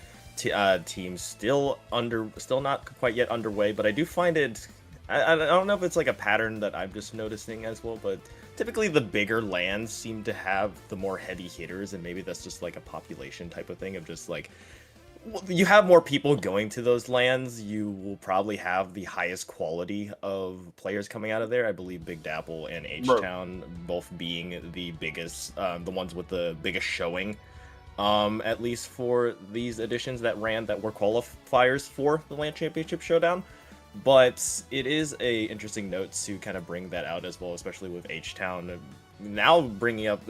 team still not quite yet underway, but I do find it. I don't know if it's like a pattern that I'm just noticing as well, but typically the bigger LANs seem to have the more heavy hitters, and maybe that's just like a population type of thing of just like. You have more people going to those LANs, you will probably have the highest quality of players coming out of there. I believe Big Dapple and H-Town both being the biggest, the ones with the biggest showing, at least for these editions that were qualifiers for the LAN Championship Showdown. But it is a interesting note to kind of bring that out as well, especially with H-Town now bringing up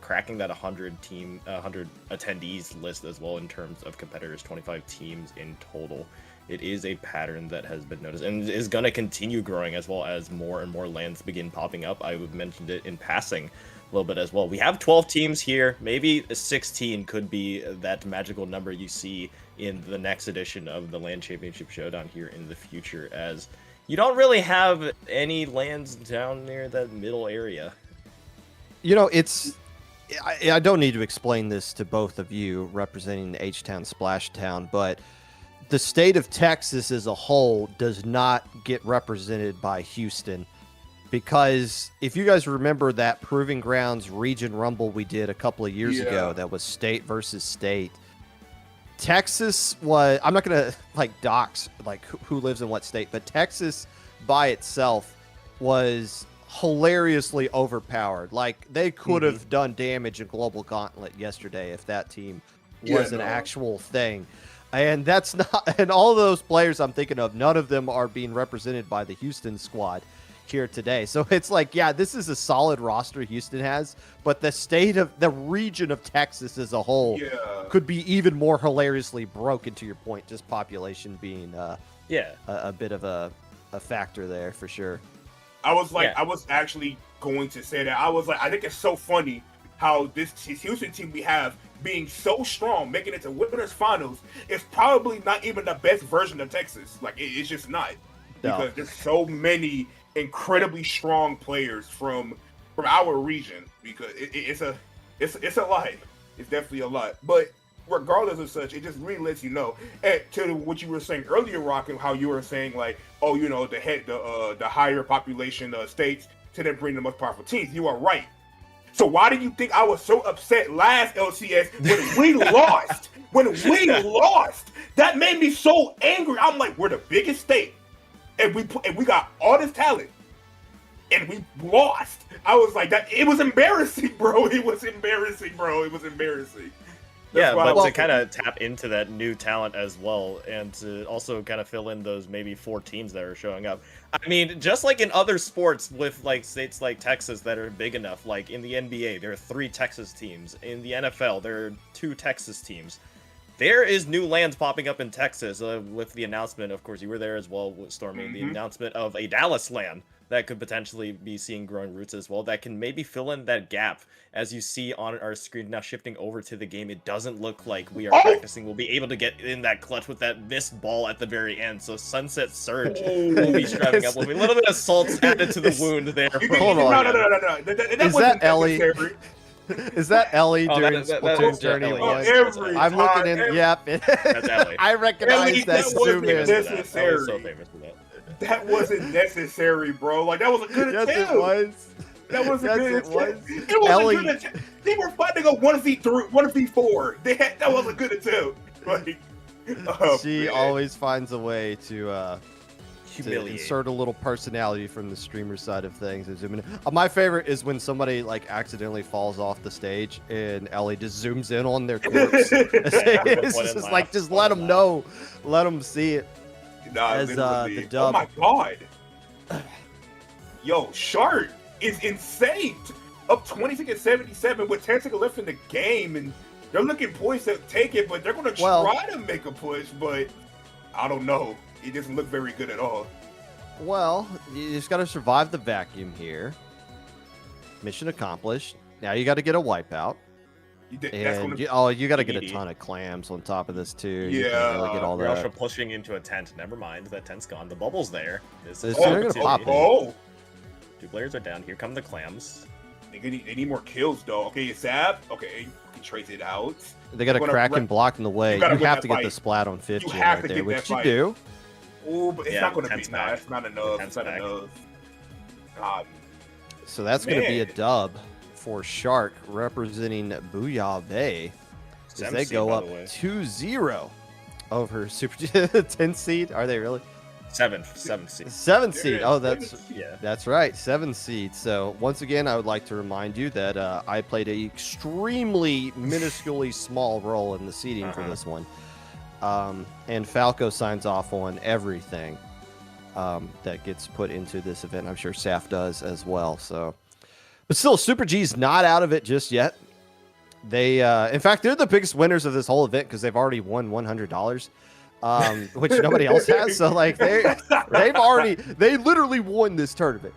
cracking that 100 attendees list as well in terms of competitors, 25 teams in total. It is a pattern that has been noticed and is going to continue growing as well as more and more LANs begin popping up. I mentioned it in passing a little bit as well. We have 12 teams here. Maybe 16 could be that magical number you see in the next edition of the LAN Championship Showdown here in the future, as you don't really have any LANs down near that middle area. You know, I don't need to explain this to both of you representing the H-Town Splash Town, but the state of Texas as a whole does not get represented by Houston, because if you guys remember that Proving Grounds Region Rumble we did a couple of years ago, that was state versus state. Texas was, I'm not going to dox who lives in what state, but Texas by itself was hilariously overpowered. Like, they could have done damage in Global Gauntlet yesterday if that team was an actual thing. And that's not, and all of those players I'm thinking of, none of them are being represented by the Houston squad here today. So it's like, yeah, this is a solid roster Houston has, but the region of Texas as a whole could be even more hilariously broken, to your point, just population being a bit of a factor there for sure. I was actually going to say that. I was like, I think it's so funny how this Houston team we have being so strong, making it to winners finals, is probably not even the best version of Texas. Like, it's just not. Because there's so many incredibly strong players from our region. Because it's a lot. It's definitely a lot. But regardless of such, it just really lets you know. And to what you were saying earlier, Rock, and how you were saying like, oh, you know, the higher population states to then bring the most powerful teams. You are right. So why do you think I was so upset last LCS when we lost? When we lost, that made me so angry. I'm like, we're the biggest state, and we got all this talent, and we lost. I was like, that. It was embarrassing, bro. It was embarrassing, bro. It was embarrassing. Yeah, but to kind of tap into that new talent as well, and to also kind of fill in those maybe 4 teams that are showing up. I mean, just like in other sports with like states like Texas that are big enough, like in the NBA, there are 3 Texas teams. In the NFL, there are 2 Texas teams. There is new lands popping up in Texas with the announcement, of course, you were there as well, Stormy, the announcement of a Dallas land that could potentially be seeing growing roots as well, that can maybe fill in that gap. As you see on our screen now, shifting over to the game, it doesn't look like we are practicing. We'll be able to get in that clutch with that missed ball at the very end. So Sunset Surge will be striving up. With a little bit of salt added to the wound there. Hold on. No. Is that Ellie? Is that Ellie during SplatoonTourney? I'm looking in. Yep. That's Ellie. I recognize that zoom in. Necessary. I was so famous for that. That wasn't necessary, bro. Like, that was a good attempt. Yes, it was. That was a good attempt. It was Ellie. a good attempt. They were fighting a 1v3, 1v4. That was a good attempt. Like, she always finds a way to humiliate. Insert a little personality from the streamer side of things. My favorite is when somebody like accidentally falls off the stage and Ellie just zooms in on their corpse. It's just like, just let them know, let them see it. As the dub. Oh my god. Yo, Shark is insane. Up 26-77 with 10 seconds left in the game, and they're looking poised to take it, but they're going to try to make a push, but I don't know. It doesn't look very good at all. Well, you just got to survive the vacuum here. Mission accomplished. Now you got to get a wipeout. And you got to get a ton of clams on top of this too. You can't really get all We're that. also pushing into a tent. Never mind, that tent's gone. The bubble's there. They're gonna pop it. Oh, 2 players are down. Here come the clams. they need more kills though. Okay, Sab. Okay, you can trace it out. They got a Kraken blocking the way. You gotta win have that to get fight. the splat on 50 You have right to there, get which that you fight. do. Oh, but it's Yeah, not going to tense be. back. Nah, it's not enough. Tense It's not back. enough. God, So that's going to be a Man. dub for Shark representing Booyah Bay as Seventh they seed, go by up the way. 2-0 over Super 10 seed. Are they really? Seventh seed. 7 seed. Oh, that's Yeah. that's right, 7 seed. So once again, I would like to remind you that I played a extremely minusculely small role in the seeding for this one. And Falco signs off on everything that gets put into this event. I'm sure Saf does as well. So, but still, Super G's not out of it just yet. They, in fact, they're the biggest winners of this whole event because they've already won $100. Which nobody else has. So like they literally won this tournament.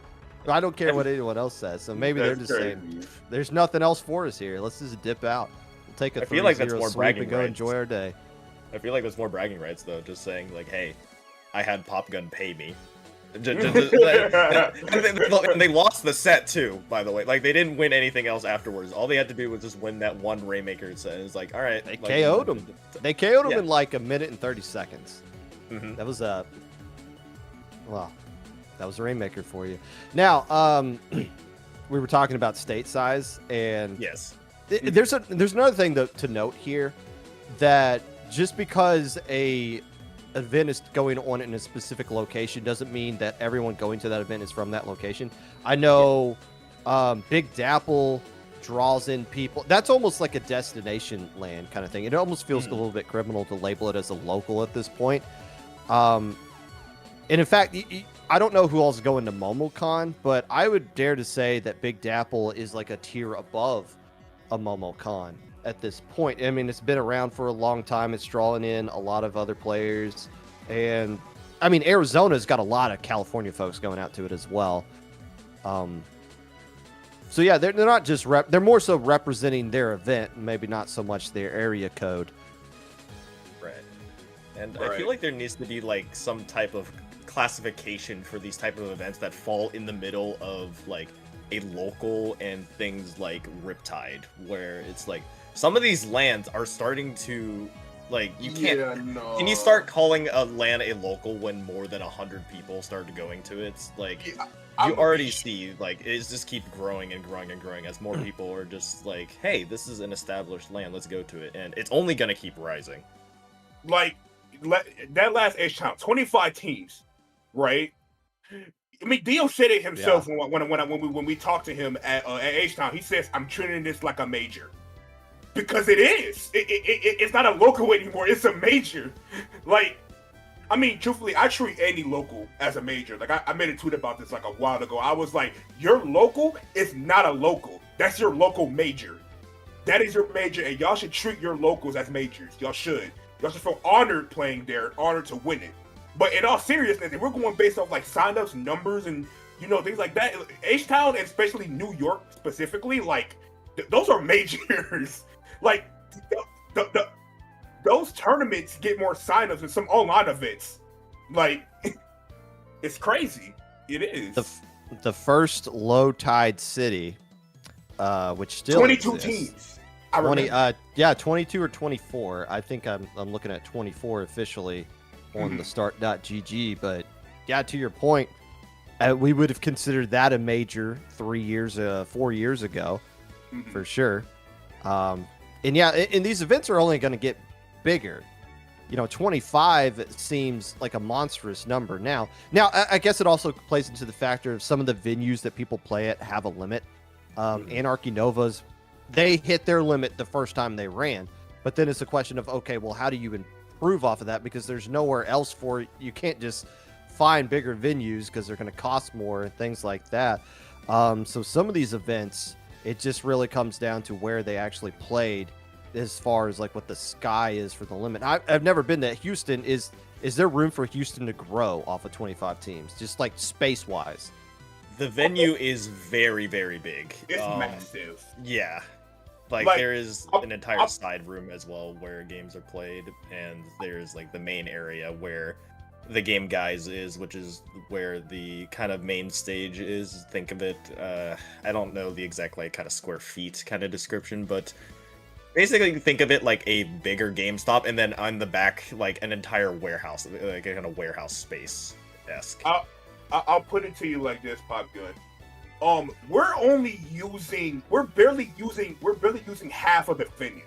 I don't care what anyone else says. So maybe they're just saying there's nothing else for us here. Let's just dip out. We'll take a 3-0 more sweep bragging and go rights. enjoy our day. I feel like that's more bragging rights though. Just saying like, hey, I had Pop Gun pay me. And they lost the set too, by the way. Like they didn't win anything else afterwards. All they had to do was just win that one Rainmaker set. It's like, all right, They like, KO'd them. They KO'd them Yeah. in like 1 minute and 30 seconds. Mhm. That was well, that was a Rainmaker for you. Now, we were talking about state size, and Yes. there's another thing to note here, that just because a event is going on in a specific location doesn't mean that everyone going to that event is from that location. I know Big Dapple draws in people. That's almost like a destination land kind of thing. It almost feels a little bit criminal to label it as a local at this point. And in fact, I don't know who else is going to MomoCon, but I would dare to say that Big Dapple is like a tier above a MomoCon at this point. I mean, it's been around for a long time. It's drawing in a lot of other players. And I mean, Arizona's got a lot of California folks going out to it as well. So yeah, they're not just they're more so representing their event, maybe not so much their area code. Right. And I feel like there needs to be like some type of classification for these type of events that fall in the middle of like a local and things like Riptide, where it's like some of these lands are starting to like you can't. Yeah, no. Can you start calling a LAN a local when more than 100 people start going to it? It's like you already see like it's just keep growing and growing and growing as more people are just like, hey, this is an established LAN, let's go to it, and it's only gonna keep rising. Like that last H-Town, 25 teams, right? I mean, Dio said it himself when we talked to him at H-Town. He says, "I'm treating this like a major." Because it is. It's not a local anymore. It's a major. Like, I mean, truthfully, I treat any local as a major. Like, I made a tweet about this like a while ago. I was like, your local is not a local. That's your local major. That is your major, and y'all should treat your locals as majors. Y'all should. Y'all should feel honored playing there, honored to win it. But in all seriousness, if we're going based off like sign-ups, numbers, and things like that, H-Town, and especially New York specifically, like those are majors. Like those tournaments get more sign-ups than some online events. Like it's crazy. It is. The first low tide city, which still 22 exists. teams. 22 or 24. I think I'm looking at 24 officially on the start.gg, but yeah, to your point, we would have considered that a major 4 years ago for sure. And yeah, and these events are only going to get bigger. 25 seems like a monstrous number now. I guess it also plays into the factor of some of the venues that people play at have a limit. Anarchy Novas, they hit their limit the first time they ran, but then it's a question of, okay, well, how do you improve off of that? Because there's nowhere else for it. You can't just find bigger venues because they're going to cost more and things like that. So some of these events, it just really comes down to where they actually played as far as like what the sky is for the limit. I've never been to Houston. Is there room for Houston to grow off of 25 teams, just like space wise? The venue is very, very big. It's massive. Yeah. Like there is an entire side room as well where games are played, and there's like the main area where the game guys is, which is where the kind of main stage is. Think of it, I don't know the exact like kind of square feet kind of description, but basically think of it like a bigger GameStop, and then on the back like an entire warehouse, like a kind of warehouse space esque. I'll put it to you like this, Pop Gun. We're barely using half of the venue.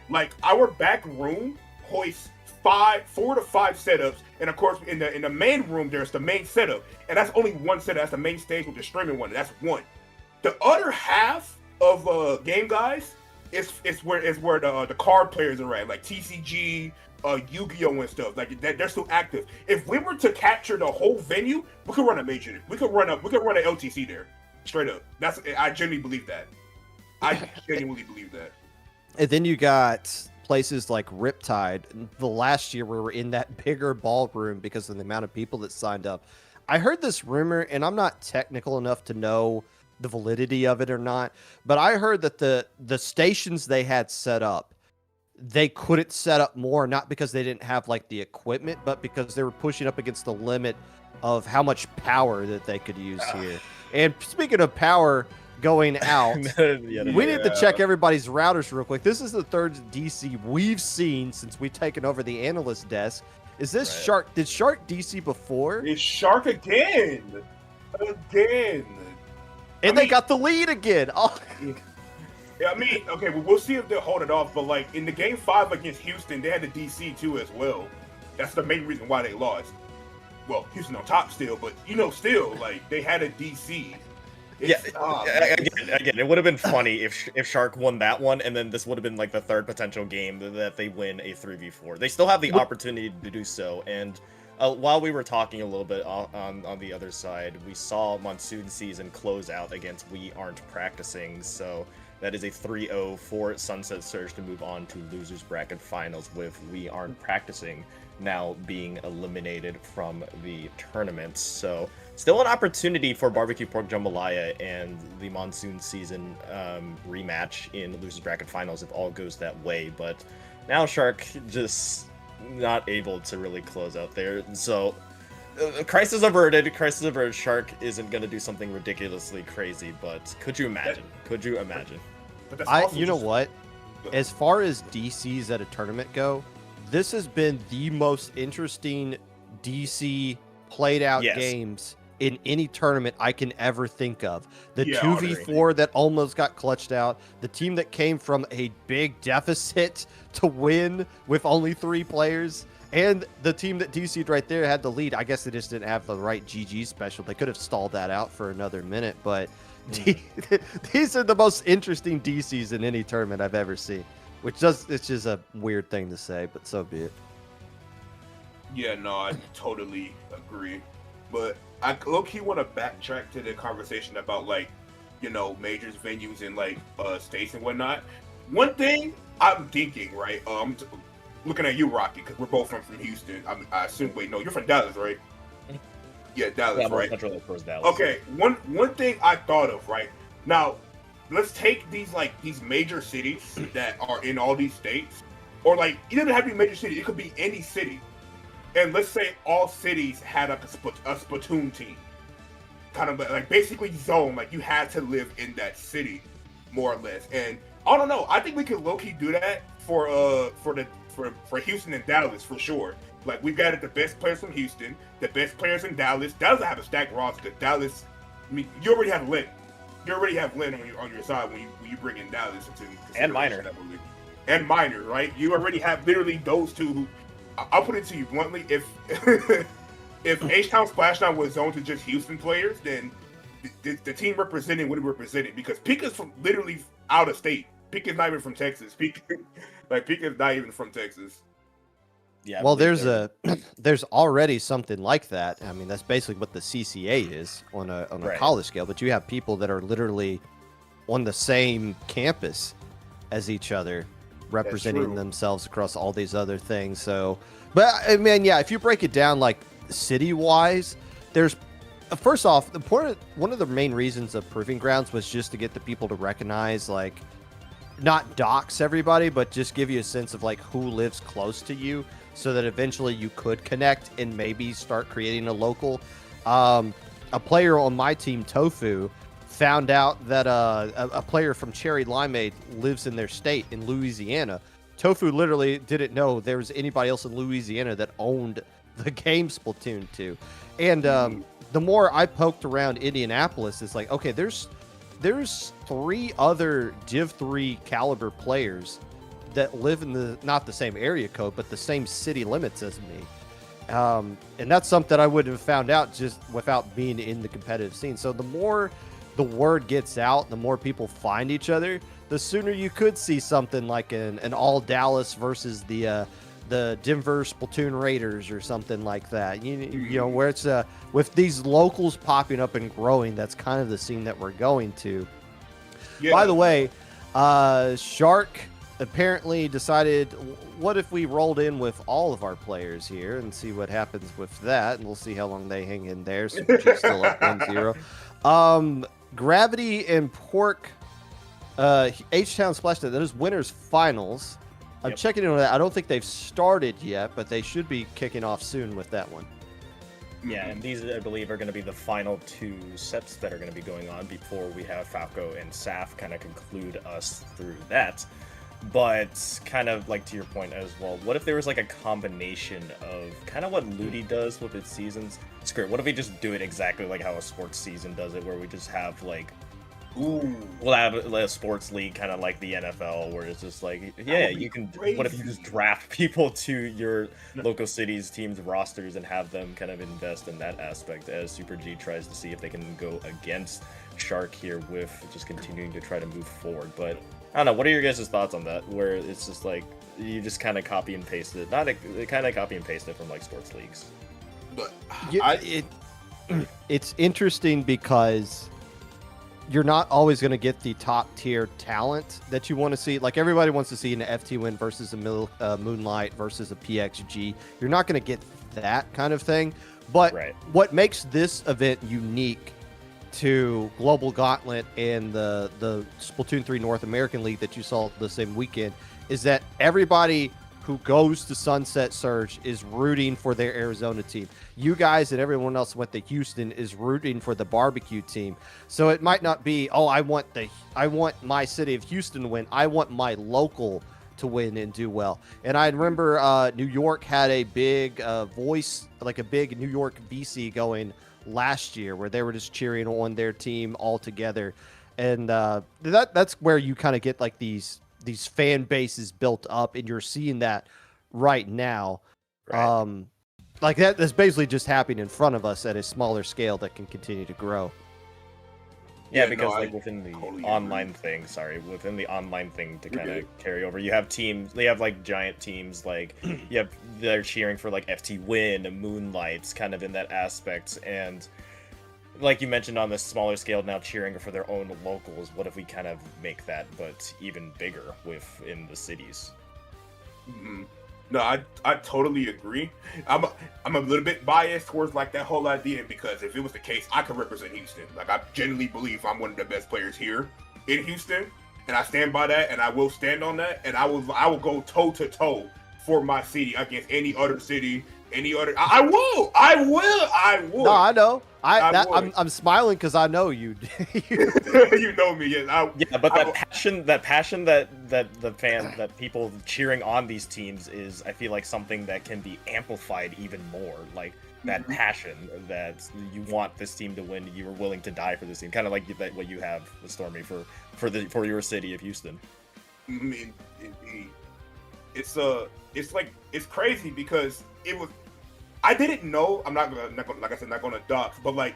Like our back room hoists 4 to 5 setups, and of course in the main room there's the main setup, and that's only one setup. That's the main stage with the streaming one. That's one. The other half of game guys is where the card players are at, like TCG, Yu-Gi-Oh and stuff. Like they're still active. If we were to capture the whole venue, we could run a major. We could run an LTC there. Straight up. I genuinely believe that. And then you got places like Riptide. The last year we were in that bigger ballroom because of the amount of people that signed up. I heard this rumor, and I'm not technical enough to know the validity of it or not, but I heard that the stations they had set up, they couldn't set up more, not because they didn't have like the equipment, but because they were pushing up against the limit of how much power that they could use here. And speaking of power going out, we need to check everybody's routers real quick. This is the third DC we've seen since we've taken over the analyst desk. Is this Shark? Did Shark DC before? It's Shark again. And they got the lead again. Oh. Yeah, I mean, okay, we'll see if they'll hold it off. But like in the game 5 against Houston, they had the DC too as well. That's the main reason why they lost. Well, Houston on top still, but still like they had a DC. Again, it would have been funny if Shark won that one, and then this would have been like the third potential game that they win a 3v4. They still have the opportunity to do so, and while we were talking a little bit on the other side, we saw Monsoon Season close out against We Aren't Practicing, so that is a 3-0 for Sunset Surge to move on to Losers Bracket Finals, with We Aren't Practicing now being eliminated from the tournament. So still an opportunity for Barbecue Pork Jambalaya and the Monsoon Season rematch in Losers Bracket Finals if all goes that way, but now Shark just not able to really close out there. So crisis averted. Shark isn't going to do something ridiculously crazy, but could you imagine? You know what? As far as DCs at a tournament go, this has been the most interesting DC played out games in any tournament I can ever think of. The 2v4 that almost got clutched out, the team that came from a big deficit to win with only 3 players, and the team that DC'd right there had the lead. I guess they just didn't have the right GG special. They could have stalled that out for another minute, but these are the most interesting DCs in any tournament I've ever seen. It's just a weird thing to say, but so be it. Yeah, no, I totally agree. But I low-key want to backtrack to the conversation about, like, majors, venues, and, like, states and whatnot. One thing I'm thinking, right, looking at you, Rocky, because we're both from Houston. I assume, wait, no, you're from Dallas, right? Yeah, Dallas, right? Dallas. Okay, one thing I thought of, right? Now, let's take these major cities that are in all these states, or like it doesn't have to be a major city. It could be any city, and let's say all cities had a Splatoon team, kind of like basically zone. Like you had to live in that city, more or less. And I don't know. I think we could low key do that for Houston and Dallas for sure. Like we've got the best players from Houston, the best players in Dallas. Dallas have a stacked roster. Dallas, I mean, you already have Lynn. You already have Lynn on your side when you bring in Dallas into and Minor. And Minor, right? You already have literally those two. Who, I'll put it to you bluntly: if H-Town Splashdown was zoned to just Houston players, then the team representing would have represented, because Pika's from literally out of state. Pika's not even from Texas. Pika's not even from Texas. Yeah. Well, there's already something like that. I mean, that's basically what the CCA is on a college scale. But you have people that are literally on the same campus as each other, representing themselves across all these other things. So, but I mean, yeah, if you break it down like city-wise, there's first off, one of the main reasons of Proving Grounds was just to get the people to recognize like not dox everybody, but just give you a sense of like who lives close to you, so that eventually you could connect and maybe start creating a local. A player on my team, Tofu, found out that a player from Cherry Limeade lives in their state in Louisiana. Tofu literally didn't know there was anybody else in Louisiana that owned the game Splatoon 2. And the more I poked around Indianapolis, it's like, okay, there's 3 other Div 3 caliber players that live in not the same area code, but the same city limits as me. And that's something I wouldn't have found out just without being in the competitive scene. So the more the word gets out, the more people find each other, the sooner you could see something like an all Dallas versus the Denver Splatoon Raiders or something like that. You know, where it's with these locals popping up and growing, that's kind of the scene that we're going to. Yeah. By the way, Shark apparently decided, what if we rolled in with all of our players here and see what happens with that, and we'll see how long they hang in there. So she's still up 1-0. Gravity and Pork, H-Town Splatoon, that is winners finals. I'm checking in on that. I don't think they've started yet, but they should be kicking off soon with that one. Yeah, and these, I believe, are going to be the final 2 sets that are going to be going on before we have Falco and Saf kind of conclude us through that. But kind of like to your point as well, what if there was like a combination of kind of what Ludi does with its seasons? Screw it, what if we just do it exactly like how a sports season does it, where we just have like, we'll have a sports league kind of like the NFL, where it's just like, yeah, you can, what if you just draft people to your local cities, teams, rosters, and have them kind of invest in that aspect, as Super G tries to see if they can go against Shark here with just continuing to try to move forward. But I don't know, what are your guys' thoughts on that, where it's just like, you just kind of copy and paste it, kind of copy and paste it from like sports leagues? But it's interesting because you're not always going to get the top tier talent that you want to see. Like, everybody wants to see an FT win versus a Moonlight versus a PXG. You're not going to get that kind of thing. But what makes this event unique to Global Gauntlet and the Splatoon 3 North American League that you saw the same weekend is that everybody who goes to Sunset Surge is rooting for their Arizona team. You guys and everyone else went to Houston is rooting for the barbecue team. So it might not be, oh, I want my city of Houston to win. I want my local to win and do well. And I remember New York had a big voice, like a big New York BC going last year, where they were just cheering on their team all together. And that's where you kind of get like these fan bases built up, and you're seeing that right now. Like that's basically just happening in front of us at a smaller scale that can continue to grow. Yeah, because like within the online thing, within the online thing to kind of carry over, you have teams, they have like giant teams, like they're cheering for like FT Win, Moonlights, kind of in that aspect. And like you mentioned, on the smaller scale now, cheering for their own locals. What if we kind of make that, but even bigger within the cities? No, I totally agree. I'm a little bit biased towards like that whole idea, because if it was the case, I could represent Houston. Like, I genuinely believe I'm one of the best players here in Houston, and I stand by that, and I will stand on that, and I will go toe to toe for my city against any other city, any other. I will. No, I know. I'm smiling because I know you. You know me, yes. But that passion that that people cheering on these teams is, I feel like, something that can be amplified even more. Like that passion that you want this team to win, you were willing to die for this team, kind of like what you have with Stormy for your city of Houston. I mean, it's crazy because it was. I didn't know. I'm not gonna like I said, not gonna dox, but like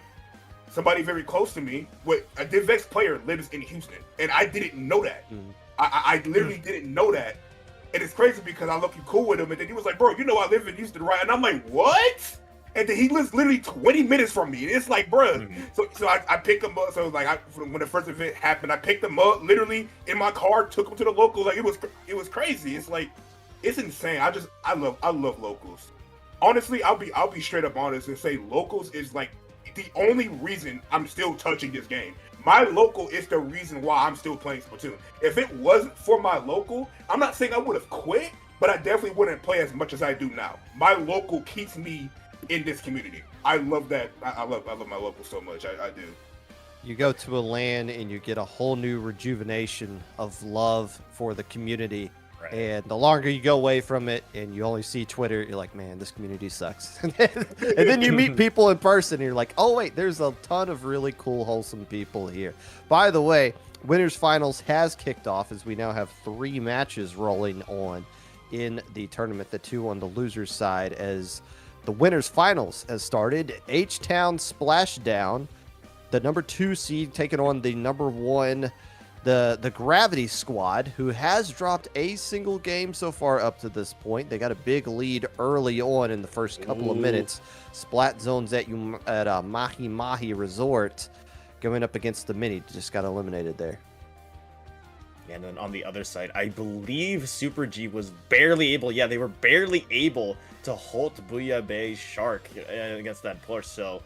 somebody very close to me, a DivX player lives in Houston, and I didn't know that. I literally didn't know that, and it's crazy because I look cool with him, and then he was like, "Bro, you know I live in Houston, right?" And I'm like, "What?" And then he lives literally 20 minutes from me, and it's like, bro. So I picked him up. So like when the first event happened, I picked him up literally in my car, took him to the local. Like it was crazy. It's like it's insane. I love locals. Honestly, I'll be straight up honest and say locals is like the only reason I'm still touching this game. My local is the reason why I'm still playing Splatoon. If it wasn't for my local, I'm not saying I would have quit, but I definitely wouldn't play as much as I do now. My local keeps me in this community. I love that. I love my local so much. I do. You go to a LAN and you get a whole new rejuvenation of love for the community. Right. And the longer you go away from it and you only see Twitter, you're like, man, this community sucks. And then you meet people in person and you're like, oh, wait, there's a ton of really cool, wholesome people here. By the way, Winners Finals has kicked off as we now have 3 matches rolling on in the tournament, the 2 on the losers side, as the Winners Finals has started. H-Town Splashdown, the number 2 seed, taking on the number 1, the Gravity Squad, who has dropped a single game so far up to this point. They got a big lead early on in the first couple of minutes. Splat zones at Mahi Mahi Resort, going up against the Mini. Just got eliminated there. And then on the other side, I believe Super G was barely able, they were barely able to halt Booyah Bay Shark against that push. So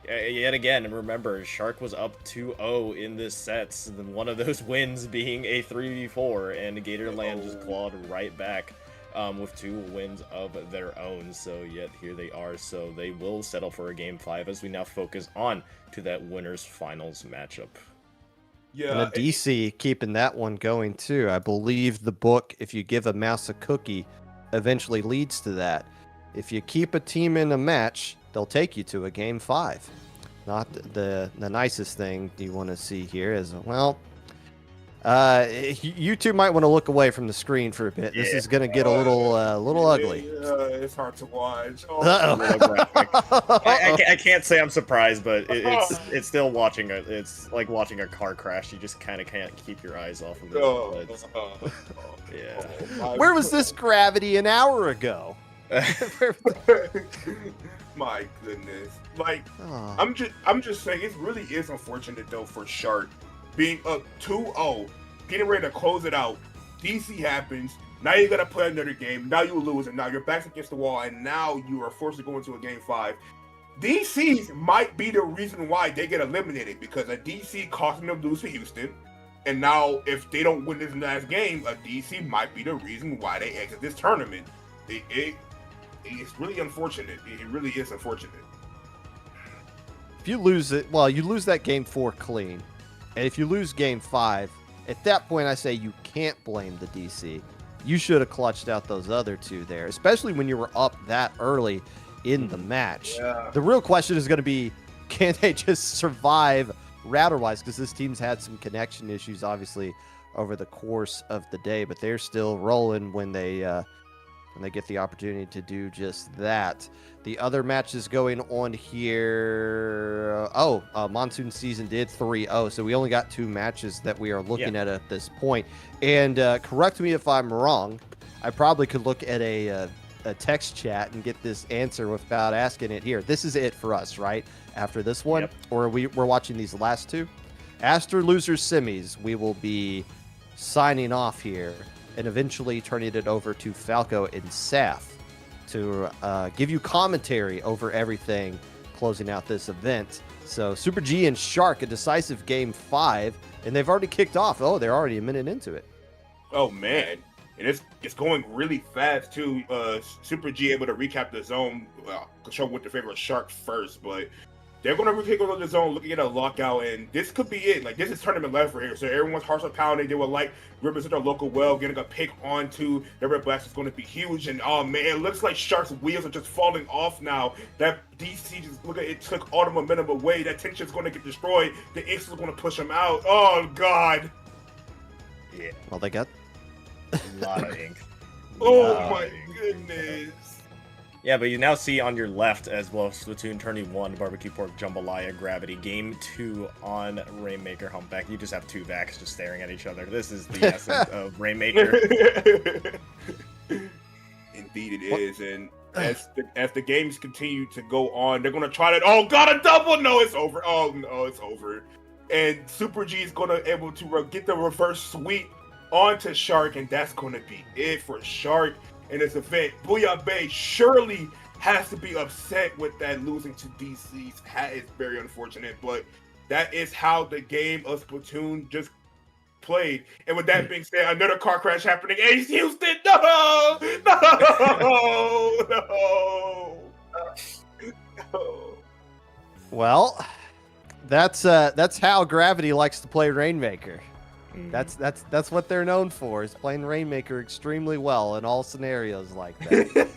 yet again, remember, Shark was up 2-0 in this set, and one of those wins being a 3v4, and Gatorland just clawed right back with 2 wins of their own. So yet here they are. So they will settle for a game 5 as we now focus on to that Winners Finals matchup. And a DC keeping that one going too. I believe the book, if you give a mouse a cookie, eventually leads to that. If you keep a team in a match, they'll take you to a game 5. Not the nicest thing you want to see here is, well, you two might want to look away from the screen for a bit. This is going to get a little ugly. It's hard to watch. I can't say I'm surprised, but it's still watching it's like watching a car crash. You just kind of can't keep your eyes off of it. Where was this Gravity an hour ago? My goodness. Like, I'm just saying, it really is unfortunate though for Shark being up 2-0, getting ready to close it out. DC happens. Now you gotta play another game. Now you lose, and now your back's against the wall, and now you are forced to go into a game 5. DC's might be the reason why they get eliminated, because a DC causing them to lose to Houston. And now, if they don't win this last game, a DC might be the reason why they exit this tournament. It's really unfortunate. It really is unfortunate. If you lose it, well, you lose that game 4 clean. And if you lose game 5, at that point I say you can't blame the DC. You should have clutched out those other 2 there, especially when you were up that early in the match. Yeah. The real question is going to be, can they just survive router-wise? Because this team's had some connection issues, obviously, over the course of the day, but they're still rolling when they get the opportunity to do just that. The other matches going on here. Monsoon Season did 3-0, so we only got 2 matches that we are looking at this point. And correct me if I'm wrong. I probably could look at a text chat and get this answer without asking it here. This is it for us, right? After this one, or we're watching these last 2. After losers semis, we will be signing off here and eventually turning it over to Falco and Saf to give you commentary over everything closing out this event. So Super G and Shark, a decisive game 5, and they've already kicked off. Oh, they're already a minute into it. Oh, man. And it's going really fast, too. Super G able to recap the zone, control with the favor of Shark first, but they're going to take over the zone, looking at a lockout, and this could be it. Like, this is tournament left for here. So everyone's hearts are pounding. They would like represent their local well. Getting a pick onto the Red Blast is going to be huge. And, oh, man, it looks like Shark's wheels are just falling off now. That DC just, look at it, took all the momentum away. That tension's going to get destroyed. The X is going to push them out. Oh, God. Yeah. Well, they got a lot of ink. Oh, my goodness. Yeah, but you now see on your left as well, SplatoonTourney 1, Barbecue Pork, Jambalaya, Gravity. Game 2 on Rainmaker, Humpback. You just have 2 Vacs just staring at each other. This is the essence of Rainmaker. Indeed it is, and as the games continue to go on, they're gonna try to. Oh God, a double! No, it's over. Oh no, it's over. And Super G is gonna able to get the reverse sweep onto Shark, and that's gonna be it for Shark in this event. Booyah Bay surely has to be upset with that losing to DC's hat. It's very unfortunate, but That is how the game of Splatoon just played. And with that being said, another car crash happening. Ace Houston, no! Well, that's how Gravity likes to play Rainmaker. That's what they're known for, is playing Rainmaker extremely well in all scenarios like that.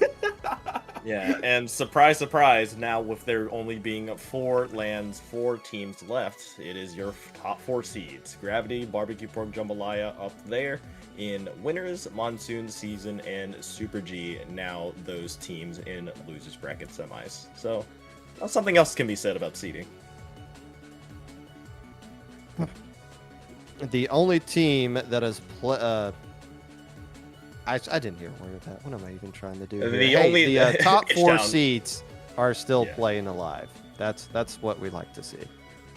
Yeah, and surprise, surprise, now with there only being 4 LANs, 4 teams left, it is your top 4 seeds. Gravity, Barbecue Pork Jambalaya up there in winners, Monsoon Season, and Super G, now those teams in losers bracket semis. So, something else can be said about seeding. The only team that has I didn't hear a word of that. What am I even trying to do? The top 4 seeds are still playing alive. That's what we like to see.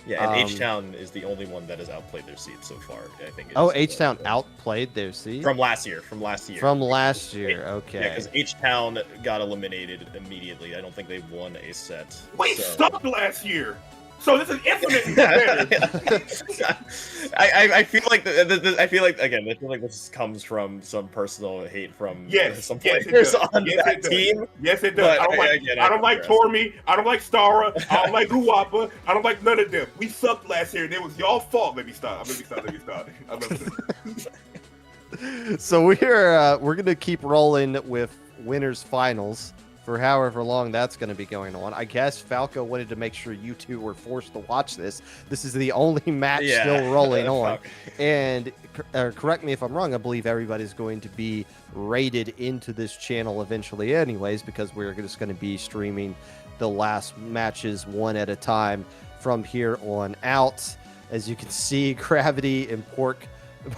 Yeah, and H-Town is the only one that has outplayed their seeds so far. I think. H-Town outplayed their seed from last year. From last year. Okay. Yeah, because H-Town got eliminated immediately. I don't think they won a set. Wait, stopped last year. So this is infinitely better. I feel like again, I feel like this comes from some personal hate from some players on that team. Yes, it does. I don't like Tormy. I don't like Stara. I don't like Guapa. I don't like none of them. We sucked last year, and it was y'all fault. Let me stop. So we're gonna keep rolling with winners finals for however long that's going to be going on. I guess Falco wanted to make sure you two were forced to watch this. This is the only match still rolling on. And correct me if I'm wrong, I believe everybody's going to be rated into this channel eventually anyways, because we're just going to be streaming the last matches one at a time from here on out. As you can see, Gravity and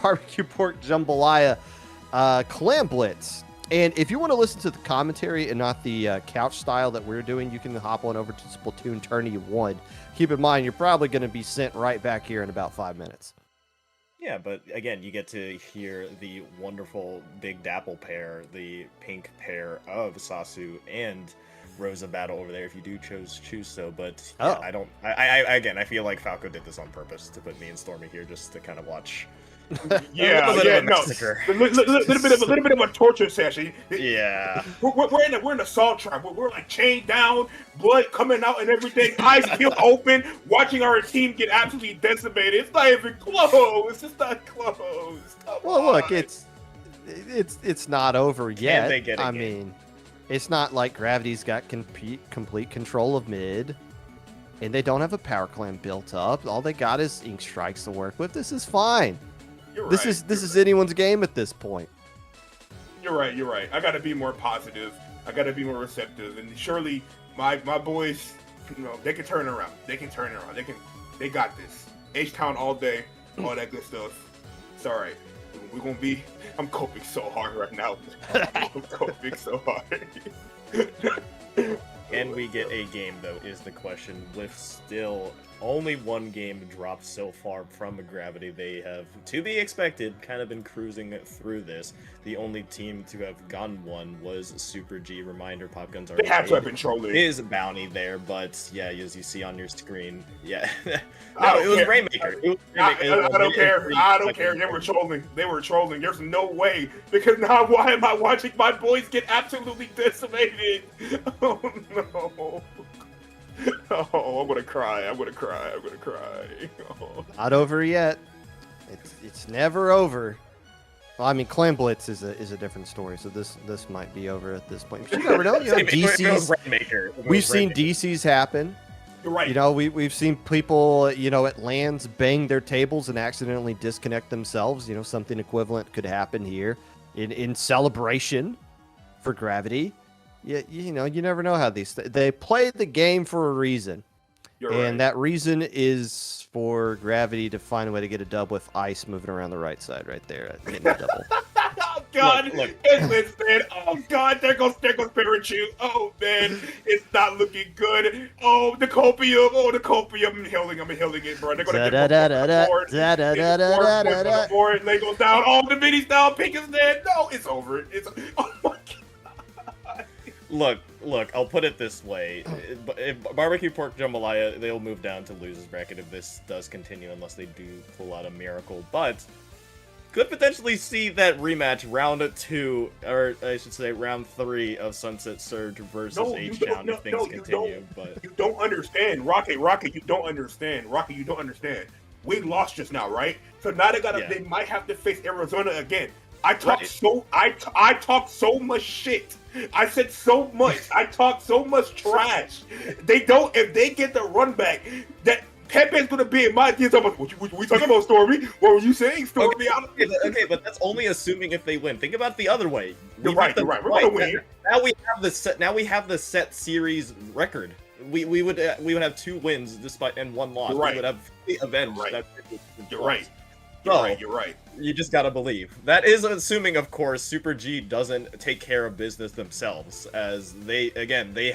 Barbecue Pork Jambalaya, Clam Blitz. And if you want to listen to the commentary and not the couch style that we're doing, you can hop on over to SplatoonTourney 1. Keep in mind, you're probably going to be sent right back here in about 5 minutes. Yeah, but again, you get to hear the wonderful Big Dapple pair, the pink pair of Sasu and Rosa battle over there if you do choose so. But yeah, I feel like Falco did this on purpose to put me and Stormy here just to kind of watch. A little bit of a torture session. Yeah, we're in a salt trap. We're like chained down, blood coming out and everything, eyes peeled open, watching our team get absolutely decimated. It's not even close. It's not close. Look, it's not over yet. I mean, it's not like Gravity's got complete control of mid, and they don't have a power clan built up. All they got is ink strikes to work with. This is fine. This is anyone's game at this point. You're right. I gotta be more positive. I gotta be more receptive. And surely my boys, they can turn around. They got this. H-Town all day, all that good stuff. It's all right. We're gonna be. I'm coping so hard right now. I'm coping so hard. Can we get a game, though, is the question. With still only one game dropped so far from Gravity, they have, to be expected, kind of been cruising through this. The only team to have gotten one was Super G. Reminder, Popgun's already his bounty there, but yeah, as you see on your screen, yeah. No, it was Rainmaker. I don't care. They were trolling. There's no way, because now why am I watching my boys get absolutely decimated? Oh no. Oh, I'm gonna cry. Oh. Not over yet. It's never over. Well, I mean, Clan Blitz is a different story, so this might be over at this point. But you never know. DCs. We've seen DCs happen. You're right. We've seen people, at LANs bang their tables and accidentally disconnect themselves. Something equivalent could happen here in celebration for Gravity. Yeah, you never know how they play the game for a reason. And that reason is for Gravity to find a way to get a dub with Ice moving around the right side right there, getting a double. Oh God! Look. Man. Oh God! There goes Parachute. Oh man, it's not looking good. Oh, the copium. I'm healing it, bro. They're gonna get more. Leg goes down. Oh, the mini's down. Pink is dead. No, it's over. Oh my God. Look, look, I'll put it this way: if Barbecue Pork Jambalaya, they'll move down to losers bracket if this does continue, unless they do pull out a miracle. But could potentially see that rematch round 2, or I should say round 3 of Sunset Surge versus H-Town if things continue. But you don't understand, Rocky. You don't understand, Rocky. You don't understand. We lost just now, right? So now they might have to face Arizona again. I talked so much shit. I said so much. I talked so much trash. They don't. If they get the run back, that Pepe's gonna be in my team. What we talking about, Stormy? What were you saying, Stormy? Okay, but that's only assuming if they win. Think about the other way. You're right. We're gonna win. Now we have the set series record. We would have 2 wins despite and 1 loss. Right. We would have avenged that. You're right. You're right. You just gotta believe. That is assuming, of course, Super G doesn't take care of business themselves, as they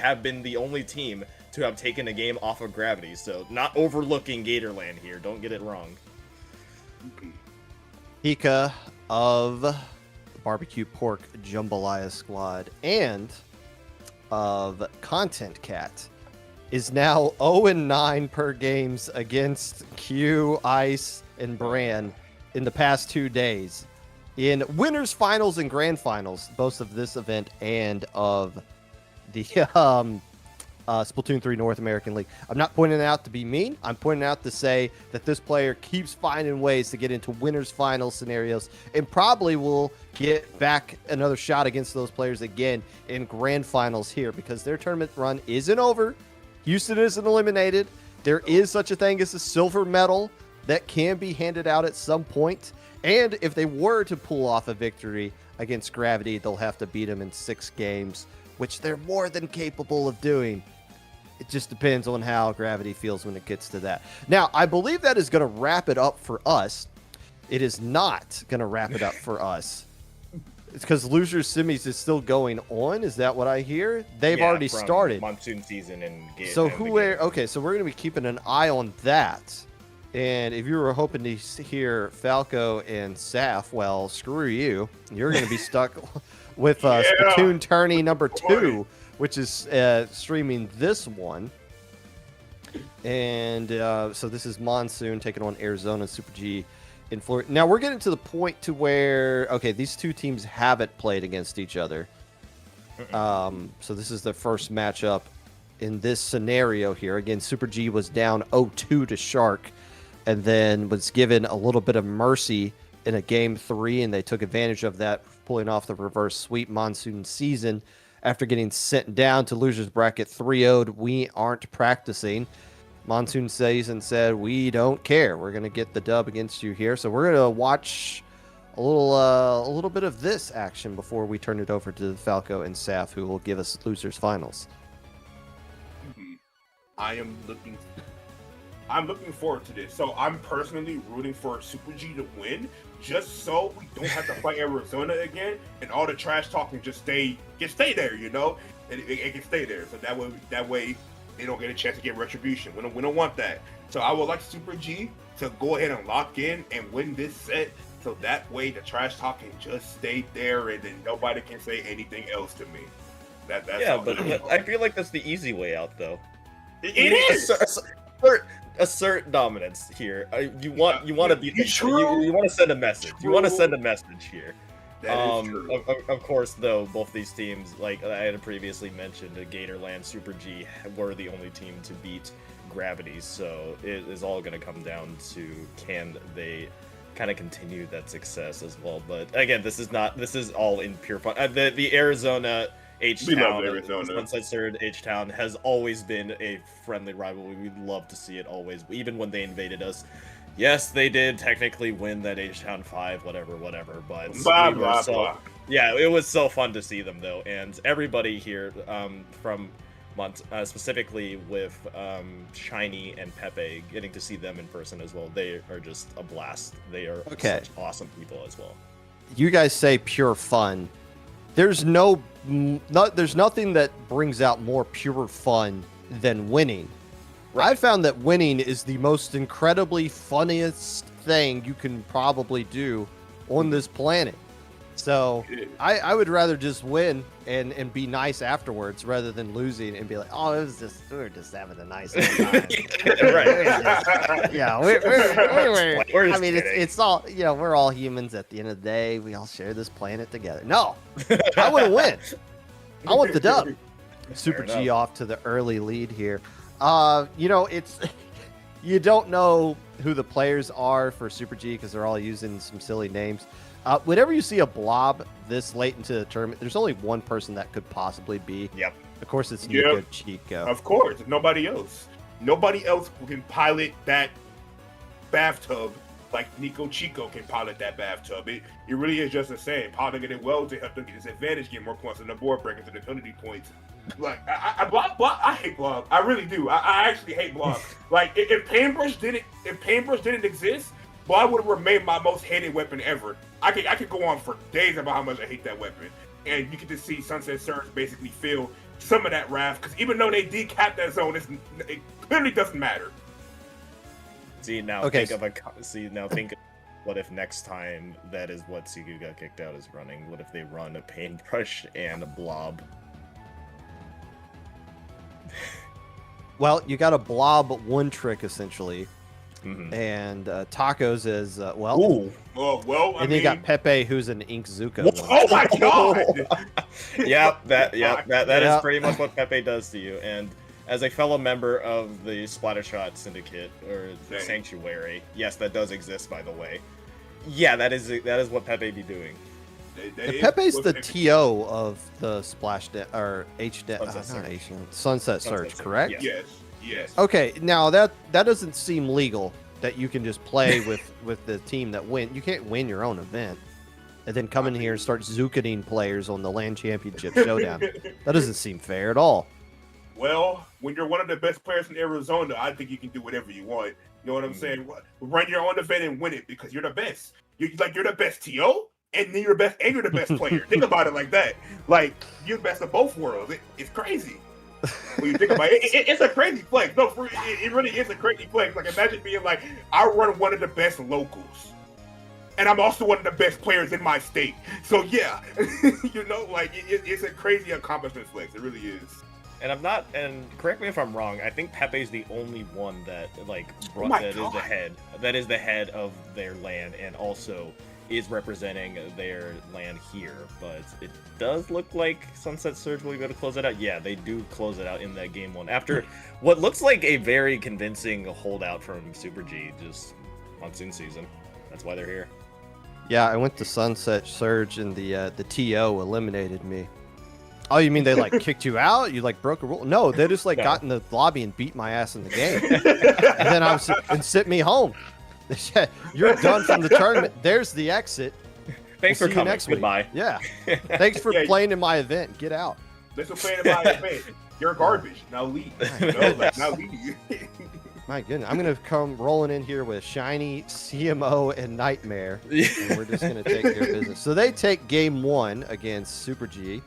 have been the only team to have taken a game off of Gravity. So not overlooking Gatorland here. Don't get it wrong. Hika of the Barbecue Pork Jambalaya squad and of Content Cat is now 0-9 per games against Q, Ice, and Bran in the past 2 days in winners finals and grand finals, both of this event and of the Splatoon 3 North American League. I'm not pointing it out to be mean. I'm pointing out to say that this player keeps finding ways to get into winners final scenarios and probably will get back another shot against those players again in grand finals here, because their tournament run isn't over. Houston isn't eliminated. There is such a thing as a silver medal that can be handed out at some point. And if they were to pull off a victory against Gravity, they'll have to beat them in 6 games, which they're more than capable of doing. It just depends on how Gravity feels when it gets to that. Now, I believe that is going to wrap it up for us. It is not going to wrap it up for us. It's because Losers Semis is still going on. Is that what I hear? They've already started. Monsoon season and so okay, so we're going to be keeping an eye on that. And if you were hoping to hear Falco and Saf, well, screw you. You're going to be stuck with SplatoonTourney number 2, which is streaming this one. And so this is Monsoon taking on Arizona Super G in Florida. Now we're getting to the point to where, okay, these 2 teams haven't played against each other. So this is the first matchup in this scenario here. Again, Super G was down 0-2 to Shark, and then was given a little bit of mercy in a game 3, and they took advantage of that, pulling off the reverse sweep. Monsoon season, after getting sent down to losers bracket 3-0'd, we aren't practicing. Monsoon season said, we don't care. We're going to get the dub against you here. So we're going to watch a little bit of this action before we turn it over to Falco and Saf, who will give us losers finals. I'm looking forward to this. So I'm personally rooting for Super G to win, just so we don't have to fight Arizona again, and all the trash talking just stay there, you know, and it can stay there. So that way they don't get a chance to get retribution. We don't want that. So I would like Super G to go ahead and lock in and win this set, so that way the trash talking just stay there, and then nobody can say anything else to me. That's but I feel like that's the easy way out, though. It is. Assert dominance here. You want to be. You want to send a message. True. You want to send a message here. That is true. Of course, though, both these teams, like I had previously mentioned, Gatorland, Super G were the only team to beat Gravity. So it is all going to come down to, can they kind of continue that success as well. But again, this is all in pure fun. The Arizona H-Town, Sunset Surge H-Town has always been a friendly rivalry. We'd love to see it always, even when they invaded us. Yes, they did technically win that H-Town 5, whatever, but yeah, it was so fun to see them, though. And everybody here from specifically with Shiny and Pepe, getting to see them in person as well, they are just a blast. They are such awesome people as well. You guys say pure fun. There's nothing that brings out more pure fun than winning. Right. I found that winning is the most incredibly funniest thing you can probably do on this planet. So I would rather just win and be nice afterwards rather than losing and be like, oh, we were just having a nice time. Right. Yeah, we were We're I mean, just it's all, we're all humans at the end of the day. We all share this planet together. No, I want to win. I want the dub. Super G off to the early lead here. It's you don't know who the players are for Super G because they're all using some silly names. Whenever you see a blob this late into the tournament, there's only one person that could possibly be. Yep. Of course, it's Nico Chico. Of course, nobody else. Nobody else can pilot that bathtub like Nico Chico can pilot that bathtub. It really is just the same. Piloting it well to help them get his advantage, get more points on the board, break into the penalty points. Like I hate blob. I really do. I actually hate blob. Like if Paintbrush didn't exist, blob would have remained my most hated weapon ever. I could go on for days about how much I hate that weapon. And you get to see Sunset Surge basically feel some of that wrath, because even though they decapped that zone, it clearly doesn't matter. Think of what if next time that is what Sigu got kicked out is running? What if they run a Paintbrush and a blob? Well, you got a blob one trick essentially. Mm-hmm. And Tacos is Ooh. And then you got Pepe, who's an Ink Zuko. Oh my god! that is pretty much what Pepe does to you. And as a fellow member of the Splattershot Syndicate or the Sanctuary, yes, that does exist, by the way. Yeah, that is what Pepe be doing. Pepe's the TO of the Splash or Sunset Surge, correct? Yes. Okay, now that doesn't seem legal that you can just play with the team that win. You can't win your own event and then come in here and start zucketing players on the LAN Championship Showdown. That doesn't seem fair at all. Well, when you're one of the best players in Arizona, I think you can do whatever you want. You know what I'm saying? Run your own event and win it because you're the best. You're the best TO, and then you're the best player. Think about it like that. Like, you're the best of both worlds. It's crazy. When you think about it, it's a crazy flex. No, it really is a crazy flex. Like, imagine being like, I run one of the best locals, and I'm also one of the best players in my state. So yeah, it's a crazy accomplishment flex. It really is. And correct me if I'm wrong, I think Pepe's the only one that is the head of their LAN and also is representing their LAN here, but it does look like Sunset Surge will be able to close it out. Yeah, they do close it out in that game one after what looks like a very convincing holdout from Super G just monsoon season. That's why they're here. Yeah, I went to Sunset Surge and the TO eliminated me. Oh, you mean they kicked you out? You broke a rule? No, they just got in the lobby and beat my ass in the game, and then sent me home. You're done from the tournament. There's the exit. Thanks for coming. Goodbye. Yeah. Thanks for playing in my event. Get out. Thanks for playing in my event. You're garbage. Now leave. Now leave. My goodness. I'm going to come rolling in here with Shiny, CMO, and Nightmare. And we're just going to take their business. So they take game one against Super G.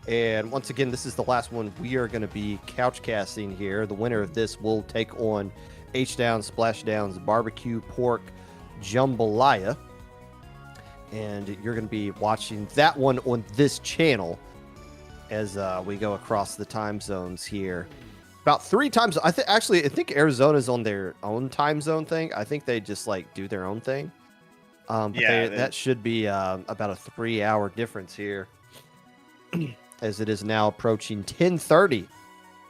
And once again, this is the last one we are going to be couch casting here. The winner of this will take on H-Down, Splashdown's Barbecue Pork Jambalaya. And you're going to be watching that one on this channel as we go across the time zones here. About 3 times. I think Arizona's on their own time zone thing. I think they just do their own thing. That should be about a 3-hour difference here. As it is now approaching 10:30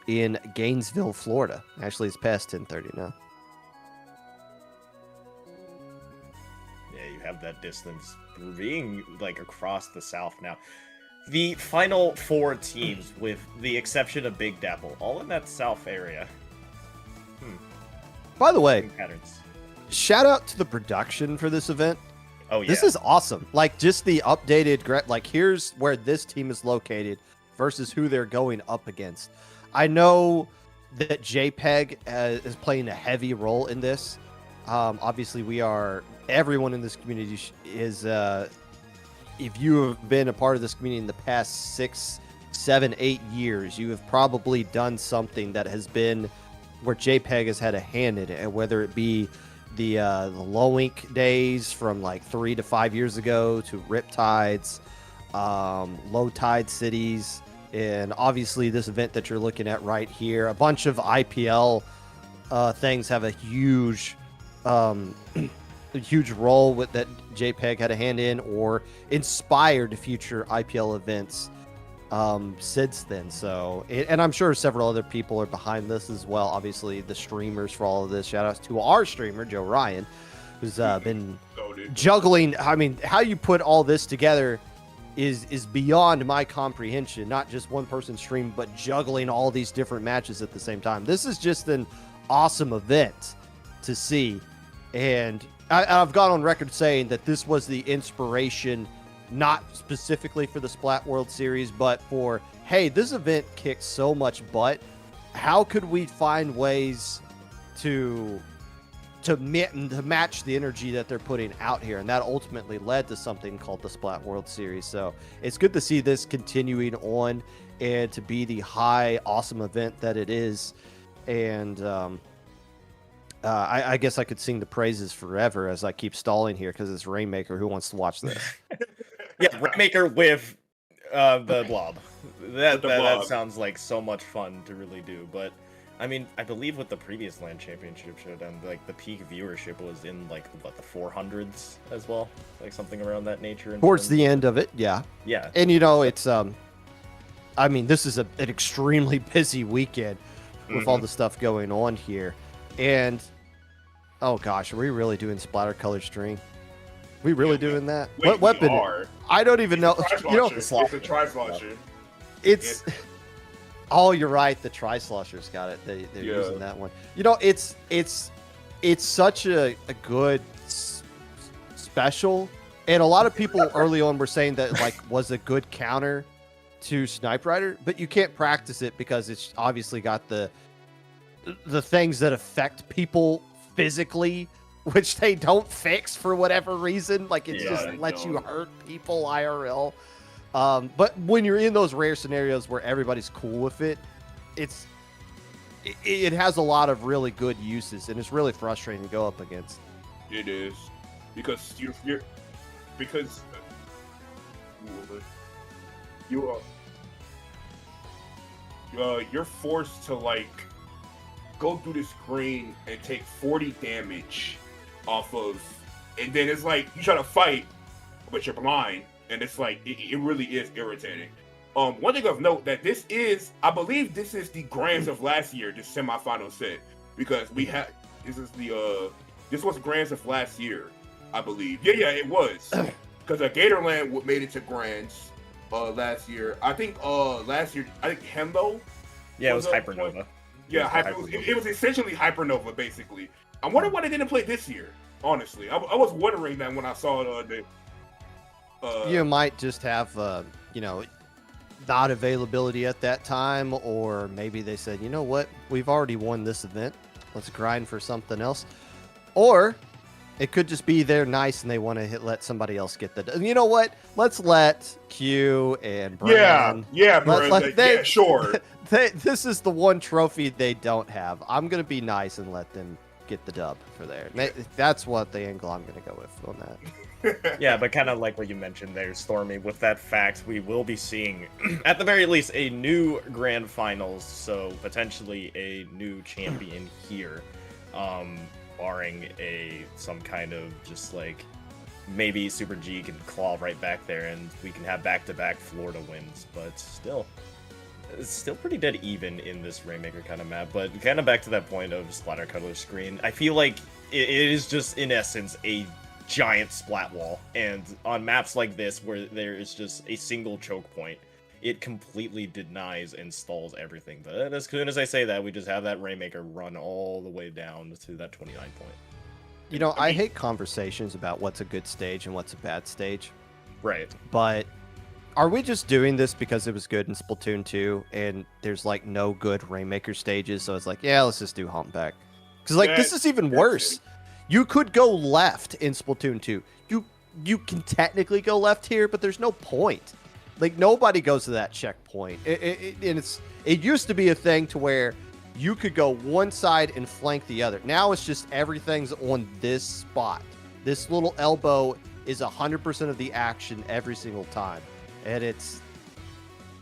in Gainesville, Florida. Actually, it's past 10:30 now. Yeah, you have that distance being across the South now. The final 4 teams, with the exception of Big Dapple, all in that South area. By the way, patterns. Shout out to the production for this event. Oh yeah, this is awesome. Just the updated, here's where this team is located versus who they're going up against. I know that JPEG is playing a heavy role in this. Obviously, everyone in this community is. If you have been a part of this community in the past 6, 7, 8 years, you have probably done something that has been where JPEG has had a hand in it, and whether it be the low ink days from like 3 to 5 years ago to Riptides, low tide cities, and obviously this event that you're looking at right here. A bunch of IPL things have a huge huge role with that JPEG had a hand in or inspired future IPL events since then. So, and I'm sure several other people are behind this as well. Obviously, the streamers for all of this. Shout outs to our streamer, Joe Ryan, who's been juggling. I mean, how you put all this together is beyond my comprehension. Not just one person stream, but juggling all these different matches at the same time. This is just an awesome event to see. And I've gone on record saying that this was the inspiration, not specifically for the Splat World Series, but for, hey, this event kicks so much butt. How could we find ways to match the energy that they're putting out here? And that ultimately led to something called the Splat World Series. So it's good to see this continuing on and to be the high, awesome event that it is. And I guess I could sing the praises forever as I keep stalling here because it's Rainmaker who wants to watch this. Yeah, Rainmaker with the blob. That sounds like so much fun to really do. But I mean, I believe with the previous LAN Championship Showdown, like the peak viewership was in like what, the 400s as well, like something around that nature. Towards the end of it, yeah. Yeah. And you know, it's I mean, this is an extremely busy weekend with all the stuff going on here, and oh gosh, are we really doing splatter color string? We really doing that? What weapon? I don't even know. You know, it's a tri-launcher. It's oh, you're right. The tri-slosher's got it. They're using that one. You know, it's such a good special, and a lot of people early on were saying that like was a good counter to Snipe Rider, but you can't practice it because it's obviously got the things that affect people physically, which they don't fix for whatever reason. Like it just lets you hurt people IRL. But when you're in those rare scenarios where everybody's cool with it, it has a lot of really good uses, and it's really frustrating to go up against. It is because you're forced to like go through the screen and take 40 damage off of, and then it's like you try to fight, but you're blind, and it's like it really is irritating. One thing of note that I believe this is the Grands of last year, this semifinal set, because this was Grands of last year, I believe. Yeah, it was, because Gatorland made it to Grands last year. I think Hendo. Yeah, it was Hypernova. Yeah, it was essentially Hypernova, basically. I wonder why they didn't play this year. Honestly, I was wondering that when I saw it. You might just have, not availability at that time, or maybe they said, you know what, we've already won this event. Let's grind for something else. Or it could just be they're nice and they want to let somebody else get the. You know what? Let's let Q and Brand. Sure. This is the one trophy they don't have. I'm gonna be nice and let them get the dub for there. That's what the angle I'm gonna go with on that. Yeah, but kind of like what you mentioned there, Stormy, with that fact, we will be seeing, at the very least, a new Grand Finals, so potentially a new champion here, barring some kind of just like, maybe Super G can claw right back there and we can have back-to-back Florida wins, but still. It's still pretty dead even in this Rainmaker kind of map, but kind of back to that point of splatter color screen, I feel like it is just, in essence, a giant splat wall, and on maps like this where there is just a single choke point, it completely denies and stalls everything. But as soon as I say that, we just have that Rainmaker run all the way down to that 29 point. You know, I hate conversations about what's a good stage and what's a bad stage. Right. But are we just doing this because it was good in Splatoon 2 and there's like no good Rainmaker stages, so it's like, yeah, let's just do Humpback? Because like this is even worse. You could go left in Splatoon 2. You can technically go left here, but there's no point. Like nobody goes to that checkpoint. And it used to be a thing to where you could go one side and flank the other. Now it's just everything's on this spot. This little elbow is 100% of the action every single time. And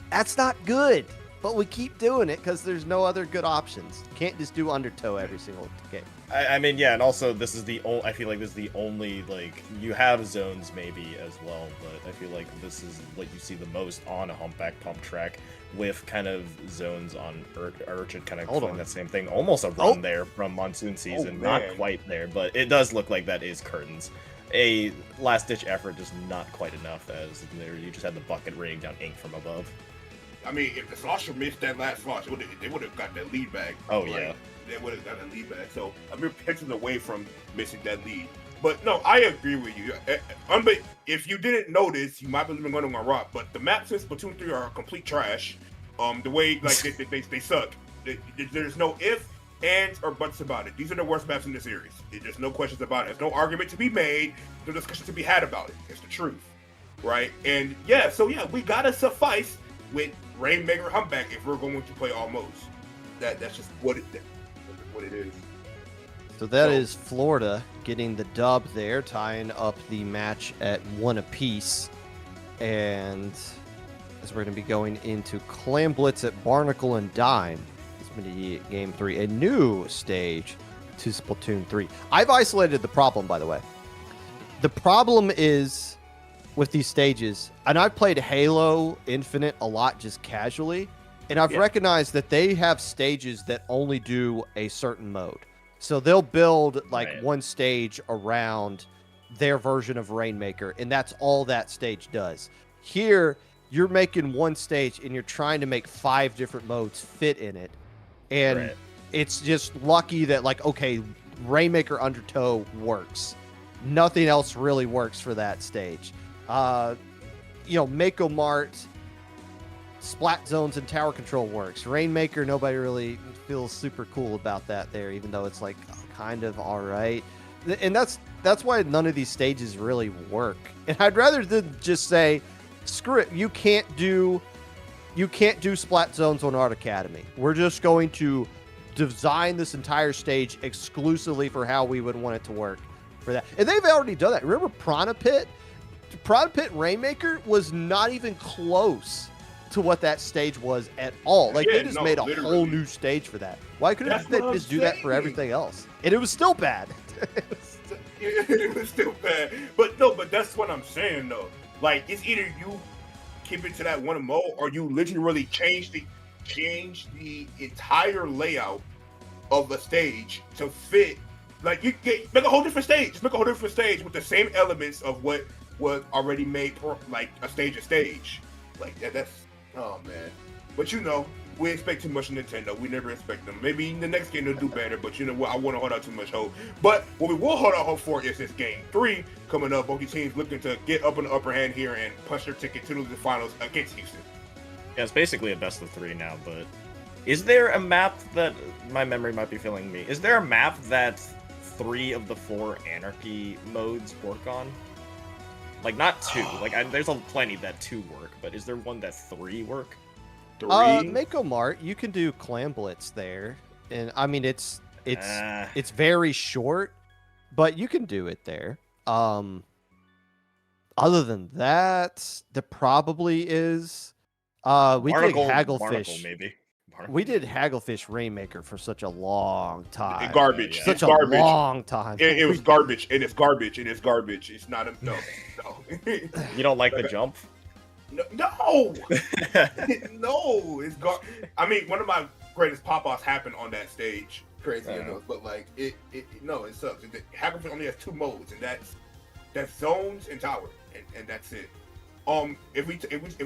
that's not good. But we keep doing it because there's no other good options. You can't just do undertow every single game. I mean, yeah, and also this is the only. I feel like this is the only, like, you have zones maybe as well, but I feel like this is what you see the most on a humpback pump track, with kind of zones on Urchin kind of doing that same thing. Almost a run there from Monsoon Season, not quite there, but it does look like that is Curtains. A last-ditch effort, just not quite enough, as there you just had the bucket raining down ink from above. I mean, if the Slosher missed that last Slosh, they would have got that lead back. Oh, yeah. They would have got that lead back. So, I mean, pitching away from missing that lead. But, no, I agree with you. If you didn't notice, you might be living under a rock, but the maps in Splatoon 3 are complete trash. The way, like, they suck. There's no if, ands, or buts about it. These are the worst maps in the series. There's no questions about it. There's no argument to be made. No discussion to be had about it. It's the truth. Right? And, we gotta suffice with Rainmaker Humpback if we're going to play all modes. That's just what it is. So that is Florida getting the dub there, tying up the match at 1 apiece. And as we're going to be going into Clam Blitz at Barnacle and Dime, it's going to be Game 3, a new stage to Splatoon 3. I've isolated the problem, by the way. The problem is with these stages, and I've played Halo Infinite a lot just casually, and I've recognized that they have stages that only do a certain mode. So they'll build one stage around their version of Rainmaker, and that's all that stage does. Here, you're making one stage and you're trying to make 5 different modes fit in it. And it's just lucky that, Rainmaker Undertow works. Nothing else really works for that stage. Mako Mart, Splat Zones, and Tower Control works. Rainmaker, nobody really feels super cool about that there, even though it's kind of all right. And that's why none of these stages really work. And I'd rather than just say, screw it, you can't do Splat Zones on Art Academy. We're just going to design this entire stage exclusively for how we would want it to work for that. And they've already done that. Remember Prana Pit? Prana Pit Rainmaker was not even close to what that stage was at all. They just made a whole new stage for that. Why couldn't they just do that for everything else? And it was still bad. It was still bad. But that's what I'm saying, though. It's either you keep it to that one mode, or you literally change the entire layout of a stage to fit. You make a whole different stage. Just make a whole different stage with the same elements of what was already made for a stage. That's oh man. But we expect too much from Nintendo. We never expect them. Maybe in the next game they'll do better, but you know what? I want to hold out too much hope. But what we will hold out hope for is this Game 3 coming up. Both these teams looking to get up in the upper hand here and punch their ticket to the finals against Houston. Yeah, it's basically a best of 3 now, but is there a map that my memory might be failing me? Is there a map that 3 of the 4 Anarchy modes work on? Not 2. There's plenty that 2 work, but is there one that 3 work? 3? Mako Mart, you can do Clam Blitz there, and I mean it's very short, but you can do it there. Other than that, there probably is. We did Hagglefish. Maybe. We did Hagglefish Rainmaker for such a long time. Garbage. Such It's a garbage. long time. It was garbage, and it's garbage, and it's garbage. It's not no. You don't like the jump? No, no, it's I mean, one of my greatest pop-offs happened on that stage. Crazy enough, but it sucks. Hagglefish only has 2 modes, and that's zones and tower, and that's it. If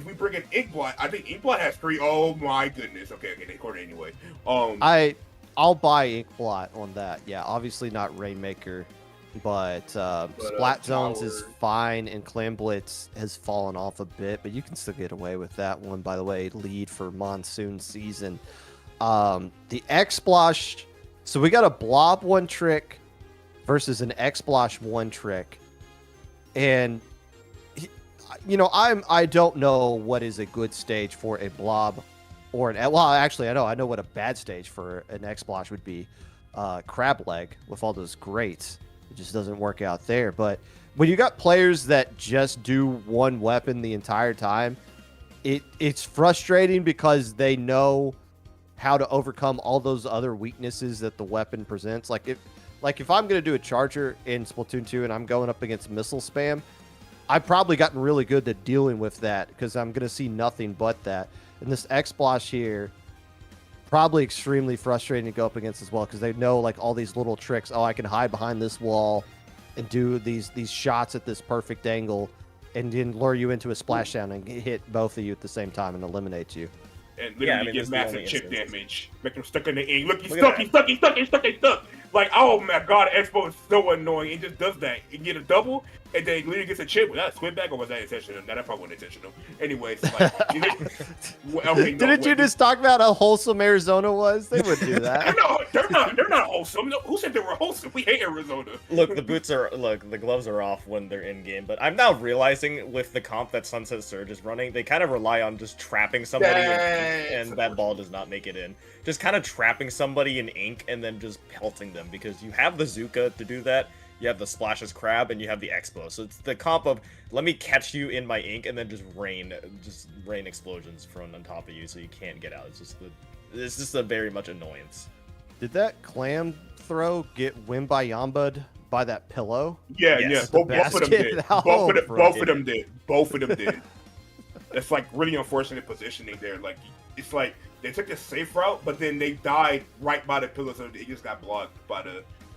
we bring in Inkblot, I think Inkblot has 3. Oh my goodness. Okay, they scored it anyway. I'll buy Inkblot on that. Yeah, obviously not Rainmaker, but Splat Zones is fine, and Clam Blitz has fallen off a bit, but you can still get away with that one. By the way, lead for Monsoon Season. The X-Splosh. So we got a Blob 1 trick versus an X-Splosh 1 trick, and I don't know what is a good stage for a Blob or well, actually, I know what a bad stage for an X-Splosh would be. Crab leg with all those grates. It just doesn't work out there. But when you got players that just do one weapon the entire time, it's frustrating because they know how to overcome all those other weaknesses that the weapon presents. Like if I'm going to do a charger in Splatoon 2 and I'm going up against missile spam, I've probably gotten really good at dealing with that because I'm going to see nothing but that. And this X-Splosh here, probably extremely frustrating to go up against as well because they know like all these little tricks. Oh, I can hide behind this wall and do these shots at this perfect angle and then lure you into a splashdown and hit both of you at the same time and eliminate you. And literally get massive chip damage. Make him stuck in the ink. Look, he's stuck. Like, oh my god, Expo is so annoying. He just does that. He get a double, and then he literally gets a chip. Was that a squid back or was that intentional? No, that probably wasn't intentional. Anyways, like, Didn't you just talk about how wholesome Arizona was? They would do that. No, they're not wholesome. No, who said they were wholesome? We hate Arizona. Look, the gloves are off when they're in game, but I'm now realizing with the comp that Sunset Surge is running, they kind of rely on just trapping somebody and that ball does not make it in. Just kind of trapping somebody in ink and then just pelting them because you have the Zuka to do that. You have the Splashes Crab and you have the Expo. So it's the comp of let me catch you in my ink and then just rain explosions from on top of you so you can't get out. It's just a very much annoyance. Did that clam throw get win by Yambud by that pillow? Yeah, Yes. Both of them did. Both of them did. It's like really unfortunate positioning there. Like it's like they took a safe route, but then they died right by the pillar, so they just got blocked by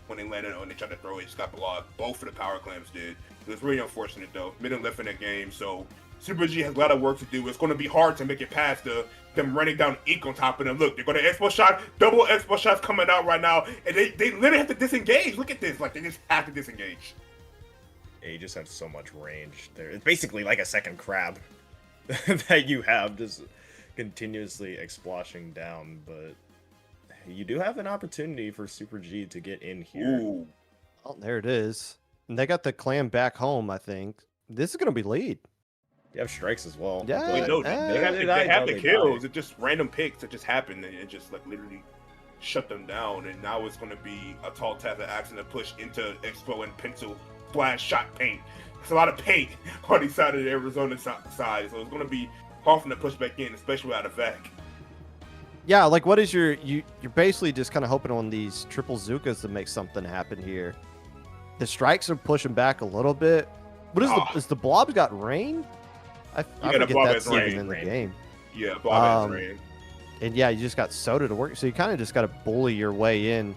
when they landed on. They tried to throw it, just got blocked. Both of the power clams did. It was really unfortunate though. Mid and left in that game, so Super G has a lot of work to do. It's going to be hard to make it past them running down ink on top of them. Look, they're going to Expo shot, double Expo shots coming out right now, and they literally have to disengage. Look at this, like they just have to disengage. Yeah, you just have so much range there. It's basically like a second crab that you have just continuously exploshing down, but you do have an opportunity for Super G to get in here. Ooh. Oh, there it is. And they got the clam back home, I think. This is going to be lead. You have strikes as well. Yeah, Wait, no, they have the they kills. It's just random picks that just happened and it just like literally shut them down. And now it's going to be a tall task of action to push into Expo and pencil flash shot paint. It's a lot of paint on the side of the Arizona side, so it's going to be hard for them to push back in, especially out of vac. Yeah, like what is you're basically just kind of hoping on these triple Zukas to make something happen here. The strikes are pushing back a little bit. What is the Blob's got rain? I forget that's even in the game. Yeah, Blob has rain. And yeah, you just got Soda to work, so you kind of just got to bully your way in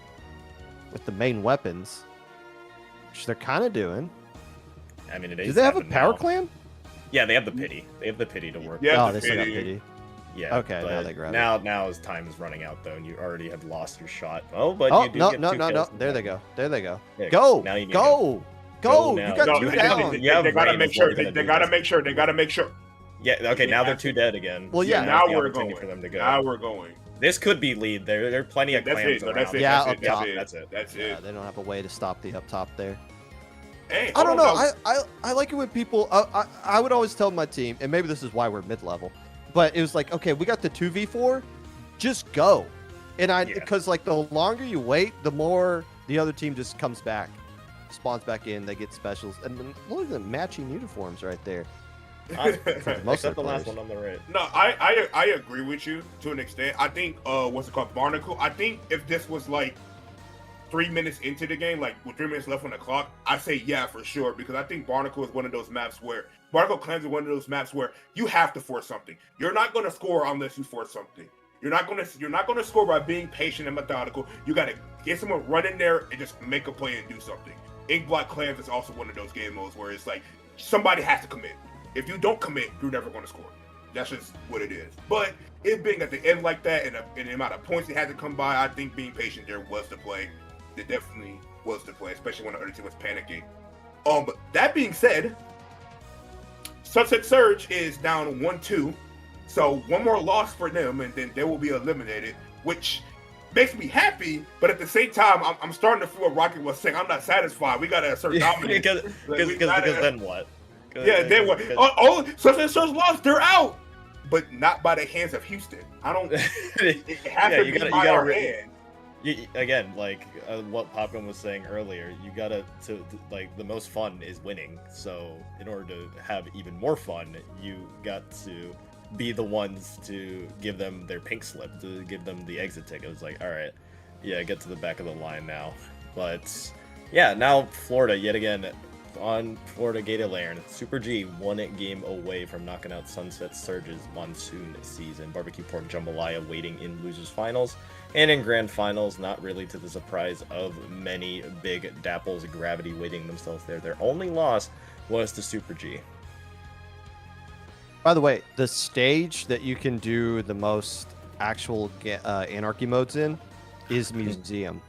with the main weapons, which they're kind of doing. I mean, do they have a power clam? Yeah, they have the pity. They have the pity to work. Yeah, oh, they still got pity. Yeah. Okay, now they grab it. Now his time is running out though, and you already have lost your shot. Oh, but oh, you do no. There they go. Go. Now you go. Go. Now. You got two down. They gotta make sure. They gotta make sure. Yeah. Okay. Now they're two dead again. Well, yeah. Now we're going. For them to go. Now we're going. This could be lead. There are plenty of clams around. That's it. Yeah, that's up top. That's it. That's Yeah, it. they don't have a way to stop the up top there. Hey, I don't know. I like it when people. I would always tell my team, and maybe this is why we're mid level, but it was like, okay, we got the 2v4, just go. And because like the longer you wait, the more the other team just comes back, spawns back in, they get specials, and then look at the matching uniforms right there. Except the last one on the right. No, I agree with you to an extent. I think what's it called, Barnacle. I think if this was like 3 minutes into the game, like with 3 minutes left on the clock, I say yeah for sure, because I think Barnacle is one of those maps where Barnacle Clans is one of those maps where you have to force something. You're not going to score unless you force something. You're not going to score by being patient and methodical. You got to get someone run in there and just make a play and do something. Ink Block Clans is also one of those game modes where it's like somebody has to commit. If you don't commit, you're never going to score. That's just what it is. But it being at the end like that and the amount of points it had to come by, I think being patient there was the play. It definitely was the play, especially when the other team was panicking. But that being said, Sunset Surge is down 1-2. So one more loss for them, and then they will be eliminated, which makes me happy. But at the same time, I'm starting to feel what Rocket was saying. I'm not satisfied. We got to assert dominance. Because then what? Yeah, then what? Oh, Sunset Surge lost. They're out. but not by the hands of Houston. I don't. It has Yeah, to you be gotta- by you gotta our re- hand. Again, like what Popgun was saying earlier, you gotta like the most fun is winning. So in order to have even more fun, you got to be the ones to give them their pink slip, to give them the exit ticket. It was like, all right, yeah, get to the back of the line now. But yeah, now Florida yet again on Florida Gated LAN. Super G 1 game away from knocking out Sunset Surge's monsoon season. Barbecue Pork Jambalaya waiting in losers finals and in grand finals, not really to the surprise of many. Big Dapples Gravity waiting themselves there. Their only loss was to Super G. By the way, the stage that you can do the most actual anarchy modes in is Museum.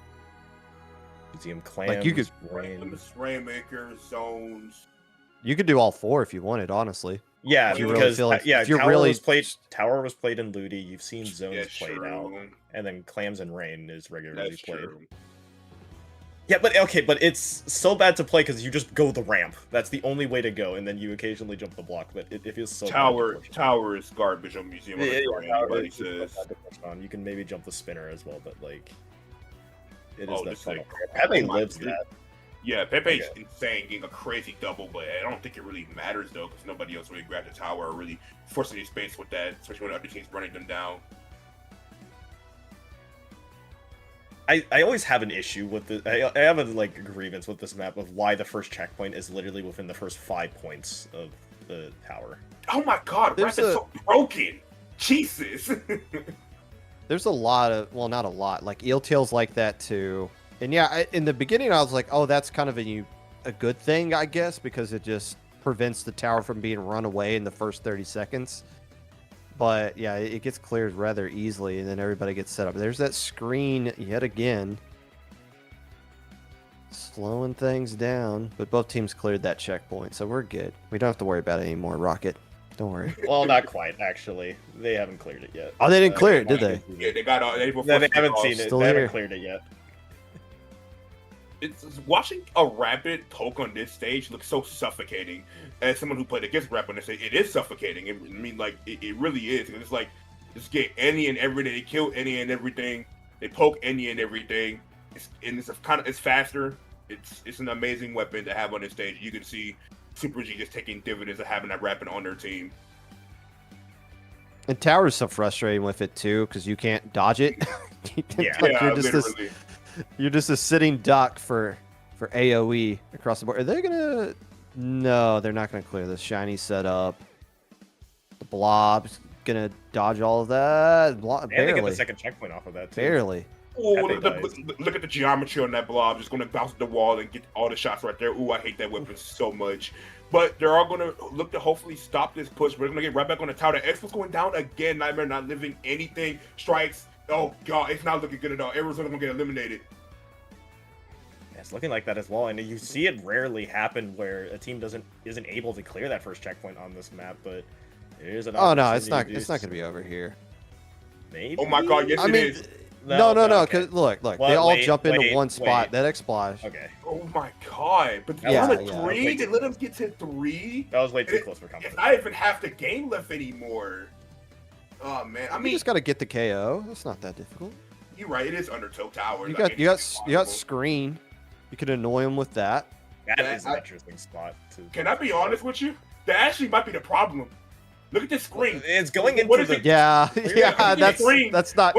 Museum Clams, Like, you could- Rainmaker, Zones. You could do all 4 if you wanted, honestly. Yeah, If you really because feel like- yeah, if you're Tower really- was played. Tower was played in Ludi. You've seen Zones That's played out, true. and then Clams and Rain is regularly That's played. true. Yeah, but okay, but it's so bad to play because you just go the ramp. That's the only way to go, and then you occasionally jump the block. But it feels so. Tower is garbage on Museum. Yeah, Everybody it's says. bad to push on. You can maybe jump the spinner as well, but like, it is Oh, that this fun. thing. Pepe Oh my lives goodness. that. Yeah, Pepe's Okay. insane, getting a crazy double, but I don't think it really matters though, because nobody else really grabbed the tower or really forcing any space with that, especially when other teams running them down. I always have an issue with the. I have a like grievance with this map of why the first checkpoint is literally within the first 5 points of the tower. Oh my god, There's Rapid is so broken! Jesus! There's a lot of, well, not a lot, like eel tails like that too. And yeah, in the beginning I was like, oh, that's kind of a good thing, I guess, because it just prevents the tower from being run away in the first 30 seconds. But yeah, it gets cleared rather easily, and then everybody gets set up. There's that screen yet again, slowing things down. But both teams cleared that checkpoint, so we're good. We don't have to worry about it anymore, Rocket. Don't worry. Well, not quite actually. They haven't cleared it yet. Oh, they didn't clear it, did they? Yeah, they got all. They No, they haven't seen it. Still They here. haven't cleared it yet. It's watching a Rapid poke on this stage looks so suffocating. As someone who played against Rapid on this stage, it is suffocating. I mean, like it really is. It's like just get any and everything. They kill any and everything. They poke any and everything. It's faster. It's an amazing weapon to have on this stage. You can see Super G just taking dividends of having that Rapid on their team. And Tower's so frustrating with it too, because you can't dodge it. Yeah. Like, Yeah, you're just this, literally. you're just a sitting duck for AoE across the board. Are they gonna? No, they're not gonna clear this shiny setup. The blob's gonna dodge all of that. And they get the Barely, second checkpoint off of that too. barely. Oh, Pepe look at the geometry on that blob. Just going to bounce the wall and get all the shots right there. Ooh, I hate that weapon so much. But they're all going to look to hopefully stop this push. We're going to get right back on the tower. The X was going down again. Nightmare not living anything. Strikes. Oh, God. It's not looking good at all. Arizona going to get eliminated. Yeah, it's looking like that as well, and you see it rarely happen where a team isn't able to clear that first checkpoint on this map. But there is an Oh no, it's not. opportunity to It's not gonna be over here. Maybe. Oh, my God. Yes, I it mean, is. no. okay. Because look, Well, they all wait, jump into wait, one spot. wait. That X-Splash. Okay, Oh, my God. But Yeah, they yeah. three? They let them get to 3? that was way too It- close for It's comfort. not even half the game left anymore. Oh, man. I You mean, just gotta get the KO. That's not that difficult. you're right. It is Undertow Tower. You Like, got you got it's you got possible. screen. You could annoy him with that. That Yeah, is an interesting spot. Can I be honest with you? That actually might be the problem. Look at this screen. It's going into What is the. it? Yeah, Yeah, yeah. it's screen. That's not.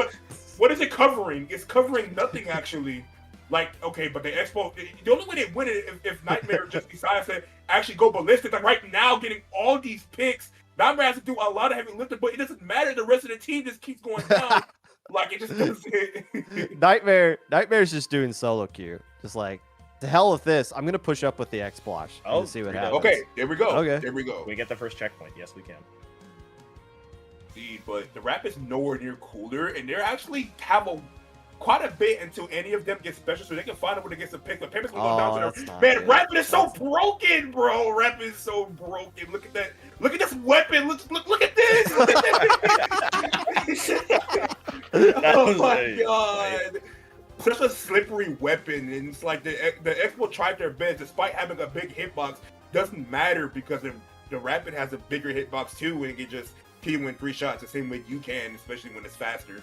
What is it covering? It's covering nothing actually. Like, okay, but they expo. The only way they win it if Nightmare just decides to actually go ballistic. Like right now, getting all these picks, Nightmare has to do a lot of heavy lifting, but it doesn't matter. The rest of the team just keeps going down. Like it just doesn't. Nightmare's just doing solo queue. Just like, to hell with this. I'm gonna push up with the X-Splash Oh, and see what there you happens. go. Okay, there we go. Okay. There we go. We get the first checkpoint. Yes, we can. Indeed, but the rap is nowhere near cooler, and they're actually have quite a bit until any of them get special, so they can find a way to get some picks. But Pepe's gonna go down to that's them. not Man, good. Rapid is so broken, bro. Rapid is so broken. Look at that. Look at this weapon. Look at this. Look at this. Oh was my a- god. Such a slippery weapon, and it's like the Expo tried their best, despite having a big hitbox. Doesn't matter because the Rapid has a bigger hitbox too, and it just can win 3 shots the same way you can, especially when it's faster.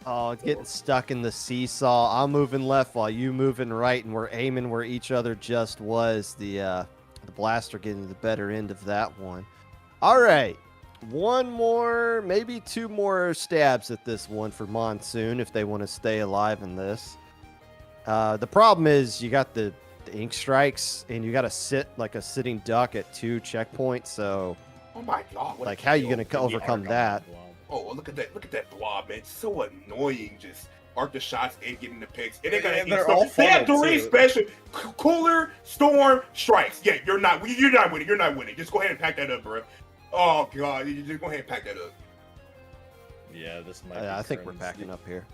Oh, getting stuck in the seesaw. I'm moving left while you moving right, and we're aiming where each other just was. The blaster getting the better end of that one. All right. One more, maybe 2 more stabs at this one for Monsoon if they want to stay alive in this. The problem is you got the ink strikes, and you got to sit like a sitting duck at 2 checkpoints. So, Oh my god! like, how are you going to overcome that? Oh, look at that! Look at that blob, man! It's so annoying. Just arc the shots and getting the picks. And They're all they have funneled, 3 too. special: cooler, storm, strikes. Yeah, you're not winning. You're not winning. Just go ahead and pack that up, bro. Oh god, you just go ahead and pack that up. Yeah, this might. I be think we're Kern's- packing up here.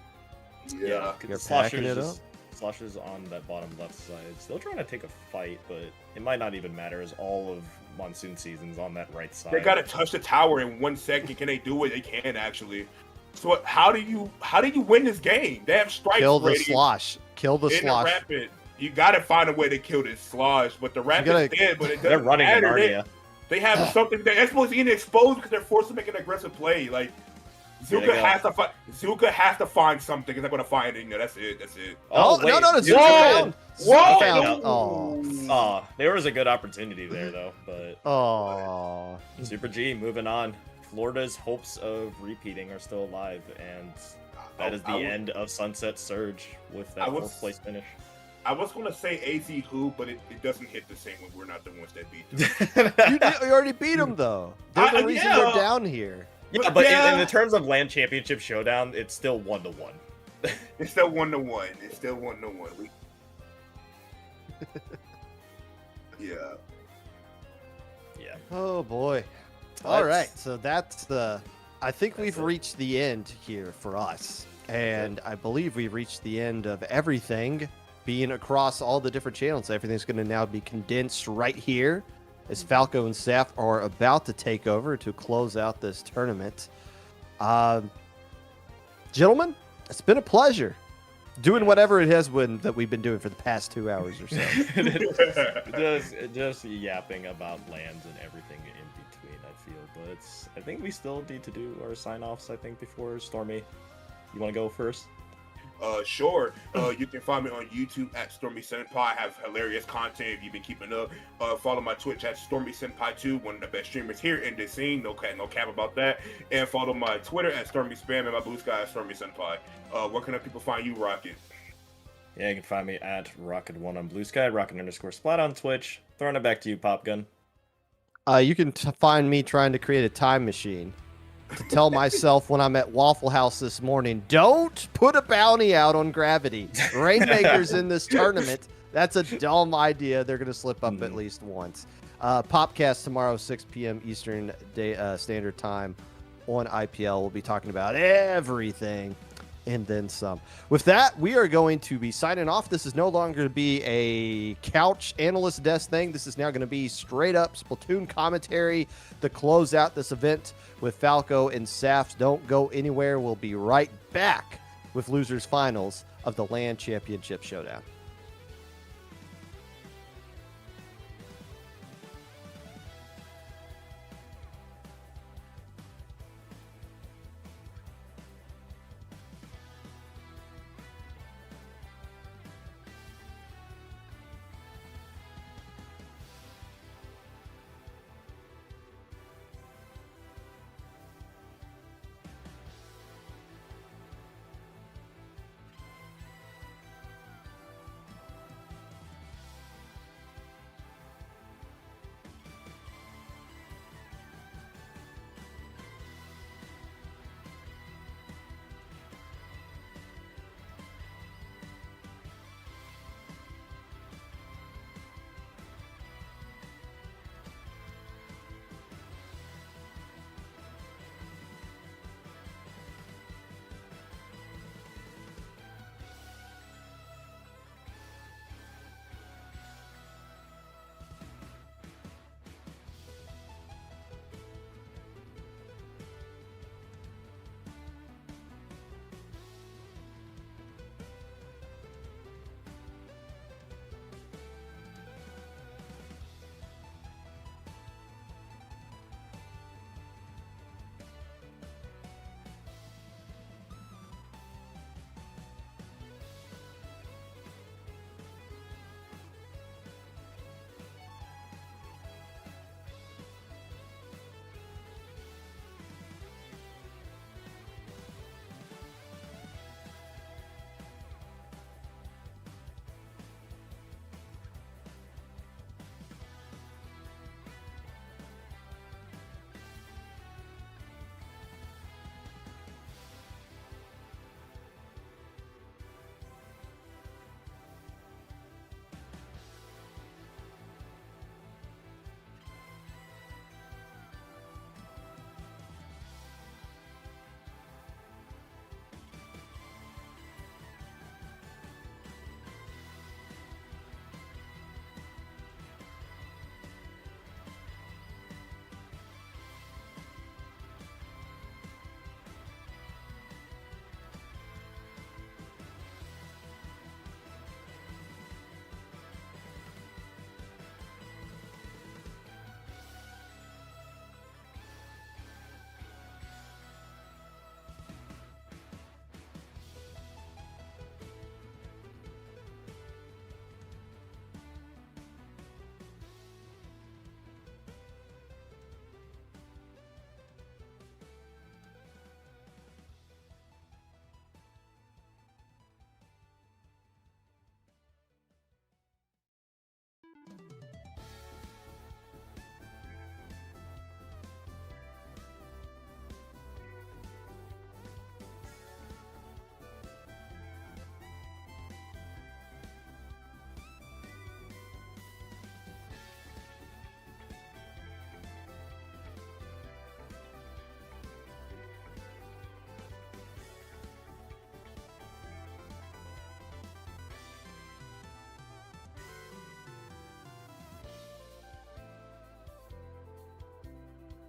Yeah. You're Slosher's packing it up? Slosher's on that bottom left side, still trying to take a fight, but it might not even matter as all of Monsoon season's on that right side. They gotta touch the tower in 1 second. Can they do it? They can actually. So how do you win this game? They have strikes. Kill the radius slosh. Kill the in the slosh. rapid. You gotta find a way to kill this slosh, but the rapid's dead. But it They're doesn't running matter. Narnia. They have something. They're supposed to get exposed because they're forced to make an aggressive play. Like There they Zuka go. has to find. Zuka has to find something. He's not gonna find it. That's it. That's it. Oh, wait. no, Zuka Zuka found- Zuka Whoa! found. Oh. Oh, there was a good opportunity there, though, but Oh. Super G moving on. Florida's hopes of repeating are still alive, and that is the end of Sunset Surge with that I was- 4th place finish. I was gonna say AZ who, but it doesn't hit the same when we're not the ones that beat them. You already beat them, though. They're the reason yeah. they're down here. Yeah, but Yeah. in the terms of LAN Championship Showdown, it's still 1-1. It's still 1-1. It's still 1-1. Yeah. Yeah. Oh, boy. All That's- right. So that's the. I think we've reached the end here for us. And I believe we've reached the end of everything being across all the different channels. Everything's going to now be condensed right here as Falco and Saf are about to take over to close out this tournament. Gentlemen, it's been a pleasure doing whatever it has been that we've been doing for the past 2 hours or so. just yapping about lands and everything in between, I feel. But I think we still need to do our sign-offs, I think, before Stormy. You want to go first? Sure. You can find me on YouTube at Stormy Senpai. I have hilarious content if you've been keeping up. Follow my Twitch at Stormy Senpai 2, one of the best streamers here in this scene. No cap about that. And follow my Twitter at Stormy Spam and my Blue Sky at Stormy Senpai. Where can people find you, Rocket? Yeah, you can find me at Rocket1 on Blue Sky, Rocket_Splat on Twitch. Throwing it back to you, Pop Gun. You can find me trying to create a time machine to tell myself when I'm at Waffle House this morning, don't put a bounty out on Gravity. Rainmaker's in this tournament. That's a dumb idea. They're going to slip up at least once. Popcast tomorrow, 6 p.m. Eastern Standard Time on IPL. We'll be talking about everything and then some. With that, we are going to be signing off. This is no longer going to be a couch analyst desk thing. This is now going to be straight up Splatoon commentary to close out this event with Falco and Saf. Don't go anywhere. We'll be right back with losers finals of the LAN Championship Showdown.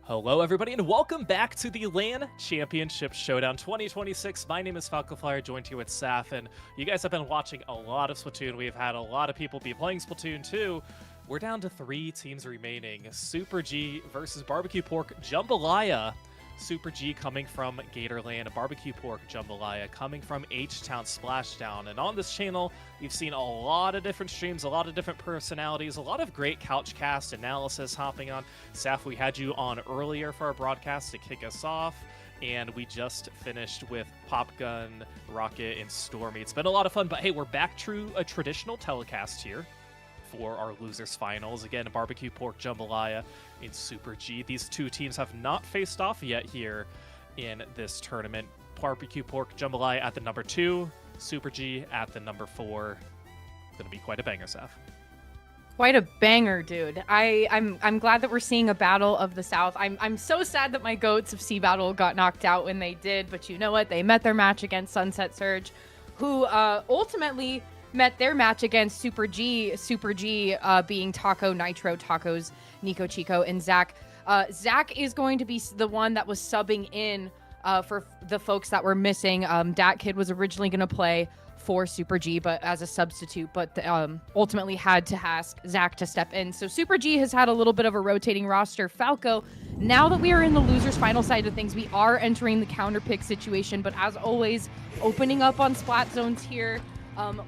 Hello, everybody, and welcome back to the LAN Championship Showdown 2026. My name is Falco Flyer, joined here with Saf, and you guys have been watching a lot of Splatoon. We've had a lot of people be playing Splatoon 2. We're down to 3 teams remaining. Super G versus Barbecue Pork Jambalaya. Super G coming from Gatorland, Barbecue Pork Jambalaya coming from H-Town Splashdown. And on this channel, we've seen a lot of different streams, a lot of different personalities, a lot of great couch cast analysis hopping on. Saf, we had you on earlier for our broadcast to kick us off, and we just finished with Pop Gun, Rocket, and Stormy. It's been a lot of fun, but hey, we're back to a traditional telecast here for our losers finals. Again, Barbecue Pork Jambalaya in Super G. These two teams have not faced off yet here in this tournament. Barbecue Pork Jambalaya at the number 2, Super G at the number 4. Gonna be quite a banger, Saf. Quite a banger, dude. I'm glad that we're seeing a battle of the South. I'm so sad that my goats of Sea Battle got knocked out when they did, but you know what? They met their match against Sunset Surge, who ultimately met their match against Super G. Super G being Taco, Nitro, Tacos, Nico Chico, and Zach. Zach is going to be the one that was subbing in for the folks that were missing. Dat Kid was originally going to play for Super G, but as a substitute, but ultimately had to ask Zach to step in. So Super G has had a little bit of a rotating roster. Falco, now that we are in the losers final side of things, we are entering the counter pick situation, but as always, opening up on splat zones here.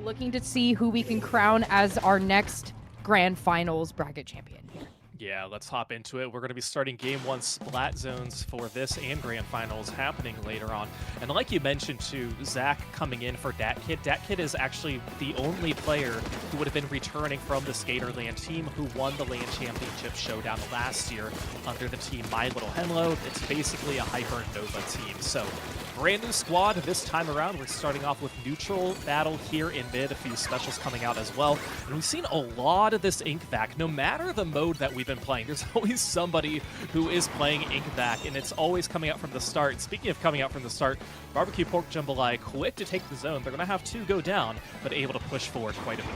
Looking to see who we can crown as our next Grand Finals bracket champion here. Yeah, let's hop into it. We're going to be starting Game 1 Splat Zones for this and Grand Finals happening later on. And like you mentioned too, Zach coming in for Dat Kid. Dat Kid is actually the only player who would have been returning from the Skaterland team who won the LAN Championship Showdown last year under the team My Little Henlo. It's basically a Hyper Nova team. So brand new squad this time around. We're starting off with neutral battle here in mid, a few specials coming out as well. And we've seen a lot of this ink back. No matter the mode that we've been playing, there's always somebody who is playing ink back, and it's always coming out from the start. Speaking of coming out from the start, Barbecue Pork Jambalaya quick to take the zone. They're going to have 2 go down, but able to push forward quite a bit.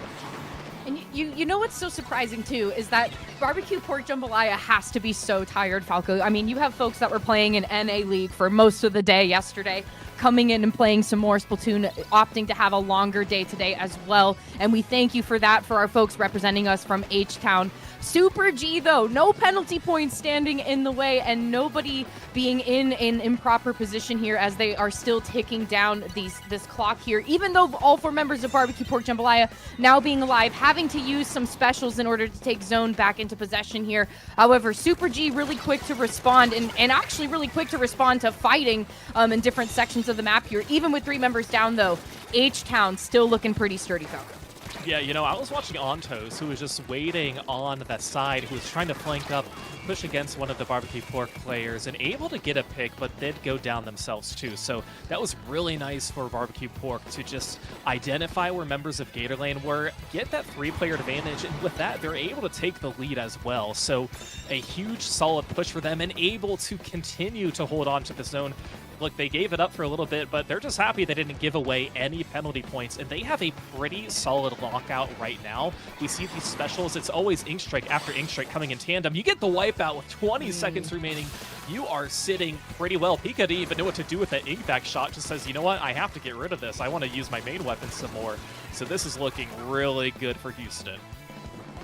And you know what's so surprising too is that Barbecue Pork Jambalaya has to be so tired, Falco. I mean, you have folks that were playing in NA League for most of the day yesterday, coming in and playing some more Splatoon, opting to have a longer day today as well. And we thank you for that for our folks representing us from H-Town. Super G, though, no penalty points standing in the way and nobody being in an improper position here as they are still ticking down this clock here. Even though all 4 members of Barbecue Pork Jambalaya now being alive, having to use some specials in order to take zone back into possession here. However, Super G really quick to respond and actually really quick to respond to fighting in different sections of the map here. Even with 3 members down, though, H-Town still looking pretty sturdy, Falco. Yeah, you know, I was watching Ontos, who was just waiting on that side, who was trying to flank up, push against one of the Barbecue Pork players, and able to get a pick, but did go down themselves too. So that was really nice for Barbecue Pork to just identify where members of Gatorland were, get that 3-player advantage, and with that, they're able to take the lead as well. So a huge, solid push for them, and able to continue to hold on to the zone. Look, they gave it up for a little bit, but they're just happy they didn't give away any penalty points, and they have a pretty solid lockout right now. We see these specials. It's always Ink Strike after Ink Strike coming in tandem. You get the wipeout with 20 seconds remaining. You are sitting pretty well. Pika didn't even know what to do with that ink back shot. Just says, you know what? I have to get rid of this. I want to use my main weapon some more. So this is looking really good for Houston.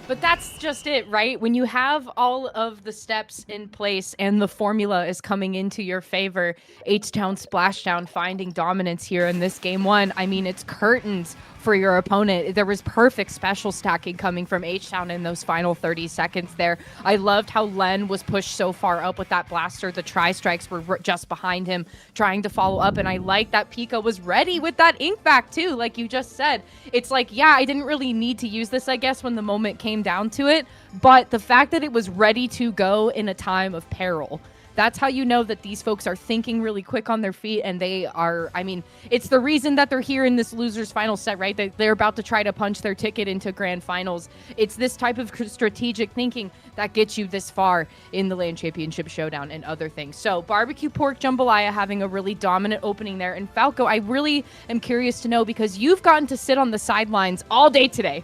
But that's just it, right? When you have all of the steps in place and the formula is coming into your favor, H-Town Splashdown finding dominance here in this game 1. I mean, it's curtains for your opponent. There was perfect special stacking coming from H-Town in those final 30 seconds there. I loved how Len was pushed so far up with that blaster. The tri-strikes were just behind him trying to follow up, and I like that Pika was ready with that ink back too, like you just said. It's like, yeah, I didn't really need to use this, I guess, when the moment came down to it, but the fact that it was ready to go in a time of peril, that's how you know that these folks are thinking really quick on their feet, and they are, I mean, it's the reason that they're here in this losers final set, right? They're about to try to punch their ticket into grand finals. It's this type of strategic thinking that gets you this far in the LAN Championship Showdown and other things. So Barbecue Pork Jambalaya having a really dominant opening there. And Falco, I really am curious to know, because you've gotten to sit on the sidelines all day today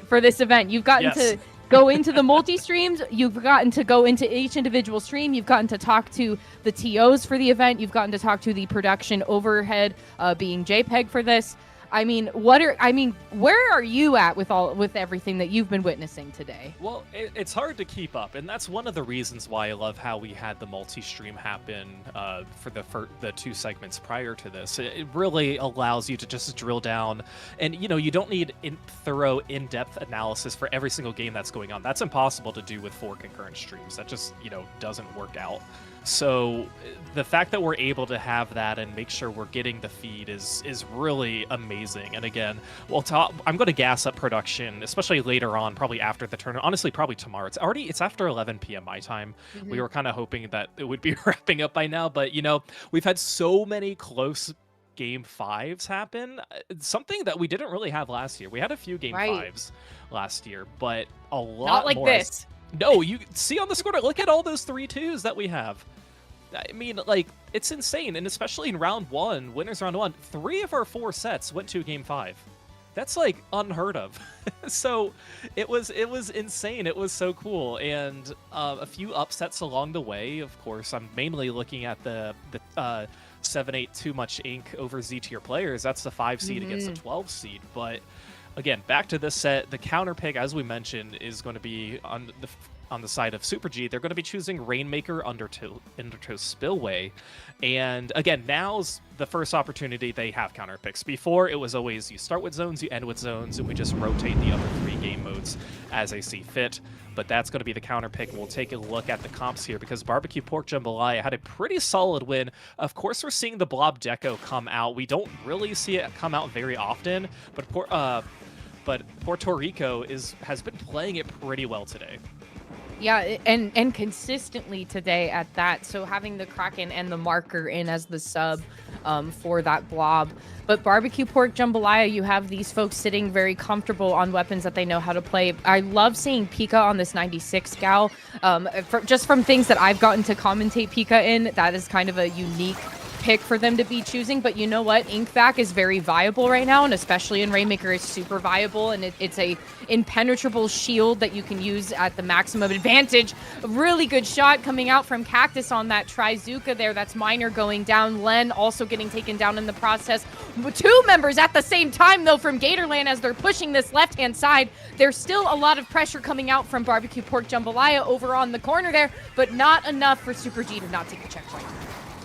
for this event. You've gotten to go into the multi-streams. You've gotten to go into each individual stream. You've gotten to talk to the TOs for the event. You've gotten to talk to the production overhead, being JPEG for this. I mean, where are you at with everything that you've been witnessing today? Well, it's hard to keep up, and that's one of the reasons why I love how we had the multi-stream happen for the 2 segments prior to this. It really allows you to just drill down, and you don't need thorough, in-depth analysis for every single game that's going on. That's impossible to do with 4 concurrent streams. That just doesn't work out. So the fact that we're able to have that and make sure we're getting the feed is really amazing. And again, I'm going to gas up production, especially later on, probably after the tournament. Honestly, probably tomorrow. It's after 11 p.m. my time. Mm-hmm. We were kind of hoping that it would be wrapping up by now, but we've had so many close game 5s happen. Something that we didn't really have last year. We had a few game 5s last year, but a lot not like more. This. No, you see on the score, look at all those 3-2s that we have. I mean, it's insane. And especially in round 1, winners round 1, 3 of our 4 sets went to game 5. That's unheard of. So it was insane. It was so cool. And a few upsets along the way. Of course, I'm mainly looking at the 7-8 too much ink over Z tier players. That's the 5 seed against the 12 seed. But again, back to this set, the counter pick, as we mentioned, is going to be on the side of Super G. They're going to be choosing Rainmaker, Undertow Spillway. And again, now's the first opportunity they have counter picks. Before, it was always you start with zones, you end with zones, and we just rotate the other 3 game modes as they see fit. But that's going to be the counter pick. We'll take a look at the comps here because Barbecue Pork Jambalaya had a pretty solid win. Of course, we're seeing the Blob Deco come out. We don't really see it come out very often, but Puerto Rico has been playing it pretty well today. Yeah, and consistently today at that. So having the Kraken and the marker in as the sub for that blob. But Barbecue Pork Jambalaya, you have these folks sitting very comfortable on weapons that they know how to play. I love seeing Pika on this 96 gal. Just from things that I've gotten to commentate Pika in, that is kind of a unique pick for them to be choosing. But you know what? Inkvac is very viable right now, and especially in Rainmaker is super viable, and it's a impenetrable shield that you can use at the maximum advantage. A really good shot coming out from Cactus on that Trizuka there. That's Miner going down. Len also getting taken down in the process. 2 members at the same time, though, from Gatorland as they're pushing this left-hand side. There's still a lot of pressure coming out from Barbecue Pork Jambalaya over on the corner there, but not enough for Super G to not take the checkpoint.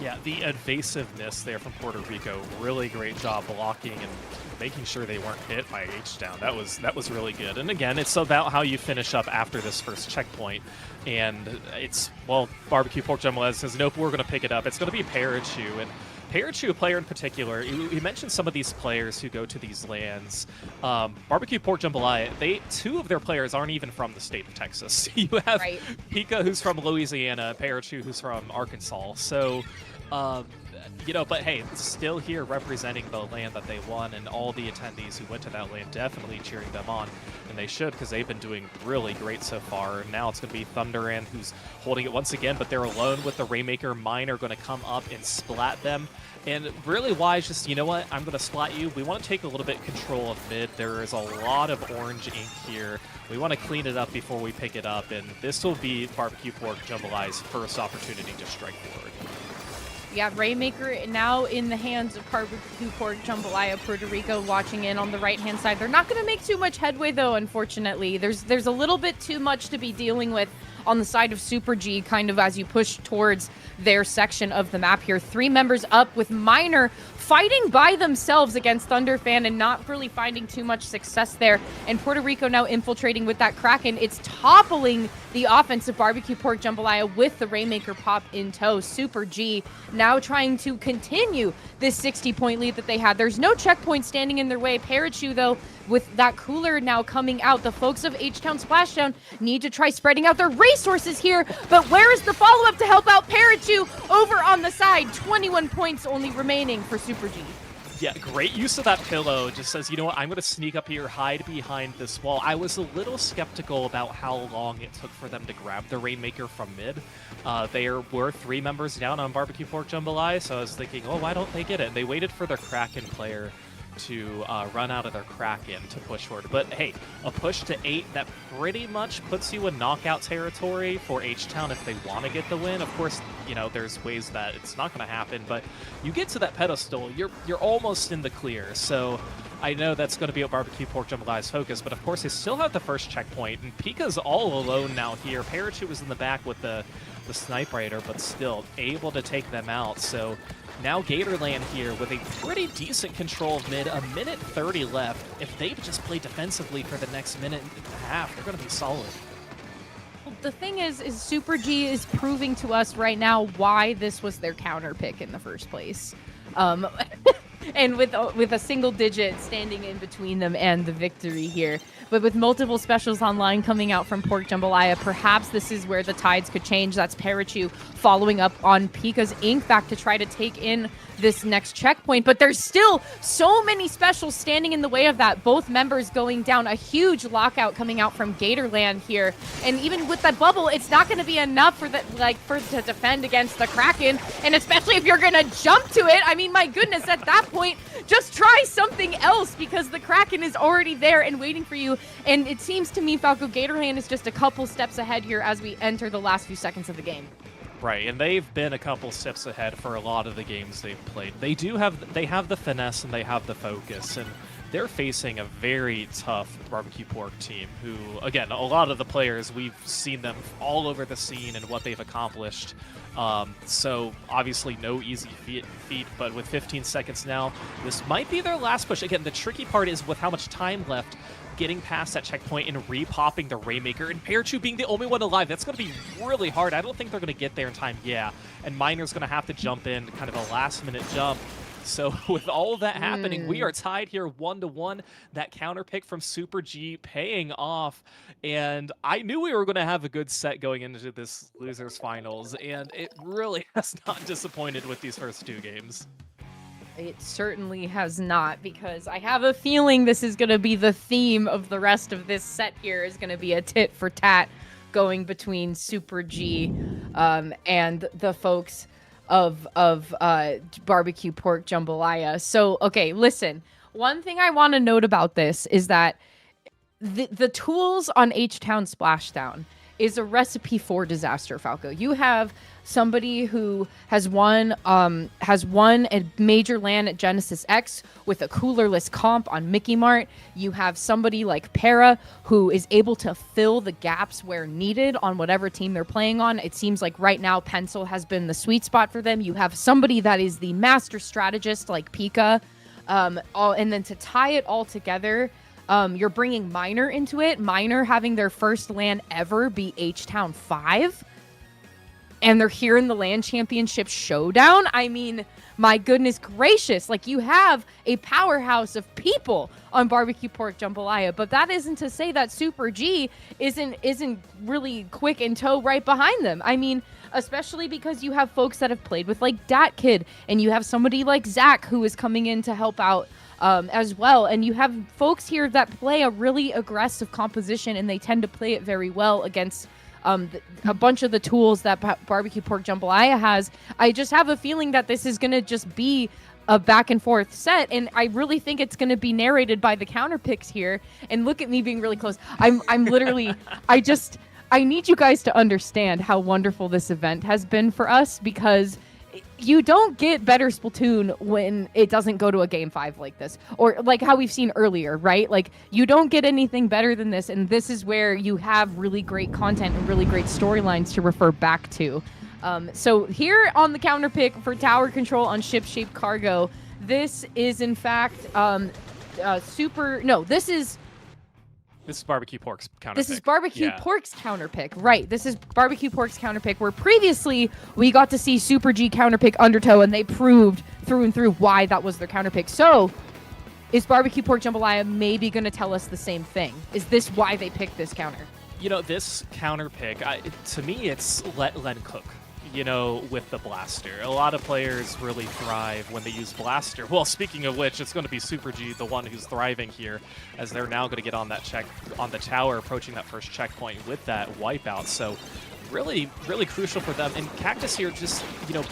Yeah, the evasiveness there from Puerto Rico, really great job blocking and making sure they weren't hit by H-Down. That was really good. And again, it's about how you finish up after this first checkpoint. And Barbecue Pork Jambalaya says, nope, we're going to pick it up. It's going to be Parachu. And Parachu, a player in particular, he mentioned some of these players who go to these LANs. Barbecue Pork Jambalaya, 2 of their players aren't even from the state of Texas. You have Pika, who's from Louisiana, Parachu, who's from Arkansas. So, but hey, still here representing the LAN that they won, and all the attendees who went to that LAN definitely cheering them on, and they should, because they've been doing really great so far. And now it's going to be Thunderan who's holding it once again, but they're alone with the Rainmaker. Miner going to come up and splat them. And really wise, just, you know what, I'm going to splat you. We want to take a little bit control of mid. There is a lot of orange ink here. We want to clean it up before we pick it up, and this will be Barbecue Pork Jambalaya's first opportunity to strike forward. Yeah, Rainmaker now in the hands of Barbecue Pork Jambalaya. Puerto Rico watching in on the right-hand side. They're not going to make too much headway, though, unfortunately. There's a little bit too much to be dealing with on the side of Super G, kind of as you push towards their section of the map here. 3 members up with Miner fighting by themselves against Thunderfan and not really finding too much success there. And Puerto Rico now infiltrating with that Kraken. It's toppling the offense of Barbecue Pork Jambalaya with the Rainmaker pop in tow. Super G now trying to continue this 60-point lead that they had. There's no checkpoint standing in their way. Parachu, though, with that cooler now coming out, the folks of H-Town Splashdown need to try spreading out their resources here, but where is the follow-up to help out Parachu over on the side? 21 points only remaining for Super G. Yeah, great use of that pillow. Just says, you know what, I'm going to sneak up here, hide behind this wall. I was a little skeptical about how long it took for them to grab the Rainmaker from mid. There were 3 members down on Barbecue Pork Jambalaya, so I was thinking, oh, why don't they get it? And they waited for their Kraken player to run out of their Kraken to push forward. But hey, a push to 8, that pretty much puts you in knockout territory for H-Town if they want to get the win. Of course, you know, there's ways that it's not going to happen, but you get to that pedestal, you're almost in the clear. So I know that's going to be a Barbecue Pork Jambalay's focus, but of course they still have the first checkpoint, and Pika's all alone now here. Parachute was in the back with the Snipe Rider, but still able to take them out. So now Gatorland here with a pretty decent control of mid, a minute 30 left. If they just play defensively for the next minute and a half, they're going to be solid. The thing is Super G is proving to us right now why this was their counter pick in the first place. And with a single digit standing in between them and the victory here. But with multiple specials online coming out from Pork Jambalaya, perhaps this is where the tides could change. That's Parachu following up on Pika's Ink back to try to take in this next checkpoint. But there's still so many specials standing in the way of that. Both members going down. A huge lockout coming out from Gatorland here. And even with that bubble, it's not going to be enough for to defend against the Kraken. And especially if you're going to jump to it. I mean, my goodness, at that point, just try something else because the Kraken is already there and waiting for you. And it seems to me Falco Gatorland is just a couple steps ahead here as we enter the last few seconds of the game. Right, and they've been a couple steps ahead for a lot of the games they've played. They have the finesse and they have the focus, and they're facing a very tough Barbecue Pork team who, again, a lot of the players, we've seen them all over the scene and what they've accomplished. So obviously no easy feat, but with 15 seconds now, this might be their last push. Again, the tricky part is with how much time left, getting past that checkpoint and re-popping the Rainmaker, and Parachu being the only one alive. That's going to be really hard. I don't think they're going to get there in time. Yeah, and Miner's going to have to jump in, kind of a last-minute jump. So with all of that happening, we are tied here 1-1. That counter pick from Super G paying off. And I knew we were going to have a good set going into this losers finals, and it really has not disappointed with these first 2 games. It certainly has not, because I have a feeling this is going to be the theme of the rest of this set here, is going to be a tit for tat going between Super G and the folks of Barbecue Pork Jambalaya. So, okay, listen. One thing I want to note about this is that the tools on H-Town Splashdown is a recipe for disaster, Falco. You have somebody who has won a major LAN at Genesis X with a coolerless comp on Mickey Mart. You have somebody like Para who is able to fill the gaps where needed on whatever team they're playing on. It seems like right now Pencil has been the sweet spot for them. You have somebody that is the master strategist like Pika. And then to tie it all together, you're bringing Miner into it. Miner having their first LAN ever be H-Town 5. And they're here in the LAN Championship Showdown. I mean, my goodness gracious. Like, you have a powerhouse of people on Barbecue Pork Jambalaya. But that isn't to say that Super G isn't really quick in tow right behind them. I mean, especially because you have folks that have played with, like, Dat Kid. And you have somebody like Zach who is coming in to help out as well. And you have folks here that play a really aggressive composition, and they tend to play it very well against a bunch of the tools that Barbecue Pork Jambalaya has. I just have a feeling that this is going to just be a back and forth set, and I really think it's going to be narrated by the counter picks here. And look at me being really close. I'm literally, I need you guys to understand how wonderful this event has been for us, because you don't get better Splatoon when it doesn't go to a game 5 like this, or like how we've seen earlier, right? Like, you don't get anything better than this, and this is where you have really great content and really great storylines to refer back to. So here on the counter pick for tower control on ship-shaped cargo, this is in fact This is Barbecue Pork's counter This pick. is Barbecue Pork's counter pick. Right. This is Barbecue Pork's counter pick, where previously we got to see Super G counter pick Undertow, and they proved through and through why that was their counter pick. So, is Barbecue Pork Jambalaya maybe going to tell us the same thing? Is this why they picked this counter? You know, this counter pick, to me, it's let Len cook. You know, with the blaster. A lot of players really thrive when they use blaster. Well, speaking of which, it's going to be Super G, the one who's thriving here, as they're now going to get on that check on the tower, approaching that first checkpoint with that wipeout. So really, really crucial for them. And Cactus here just, you know,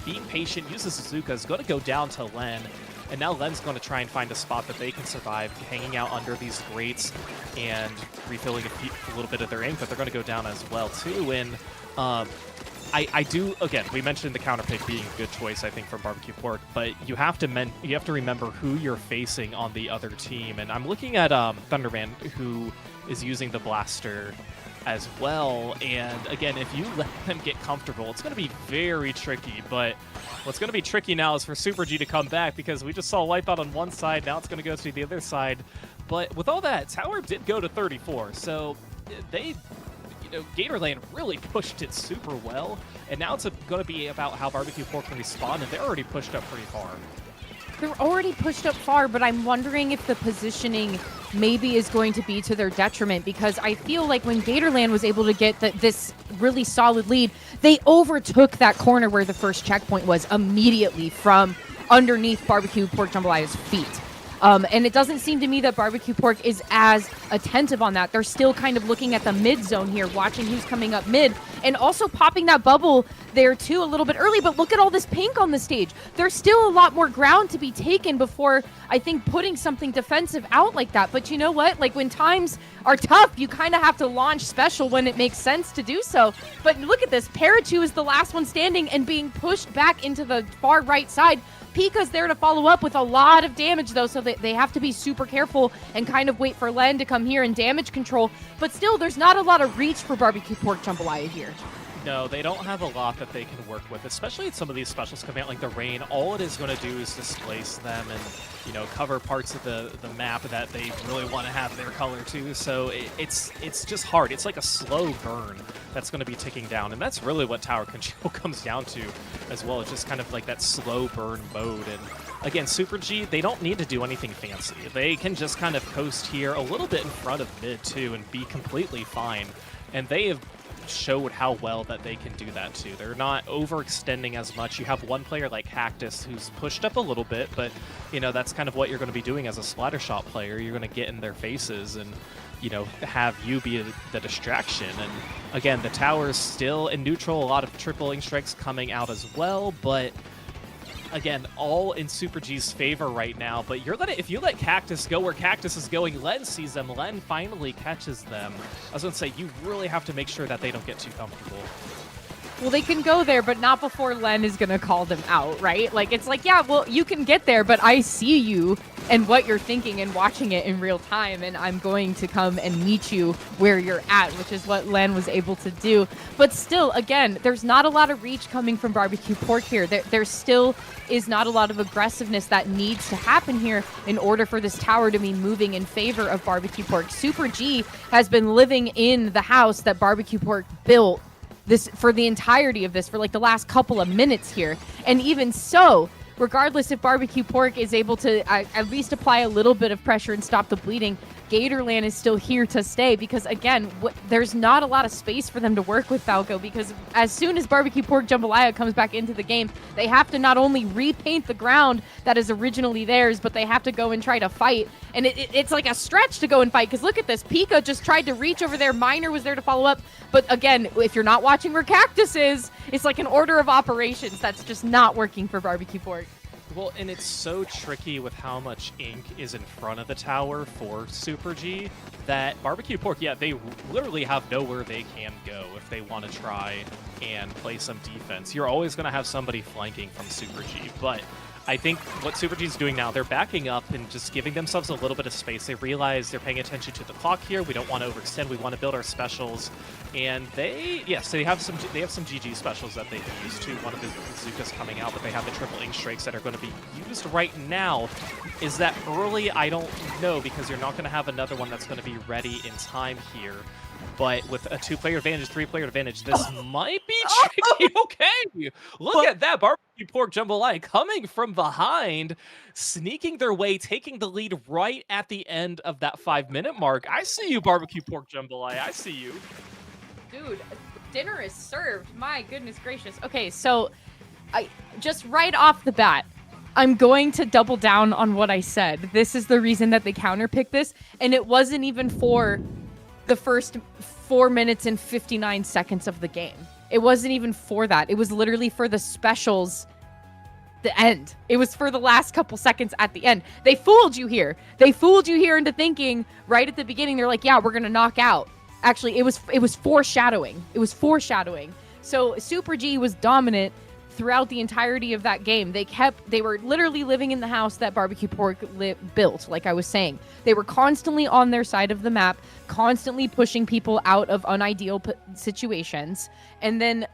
being patient, uses Suzuka, is going to go down to Len. And now Len's going to try and find a spot that they can survive, hanging out under these grates and refilling a little bit of their ink, but they're going to go down as well, too. And I do, again, we mentioned the counter pick being a good choice, I think, for Barbecue Pork, but you have to remember who you're facing on the other team. And I'm looking at Thunderman, who is using the blaster as well. And again, if you let them get comfortable, it's going to be very tricky. But what's going to be tricky now is for Super G to come back, because we just saw Wipeout on one side, now it's going to go to the other side. But with all that, Tower did go to 34, so they... Gatorland really pushed it super well, and now it's going to be about how Barbecue Pork can respond, and they're already pushed up pretty far. They're already pushed up far, but I'm wondering if the positioning maybe is going to be to their detriment, because I feel like when Gatorland was able to get this really solid lead, they overtook that corner where the first checkpoint was immediately from underneath Barbecue Pork Jambalayaa's feet. And it doesn't seem to me that Barbecue Pork is as attentive on that. They're still kind of looking at the mid zone here, watching who's coming up mid, and also popping that bubble there too a little bit early. But look at all this pink on the stage. There's still a lot more ground to be taken before, I think, putting something defensive out like that. But you know what? Like, when times are tough, you kind of have to launch special when it makes sense to do so. But look at this. Parachu is the last one standing and being pushed back into the far right side. Pika's there to follow up with a lot of damage, though, so they have to be super careful and kind of wait for Len to come here and damage control. But still, there's not a lot of reach for Barbecue Pork Jambalaya here. No, they don't have a lot that they can work with, especially in some of these specials coming out like the rain. All it is going to do is displace them and, cover parts of the map that they really want to have their color to. So it's just hard. It's like a slow burn that's going to be ticking down, and that's really what tower control comes down to as well. It's just kind of like that slow burn mode. And again, Super G, they don't need to do anything fancy. They can just kind of coast here a little bit in front of mid too and be completely fine. And they have showed how well that they can do that too. They're not overextending as much. You have one player like Cactus who's pushed up a little bit, but that's kind of what you're going to be doing as a Splattershot player. You're going to get in their faces and have you be the distraction. And again, the tower's still in neutral. A lot of triple ink strikes coming out as well, but again, all in Super G's favor right now. But if you let Cactus go where Cactus is going, Len sees them. Len finally catches them. I was going to say, you really have to make sure that they don't get too comfortable. Well, they can go there, but not before Len is going to call them out, right? Like, it's like, yeah, well, you can get there, but I see you and what you're thinking and watching it in real time, and I'm going to come and meet you where you're at, which is what Len was able to do. But still, again, there's not a lot of reach coming from Barbecue Pork here. There still is not a lot of aggressiveness that needs to happen here in order for this tower to be moving in favor of Barbecue Pork. Super G has been living in the house that Barbecue Pork built for the entirety of this, for like the last couple of minutes here. And even so, regardless if Barbecue Pork is able to at least apply a little bit of pressure and stop the bleeding, Gatorland is still here to stay, because again, there's not a lot of space for them to work with Falco, because as soon as Barbecue Pork Jambalaya comes back into the game, they have to not only repaint the ground that is originally theirs, but they have to go and try to fight. And it's like a stretch to go and fight, because look at this. Pika just tried to reach over there. Miner was there to follow up. But again, if you're not watching where Cactus is, it's like an order of operations that's just not working for Barbecue Pork. Well, and it's so tricky with how much ink is in front of the tower for Super G that Barbecue Pork, yeah, they literally have nowhere they can go if they want to try and play some defense. You're always going to have somebody flanking from Super G, but I think what Super G is doing now, they're backing up and just giving themselves a little bit of space. They realize they're paying attention to the clock here. We don't want to overextend. We want to build our specials. And they have some GG specials that they can use too. One of the bazookas coming out, but they have the triple ink strikes that are going to be used right now. Is that early? I don't know, because you're not going to have another one that's going to be ready in time here. But with a 2-player advantage, 3-player advantage, this might be tricky. Okay, look at that. Barbecue Pork Jambalaya coming from behind, sneaking their way, taking the lead right at the end of that 5-minute mark. I see you, Barbecue Pork Jambalaya. I see you. Dude, dinner is served. My goodness gracious. Okay, so I just right off the bat, I'm going to double down on what I said. This is the reason that they counterpicked this, and it wasn't even for the first 4 minutes and 59 seconds of the game. It wasn't even for that. It was literally for the specials the end. It was for the last couple seconds at the end. They fooled you here. They fooled you here into thinking right at the beginning, they're like, yeah, we're going to knock out. Actually, it was foreshadowing. It was foreshadowing. So Super G was dominant throughout the entirety of that game. They were literally living in the house that Barbecue Pork built, like I was saying. They were constantly on their side of the map, constantly pushing people out of unideal situations. And then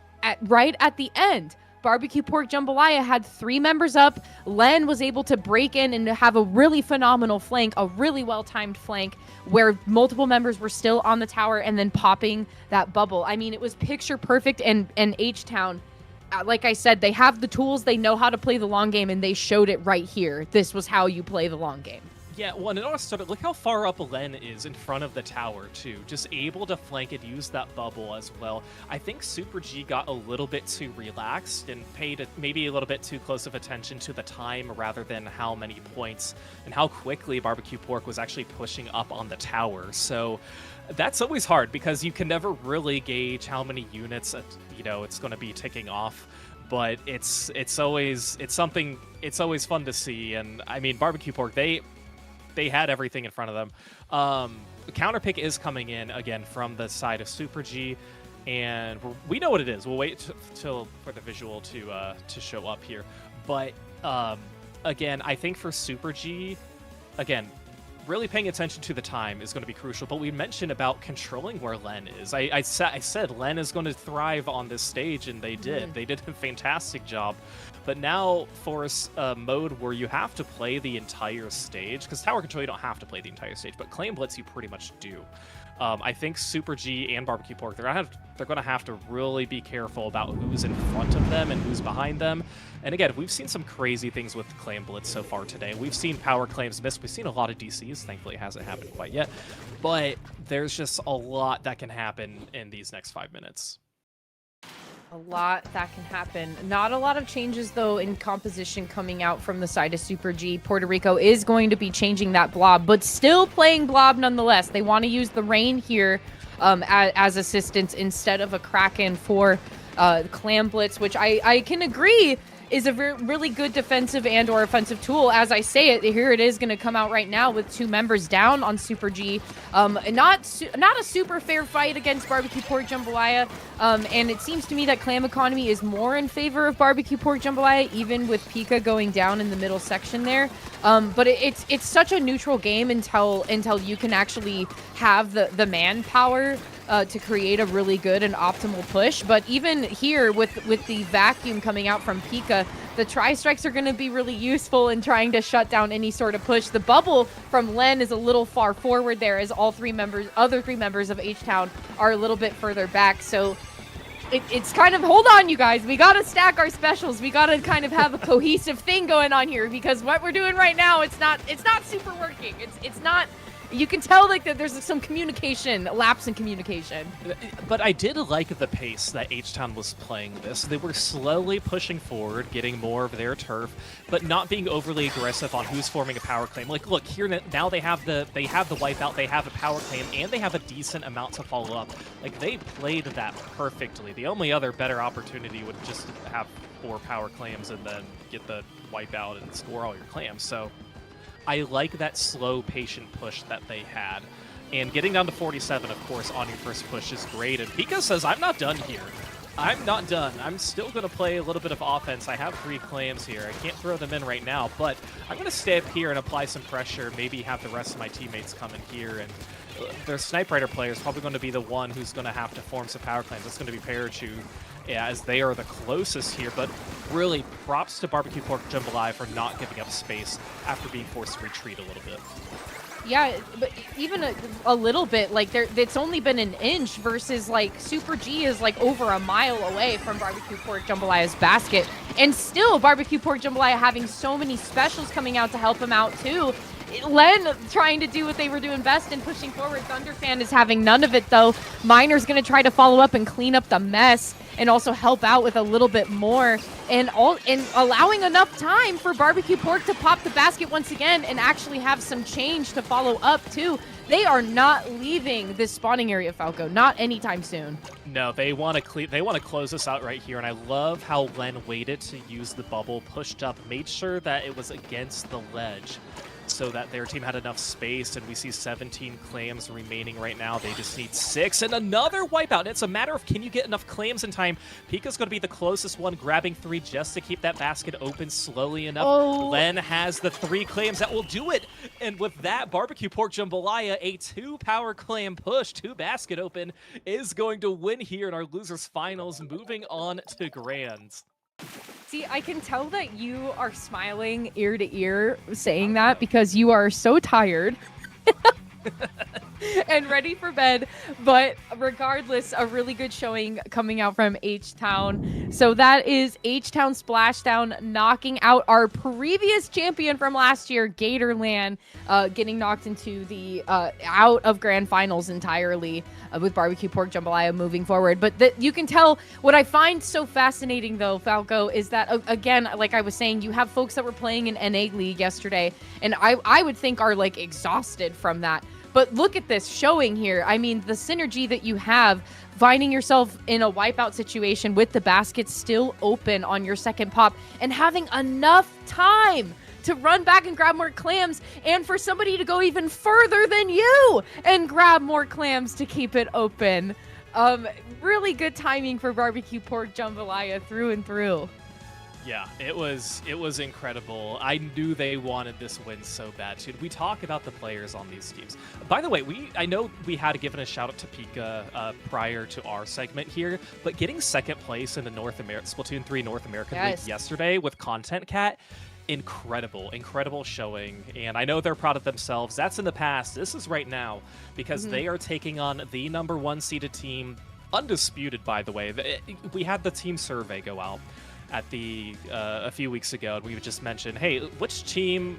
right at the end, Barbecue Pork Jambalaya had 3 members up. LAN was able to break in and have a really phenomenal flank, a really well-timed flank, where multiple members were still on the tower and then popping that bubble. I mean, it was picture perfect, and H-Town, like I said, they have the tools, they know how to play the long game, and they showed it right here. This was how you play the long game. Yeah, well, and it also started, look how far up LAN is in front of the tower, too. Just able to flank and use that bubble as well. I think Super G got a little bit too relaxed and paid maybe a little bit too close of attention to the time rather than how many points and how quickly Barbecue Pork was actually pushing up on the tower. So that's always hard because you can never really gauge how many units, it's going to be ticking off. But it's always fun to see. And I mean, Barbecue Pork, they had everything in front of them. Counter pick is coming in again from the side of Super G, and we know what it is. We'll wait till for the visual to show up here. But again, I think for Super G, again, really paying attention to the time is going to be crucial. But we mentioned about controlling where LAN is. I said LAN is going to thrive on this stage, and they did. They did a fantastic job. But now force a mode where you have to play the entire stage, because tower control you don't have to play the entire stage, but claim blitz you pretty much do. I think Super G and Barbecue Pork, they're going to have to really be careful about who's in front of them and who's behind them. And again, we've seen some crazy things with claim blitz so far today. We've seen power claims miss. We've seen a lot of DCs. Thankfully, it hasn't happened quite yet. But there's just a lot that can happen in these next 5 minutes. A lot that can happen. Not a lot of changes, though, in composition coming out from the side of Super G. Puerto Rico is going to be changing that blob, but still playing blob nonetheless. They want to use the rain here as assistance instead of a Kraken for Clam Blitz, which I can agree is a really good defensive and or offensive tool. As I say it, here it is going to come out right now with 2 members down on Super G. Not a super fair fight against Barbecue Pork Jambalaya, and it seems to me that Clam Economy is more in favor of Barbecue Pork Jambalaya, even with Pika going down in the middle section there. But it's such a neutral game until you can actually have the manpower to create a really good and optimal push. But even here with the vacuum coming out from Pika, the tri-strikes are going to be really useful in trying to shut down any sort of push. The bubble from LAN is a little far forward there, as other 3 members of H-Town are a little bit further back. So it's kind of, hold on, you guys. We got to stack our specials. We got to kind of have a cohesive thing going on here, because what we're doing right now, it's not super working. It's not. You can tell like that there's some lapse in communication. But I did like the pace that H-Town was playing this. They were slowly pushing forward, getting more of their turf, but not being overly aggressive on who's forming a power claim. Like, look, here now they have the wipeout, they have a power claim, and they have a decent amount to follow up. Like, they played that perfectly. The only other better opportunity would just have 4 power claims and then get the wipeout and score all your claims. So I like that slow, patient push that they had. And getting down to 47, of course, on your first push is great. And Pika says, I'm not done here. I'm not done. I'm still going to play a little bit of offense. I have 3 claims here. I can't throw them in right now, but I'm going to stay up here and apply some pressure, maybe have the rest of my teammates come in here. And their Sniper Rider player is probably going to be the one who's going to have to form some power claims. It's going to be Parachu, as they are the closest here, but really props to Barbecue Pork Jambalaya for not giving up space after being forced to retreat a little bit. Yeah, but even a little bit, like it's only been an inch versus like Super G is like over a mile away from Barbecue Pork Jambalaya's basket, and still Barbecue Pork Jambalaya having so many specials coming out to help him out too. LAN trying to do what they were doing best and pushing forward. Thunderfan is having none of it though. Miner's going to try to follow up and clean up the mess and also help out with a little bit more, and allowing enough time for Barbecue Pork to pop the basket once again and actually have some change to follow up too. They are not leaving this spawning area, Falco. Not anytime soon. No, they want to close this out right here, and I love how Len waited to use the bubble, pushed up, made sure that it was against the ledge, so that their team had enough space, and we see 17 claims remaining right now. They just need 6, and another wipeout. And it's a matter of, can you get enough claims in time? Pika's going to be the closest one, grabbing 3 just to keep that basket open slowly enough. Oh. Len has the 3 claims that will do it. And with that, Barbecue Pork Jambalaya, a 2-power claim push, 2 basket open, is going to win here in our losers finals, moving on to Grands. See, I can tell that you are smiling ear to ear saying that because you are so tired and ready for bed. But regardless, a really good showing coming out from H-Town. So that is H-Town Splashdown knocking out our previous champion from last year, Gatorland, getting knocked into the out of grand finals entirely with Barbecue Pork Jambalaya moving forward. But you can tell what I find so fascinating, though, Falco, is that, again, like I was saying, you have folks that were playing in NA League yesterday, and I would think are, like, exhausted from that. But look at this showing here. I mean, the synergy that you have, finding yourself in a wipeout situation with the basket still open on your second pop and having enough time to run back and grab more clams, and for somebody to go even further than you and grab more clams to keep it open. Really good timing for Barbecue Pork Jambalaya through and through. Yeah, it was incredible. I knew they wanted this win so bad. Should we talk about the players on these teams? By the way, I know we had to give a shout out to Pika prior to our segment here, but getting second place in the Splatoon 3 North American League yesterday with Content Cat, incredible showing. And I know they're proud of themselves. That's in the past. This is right now, because they are taking on the #1 seeded team, undisputed, by the way. We had the team survey go out at a few weeks ago, and we just mentioned, hey, which team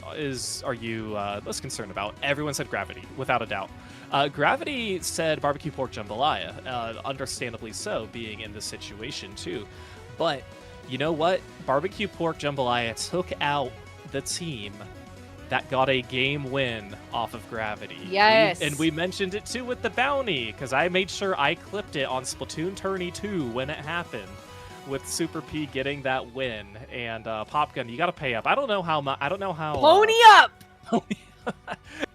are you most concerned about? Everyone said Gravity, without a doubt. Gravity said Barbecue Pork Jambalaya, understandably so, being in this situation too. But you know what? Barbecue Pork Jambalaya took out the team that got a game win off of Gravity. Yes. And we mentioned it too with the bounty, because I made sure I clipped it on SplatoonTourney 2 when it happened, with Super P getting that win. And Popgun, you got to pay up. I don't know how much. I don't know how. Pony up.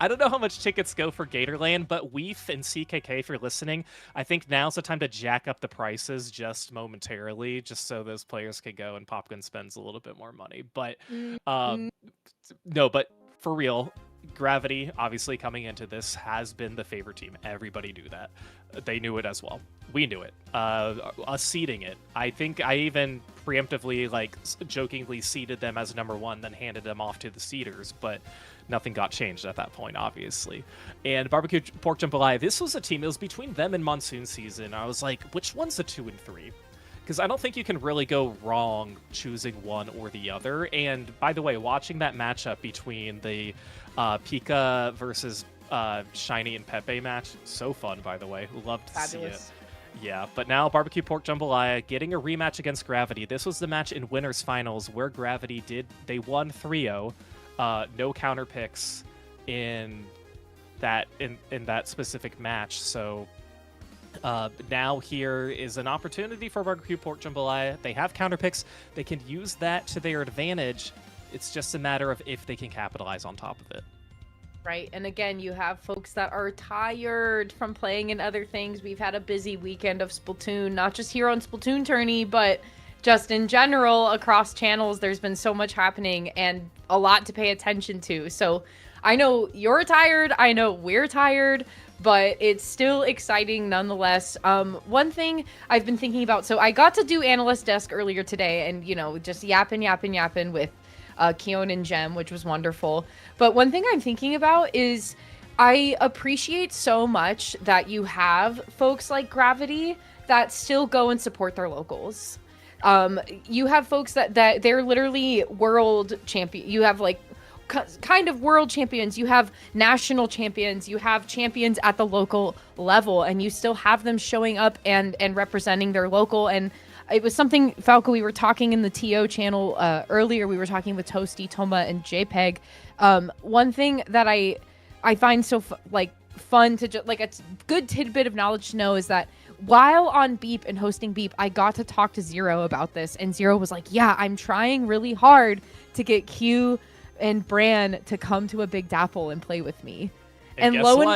I don't know how much tickets go for Gatorland, but Weef and CKK, if you're listening, I think now's the time to jack up the prices just momentarily, just so those players can go and Popgun spends a little bit more money. But no, but for real, Gravity, obviously coming into this, has been the favorite team. Everybody knew that. They knew it as well. We knew it. Us seeding it. I think I even preemptively, like, jokingly seeded them as #1, then handed them off to the seeders, but nothing got changed at that point, obviously. And Barbecue Pork Jambalaya, this was a team, it was between them and Monsoon Season. I was like, which one's the 2 and 3? Because I don't think you can really go wrong choosing one or the other. And by the way, watching that matchup between the Pika versus Shiny and Pepe match, so fun, by the way. Loved to see it. Yeah, but now Barbecue Pork Jambalaya getting a rematch against Gravity. This was the match in winners finals where Gravity they won 3-0. No counter picks in that specific match. So now here is an opportunity for Barbecue Pork Jambalaya. They have counter picks. They can use that to their advantage. It's just a matter of if they can capitalize on top of it. Right, and again, you have folks that are tired from playing in other things. We've had a busy weekend of Splatoon, not just here on SplatoonTourney, but just in general across channels. There's been so much happening and a lot to pay attention to. So I know you're tired, I know we're tired, but it's still exciting nonetheless. One thing I've been thinking about, so I got to do Analyst Desk earlier today and, you know, just yapping with Keon and Jem, which was wonderful. But one thing I'm thinking about is I appreciate so much that you have folks like Gravity that still go and support their locals. You have folks that they're literally world champion. You have like kind of world champions. You have national champions. You have champions at the local level, and you still have them showing up and representing their local. And it was something, Falco, we were talking in the TO channel earlier. We were talking with Toasty, Toma, and JPEG. One thing that I find so fun to just like a good tidbit of knowledge to know is that while on Beep and hosting Beep, I got to talk to Zero about this, and Zero was like, yeah, I'm trying really hard to get Q and Bran to come to a Big Dapple and play with me. And guess lo and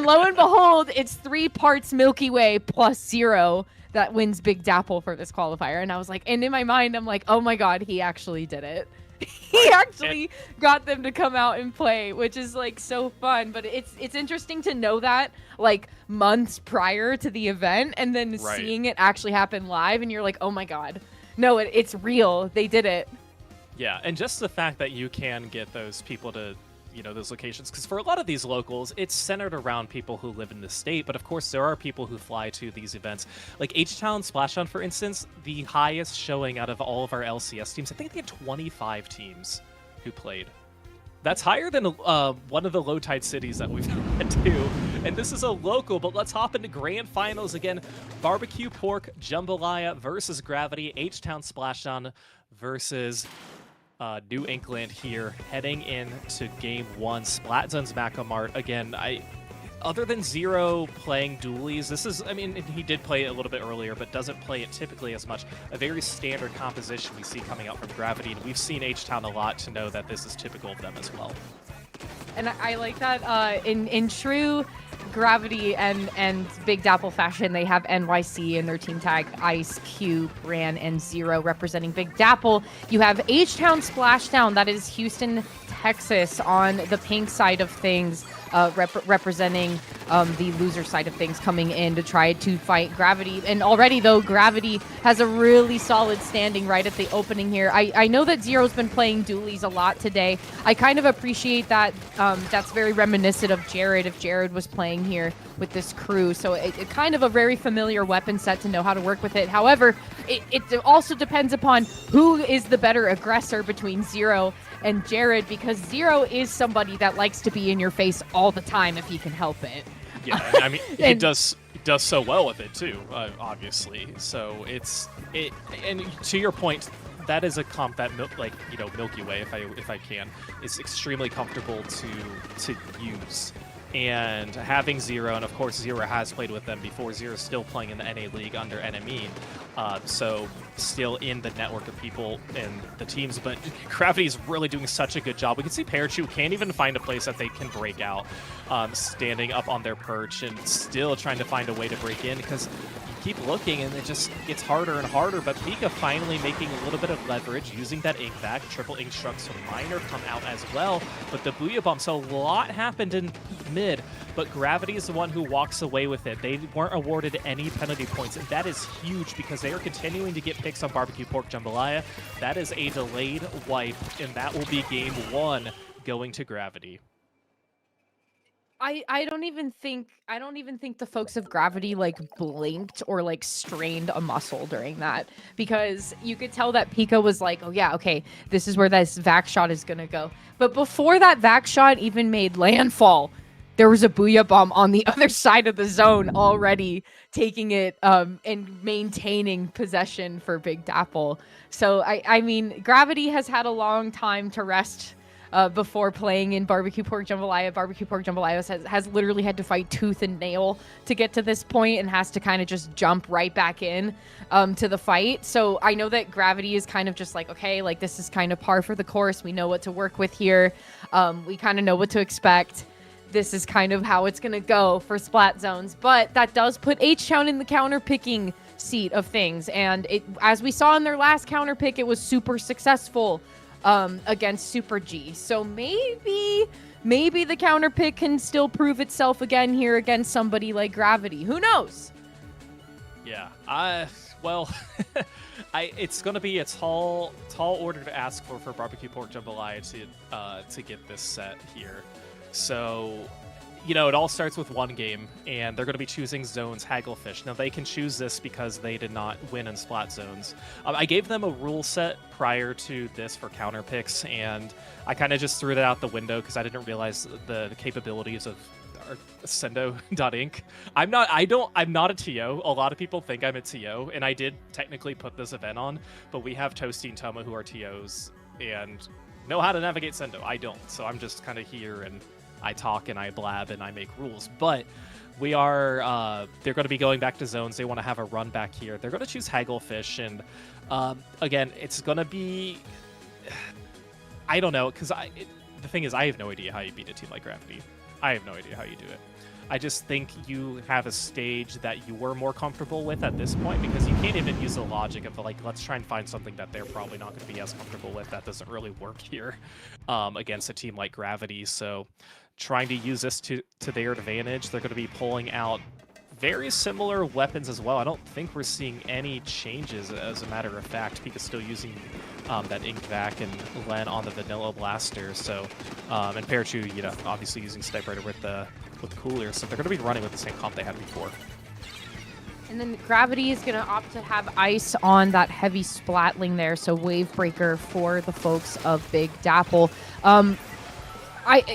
what? behold, it's 3 parts Milky Way plus Zero that wins Big Dapple for this qualifier. And I was like, and in my mind, I'm like, oh my God, he actually did it. He actually got them to come out and play, which is like so fun. But it's interesting to know that like months prior to the event, and then seeing it actually happen live, and you're like, oh my God, no, it's real. They did it. Yeah, and just the fact that you can get those people to, you know, those locations, because for a lot of these locals, it's centered around people who live in the state, but of course there are people who fly to these events. Like H-Town Splashdown, for instance, the highest showing out of all of our LCS teams, I think they had 25 teams who played. That's higher than one of the low tide cities that we've had too. And this is a local, but let's hop into grand finals again. Barbecue Pork Jambalaya versus Gravity, H-Town Splashdown versus New England here, heading into game 1. Splatzone's Macamart again. Other than Zero playing dualies, this is, I mean, he did play it a little bit earlier, but doesn't play it typically as much. A very standard composition we see coming out from Gravity, and we've seen H-Town a lot to know that this is typical of them as well. And I like that in true Gravity and Big Dapple fashion, they have NYC in their team tag, Ice, Q, Bran, and Zero representing Big Dapple. You have H-Town Splashdown, that is Houston, Texas on the pink side of things, representing the loser side of things, coming in to try to fight Gravity. And already, though, Gravity has a really solid standing right at the opening here. I know that Zero's been playing dualies a lot today. I kind of appreciate that. That's very reminiscent of Jared, if Jared was playing here with this crew. So it kind of a very familiar weapon set to know how to work with it. However, it also depends upon who is the better aggressor between Zero and Jared, because Zero is somebody that likes to be in your face all the time if he can help it. Yeah, I mean, he does so well with it too, obviously. So and to your point, that is a comp that Milky Way, if I can, is extremely comfortable to use. And having Zero, and of course Zero has played with them before. Zero's still playing in the NA League under NME, so still in the network of people and the teams. But Gravity is really doing such a good job. We can see Parachu can't even find a place that they can break out, standing up on their perch and still trying to find a way to break in, because you keep looking and it just gets harder and harder. But Pika finally making a little bit of leverage, using that ink back. Triple ink strucks from Miner come out as well, but the Booyah Bomb. So a lot happened in mid, but Gravity is the one who walks away with it. They weren't awarded any penalty points, and that is huge because they are continuing to get picks on Barbecue Pork Jambalaya. That is a delayed wipe, and that will be game 1 going to Gravity. I don't even think the folks of Gravity like blinked or like strained a muscle during that, because you could tell that Pika was like, oh yeah, okay, this is where this vac shot is gonna go. But before that vac shot even made landfall, there was a Booyah Bomb on the other side of the zone already, taking it and maintaining possession for Big Dapple. So I mean, Gravity has had a long time to rest before playing in Barbecue Pork Jambalaya. Barbecue Pork Jambalaya has literally had to fight tooth and nail to get to this point, and has to kind of just jump right back in to the fight. So I know that Gravity is kind of just like, okay, like this is kind of par for the course. We know what to work with here. We kind of know what to expect. This is kind of how it's going to go for Splat Zones. But that does put H-Town in the counter-picking seat of things. And as we saw in their last counter-pick, it was super successful against Super G. So maybe the counter-pick can still prove itself again here against somebody like Gravity. Who knows? Yeah, well, it's going to be a tall order to ask for Barbecue Pork Jambalaya to get this set here. So, you know, it all starts with one game, and they're going to be choosing zones Hagglefish. Now, they can choose this because they did not win in Splat Zones. I gave them a rule set prior to this for counter picks, and I kind of just threw that out the window because I didn't realize the capabilities of Sendo.inc. I'm not a TO. A lot of people think I'm a TO, and I did technically put this event on, but we have Toasty and Toma who are TOs and know how to navigate Sendo. I don't, so I'm just kind of here and I talk and I blab and I make rules. But we are, they're going to be going back to zones. They want to have a run back here. They're going to choose Hagglefish. And again, it's going to be, I don't know, because the thing is, I have no idea how you beat a team like Gravity. I have no idea how you do it. I just think you have a stage that you were more comfortable with at this point, because you can't even use the logic of like, let's try and find something that they're probably not going to be as comfortable with. That doesn't really work here against a team like Gravity. So trying to use this to their advantage, they're going to be pulling out very similar weapons as well. I don't think we're seeing any changes, as a matter of fact. Pika's still using that Ink Vac and Len on the Vanilla Blaster. So, and Parachu, you know, obviously using Sniper with Cooler. So they're going to be running with the same comp they had before. And then Gravity is going to opt to have Ice on that heavy Splatling there. So Wave Breaker for the folks of Big Dapple.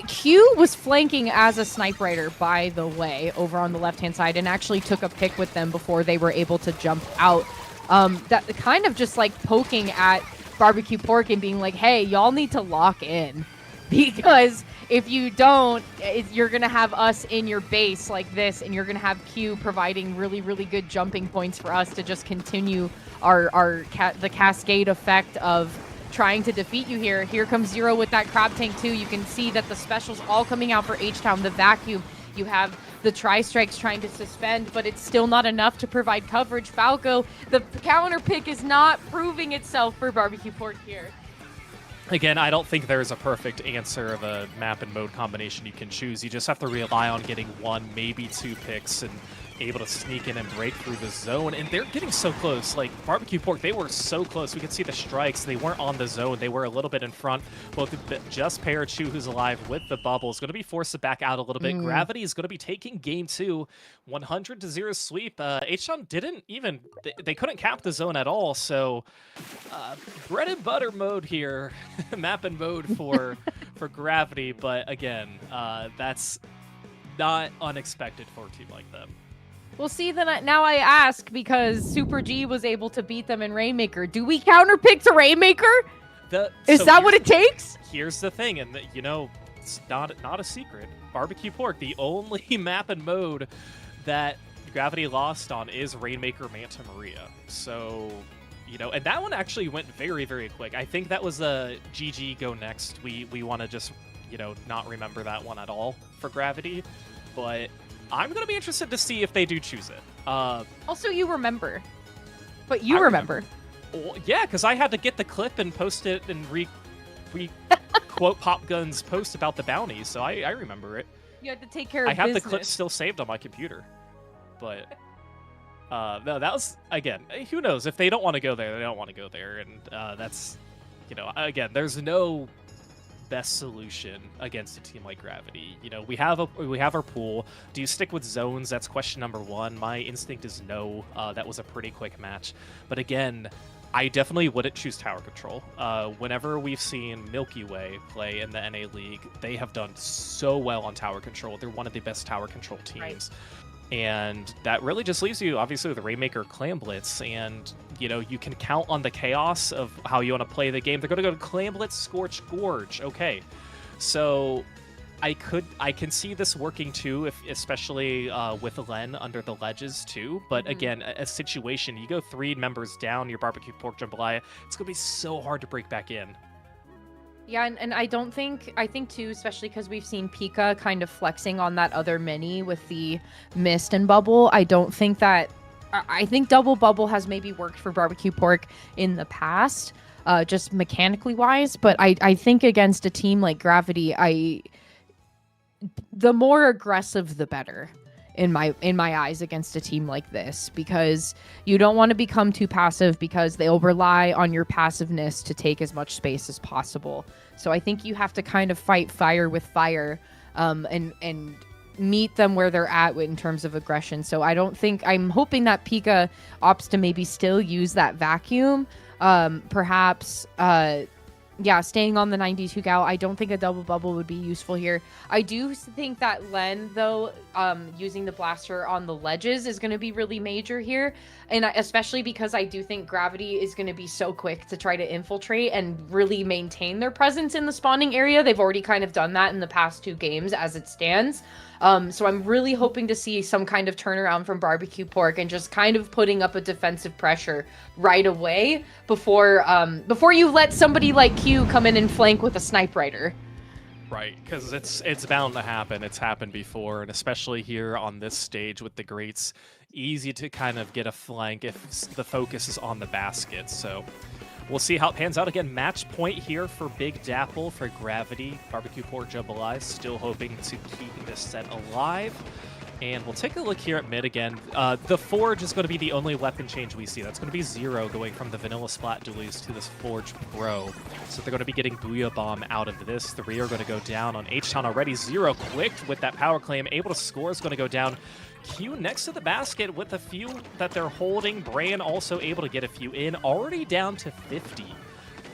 Q was flanking as a Snipe Rider, by the way, over on the left-hand side, and actually took a pick with them before they were able to jump out. That kind of just like poking at Barbecue Pork and being like, hey, y'all need to lock in. Because if you don't, you're going to have us in your base like this, and you're going to have Q providing really, really good jumping points for us to just continue the cascade effect of trying to defeat you here. Here comes Zero with that Crab Tank too. You can see that the specials all coming out for H-Town, the vacuum. You have the Tri-Strikes trying to suspend, but it's still not enough to provide coverage. Falco, the counter pick is not proving itself for Barbecue Pork here. Again, I don't think there's a perfect answer of a map and mode combination you can choose. You just have to rely on getting one, maybe two picks, and able to sneak in and break through the zone. And they're getting so close. Like, Barbecue Pork, they were so close. We could see the strikes. They weren't on the zone. They were a little bit in front. Both just Parachu, who's alive with the bubble, is going to be forced to back out a little bit. Gravity is going to be taking game 2. 100-0 sweep. H-Town didn't even... They couldn't cap the zone at all. So, bread and butter mode here. Map and mode for Gravity. But again, that's not unexpected for a team like them. Well, see, then now I ask, because Super G was able to beat them in Rainmaker. Do we counterpick to Rainmaker? Is that what it takes? Here's the thing, and you know, it's not a secret. Barbecue Pork, the only map and mode that Gravity lost on is Rainmaker Manta Maria. So, you know, and that one actually went very, very quick. I think that was a GG go next. We want to just, you know, not remember that one at all for Gravity, but I'm going to be interested to see if they do choose it. Also, you remember. But you remember. Well, yeah, because I had to get the clip and post it and quote Pop Gun's post about the bounty, so I remember it. You had to take care of business. I have business. the clip still saved on my computer. But, no, that was, again, who knows? If they don't want to go there, they don't want to go there. And that's, you know, again, there's no best solution against a team like Gravity. You know, we have our pool. Do you stick with zones? That's question number 1. My instinct is no. That was a pretty quick match. But again, I definitely wouldn't choose tower control. Whenever we've seen Milky Way play in the NA League, they have done so well on tower control. They're one of the best tower control teams. Right. And that really just leaves you, obviously, with the Rainmaker Clan Blitz. And, you know, you can count on the chaos of how you want to play the game. They're going to go to Clan Blitz, Scorch, Gorge. Okay. So I can see this working, too, especially with Len under the ledges, too. But, again, a situation, you go 3 members down, your Barbecue Pork Jambalaya, it's going to be so hard to break back in. Yeah, and I think too, especially because we've seen Pika kind of flexing on that other mini with the Mist and Bubble. I think Double Bubble has maybe worked for Barbecue Pork in the past, just mechanically wise. But I think against a team like Gravity, the more aggressive, the better. In my eyes, against a team like this, because you don't want to become too passive, because they'll rely on your passiveness to take as much space as possible. So I think you have to kind of fight fire with fire, and meet them where they're at in terms of aggression. So I'm hoping that Pika opts to maybe still use that vacuum, perhaps yeah, staying on the 92 gal, I don't think a double bubble would be useful here. I do think that LAN, though, using the blaster on the ledges is going to be really major here. And especially because I do think Gravity is going to be so quick to try to infiltrate and really maintain their presence in the spawning area. They've already kind of done that in the past 2 games as it stands. So I'm really hoping to see some kind of turnaround from Barbecue Pork and just kind of putting up a defensive pressure right away before you let somebody like Q come in and flank with a snipe rider. Right, because it's bound to happen. It's happened before, and especially here on this stage with the greats, easy to kind of get a flank if the focus is on the basket. So we'll see how it pans out. Again, match point here for Big Dapple for Gravity. Barbecue Pork Jambalaya still hoping to keep this set alive. And we'll take a look here at mid again. The Forge is going to be the only weapon change we see. That's going to be Zero going from the Vanilla Splat Dualies to this Forge Pro. So they're going to be getting Booyah Bomb out of this. 3 are going to go down on H-Town already. Zero clicked with that power claim. Able to score is going to go down. Q next to the basket with a few that they're holding. Bran also able to get a few in. Already down to 50.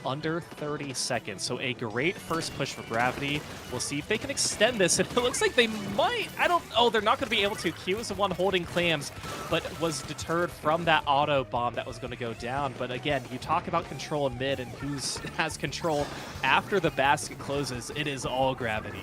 Under 30 seconds. So a great first push for Gravity. We'll see if they can extend this. And it looks like they might. Oh, they're not going to be able to. Q is the one holding clams, but was deterred from that auto bomb that was going to go down. But again, you talk about control in mid and has control after the basket closes. It is all Gravity.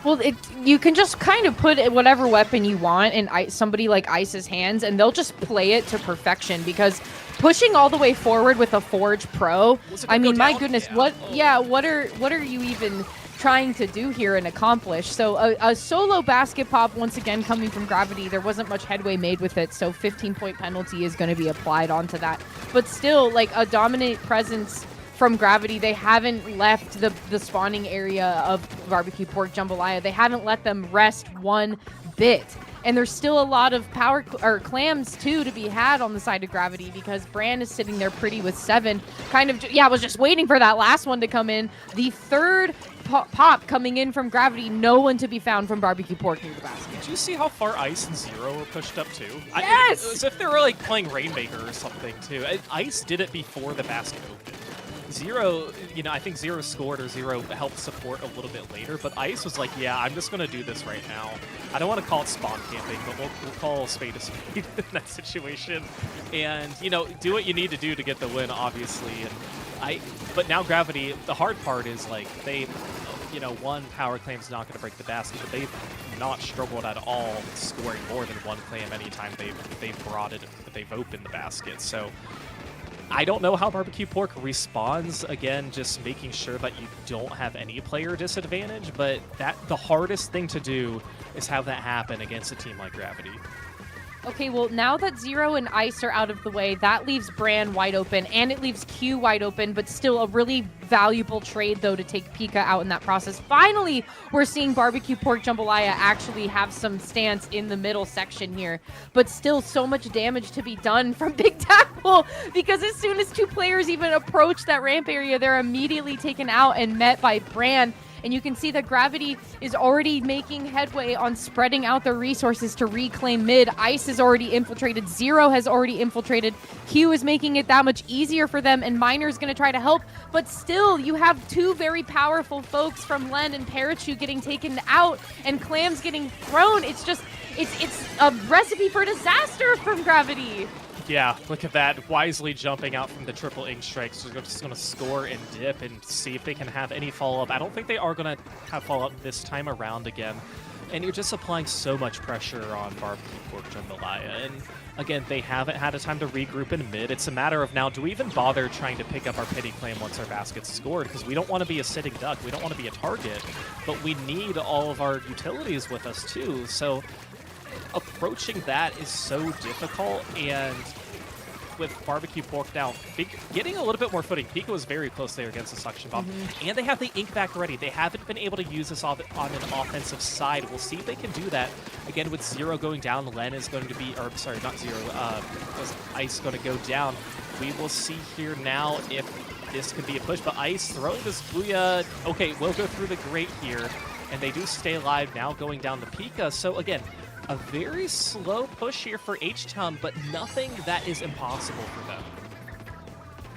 Well, you can just kind of put whatever weapon you want in somebody like Ice's hands, and they'll just play it to perfection, because pushing all the way forward with a Forge Pro, I mean, my goodness, yeah. what are you even trying to do here and accomplish? So a solo basket pop, once again, coming from Gravity, there wasn't much headway made with it, so 15-point penalty is going to be applied onto that. But still, like, a dominant presence from Gravity. They haven't left the spawning area of Barbecue Pork Jambalaya. They haven't let them rest one bit. And there's still a lot of clams, too, to be had on the side of Gravity, because Bran is sitting there pretty with 7. Kind of, yeah, was just waiting for that last one to come in. The third pop coming in from Gravity, no one to be found from Barbecue Pork near the basket. Did you see how far Ice and Zero were pushed up, too? Yes! As if they were, like, playing Rainmaker or something, too. Ice did it before the basket opened. Zero, I think Zero scored or Zero helped support a little bit later, but Ice was like, yeah, I'm just going to do this right now. I don't want to call it spawn camping, but we'll call spade a spade in that situation. And, do what you need to do to get the win, obviously. But now Gravity, the hard part is, like, one power claim's not going to break the basket, but they've not struggled at all scoring more than one clam anytime they've opened the basket. So I don't know how Barbecue Pork responds. Again, just making sure that you don't have any player disadvantage, but the hardest thing to do is have that happen against a team like Gravity. Okay, well, now that Zero and Ice are out of the way, that leaves Bran wide open, and it leaves Q wide open, but still a really valuable trade, though, to take Pika out in that process. Finally, we're seeing Barbecue Pork Jambalaya actually have some stance in the middle section here, but still so much damage to be done from Big Dapple, because as soon as 2 players even approach that ramp area, they're immediately taken out and met by Bran. And you can see that Gravity is already making headway on spreading out their resources to reclaim mid. Ice has already infiltrated. Zero has already infiltrated. Q is making it that much easier for them, and Miner's going to try to help. But still, you have 2 very powerful folks from LAN and Parachute getting taken out, and Clams getting thrown. It's a recipe for disaster from Gravity. Yeah, look at that. Wisely jumping out from the triple ink strikes. They're just going to score and dip and see if they can have any follow-up. I don't think they are going to have follow-up this time around again. And you're just applying so much pressure on Barbecue Pork Jambalaya. And again, they haven't had a time to regroup in mid. It's a matter of now, do we even bother trying to pick up our pity claim once our basket's scored? Because we don't want to be a sitting duck. We don't want to be a target. But we need all of our utilities with us too. So approaching that is so difficult, and with Barbecue Pork now getting a little bit more footing. Pika was very close there against the suction bomb, and they have the ink back ready. They haven't been able to use this on an offensive side. We'll see if they can do that. Again, with Zero going down, LAN is going to be, or sorry, not Zero, Ice going to go down. We will see here now if this can be a push, but Ice throwing this Booyah. Okay, we'll go through the grate here, and they do stay alive now going down the Pika. So again, a very slow push here for H-Town, but nothing that is impossible for them.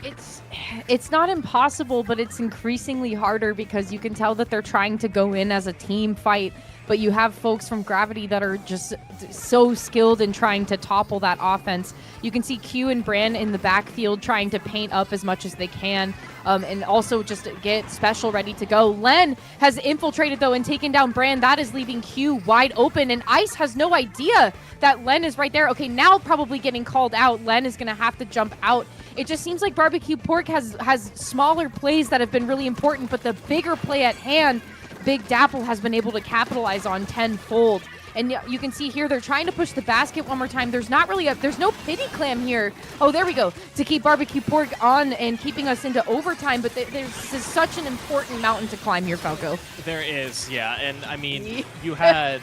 It's not impossible, but it's increasingly harder because you can tell that they're trying to go in as a team fight, but you have folks from Gravity that are just so skilled in trying to topple that offense. You can see Q and Bran in the backfield trying to paint up as much as they can, and also just get Special ready to go. Len has infiltrated, though, and taken down Bran. That is leaving Q wide open, and Ice has no idea that Len is right there. Okay, now probably getting called out. Len is going to have to jump out. It just seems like Barbecue Pork has smaller plays that have been really important, but the bigger play at hand, Big Dapple has been able to capitalize on tenfold. And you can see here, they're trying to push the basket one more time. There's no pity clam here. Oh, there we go. To keep Barbecue Pork on and keeping us into overtime. But this is such an important mountain to climb here, Falco. There is, yeah. And I mean, you had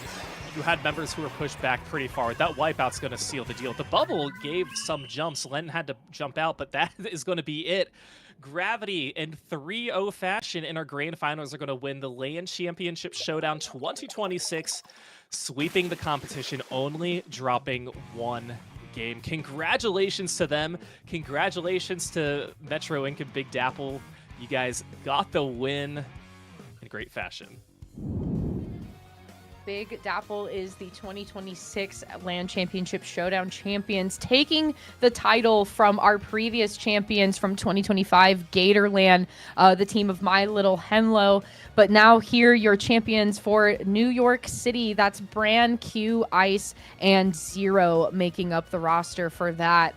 members who were pushed back pretty far. That wipeout's going to seal the deal. The bubble gave some jumps. Len had to jump out, but that is going to be it. Gravity in 3-0 fashion in our grand finals are going to win the LAN Championship Showdown 2026, sweeping the competition, only dropping one game. Congratulations to them. Congratulations to Metro Inc. and Big Dapple. You guys got the win in great fashion. Big Dapple is the 2026 LAN Championship Showdown champions, taking the title from our previous champions from 2025, Gatorland, the team of My Little Henlo. But now here, your champions for New York City. That's Bran, Q, Ice, and Zero making up the roster for that.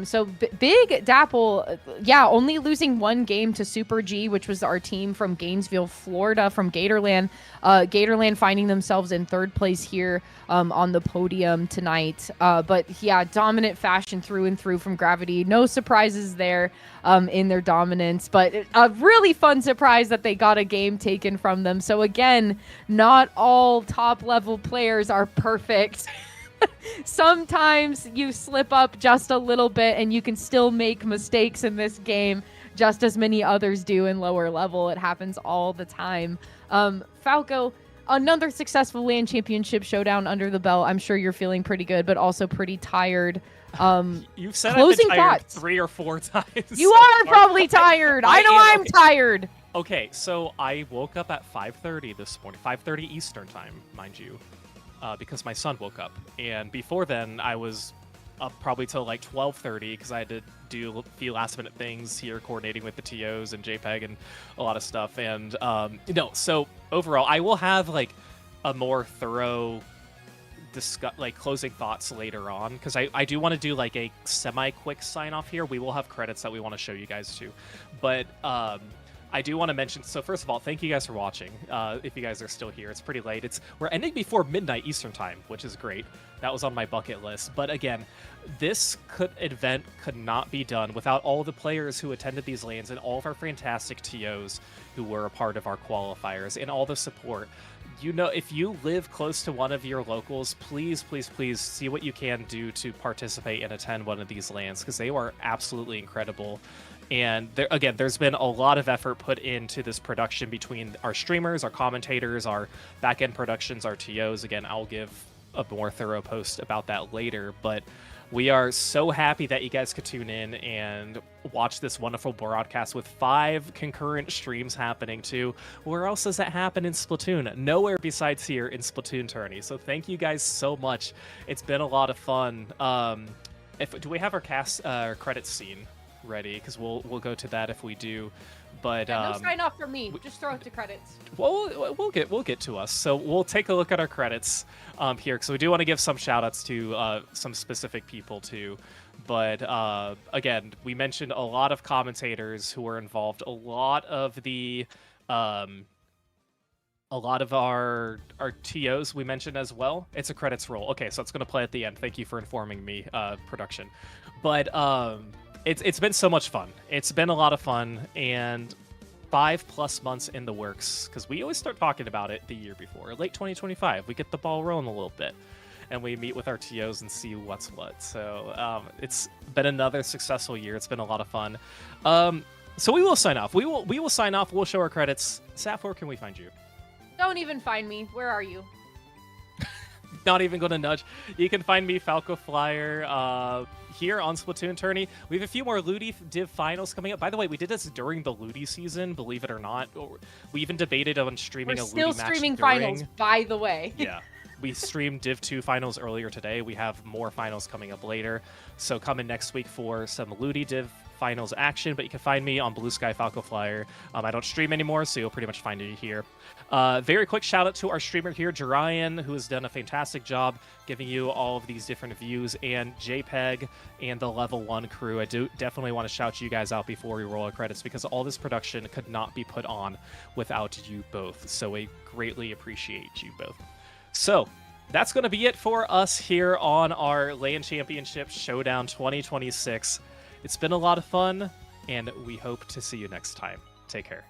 So Big Dapple, yeah, only losing one game to Super G, which was our team from Gainesville, Florida, from Gatorland. Gatorland finding themselves in third place here on the podium tonight. But yeah, dominant fashion through and through from Gravity. No surprises there in their dominance, but a really fun surprise that they got a game taken from them. So again, not all top level players are perfect. Sometimes you slip up just a little bit and you can still make mistakes in this game, just as many others do in lower level. It happens all the time. Falco, another successful LAN Championship Showdown under the belt. I'm sure you're feeling pretty good, but also pretty tired. You've said closing I've been tired thoughts. 3 or 4 times. You are probably tired. I know I'm tired. Okay, so I woke up at 5:30 this morning, 5:30 Eastern time, mind you. Because my son woke up, and before then I was up probably till like 12:30 because I had to do a few last minute things here, coordinating with the TOs and JPEG and a lot of stuff. And so overall I will have like a more thorough closing thoughts later on, because I do want to do like a semi-quick sign off here. We will have credits that we want to show you guys too, but I do want to mention, so first of all, thank you guys for watching. If you guys are still here, it's pretty late. We're ending before midnight Eastern time, which is great. That was on my bucket list. But again, this event could not be done without all the players who attended these lanes and all of our fantastic TOs who were a part of our qualifiers and all the support. You know, if you live close to one of your locals, please, please, please see what you can do to participate and attend one of these lanes, because they are absolutely incredible. And there's been a lot of effort put into this production between our streamers, our commentators, our back-end productions, our TOs. Again, I'll give a more thorough post about that later, but we are so happy that you guys could tune in and watch this wonderful broadcast with 5 concurrent streams happening too. Where else does that happen in Splatoon? Nowhere besides here in SplatoonTourney. So thank you guys so much. It's been a lot of fun. Do we have our credits scene ready? Because we'll go to that if we do. But no sign off from me. Just throw it to credits. Well, we'll get to us. So we'll take a look at our credits here, because we do want to give some shout outs to some specific people too. But again, we mentioned a lot of commentators who were involved, a lot of our TOs we mentioned as well. It's a credits roll. Okay, so it's going to play at the end. Thank you for informing me, production. But it's been so much fun. It's been a lot of fun, and 5+ months in the works, because we always start talking about it the year before. Late 2025, we get the ball rolling a little bit, and we meet with our TOs and see what's what. So it's been another successful year. It's been a lot of fun. So we will sign off. We will sign off. We'll show our credits. Saf, where can we find you? Don't even find me. Where are you? Not even going to nudge. You can find me, Falco Flyer. here on Splatoon Tourney. We have a few more Ludi Div finals coming up. By the way, we did this during the Ludi season, believe it or not. We even debated on streaming We're a still Ludi match streaming during. finals, by the way. Yeah. We streamed Div 2 finals earlier today. We have more finals coming up later. So coming next week for some Ludi Div finals action, but you can find me on Blue Sky Falco Flyer. I don't stream anymore, so you'll pretty much find me here. Very quick shout out to our streamer here, Jarian, who has done a fantastic job giving you all of these different views, and JPEG and the Level 1 crew. I do definitely want to shout you guys out before we roll our credits, because all this production could not be put on without you both. So I greatly appreciate you both. So that's going to be it for us here on our LAN Championship Showdown 2026. It's been a lot of fun, and we hope to see you next time. Take care.